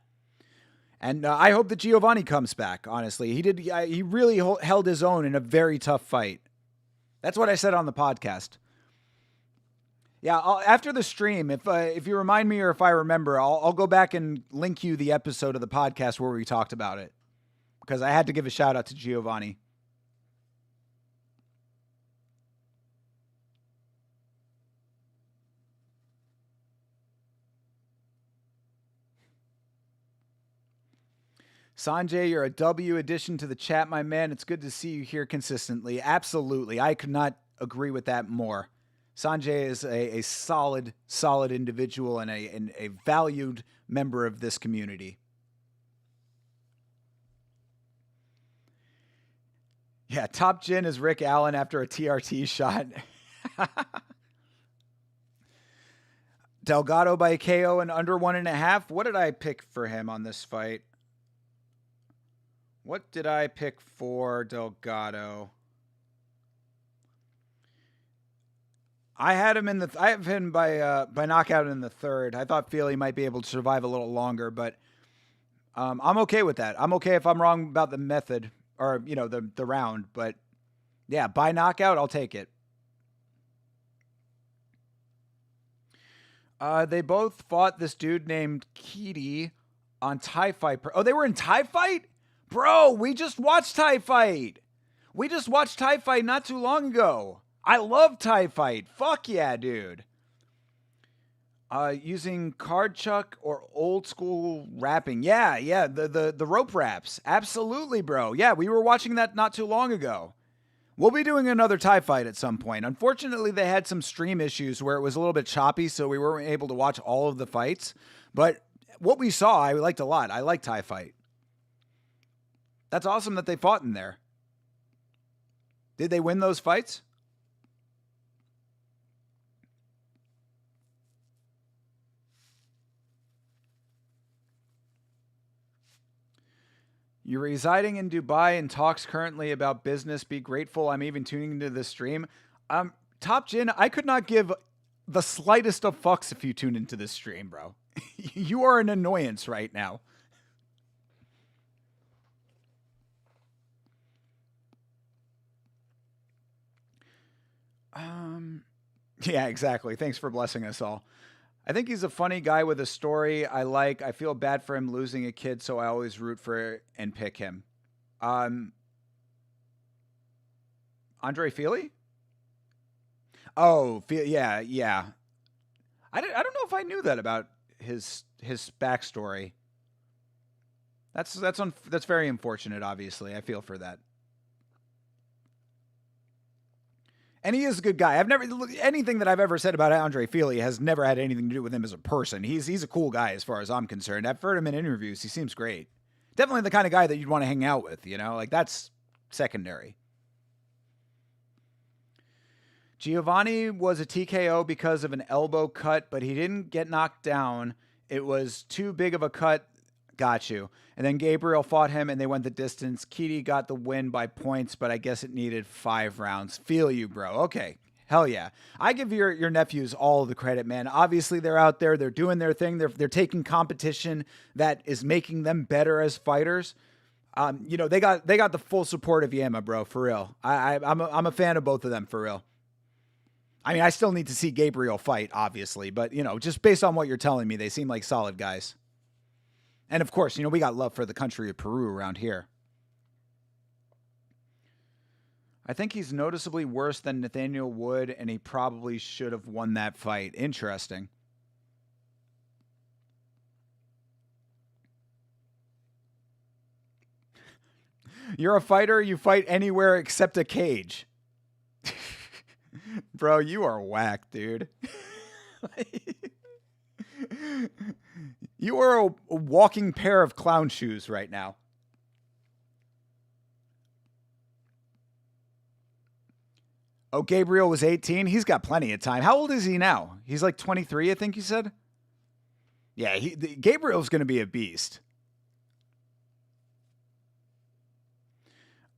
And I hope that Giovanni comes back, honestly. He really held his own in a very tough fight. That's what I said on the podcast. Yeah, after the stream, if you remind me or if I remember, I'll go back and link you the episode of the podcast where we talked about it. Because I had to give a shout out to Giovanni. Sanjay, you're a W addition to the chat, my man. It's good to see you here consistently. Absolutely. I could not agree with that more. Sanjay is a solid individual and a valued member of this community. Yeah, Top Gin is Rick Allen after a TRT shot. Delgado by KO in under 1.5. What did I pick for him on this fight? What did I pick for Delgado? I have him by knockout in the third. I thought Feely might be able to survive a little longer, but I'm okay with that. I'm okay if I'm wrong about the method or the round, but yeah, by knockout, I'll take it. They both fought this dude named Keedy on Thai Fight. Oh, they were in Thai Fight? Bro, we just watched Thai Fight. We just watched Thai Fight not too long ago. I love Thai Fight. Fuck yeah, dude. Using card chuck or old school rapping. Yeah, the rope raps. Absolutely, bro. Yeah, we were watching that not too long ago. We'll be doing another Thai Fight at some point. Unfortunately, they had some stream issues where it was a little bit choppy, so we weren't able to watch all of the fights. But what we saw, I liked a lot. I like Thai Fight. That's awesome that they fought in there. Did they win those fights? You're residing in Dubai and talks currently about business. Be grateful I'm even tuning into this stream. Top Jin, I could not give the slightest of fucks if you tune into this stream, bro. You are an annoyance right now. Yeah, exactly. Thanks for blessing us all. I think he's a funny guy with a story I like. I feel bad for him losing a kid, so I always root for and pick him. Andre Feely? Oh, yeah. I don't know if I knew that about his backstory. That's very unfortunate. Obviously, I feel for that. And he is a good guy. Anything that I've ever said about Andre Feely has never had anything to do with him as a person. He's a cool guy as far as I'm concerned. I've heard him in interviews. He seems great. Definitely the kind of guy that you'd want to hang out with, you know? Like, that's secondary. Giovanni was a TKO because of an elbow cut, but he didn't get knocked down. It was too big of a cut. Got you. And then Gabriel fought him, and they went the distance. Keedy got the win by points, but I guess it needed 5 rounds. Feel you, bro. Okay. Hell yeah. I give your nephews all the credit, man. Obviously, they're out there. They're doing their thing. They're taking competition that is making them better as fighters. You know, they got the full support of Yama, bro, for real. I'm a fan of both of them, for real. I mean, I still need to see Gabriel fight, obviously, but, you know, just based on what you're telling me, they seem like solid guys. And of course, you know, we got love for the country of Peru around here. I think he's noticeably worse than Nathaniel Wood, and he probably should have won that fight. Interesting. You're a fighter, you fight anywhere except a cage. Bro, you are whack, dude. You are a walking pair of clown shoes right now. Oh, Gabriel was 18. He's got plenty of time. How old is he now? He's like 23, I think you said. Yeah, Gabriel's going to be a beast.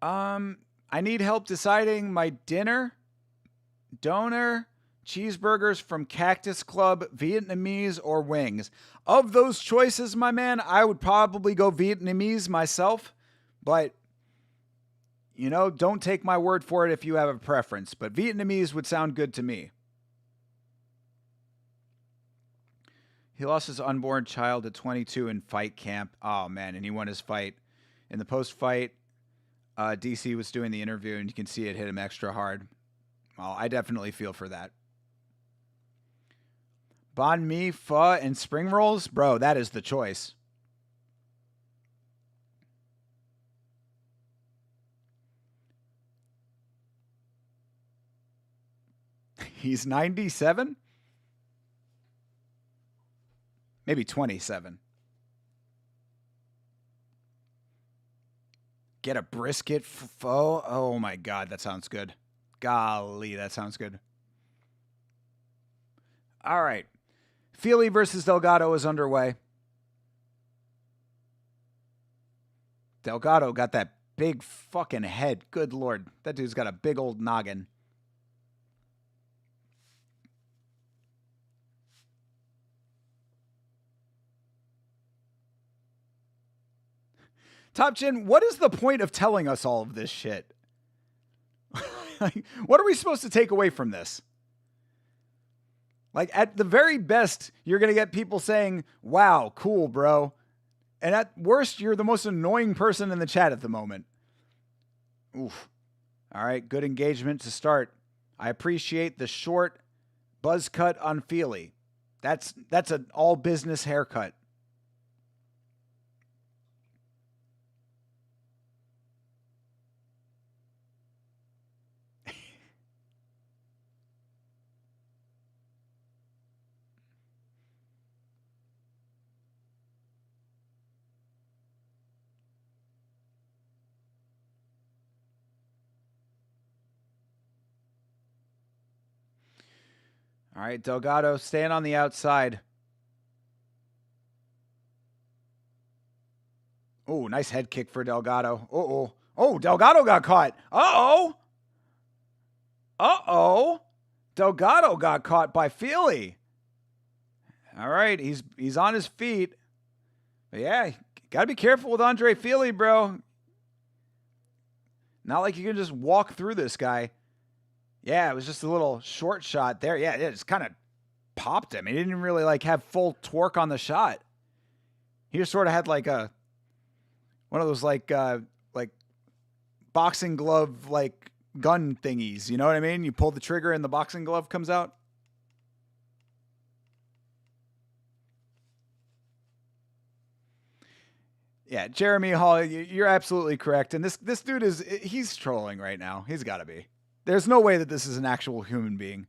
I need help deciding my dinner. Doner, cheeseburgers from Cactus Club, Vietnamese, or wings. Of those choices, my man, I would probably go Vietnamese myself. But, you know, don't take my word for it if you have a preference. But Vietnamese would sound good to me. He lost his unborn child at 22 in fight camp. Oh, man, and he won his fight. In the post-fight, DC was doing the interview, and you can see it hit him extra hard. Well, I definitely feel for that. Banh mi, pho, and spring rolls? Bro, that is the choice. He's 97? Maybe 27. Get a brisket pho? Oh my God, that sounds good. Golly, that sounds good. All right. Feely versus Delgado is underway. Delgado got that big fucking head. Good Lord. That dude's got a big old noggin. Top Chin, what is the point of telling us all of this shit? What are we supposed to take away from this? Like, at the very best, you're going to get people saying, wow, cool, bro. And at worst, you're the most annoying person in the chat at the moment. Oof. All right, good engagement to start. I appreciate the short buzz cut on Feely. That's an all business haircut. All right, Delgado staying on the outside. Oh, nice head kick for Delgado. Uh-oh. Oh, Delgado got caught. Uh-oh. Uh-oh. Delgado got caught by Feely. All right, he's on his feet. But yeah, got to be careful with Andre Feely, bro. Not like you can just walk through this guy. Yeah, it was just a little short shot there. Yeah, it just kind of popped him. He didn't really like have full torque on the shot. He just sort of had like one of those like boxing glove like gun thingies. You know what I mean? You pull the trigger and the boxing glove comes out. Yeah, Jeremy Hall, you're absolutely correct. And this dude he's trolling right now. He's got to be. There's no way that this is an actual human being.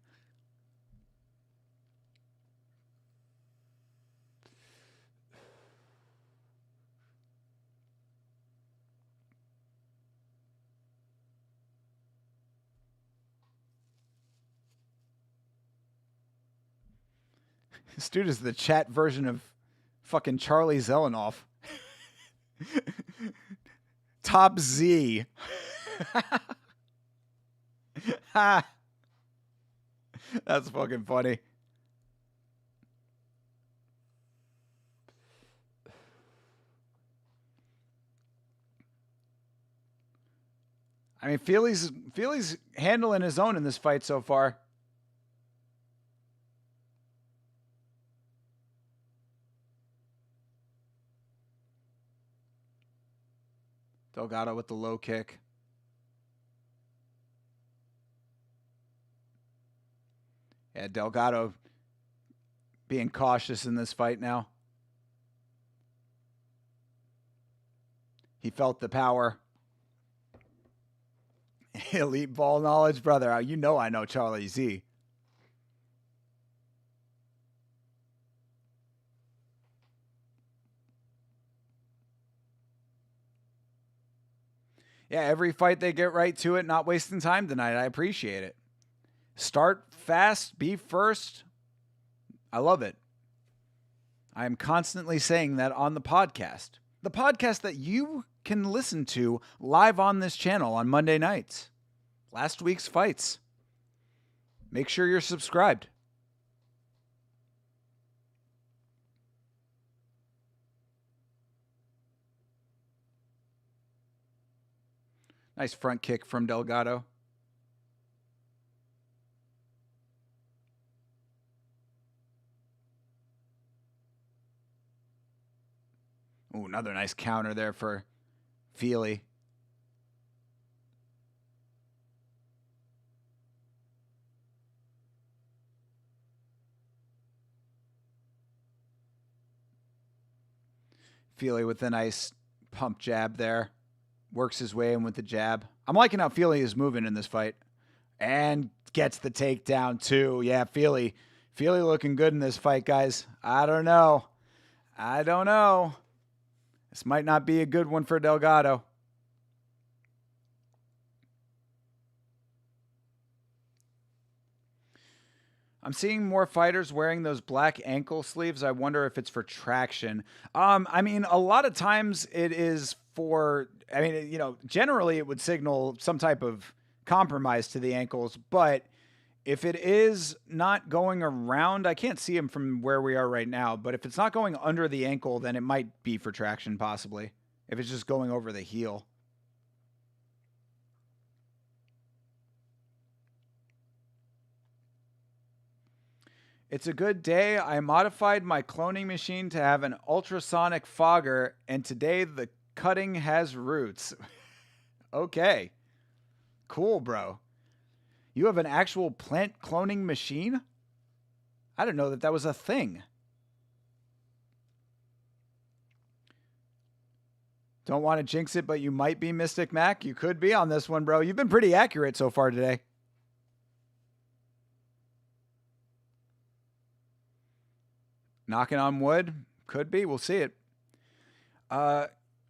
This dude is the chat version of fucking Charlie Zelenoff. Top Z. That's fucking funny. I mean, Feely's handling his own in this fight so far. Delgado with the low kick. Yeah, Delgado being cautious in this fight now. He felt the power. Elite ball knowledge, brother. You know I know Charlie Z. Yeah, every fight they get right to it, not wasting time tonight. I appreciate it. Start fast, be first. I love it. I am constantly saying that on the podcast. The podcast that you can listen to live on this channel on Monday nights. Last week's fights. Make sure you're subscribed. Nice front kick from Delgado. Ooh, another nice counter there for Feely. Feely with a nice pump jab there. Works his way in with the jab. I'm liking how Feely is moving in this fight. And gets the takedown too. Yeah, Feely looking good in this fight, guys. I don't know. This might not be a good one for Delgado. I'm seeing more fighters wearing those black ankle sleeves. I wonder if it's for traction. I mean, a lot of times it is for, generally it would signal some type of compromise to the ankles, but if it is not going around, I can't see him from where we are right now, but if it's not going under the ankle, then it might be for traction possibly, if it's just going over the heel. It's a good day. I modified my cloning machine to have an ultrasonic fogger, and today the cutting has roots. Okay. Cool, bro. You have an actual plant cloning machine? I didn't know that was a thing. Don't want to jinx it, but you might be, Mystic Mac. You could be on this one, bro. You've been pretty accurate so far today. Knocking on wood. Could be. We'll see it.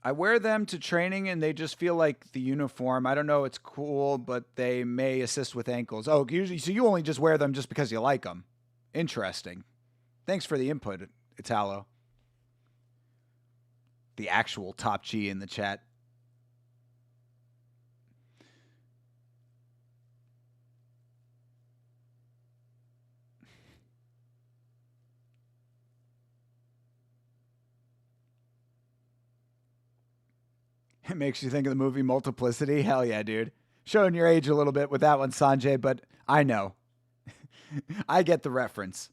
I wear them to training and they just feel like the uniform. I don't know. It's cool, but they may assist with ankles. Oh, usually, so you only just wear them just because you like them. Interesting. Thanks for the input, Italo. The actual Top G in the chat. It makes you think of the movie Multiplicity. Hell yeah, dude. Showing your age a little bit with that one, Sanjay, but I know. I get the reference.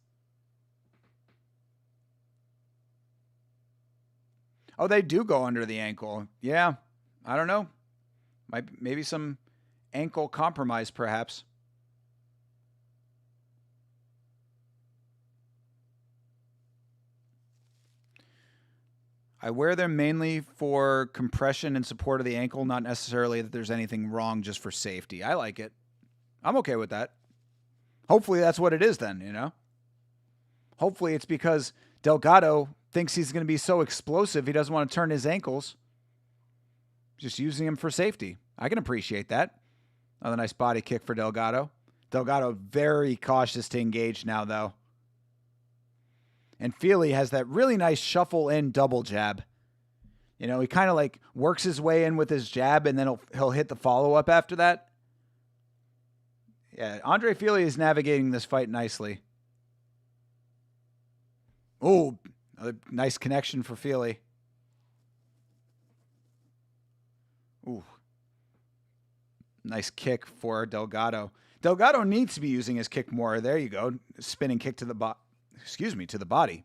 Oh, they do go under the ankle. Yeah, I don't know. Maybe some ankle compromise, perhaps. I wear them mainly for compression and support of the ankle, not necessarily that there's anything wrong, just for safety. I like it. I'm okay with that. Hopefully that's what it is then, you know? Hopefully it's because Delgado thinks he's going to be so explosive he doesn't want to turn his ankles. Just using him for safety. I can appreciate that. Another nice body kick for Delgado. Delgado very cautious to engage now, though. And Feely has that really nice shuffle in double jab. You know, he kind of like works his way in with his jab and then he'll hit the follow-up after that. Yeah, Andre Feely is navigating this fight nicely. Oh, another nice connection for Feely. Ooh. Nice kick for Delgado. Delgado needs to be using his kick more. There you go. Spinning kick to the to the body.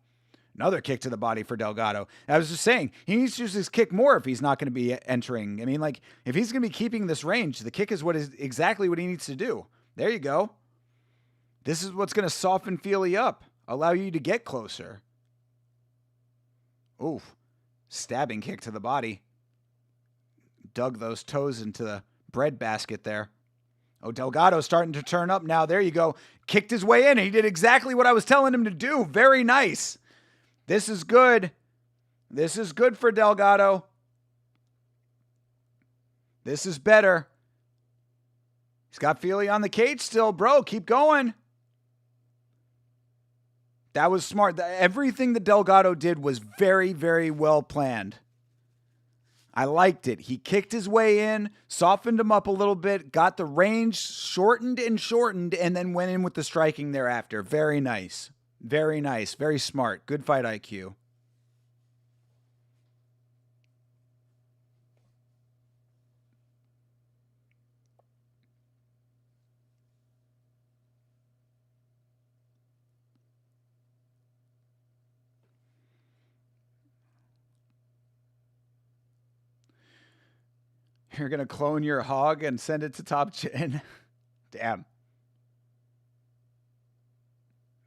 Another kick to the body for Delgado. I was just saying, he needs to use his kick more if he's not going to be entering. I mean, like, if he's going to be keeping this range, the kick is exactly what he needs to do. There you go. This is what's going to soften Feely up. Allow you to get closer. Ooh. Stabbing kick to the body. Dug those toes into the bread basket there. Oh, Delgado's starting to turn up now. There you go. Kicked his way in. He did exactly what I was telling him to do. Very nice. This is good. This is good for Delgado. This is better. He's got Feely on the cage still. Bro, keep going. That was smart. Everything that Delgado did was very, very well planned. I liked it. He kicked his way in, softened him up a little bit, got the range shortened, and then went in with the striking thereafter. Very nice. Very nice. Very smart. Good fight IQ. You're going to clone your hog and send it to Top Chin. Damn.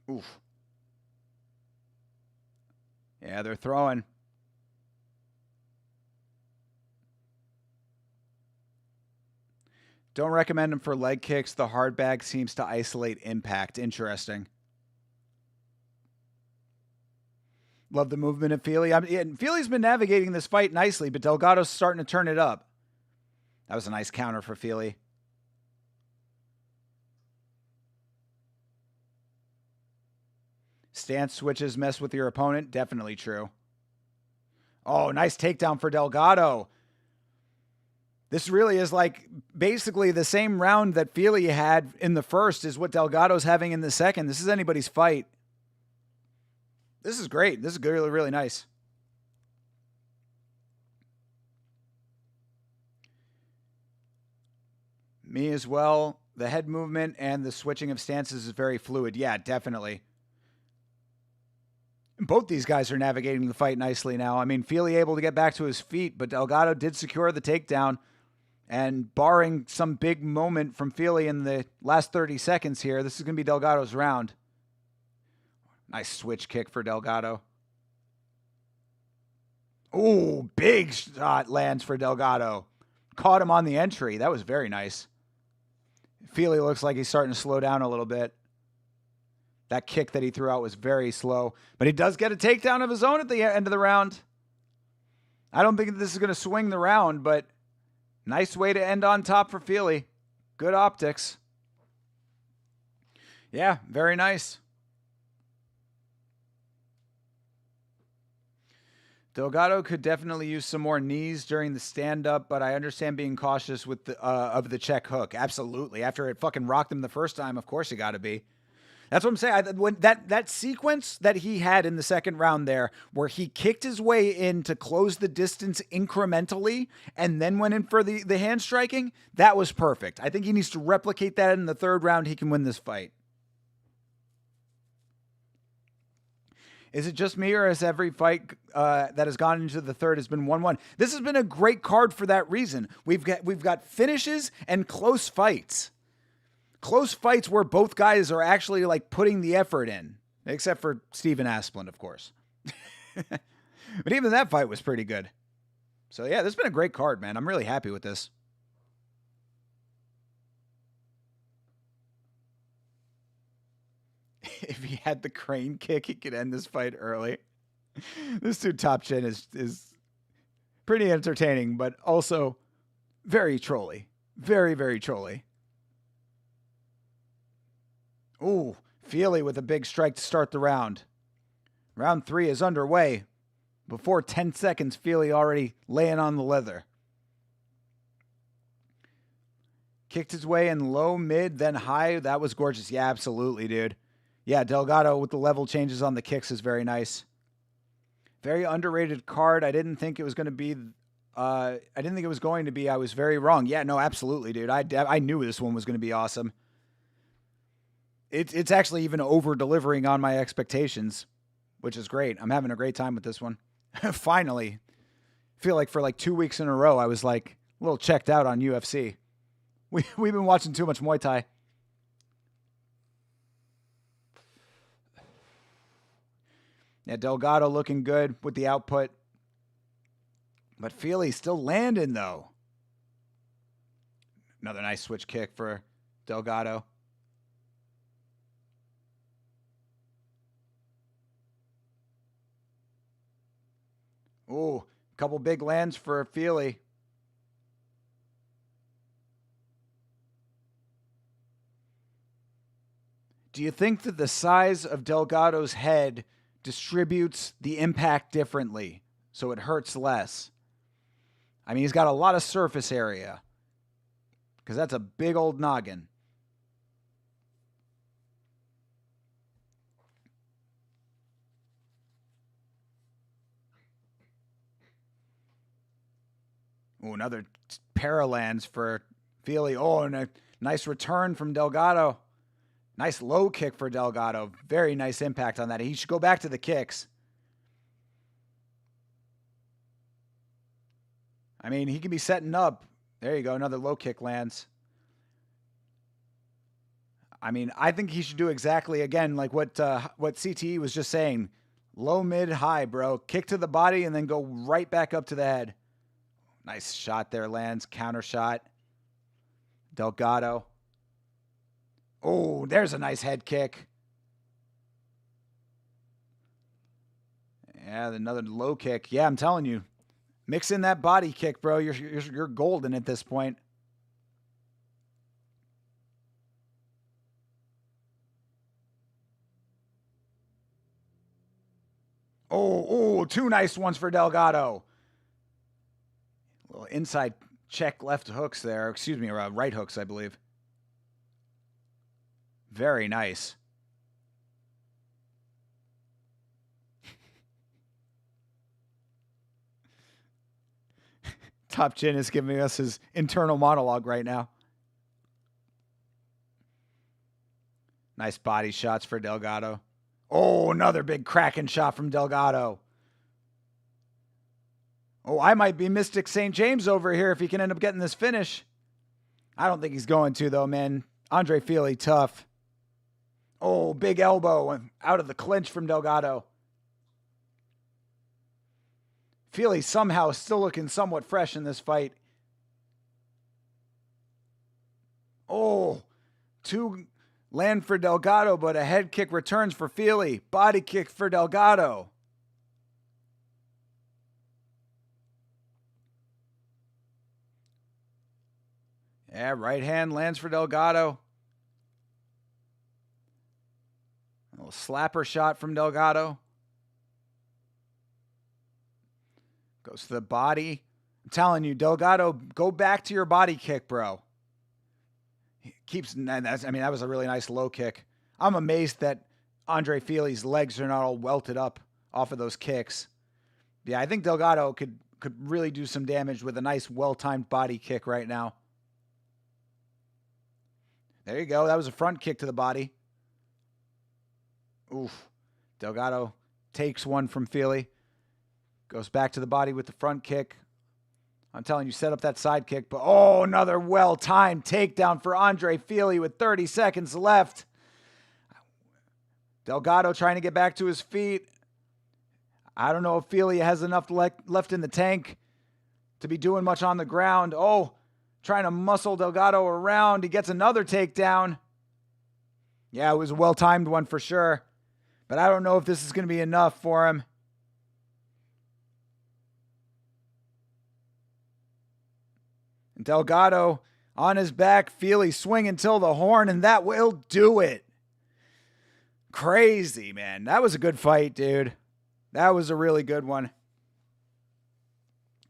Oof. Yeah, they're throwing. Don't recommend him for leg kicks. The hard bag seems to isolate impact. Interesting. Love the movement of Feely. Feely's been navigating this fight nicely, but Delgado's starting to turn it up. That was a nice counter for Feely. Stance switches mess with your opponent. Definitely true. Oh, nice takedown for Delgado. This really is like basically the same round that Feely had in the first is what Delgado's having in the second. This is anybody's fight. This is great. This is really, really nice. Me as well. The head movement and the switching of stances is very fluid. Yeah, definitely. Both these guys are navigating the fight nicely now. I mean, Feely able to get back to his feet, but Delgado did secure the takedown. And barring some big moment from Feely in the last 30 seconds here, this is going to be Delgado's round. Nice switch kick for Delgado. Ooh, big shot lands for Delgado. Caught him on the entry. That was very nice. Feely looks like he's starting to slow down a little bit. That kick that he threw out was very slow. But he does get a takedown of his own at the end of the round. I don't think this is going to swing the round, but nice way to end on top for Feely. Good optics. Yeah, very nice. Delgado could definitely use some more knees during the stand-up, but I understand being cautious with the of the check hook. Absolutely. After it fucking rocked him the first time, of course you got to be. That's what I'm saying. When that sequence that he had in the second round there, where he kicked his way in to close the distance incrementally and then went in for the hand striking, that was perfect. I think he needs to replicate that in the third round. He can win this fight. Is it just me, or has every fight that has gone into the third has been 1-1? This has been a great card for that reason. We've got finishes and close fights. Close fights where both guys are actually like putting the effort in, except for Steven Asplund, of course. But even that fight was pretty good. So yeah, this has been a great card, man. I'm really happy with this. If he had the crane kick, he could end this fight early. This dude Top Chin is pretty entertaining, but also very trolly. Very, very trolly. Ooh, Feely with a big strike to start the round. Round 3 is underway. Before 10 seconds, Feely already laying on the leather. Kicked his way in low, mid, then high. That was gorgeous. Yeah, absolutely, dude. Yeah, Delgado with the level changes on the kicks is very nice. Very underrated card. I didn't think it was going to be. I was very wrong. Yeah, no, absolutely, dude. I knew this one was going to be awesome. It's actually even over delivering on my expectations, which is great. I'm having a great time with this one. Finally, I feel like for like 2 weeks in a row, I was like a little checked out on UFC. We've been watching too much Muay Thai. Yeah, Delgado looking good with the output. But Feely still landing, though. Another nice switch kick for Delgado. Ooh, a couple big lands for Feely. Do you think that the size of Delgado's head distributes the impact differently so it hurts less? I mean, he's got a lot of surface area because that's a big old noggin. Oh, another paralands for Feely. Oh, and a nice return from Delgado. Nice low kick for Delgado. Very nice impact on that. He should go back to the kicks. I mean, he could be setting up. There you go. Another low kick lands. I mean, I think he should do exactly, again, like what CTE was just saying. Low, mid, high, bro. Kick to the body and then go right back up to the head. Nice shot there, lands. Counter shot. Delgado. Oh, there's a nice head kick. Yeah, another low kick. Yeah, I'm telling you. Mix in that body kick, bro. You're golden at this point. Oh, two nice ones for Delgado. A little inside check left hooks there. Excuse me, right hooks, I believe. Very nice. Top Chin is giving us his internal monologue right now. Nice body shots for Delgado. Oh, another big cracking shot from Delgado. Oh, I might be Mystic St. James over here if he can end up getting this finish. I don't think he's going to, though, man. Andre Feely, tough. Oh, big elbow out of the clinch from Delgado. Feely somehow still looking somewhat fresh in this fight. Oh, two land for Delgado, but a head kick returns for Feely. Body kick for Delgado. Yeah, right hand lands for Delgado. A little slapper shot from Delgado. Goes to the body. I'm telling you, Delgado, go back to your body kick, bro. He keeps, that was a really nice low kick. I'm amazed that Andre Fili's legs are not all welted up off of those kicks. Yeah, I think Delgado could really do some damage with a nice, well-timed body kick right now. There you go. That was a front kick to the body. Oof. Delgado takes one from Fili. Goes back to the body with the front kick. I'm telling you, set up that side kick. But, another well-timed takedown for Andre Fili with 30 seconds left. Delgado trying to get back to his feet. I don't know if Fili has enough left in the tank to be doing much on the ground. Trying to muscle Delgado around. He gets another takedown. Yeah, it was a well-timed one for sure. But I don't know if this is going to be enough for him. Delgado on his back. Fili swinging till the horn, and that will do it. Crazy, man. That was a good fight, dude. That was a really good one.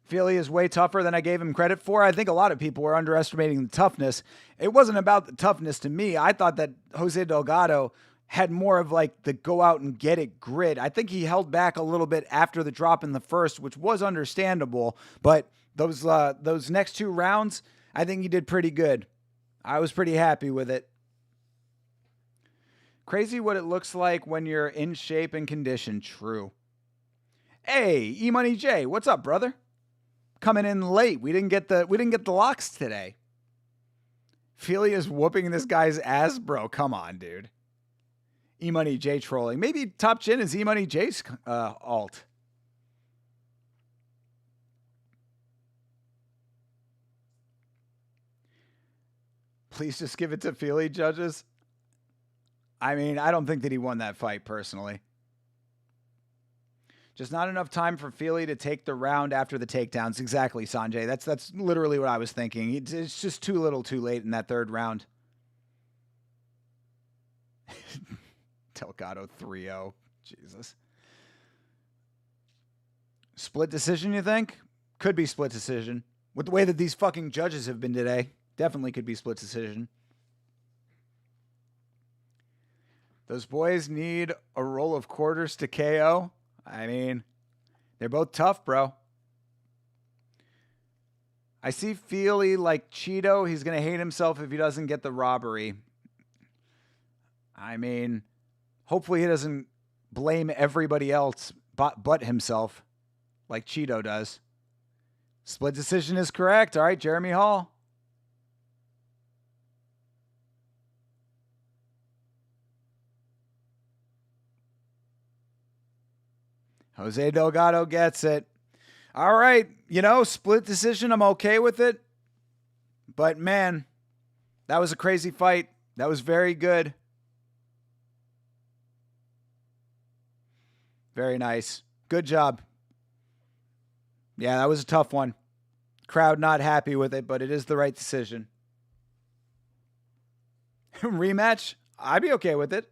Fili is way tougher than I gave him credit for. I think a lot of people were underestimating the toughness. It wasn't about the toughness to me. I thought that Jose Delgado had more of like the go out and get it grit. I think he held back a little bit after the drop in the first, which was understandable. But those next two rounds, I think he did pretty good. I was pretty happy with it. Crazy what it looks like when you're in shape and condition. True. Hey, E-Money J, what's up, brother? Coming in late. We didn't get the locks today. Fili is whooping this guy's ass, bro. Come on, dude. E-Money J trolling. Maybe Top Chin is E-Money J's alt. Please just give it to Fili, judges. I mean, I don't think that he won that fight personally. Just not enough time for Fili to take the round after the takedowns. Exactly, Sanjay. That's literally what I was thinking. It's just too little too late in that third round. Delgado 3-0. Jesus. Split decision, you think? Could be split decision. With the way that these fucking judges have been today, definitely could be split decision. Those boys need a roll of quarters to KO. I mean, they're both tough, bro. I see Fili like Cheeto. He's going to hate himself if he doesn't get the robbery. I mean, hopefully he doesn't blame everybody else but himself like Cheeto does. Split decision is correct. All right, Jeremy Hall. Jose Delgado gets it. All right, split decision. I'm okay with it. But, man, that was a crazy fight. That was very good. Very nice. Good job. Yeah, that was a tough one. Crowd not happy with it, but it is the right decision. Rematch? I'd be okay with it.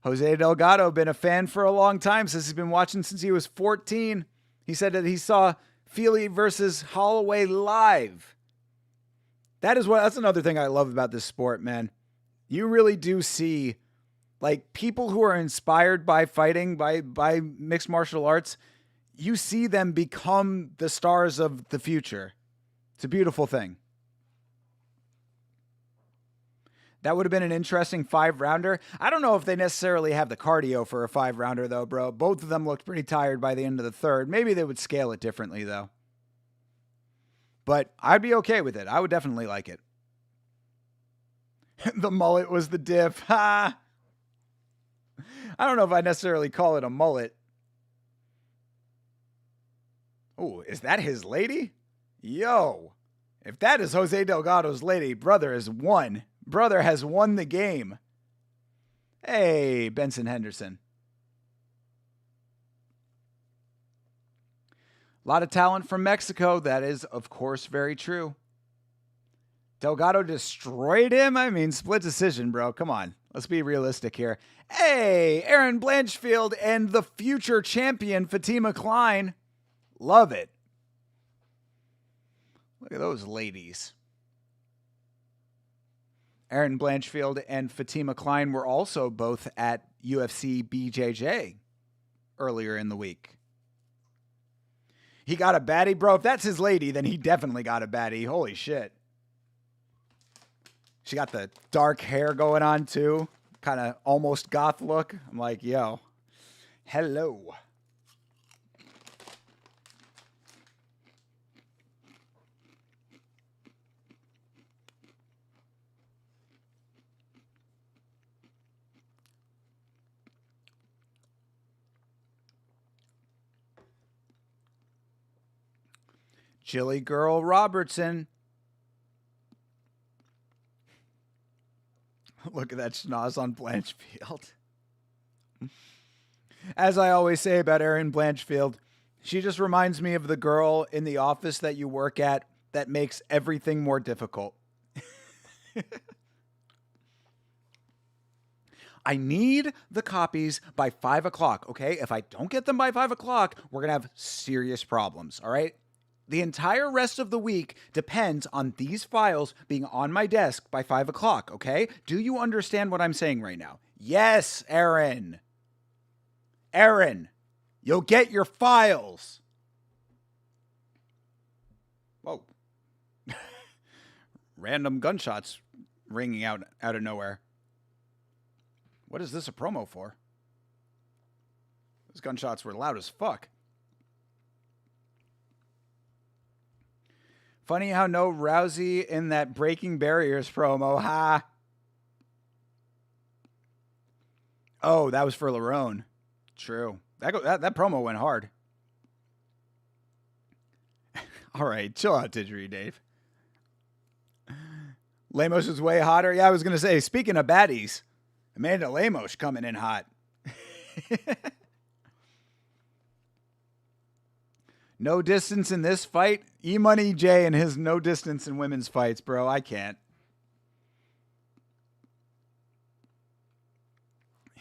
Jose Delgado, been a fan for a long time, says he's been watching since he was 14. He said that he saw Fili versus Holloway live. That's another thing I love about this sport, man. You really do see, like, people who are inspired by fighting, by mixed martial arts, you see them become the stars of the future. It's a beautiful thing. That would have been an interesting 5-rounder. I don't know if they necessarily have the cardio for a 5-rounder, though, bro. Both of them looked pretty tired by the end of the third. Maybe they would scale it differently, though. But I'd be okay with it. I would definitely like it. The mullet was the diff. Ha! I don't know if I necessarily call it a mullet. Oh, is that his lady? Yo. If that is Jose Delgado's lady, brother has won. Brother has won the game. Hey, Benson Henderson. A lot of talent from Mexico. That is, of course, very true. Delgado destroyed him? I mean, split decision, bro. Come on. Let's be realistic here. Hey, Erin Blanchfield and the future champion, Fatima Klein. Love it. Look at those ladies. Erin Blanchfield and Fatima Klein were also both at UFC BJJ earlier in the week. He got a baddie, bro. If that's his lady, then he definitely got a baddie. Holy shit. She got the dark hair going on too. Kind of almost goth look. I'm like, yo, hello. Chili Girl Robertson. Look at that schnoz on Blanchfield. As I always say about Erin Blanchfield, she just reminds me of the girl in the office that you work at that makes everything more difficult. I need the copies by 5 o'clock, okay? If I don't get them by 5 o'clock, we're going to have serious problems, all right? The entire rest of the week depends on these files being on my desk by 5 o'clock, okay? Do you understand what I'm saying right now? Yes, Erin. Erin, you'll get your files. Whoa. Random gunshots ringing out of nowhere. What is this a promo for? Those gunshots were loud as fuck. Funny how no Rousey in that Breaking Barriers promo, ha. Oh, that was for Lerone. True. That promo went hard. All right, chill out, Didgeridoo Dave. Lemos is way hotter. Yeah, I was going to say, speaking of baddies, Amanda Lemos coming in hot. No distance in this fight. E-Money J and his no distance in women's fights, bro. I can't.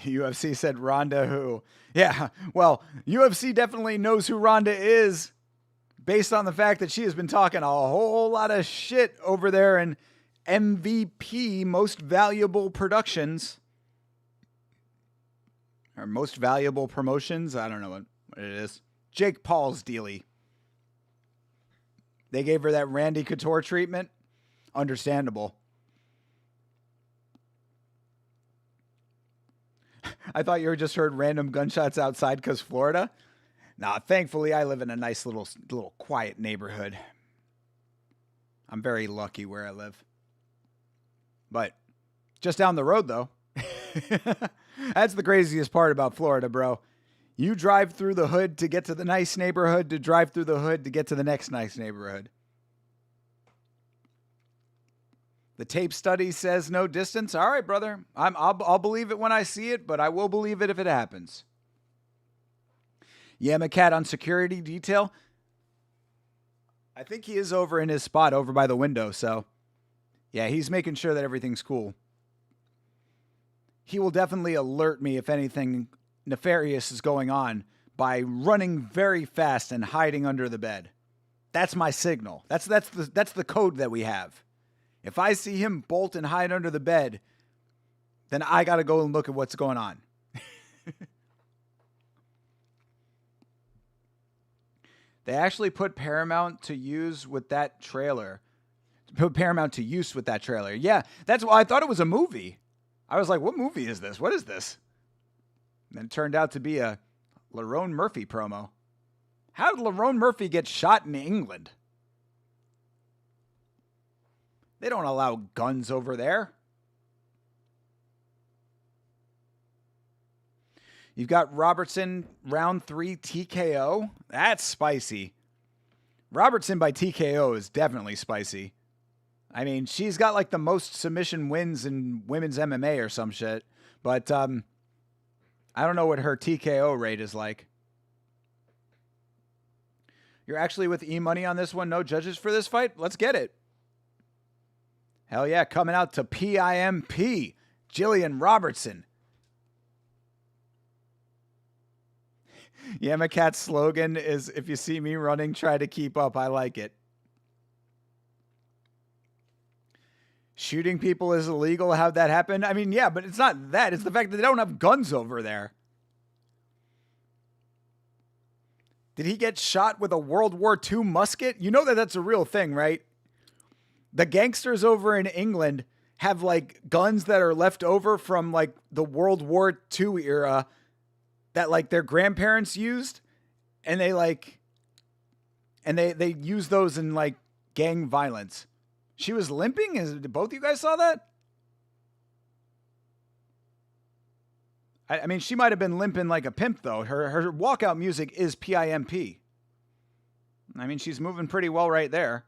UFC said Ronda who? Yeah, well, UFC definitely knows who Ronda is based on the fact that she has been talking a whole lot of shit over there in MVP, Most Valuable Productions. Or Most Valuable Promotions. I don't know what it is. Jake Paul's dealie. They gave her that Randy Couture treatment. Understandable. I thought you just heard random gunshots outside because Florida. Nah, thankfully I live in a nice little quiet neighborhood. I'm very lucky where I live. But just down the road though. That's the craziest part about Florida, bro. You drive through the hood to get to the nice neighborhood, to drive through the hood to get to the next nice neighborhood. The tape study says no distance. All right, brother. I'll believe it when I see it, but I will believe it if it happens. Yamacat on security detail. I think he is over in his spot over by the window, so yeah, he's making sure that everything's cool. He will definitely alert me if anything nefarious is going on by running very fast and hiding under the bed. That's my signal. That's the code that we have. If I see him bolt and hide under the bed, then I got to go and look at what's going on. They actually put Paramount to use with that trailer. Put Paramount to use with that trailer. Yeah, that's why I thought it was a movie. I was like, what movie is this? What is this? And then it turned out to be a Lerone Murphy promo. How did Lerone Murphy get shot in England? They don't allow guns over there. You've got Robertson, round 3 TKO. That's spicy. Robertson by TKO is definitely spicy. I mean, she's got like the most submission wins in women's MMA or some shit. But I don't know what her TKO rate is like. You're actually with E-Money on this one. No judges for this fight? Let's get it. Hell yeah, coming out to PIMP. Jillian Robertson. Yeah, my cat's slogan is, if you see me running, try to keep up. I like it. Shooting people is illegal. How'd that happen? I mean, yeah, but it's not that. It's the fact that they don't have guns over there. Did he get shot with a World War II musket? You know that that's a real thing, right? The gangsters over in England have like guns that are left over from like the World War II era that like their grandparents used, and they use those in like gang violence. She was limping? Did both of you guys saw that? I mean, she might have been limping like a pimp, though. Her walkout music is PIMP. I mean, she's moving pretty well right there.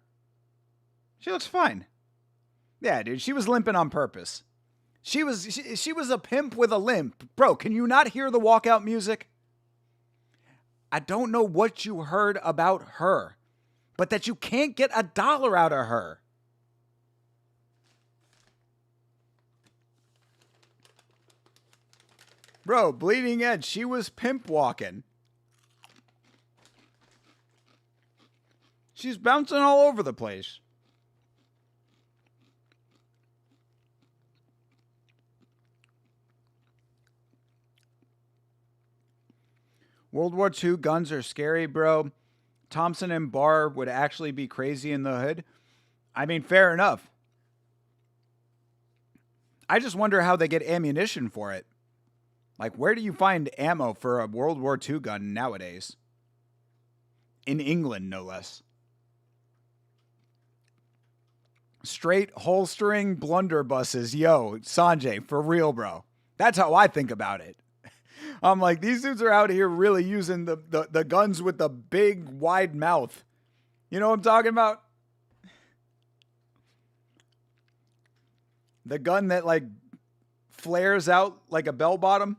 She looks fine. Yeah, dude, she was limping on purpose. She was a pimp with a limp. Bro, can you not hear the walkout music? I don't know what you heard about her, but that you can't get $1 out of her. Bro, Bleeding Edge, she was pimp walking. She's bouncing all over the place. World War II guns are scary, bro. Thompson and Barr would actually be crazy in the hood. I mean, fair enough. I just wonder how they get ammunition for it. Like, where do you find ammo for a World War II gun nowadays? In England, no less. Straight holstering blunderbusses. Yo, Sanjay, for real, bro. That's how I think about it. I'm like, these dudes are out here really using the guns with the big, wide mouth. You know what I'm talking about? The gun that, like, flares out like a bell bottom.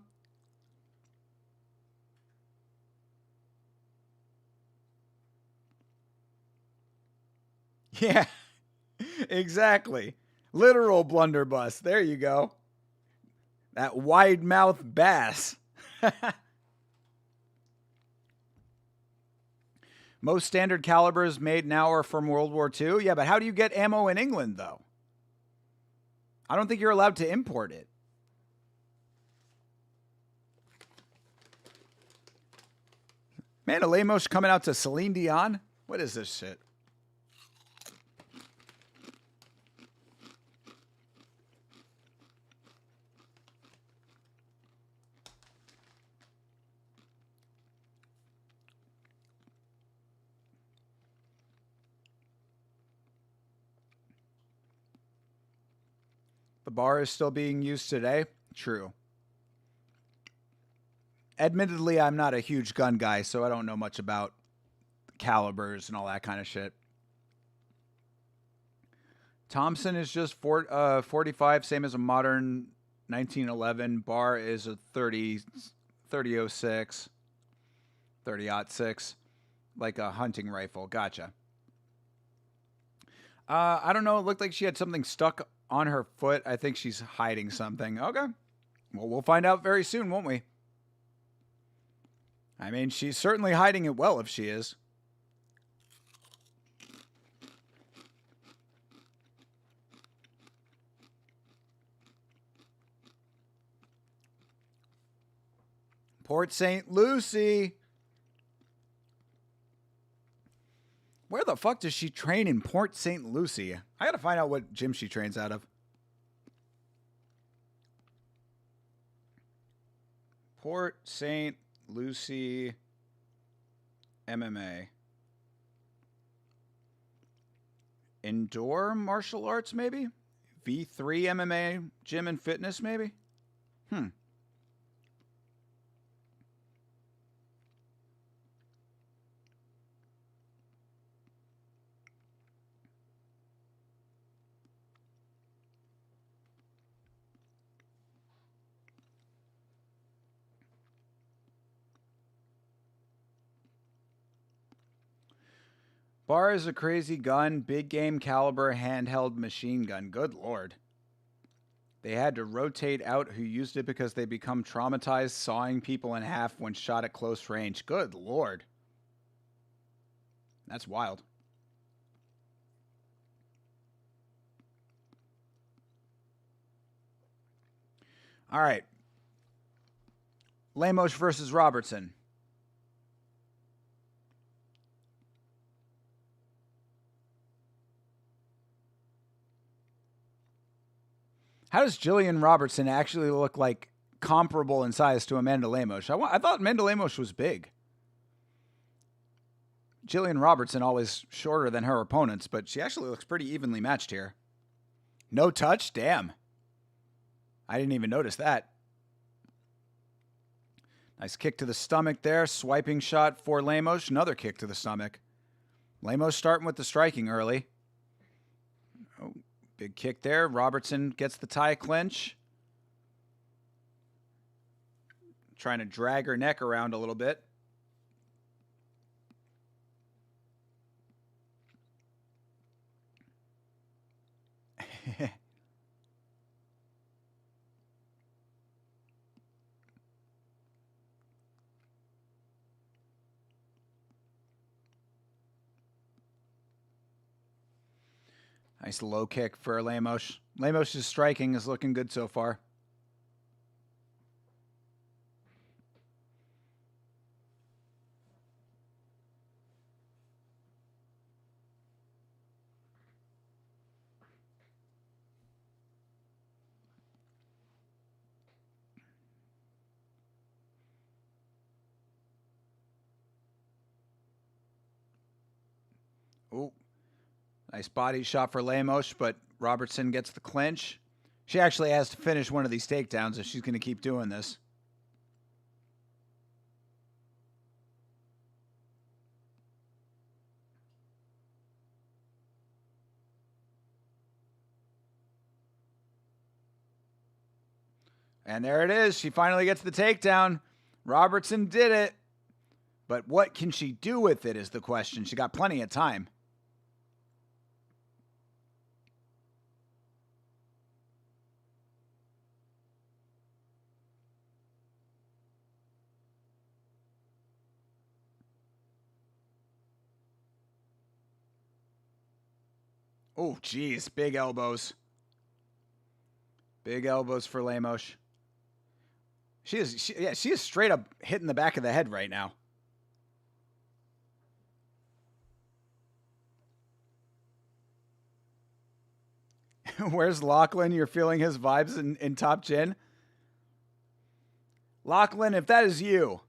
Yeah, exactly. Literal blunderbuss. There you go. That wide mouth bass. Most standard calibers made now are from World War II. Yeah, but how do you get ammo in England, though? I don't think you're allowed to import it. Man, Alemos coming out to Celine Dion? What is this shit? The bar is still being used today? True. Admittedly, I'm not a huge gun guy, so I don't know much about calibers and all that kind of shit. Thompson is just 45, same as a modern 1911. Bar is a 3006, 30-06, like a hunting rifle. Gotcha. I don't know. It looked like she had something stuck on her foot. I think she's hiding something. Okay. Well, we'll find out very soon, won't we? I mean, she's certainly hiding it well if she is. Port St. Lucie. Where the fuck does she train in Port St. Lucie? I gotta find out what gym she trains out of. Port St. Lucie MMA. Indoor martial arts, maybe? V3 MMA gym and fitness, maybe? Bar is a crazy gun, big game caliber, handheld machine gun. Good lord. They had to rotate out who used it because they become traumatized, sawing people in half when shot at close range. Good Lord. That's wild. All right. Lemos versus Robertson. How does Jillian Robertson actually look like comparable in size to Amanda Lemos? I thought Amanda Lemos was big. Jillian Robertson always shorter than her opponents, but she actually looks pretty evenly matched here. No touch? Damn. I didn't even notice that. Nice kick to the stomach there. Swiping shot for Lemos. Another kick to the stomach. Lemos starting with the striking early. Oh, big kick there. Robertson gets the tie clinch. Trying to drag her neck around a little bit. Nice low kick for Lemos. Lemos' striking is looking good so far. Ooh. Nice body shot for Lemos, but Robertson gets the clinch. She actually has to finish one of these takedowns if she's going to keep doing this. And there it is. She finally gets the takedown. Robertson did it. But what can she do with it is the question. She got plenty of time. Oh, geez. Big elbows. Big elbows for Lemos. She is straight up hitting the back of the head right now. Where's Lachlan? You're feeling his vibes in top chin? Lachlan, if that is you,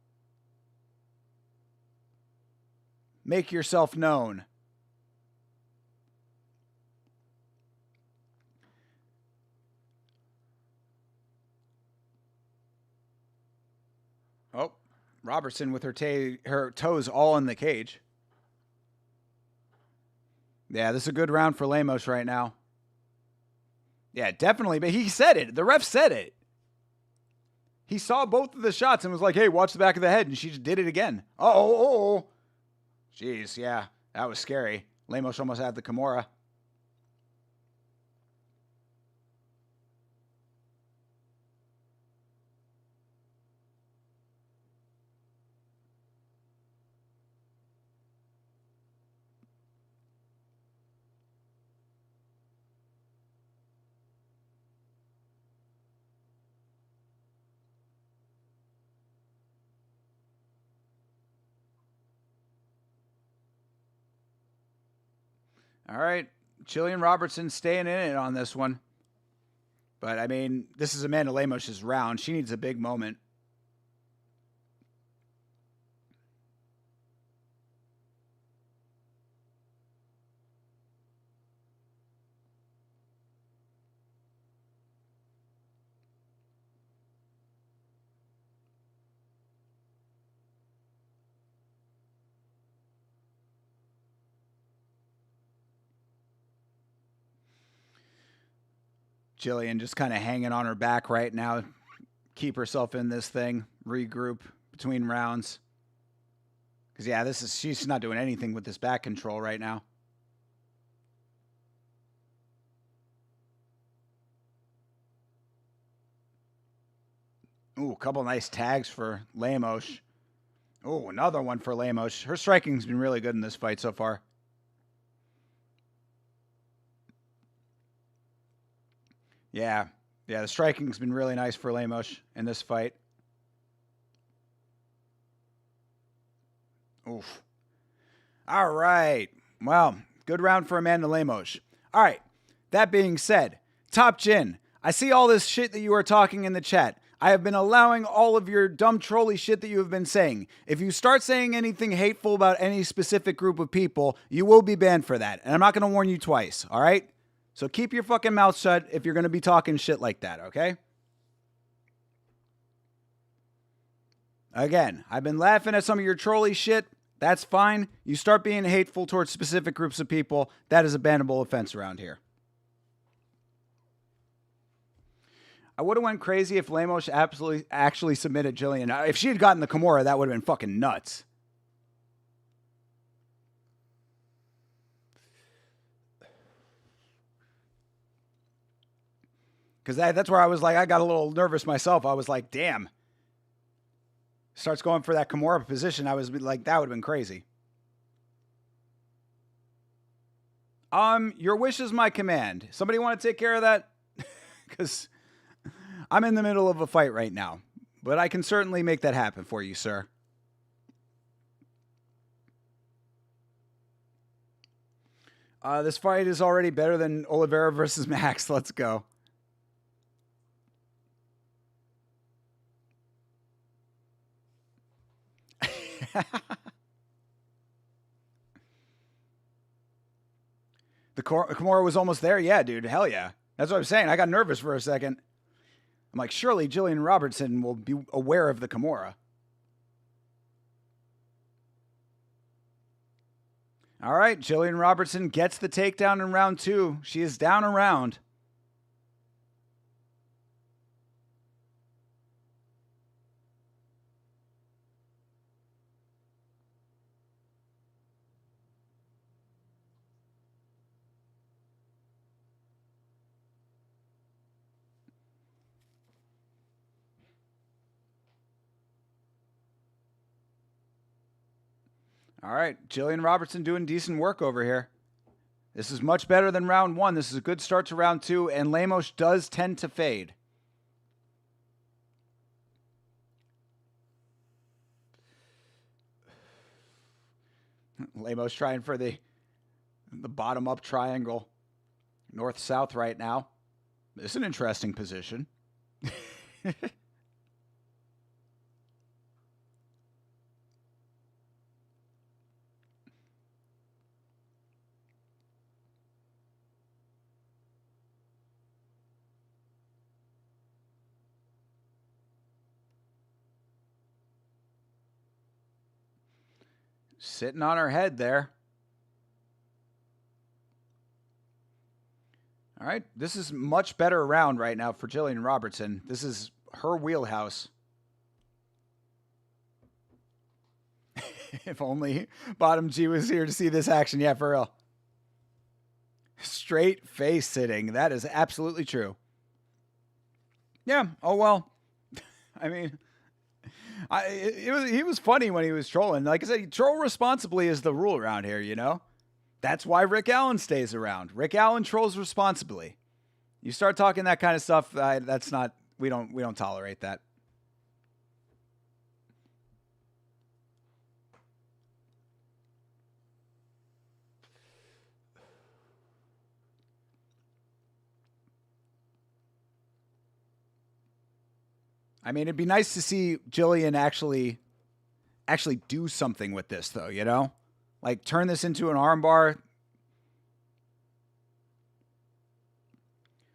make yourself known. Oh, Robertson with her toes all in the cage. Yeah, this is a good round for Lemos right now. Yeah, definitely. But he said it. The ref said it. He saw both of the shots and was like, hey, watch the back of the head. And she just did it again. Oh. Jeez, yeah. That was scary. Lemos almost had the Kimura. All right. Jillian Robertson staying in it on this one. But, I mean, this is Amanda Lemos' round. She needs a big moment. Jillian just kind of hanging on her back right now. Keep herself in this thing. Regroup between rounds. Because, yeah, she's not doing anything with this back control right now. Ooh, a couple nice tags for Lemos. Ooh, another one for Lemos. Her striking's been really good in this fight so far. Yeah, the striking's been really nice for Lemos in this fight. Oof. All right. Well, good round for Amanda Lemos. All right. That being said, Top Jin, I see all this shit that you are talking in the chat. I have been allowing all of your dumb trolly shit that you have been saying. If you start saying anything hateful about any specific group of people, you will be banned for that. And I'm not going to warn you twice, all right? So keep your fucking mouth shut if you're going to be talking shit like that, okay? Again, I've been laughing at some of your trolly shit. That's fine. You start being hateful towards specific groups of people, that is a bannable offense around here. I would have went crazy if Lemos actually submitted Jillian. If she had gotten the Kimura, that would have been fucking nuts. Because that's where I was like, I got a little nervous myself. I was like, damn. Starts going for that Kimura position. I was like, that would have been crazy. Your wish is my command. Somebody want to take care of that? Because I'm in the middle of a fight right now. But I can certainly make that happen for you, sir. This fight is already better than Oliveira versus Max. Let's go. The Kimura was almost there. Yeah, dude. Hell yeah. That's what I'm saying. I got nervous for a second. I'm like, surely Jillian Robertson will be aware of the Kimura. All right. Jillian Robertson gets the takedown in round 2. She is down a round. All right, Jillian Robertson doing decent work over here. This is much better than round 1. This is a good start to round 2, and Lemos does tend to fade. Lemos trying for the bottom-up triangle. North-south right now. This is an interesting position. Sitting on her head there. All right. This is much better round right now for Jillian Robertson. This is her wheelhouse. If only Bottom G was here to see this action. Yeah, for real. Straight face sitting. That is absolutely true. Yeah. Oh, well. I mean... he was funny when he was trolling. Like I said, troll responsibly is the rule around here, you know? That's why Rick Allen stays around. Rick Allen trolls responsibly. You start talking that kind of stuff, that's not, we don't tolerate that. I mean, it'd be nice to see Jillian actually do something with this, though, you know? Like, turn this into an armbar.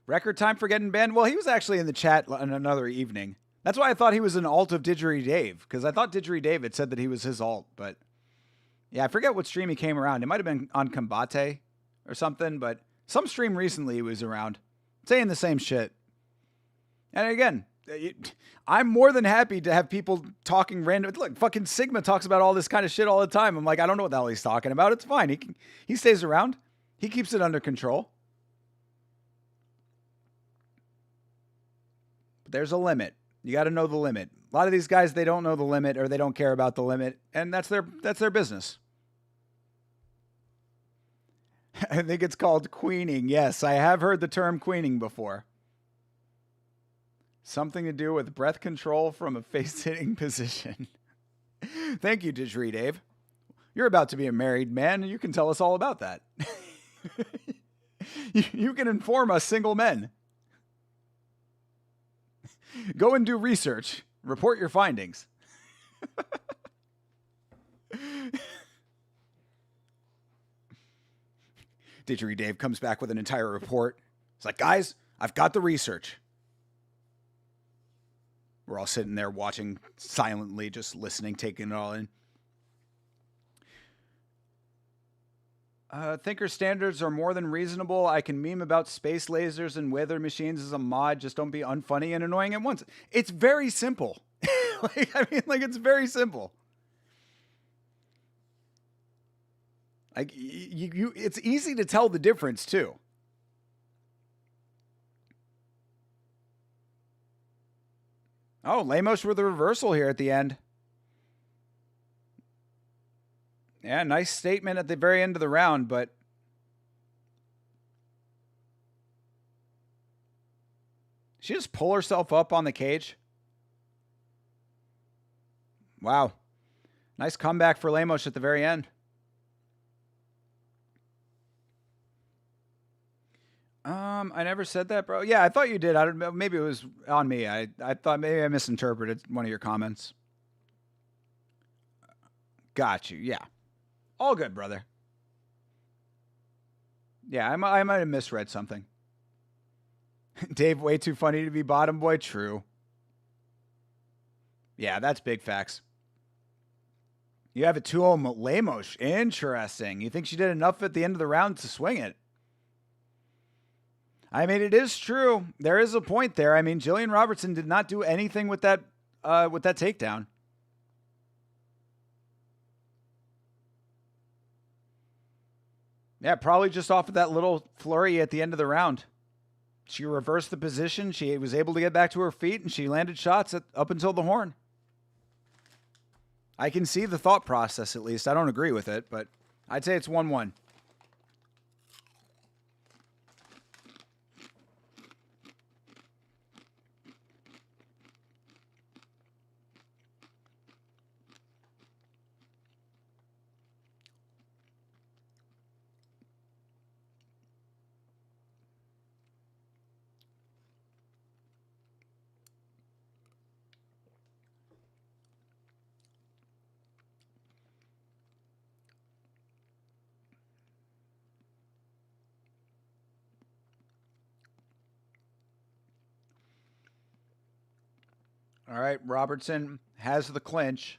Record time for getting banned? Well, he was actually in the chat on another evening. That's why I thought he was an alt of Didgeridoo Dave, because I thought Didgeridoo Dave had said that he was his alt, but... Yeah, I forget what stream he came around. It might have been on Combate or something, but some stream recently he was around, saying the same shit. And again... I'm more than happy to have people talking random. Look, fucking Sigma talks about all this kind of shit all the time. I'm like, I don't know what the hell he's talking about. It's fine. He stays around. He keeps it under control. But there's a limit. You got to know the limit. A lot of these guys, they don't know the limit or they don't care about the limit, and that's their business. I think it's called queening. Yes, I have heard the term queening before. Something to do with breath control from a face-hitting position. Thank you, Didgeridoo Dave. You're about to be a married man, and you can tell us all about that. You can inform us single men. Go and do research. Report your findings. Didgeridoo Dave comes back with an entire report. It's like, guys, I've got the research. We're all sitting there watching silently, just listening, taking it all in. Thinker standards are more than reasonable. I can meme about space lasers and weather machines as a mod. Just don't be unfunny and annoying at once. It's very simple. It's very simple. Like it's easy to tell the difference too. Oh, Lemos with a reversal here at the end. Yeah, nice statement at the very end of the round, but she just pull herself up on the cage. Wow. Nice comeback for Lemos at the very end. I never said that, bro. Yeah, I thought you did. I don't know. Maybe it was on me. I thought maybe I misinterpreted one of your comments. Got you. Yeah. All good, brother. Yeah, I might have misread something. Dave, way too funny to be bottom boy. True. Yeah, that's big facts. You have a 2-0 Lemos. Interesting. You think she did enough at the end of the round to swing it? I mean, it is true. There is a point there. I mean, Jillian Robertson did not do anything with that takedown. Yeah, probably just off of that little flurry at the end of the round. She reversed the position. She was able to get back to her feet, and she landed shots up until the horn. I can see the thought process, at least. I don't agree with it, but I'd say it's 1-1. All right, Robertson has the clinch.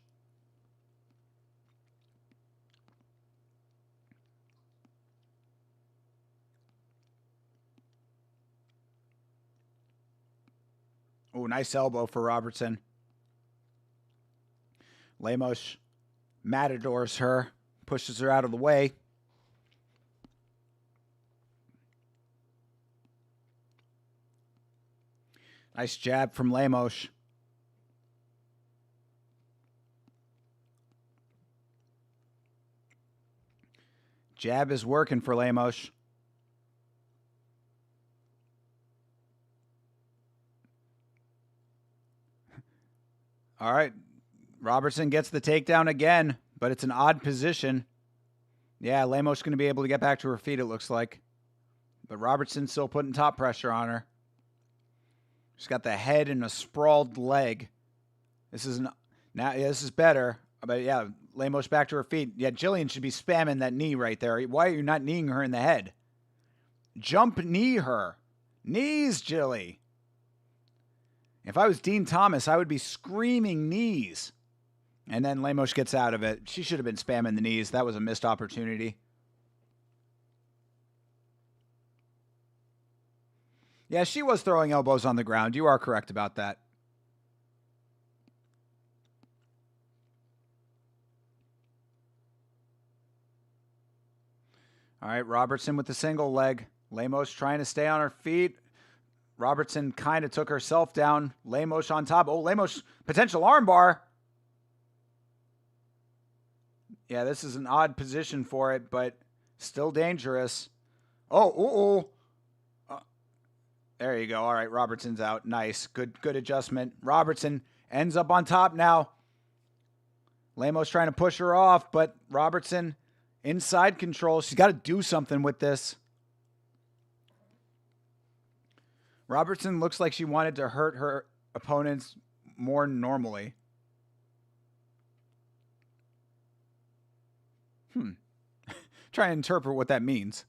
Oh, nice elbow for Robertson. Lemos matadors her, pushes her out of the way. Nice jab from Lemos. Jab is working for Lemos. All right. Robertson gets the takedown again, but it's an odd position. Yeah, Lemos going to be able to get back to her feet, it looks like. But Robertson's still putting top pressure on her. She's got the head and a sprawled leg. This is better. But yeah, Lemos back to her feet. Yeah, Jillian should be spamming that knee right there. Why are you not kneeing her in the head? Jump knee her. Knees, Jilly. If I was Dean Thomas, I would be screaming knees. And then Lemos gets out of it. She should have been spamming the knees. That was a missed opportunity. Yeah, she was throwing elbows on the ground. You are correct about that. All right, Robertson with the single leg. Lemos trying to stay on her feet. Robertson kind of took herself down. Lemos on top. Oh, Lemos, potential armbar. Yeah, this is an odd position for it, but still dangerous. Oh. There you go. All right, Robertson's out. Nice. Good adjustment. Robertson ends up on top now. Lemos trying to push her off, but Robertson inside control. She's got to do something with this. Robertson looks like she wanted to hurt her opponents more normally. Try and interpret what that means.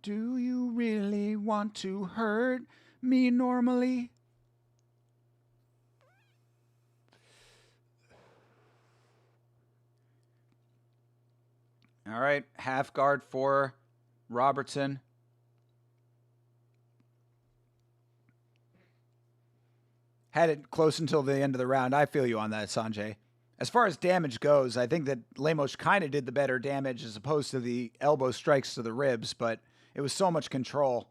Do you really want to hurt me normally? All right, half guard for Robertson. Had it close until the end of the round. I feel you on that, Sanjay. As far as damage goes, I think that Lemos kind of did the better damage as opposed to the elbow strikes to the ribs, but it was so much control.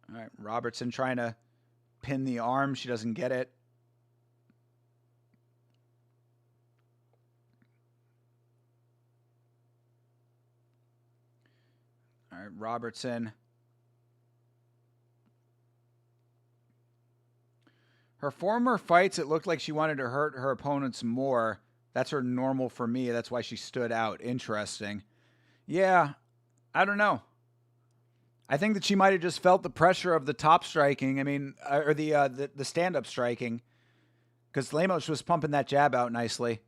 All right, Robertson trying to pin the arm. She doesn't get it. All right, Robertson. Her former fights, it looked like she wanted to hurt her opponents more. That's her normal for me. That's why she stood out. Interesting. Yeah, I don't know. I think that she might have just felt the pressure of the top striking. I mean, or the stand-up striking, because Lemos was pumping that jab out nicely.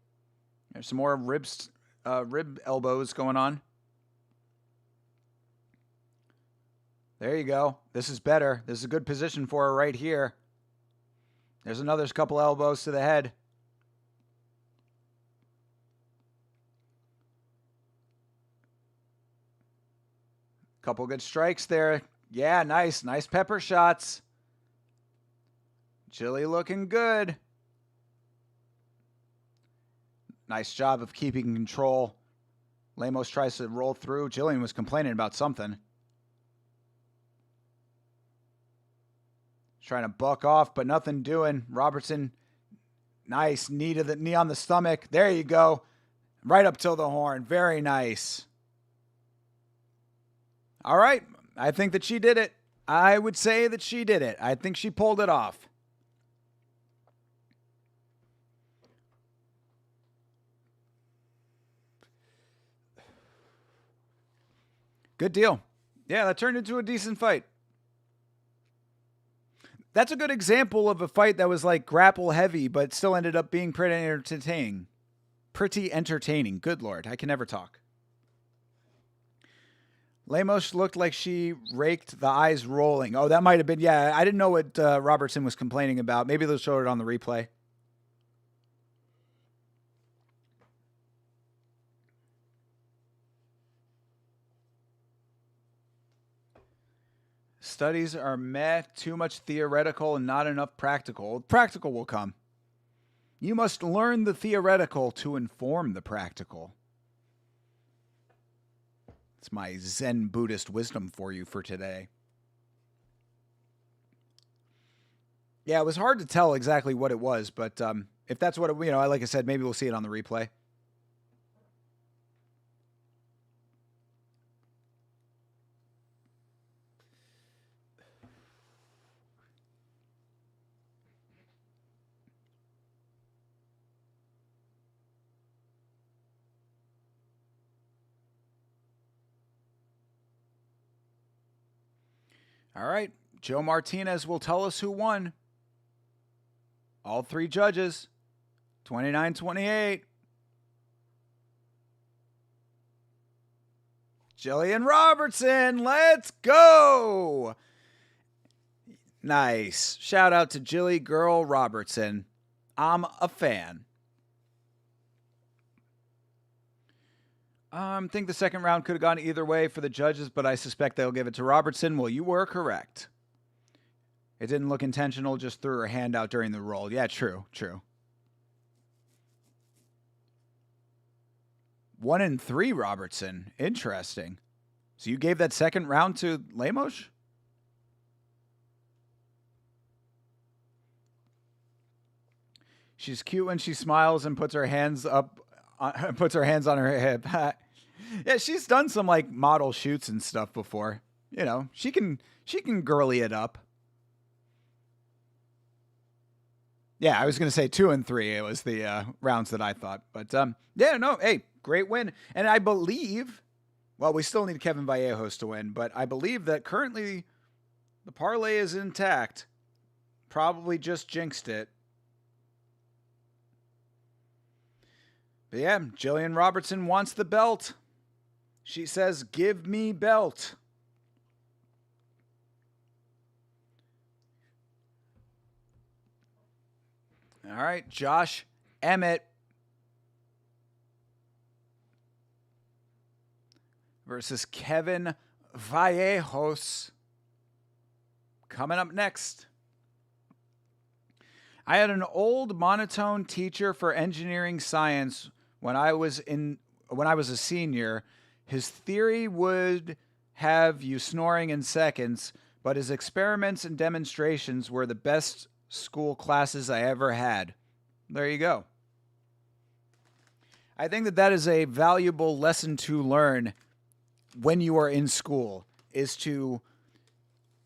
There's some more rib elbows going on. There you go. This is better. This is a good position for her right here. There's another couple elbows to the head. Couple good strikes there. Yeah, nice. Nice pepper shots. Jilly looking good. Nice job of keeping control. Lemos tries to roll through. Jillian was complaining about something. Trying to buck off, but nothing doing. Robertson, nice knee on the stomach. There you go. Right up till the horn. Very nice. All right. I think that she did it. I would say that she did it. I think she pulled it off. Good deal. Yeah, that turned into a decent fight. That's a good example of a fight that was like grapple heavy, but still ended up being pretty entertaining. Pretty entertaining. Good Lord. I can never talk. Lemos looked like she raked the eyes rolling. Oh, that might have been, yeah. I didn't know what Robertson was complaining about. Maybe they'll show it on the replay. Studies are meh, too much theoretical and not enough practical. Practical will come. You must learn the theoretical to inform the practical. It's my Zen Buddhist wisdom for you for today. Yeah, it was hard to tell exactly what it was, but if that's what it, like I said, maybe we'll see it on the replay. All right, Joe Martinez will tell us who won. All three judges, 29-28. Jillian Robertson, let's go! Nice. Shout out to Jilly Girl Robertson. I'm a fan. Think the second round could have gone either way for the judges, but I suspect they'll give it to Robertson. Well, you were correct. It didn't look intentional, just threw her hand out during the roll. Yeah, true. 1-3, Robertson. Interesting. So you gave that second round to Lemos? She's cute when she smiles and puts her hands up, puts her hands on her hip. Yeah, she's done some like model shoots and stuff before. You know, she can girly it up. Yeah, I was gonna say 2-3. It was the rounds that I thought, but yeah, no, hey, great win, and I believe. Well, we still need Kevin Vallejos to win, but I believe that currently the parlay is intact. Probably just jinxed it. But yeah, Jillian Robertson wants the belt. She says, "Give me belt." All right, Josh Emmett versus Kevin Vallejos. Coming up next. I had an old monotone teacher for engineering science when I was a senior. His theory would have you snoring in seconds, but his experiments and demonstrations were the best school classes I ever had. There you go. I think that is a valuable lesson to learn when you are in school, is to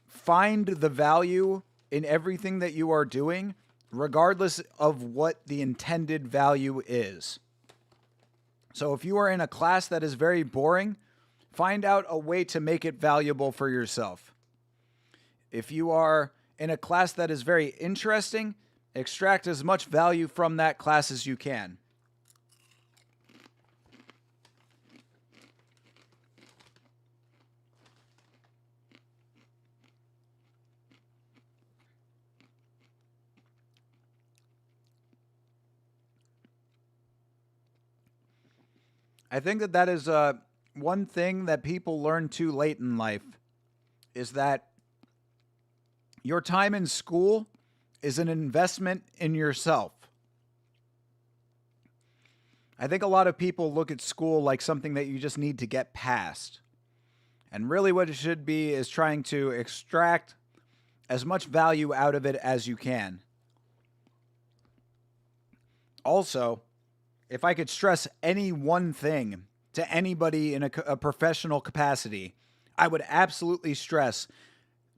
find the value in everything that you are doing, regardless of what the intended value is. So if you are in a class that is very boring, find out a way to make it valuable for yourself. If you are in a class that is very interesting, extract as much value from that class as you can. I think that is one thing that people learn too late in life, is that your time in school is an investment in yourself. I think a lot of people look at school like something that you just need to get past. And really what it should be is trying to extract as much value out of it as you can. Also, if I could stress any one thing to anybody in a professional capacity, I would absolutely stress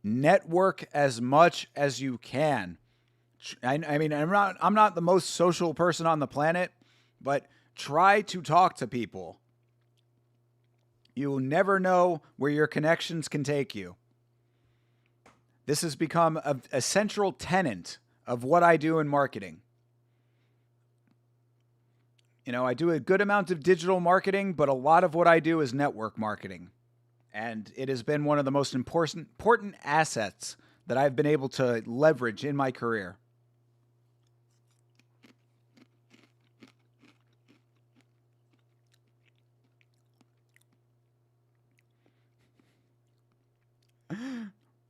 network as much as you can. I mean, I'm not the most social person on the planet, but try to talk to people. You will never know where your connections can take you. This has become a central tenet of what I do in marketing. You know, I do a good amount of digital marketing, but a lot of what I do is network marketing. And it has been one of the most important assets that I've been able to leverage in my career.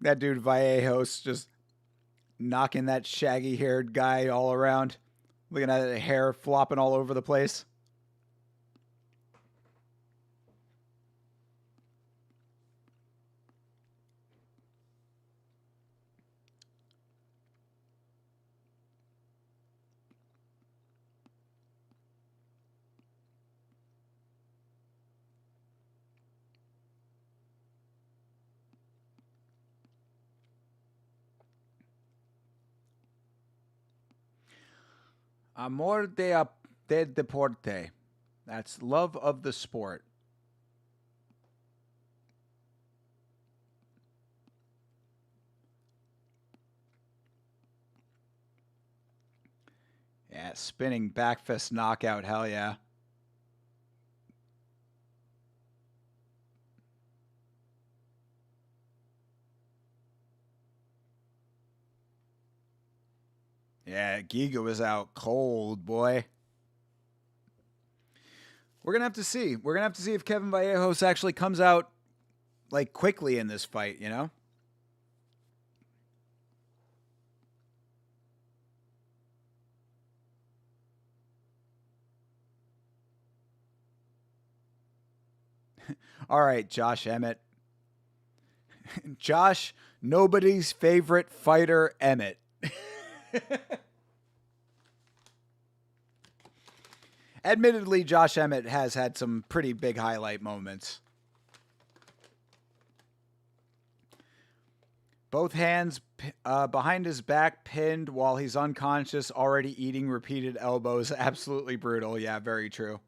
That dude Vallejos just knocking that shaggy-haired guy all around. Looking at the hair flopping all over the place. Amor de deporte. That's love of the sport. Yeah, spinning backfist knockout. Hell yeah. Yeah, Giga was out cold, boy. We're going to have to see. We're going to have to see if Kevin Vallejos actually comes out like quickly in this fight, you know? All right, Josh Emmett. Josh, nobody's favorite fighter, Emmett. Admittedly, Josh Emmett has had some pretty big highlight moments. Both hands behind his back pinned while he's unconscious, already eating repeated elbows. Absolutely brutal. Yeah, very true.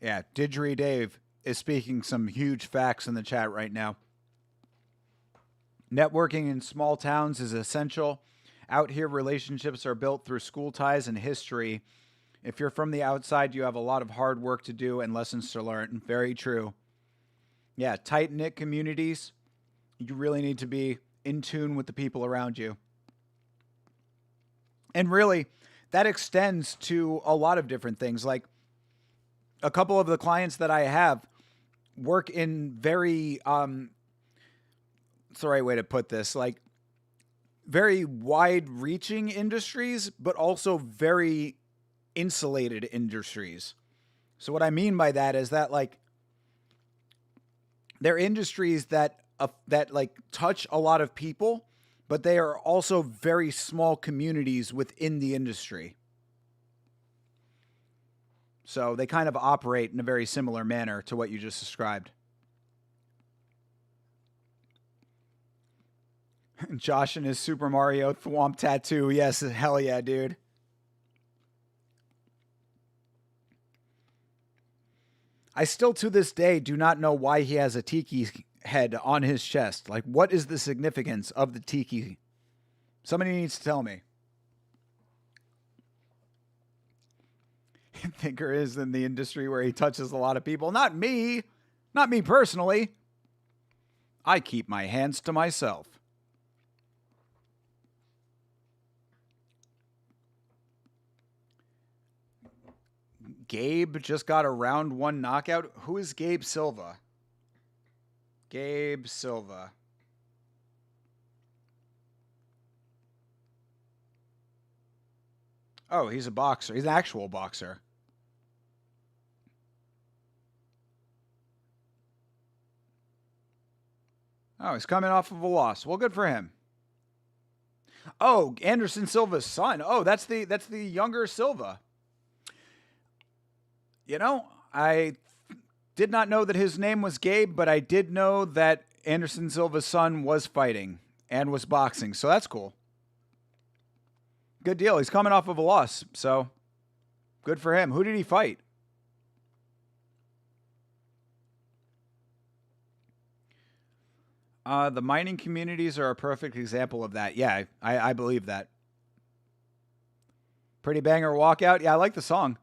Yeah, Didgery Dave is speaking some huge facts in the chat right now. Networking in small towns is essential. Out here, relationships are built through school ties and history. If you're from the outside, you have a lot of hard work to do and lessons to learn. Very true. Yeah, tight-knit communities. You really need to be in tune with the people around you. And really, that extends to a lot of different things. Like, a couple of the clients that I have work in very, it's the right way to put this, like very wide reaching industries, but also very insulated industries. So what I mean by that is that like they're industries that like touch a lot of people, but they are also very small communities within the industry. So they kind of operate in a very similar manner to what you just described. Josh and his Super Mario Thwomp tattoo. Yes, hell yeah, dude. I still to this day do not know why he has a tiki head on his chest. Like, what is the significance of the tiki? Somebody needs to tell me. Thinker is in the industry where he touches a lot of people. Not me. Not me personally. I keep my hands to myself. Gabe just got a round 1 knockout. Who is Gabe Silva? Gabe Silva. Oh, he's a boxer. He's an actual boxer. Oh, he's coming off of a loss. Well, good for him. Oh, Anderson Silva's son. Oh, that's the younger Silva. You know, I did not know that his name was Gabe, but I did know that Anderson Silva's son was fighting and was boxing. So that's cool. Good deal. He's coming off of a loss. So good for him. Who did he fight? The mining communities are a perfect example of that. Yeah, I believe that. Pretty banger walkout. Yeah, I like the song.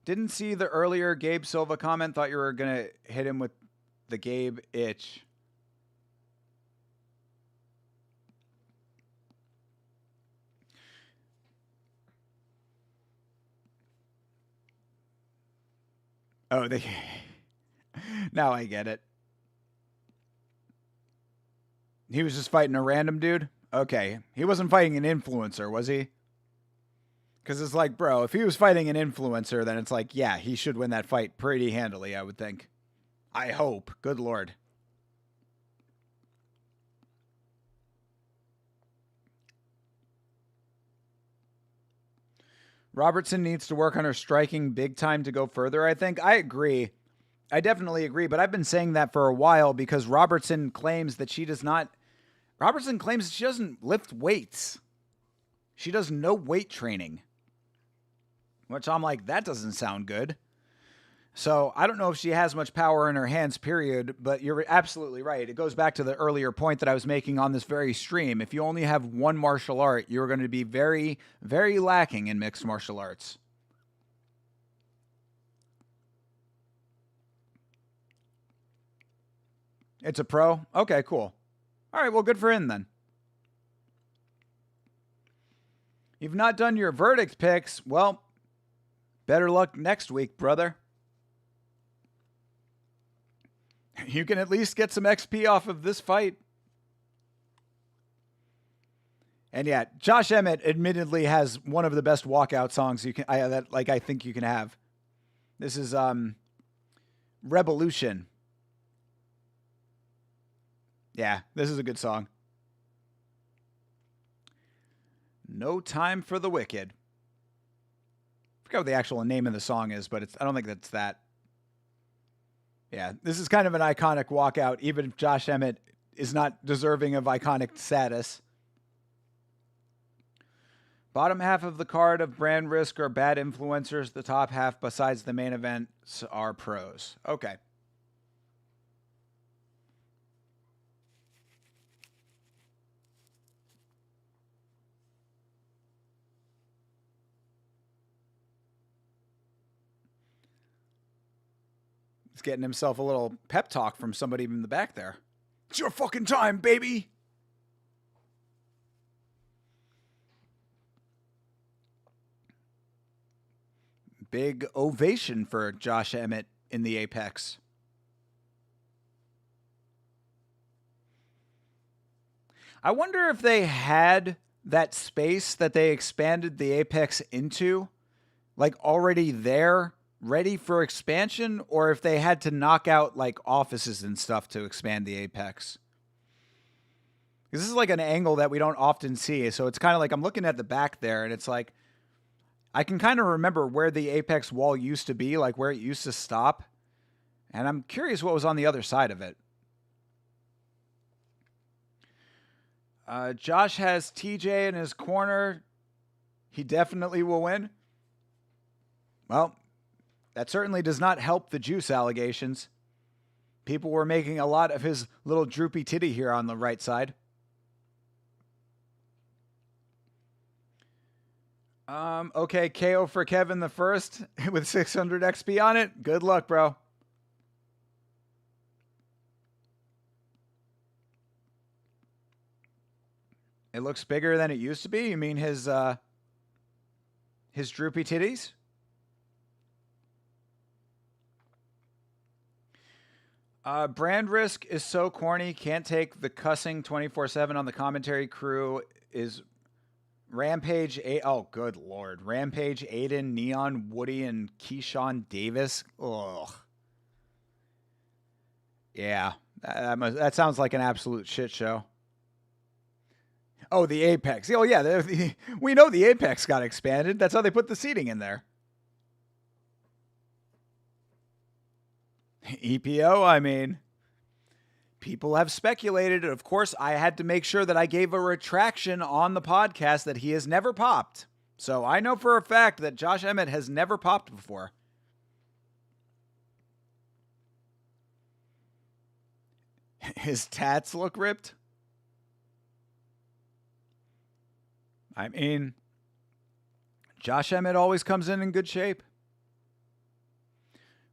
Didn't see the earlier Gabe Silva comment. Thought you were going to hit him with the Gabe itch. Oh, they... Now I get it. He was just fighting a random dude? Okay. He wasn't fighting an influencer, was he? Because it's like, bro, if he was fighting an influencer, then it's like, yeah, he should win that fight pretty handily, I would think. I hope. Good Lord. Robertson needs to work on her striking big time to go further, I think. I agree. I definitely agree, but I've been saying that for a while because Robertson claims that she does not... Robertson claims that she doesn't lift weights. She does no weight training. Which I'm like, that doesn't sound good. So I don't know if she has much power in her hands, period, but you're absolutely right. It goes back to the earlier point that I was making on this very stream. If you only have one martial art, you're going to be very, very lacking in mixed martial arts. It's a pro? Okay, cool. All right, well, good for him then. You've not done your verdict picks. Well, Better luck next week, brother. You can at least get some XP off of this fight. And yeah, Josh Emmett admittedly has one of the best walkout songs I think you can have. This is Revolution. Yeah, this is a good song. No Time for the Wicked. I forgot what the actual name of the song is, but I don't think that's that. Yeah, this is kind of an iconic walkout, even if Josh Emmett is not deserving of iconic status. Bottom half of the card of Brand Risk are bad influencers. The top half, besides the main events, are pros. Okay. He's getting himself a little pep talk from somebody in the back there. It's your fucking time, baby. Big ovation for Josh Emmett in the Apex. I wonder if they had that space that they expanded the Apex into, like already there, ready for expansion, or if they had to knock out like offices and stuff to expand the Apex. This is like an angle that we don't often see. So it's kind of like I'm looking at the back there and it's like, I can kind of remember where the Apex wall used to be, like where it used to stop. And I'm curious what was on the other side of it. Josh has TJ in his corner. He definitely will win. Well, that certainly does not help the juice allegations. People were making a lot of his little droopy titty here on the right side. Okay, KO for Kevin the first with 600 XP on it. Good luck, bro. It looks bigger than it used to be. You mean his droopy titties? Brand Risk is so corny. Can't take the cussing 24/7 on the commentary crew. Is Rampage, oh, good Lord. Rampage, Aiden, Neon, Woody, and Keyshawn Davis. Ugh. Yeah, that sounds like an absolute shit show. Oh, the Apex. Oh, yeah, we know the Apex got expanded. That's how they put the seating in there. EPO, I mean... People have speculated. Of course, I had to make sure that I gave a retraction on the podcast that he has never popped. So I know for a fact that Josh Emmett has never popped before. His tats look ripped. I mean, Josh Emmett always comes in good shape.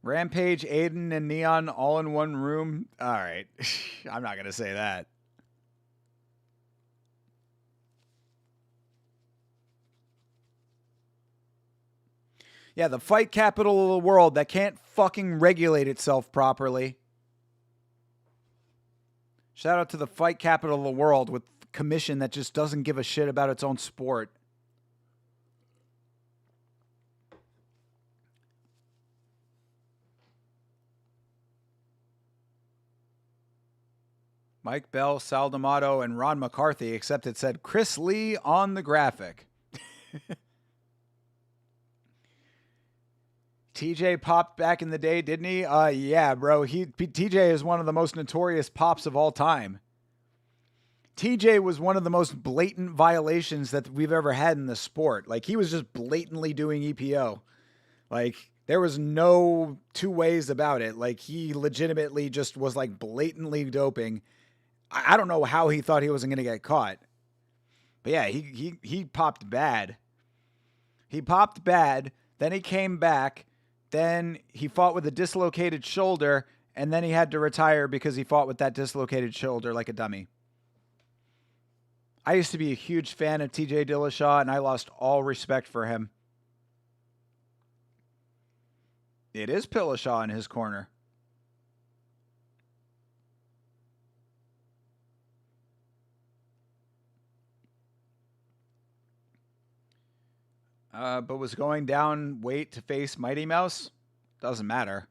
Rampage, Aiden, and Neon all in one room. All right. I'm not going to say that. Yeah, the fight capital of the world that can't fucking regulate itself properly. Shout out to the fight capital of the world with a commission that just doesn't give a shit about its own sport. Mike Bell, Sal D'Amato, and Ron McCarthy, except it said Chris Lee on the graphic. TJ popped back in the day, didn't he? Yeah, bro. TJ is one of the most notorious pops of all time. TJ was one of the most blatant violations that we've ever had in the sport. Like, he was just blatantly doing EPO. Like, there was no two ways about it. Like, he legitimately just was, like, blatantly doping. I don't know how he thought he wasn't going to get caught. But yeah, he popped bad. He popped bad. Then he came back. Then he fought with a dislocated shoulder. And then he had to retire because he fought with that dislocated shoulder like a dummy. I used to be a huge fan of TJ Dillashaw, and I lost all respect for him. It is Pillashaw in his corner. But was going down weight to face Mighty Mouse? Doesn't matter.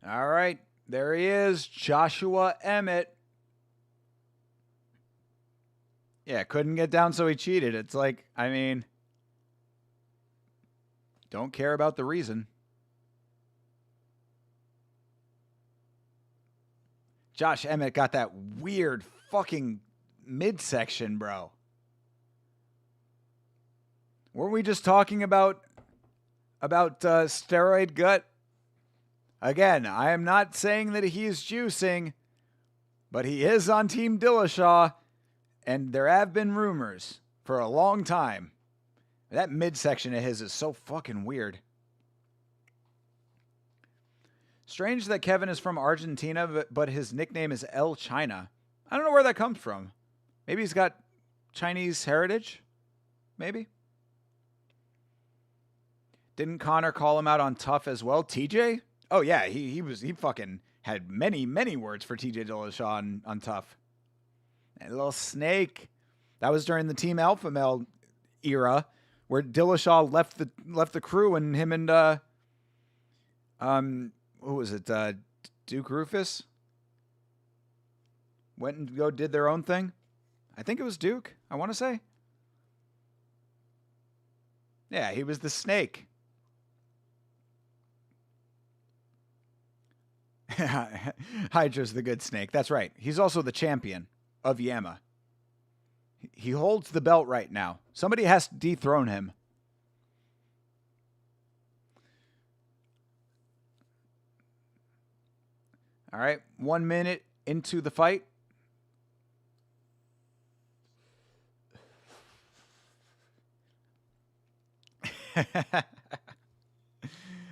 All right, there he is, Joshua Emmett. Yeah, couldn't get down, so he cheated. It's like, I mean, don't care about the reason. Josh Emmett got that weird fucking midsection, bro. Weren't we just talking about steroid gut? Again, I am not saying that he is juicing, but he is on Team Dillashaw, and there have been rumors for a long time. That midsection of his is so fucking weird. Strange that Kevin is from Argentina, but his nickname is El China. I don't know where that comes from. Maybe he's got Chinese heritage? Maybe? Didn't Connor call him out on Tough as well? TJ? Oh yeah, he fucking had many words for TJ Dillashaw on Tough. A little snake. That was during the Team Alpha Male era, where Dillashaw left the crew, and him and who was it? Duke Rufus went and did their own thing. I think it was Duke, I want to say. Yeah, he was the snake. Hydra's the good snake. That's right. He's also the champion of Yama. He holds the belt right now. Somebody has to dethrone him. All right, 1 minute into the fight.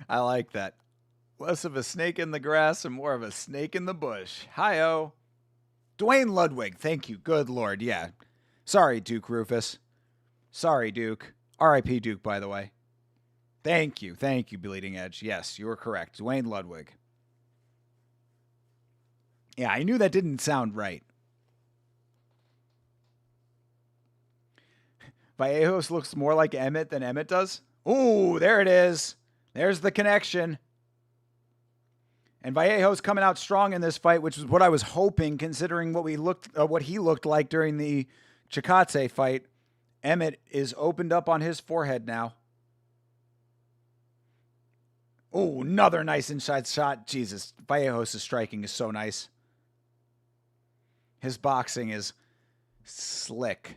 I like that. Less of a snake in the grass and more of a snake in the bush. Hi-oh. Dwayne Ludwig, thank you. Good Lord, yeah. Sorry, Duke Rufus. Sorry, Duke. R.I.P. Duke, by the way. Thank you, Bleeding Edge. Yes, you were correct. Dwayne Ludwig. Yeah, I knew that didn't sound right. Vallejos looks more like Emmett than Emmett does. Ooh, there it is. There's the connection. And Vallejos coming out strong in this fight, which is what I was hoping, considering what he looked like during the Chikadze fight. Emmett is opened up on his forehead now. Oh, another nice inside shot. Jesus, Vallejos' striking is so nice. His boxing is slick.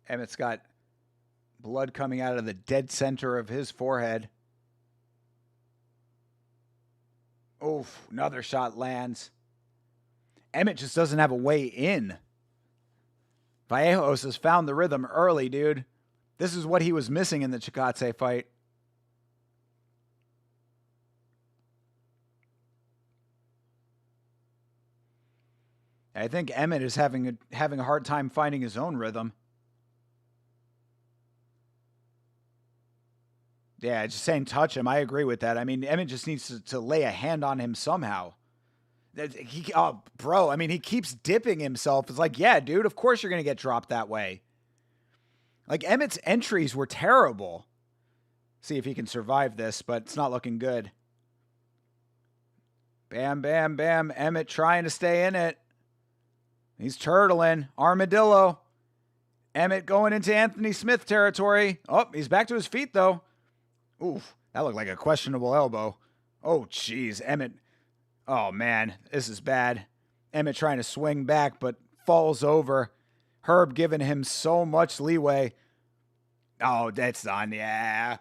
Emmett's got blood coming out of the dead center of his forehead. Oof, another shot lands. Emmett just doesn't have a way in. Vallejos has found the rhythm early, dude. This is what he was missing in the Chikadze fight. I think Emmett is having a hard time finding his own rhythm. Yeah, just saying touch him. I agree with that. I mean, Emmett just needs to lay a hand on him somehow. Bro, I mean, he keeps dipping himself. It's like, yeah, dude, of course you're going to get dropped that way. Like, Emmett's entries were terrible. See if he can survive this, but it's not looking good. Bam, bam, bam. Emmett trying to stay in it. He's turtling. Armadillo. Emmett going into Anthony Smith territory. Oh, he's back to his feet, though. Oof, that looked like a questionable elbow. Oh, jeez, Emmett. Oh, man, this is bad. Emmett trying to swing back, but falls over. Herb giving him so much leeway. Oh, that's done, yeah.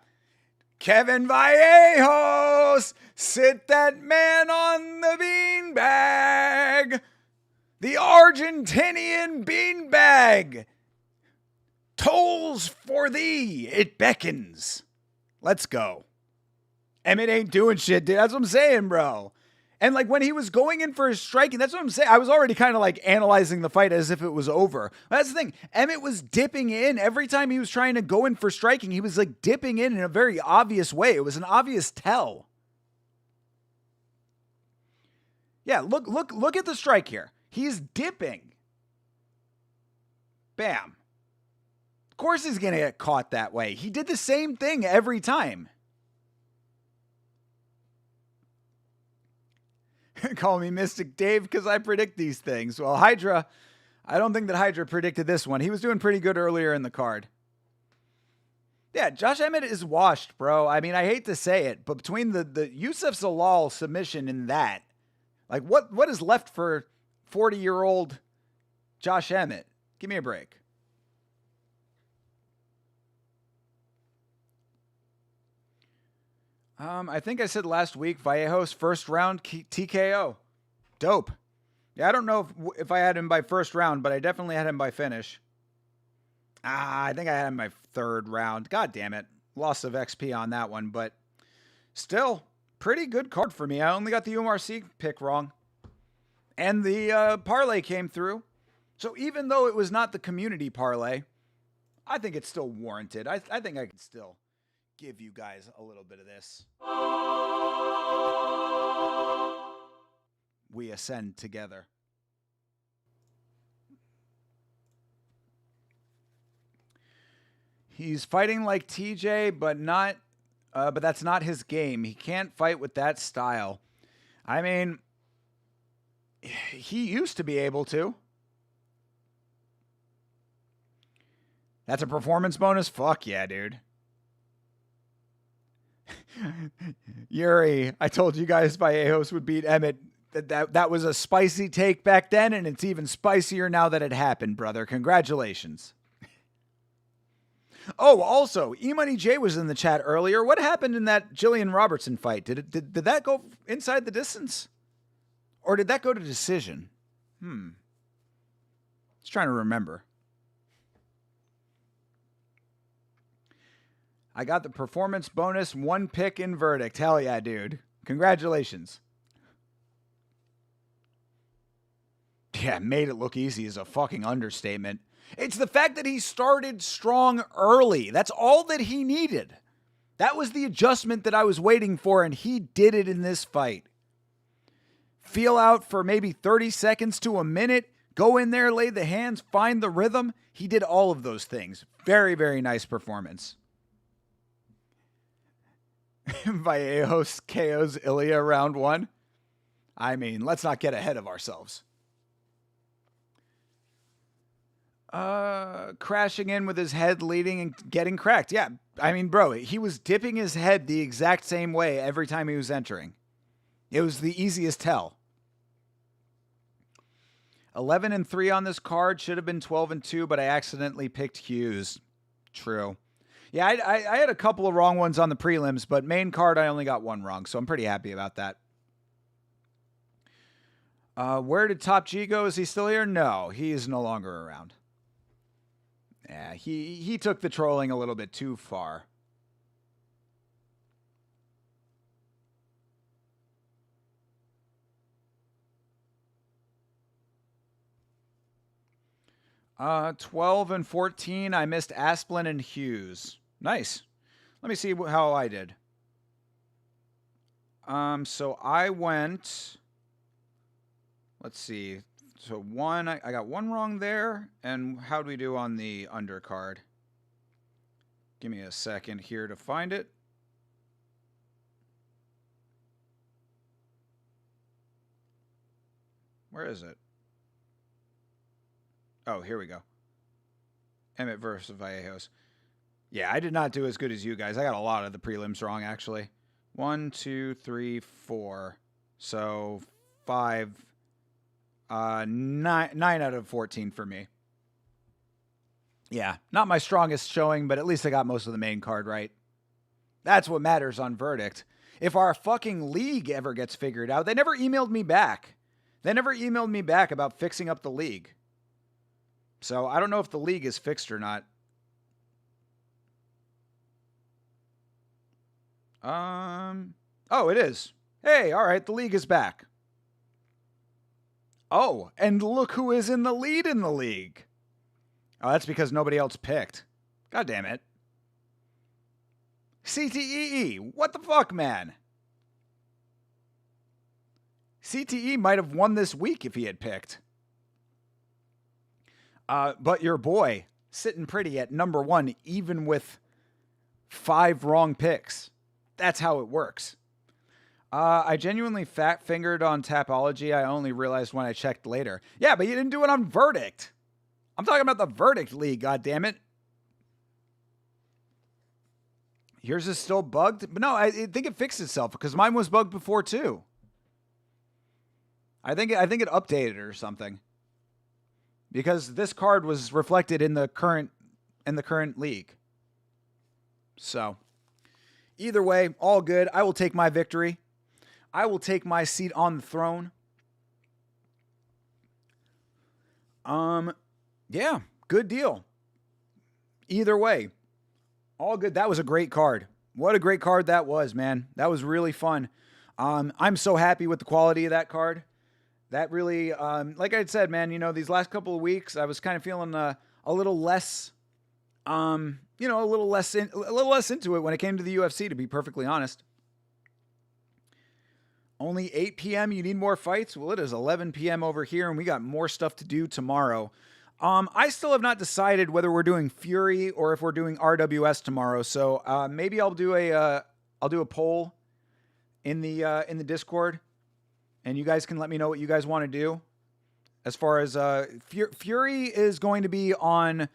Kevin Vallejos, sit that man on the beanbag. The Argentinian beanbag tolls for thee, it beckons. Let's go. Emmett ain't doing shit, dude. That's what I'm saying, bro. And like when he was going in for his striking, that's what I'm saying. I was already kind of like analyzing the fight as if it was over. That's the thing. Emmett was dipping in every time he was trying to go in for striking. He was like dipping in a very obvious way. It was an obvious tell. Yeah, look at the strike here. He's dipping. Bam. Of course he's going to get caught that way. He did the same thing every time. Call me Mystic Dave because I predict these things. Well, Hydra, I don't think that Hydra predicted this one. He was doing pretty good earlier in the card. Yeah, Josh Emmett is washed, bro. I mean, I hate to say it, but between the Yusuf Zalal submission and that, like what is left for 40-year-old Josh Emmett? Give me a break. I think I said last week, Vallejos first round TKO. Dope. Yeah, I don't know if I had him by first round, but I definitely had him by finish. I think I had him by third round. God damn it. Loss of XP on that one, but still, pretty good card for me. I only got the UMRC pick wrong. And the parlay came through. So even though it was not the community parlay, I think it's still warranted. I think I can still give you guys a little bit of this. We ascend together. He's fighting like TJ, but that's not his game. He can't fight with that style. I mean, he used to be able to. That's a performance bonus? Fuck yeah, dude. Yuri, I told you guys Vallejos would beat Emmett. That was a spicy take back then, and it's even spicier now that it happened, brother. Congratulations. Oh, also, E-Money J was in the chat earlier. What happened in that Jillian Robertson fight? Did that go inside the distance? Or did that go to decision? Just trying to remember. I got the performance bonus, 1 pick in verdict. Hell yeah, dude. Congratulations. Yeah, made it look easy is a fucking understatement. It's the fact that he started strong early. That's all that he needed. That was the adjustment that I was waiting for, and he did it in this fight. Feel out for maybe 30 seconds to a minute. Go in there, lay the hands, find the rhythm. He did all of those things. Very, very nice performance. Vallejos KOs Ilya round 1. I mean, let's not get ahead of ourselves. Crashing in with his head leading and getting cracked. Yeah, I mean, bro, he was dipping his head the exact same way every time he was entering. It was the easiest tell. 11-3 on this card. Should have been 12-2, but I accidentally picked Hughes. True. Yeah, I had a couple of wrong ones on the prelims, but main card I only got one wrong, so I'm pretty happy about that. Where did Top G go? Is he still here? No, he is no longer around. Yeah, he took the trolling a little bit too far. Uh, 12-14. I missed Asplin and Hughes. Nice. Let me see how I did. So I went. Let's see. So I got one wrong there. And how do we do on the undercard? Give me a second here to find it. Where is it? Oh, here we go. Emmett versus Vallejos. Yeah, I did not do as good as you guys. I got a lot of the prelims wrong, actually. 1, 2, 3, 4. So 5. 9 out of 14 for me. Yeah, not my strongest showing, but at least I got most of the main card right. That's what matters on verdict. If our fucking league ever gets figured out, they never emailed me back. They never emailed me back about fixing up the league. So I don't know if the league is fixed or not. Oh, it is. Hey, all right, the league is back. Oh, and look who is in the lead in the league. Oh, that's because nobody else picked. God damn it. CTEE, what the fuck, man? CTE might have won this week if he had picked. But your boy, sitting pretty at number 1, even with 5 wrong picks. That's how it works. I genuinely fat-fingered on Tapology. I only realized when I checked later. Yeah, but you didn't do it on Verdict. I'm talking about the Verdict League, goddammit. Yours is still bugged? But no, I think it fixed itself because mine was bugged before too. I think it updated or something. Because this card was reflected in the current league. So, either way, all good. I will take my victory. I will take my seat on the throne. Yeah, good deal. Either way, all good. That was a great card. What a great card that was, man. That was really fun. I'm so happy with the quality of that card. That really, like I said, man, you know, these last couple of weeks, I was kind of feeling a little less, a little less into it when it came to the UFC, to be perfectly honest. Only 8 p.m. You need more fights? Well, it is 11 p.m. over here, and we got more stuff to do tomorrow. I still have not decided whether we're doing Fury or if we're doing RWS tomorrow. So maybe I'll do a poll in the Discord, and you guys can let me know what you guys want to do. As far as Fury is going to be on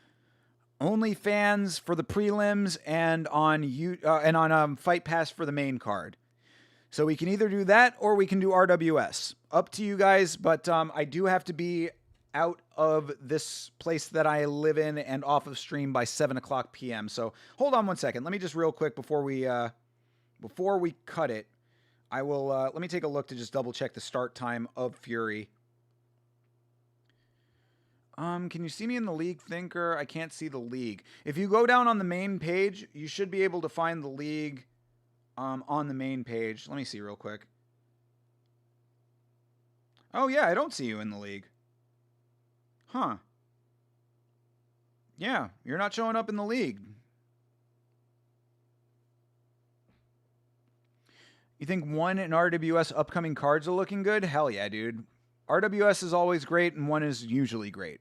OnlyFans for the prelims and on Fight Pass for the main card. So we can either do that or we can do RWS. Up to you guys, but I do have to be out of this place that I live in and off of stream by 7 o'clock p.m. So hold on one second. Let me just real quick before we cut it, I will let me take a look to just double check the start time of Fury. Can you see me in the league, Thinker? I can't see the league. If you go down on the main page, you should be able to find the league on the main page. Let me see real quick. Oh, yeah, I don't see you in the league. Huh. Yeah, you're not showing up in the league. You think 1 and RWS upcoming cards are looking good? Hell yeah, dude. RWS is always great, and 1 is usually great.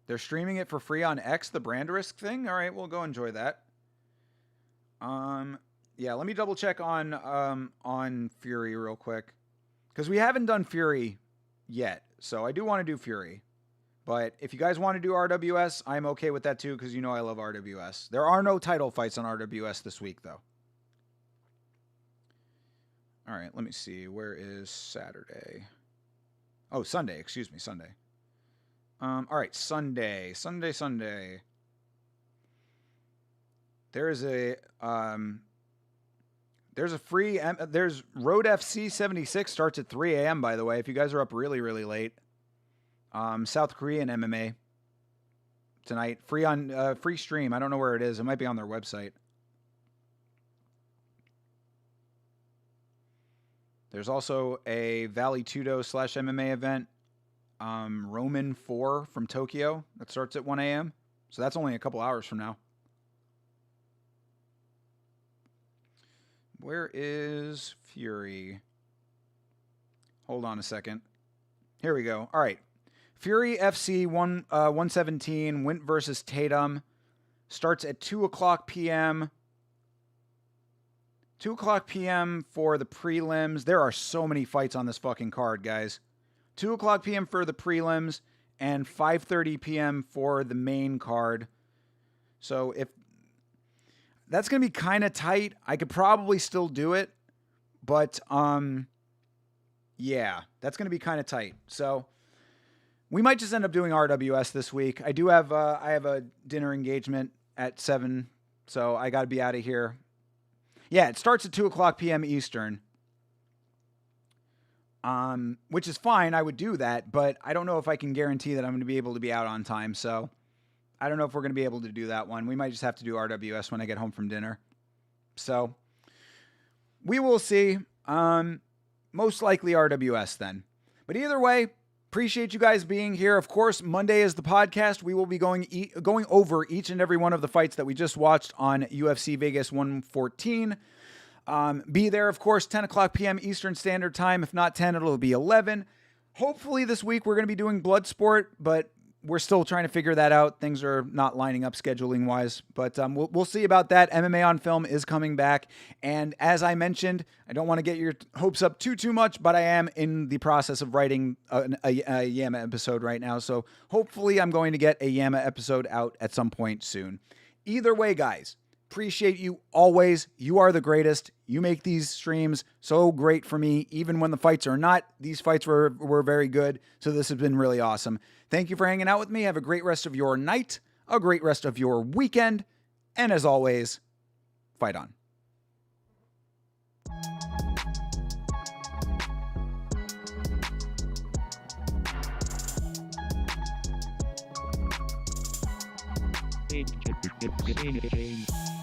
They're streaming it for free on X, the Branderisk thing? All right, we'll go enjoy that. Yeah, let me double check on Fury real quick. Because we haven't done Fury yet, so I do want to do Fury. But if you guys want to do RWS, I'm okay with that too, because you know I love RWS. There are no title fights on RWS this week, though. All right, let me see. Where is Saturday? Oh, Sunday. Excuse me, Sunday. All right, Sunday. There's a free. There's Road FC 76 starts at 3 a.m. By the way, if you guys are up really, really late. South Korean MMA tonight, free stream. I don't know where it is. It might be on their website. There's also a Vallejos / MMA event, Roman 4 from Tokyo that starts at 1 a.m. So that's only a couple hours from now. Where is Fury? Hold on a second. Here we go. All right. Fury FC 117, Wint versus Tatum. Starts at 2 o'clock p.m. 2 o'clock p.m. for the prelims. There are so many fights on this fucking card, guys. 2 o'clock p.m. for the prelims and 5:30 p.m. for the main card. So if that's going to be kind of tight, I could probably still do it. But, yeah, that's going to be kind of tight. So we might just end up doing RWS this week. I do have I have a dinner engagement at 7, so I got to be out of here. Yeah, it starts at 2 o'clock p.m. Eastern, which is fine. I would do that, but I don't know if I can guarantee that I'm going to be able to be out on time. So I don't know if we're going to be able to do that one. We might just have to do RWS when I get home from dinner. So we will see. Most likely RWS then. But either way, appreciate you guys being here. Of course, Monday is the podcast. We will be going over each and every one of the fights that we just watched on UFC Vegas 114. Be there, of course, 10 o'clock p.m. Eastern Standard Time. If not 10, it'll be 11. Hopefully this week we're going to be doing Bloodsport, but we're still trying to figure that out. Things are not lining up scheduling-wise, but we'll see about that. MMA on Film is coming back, and as I mentioned, I don't want to get your hopes up too much, but I am in the process of writing a Yama episode right now, so hopefully I'm going to get a Yama episode out at some point soon. Either way, guys, appreciate you always. You are the greatest. You make these streams so great for me, even when the fights are not. These fights were very good, so this has been really awesome. Thank you for hanging out with me. Have a great rest of your night, a great rest of your weekend, and as always, fight on. Game.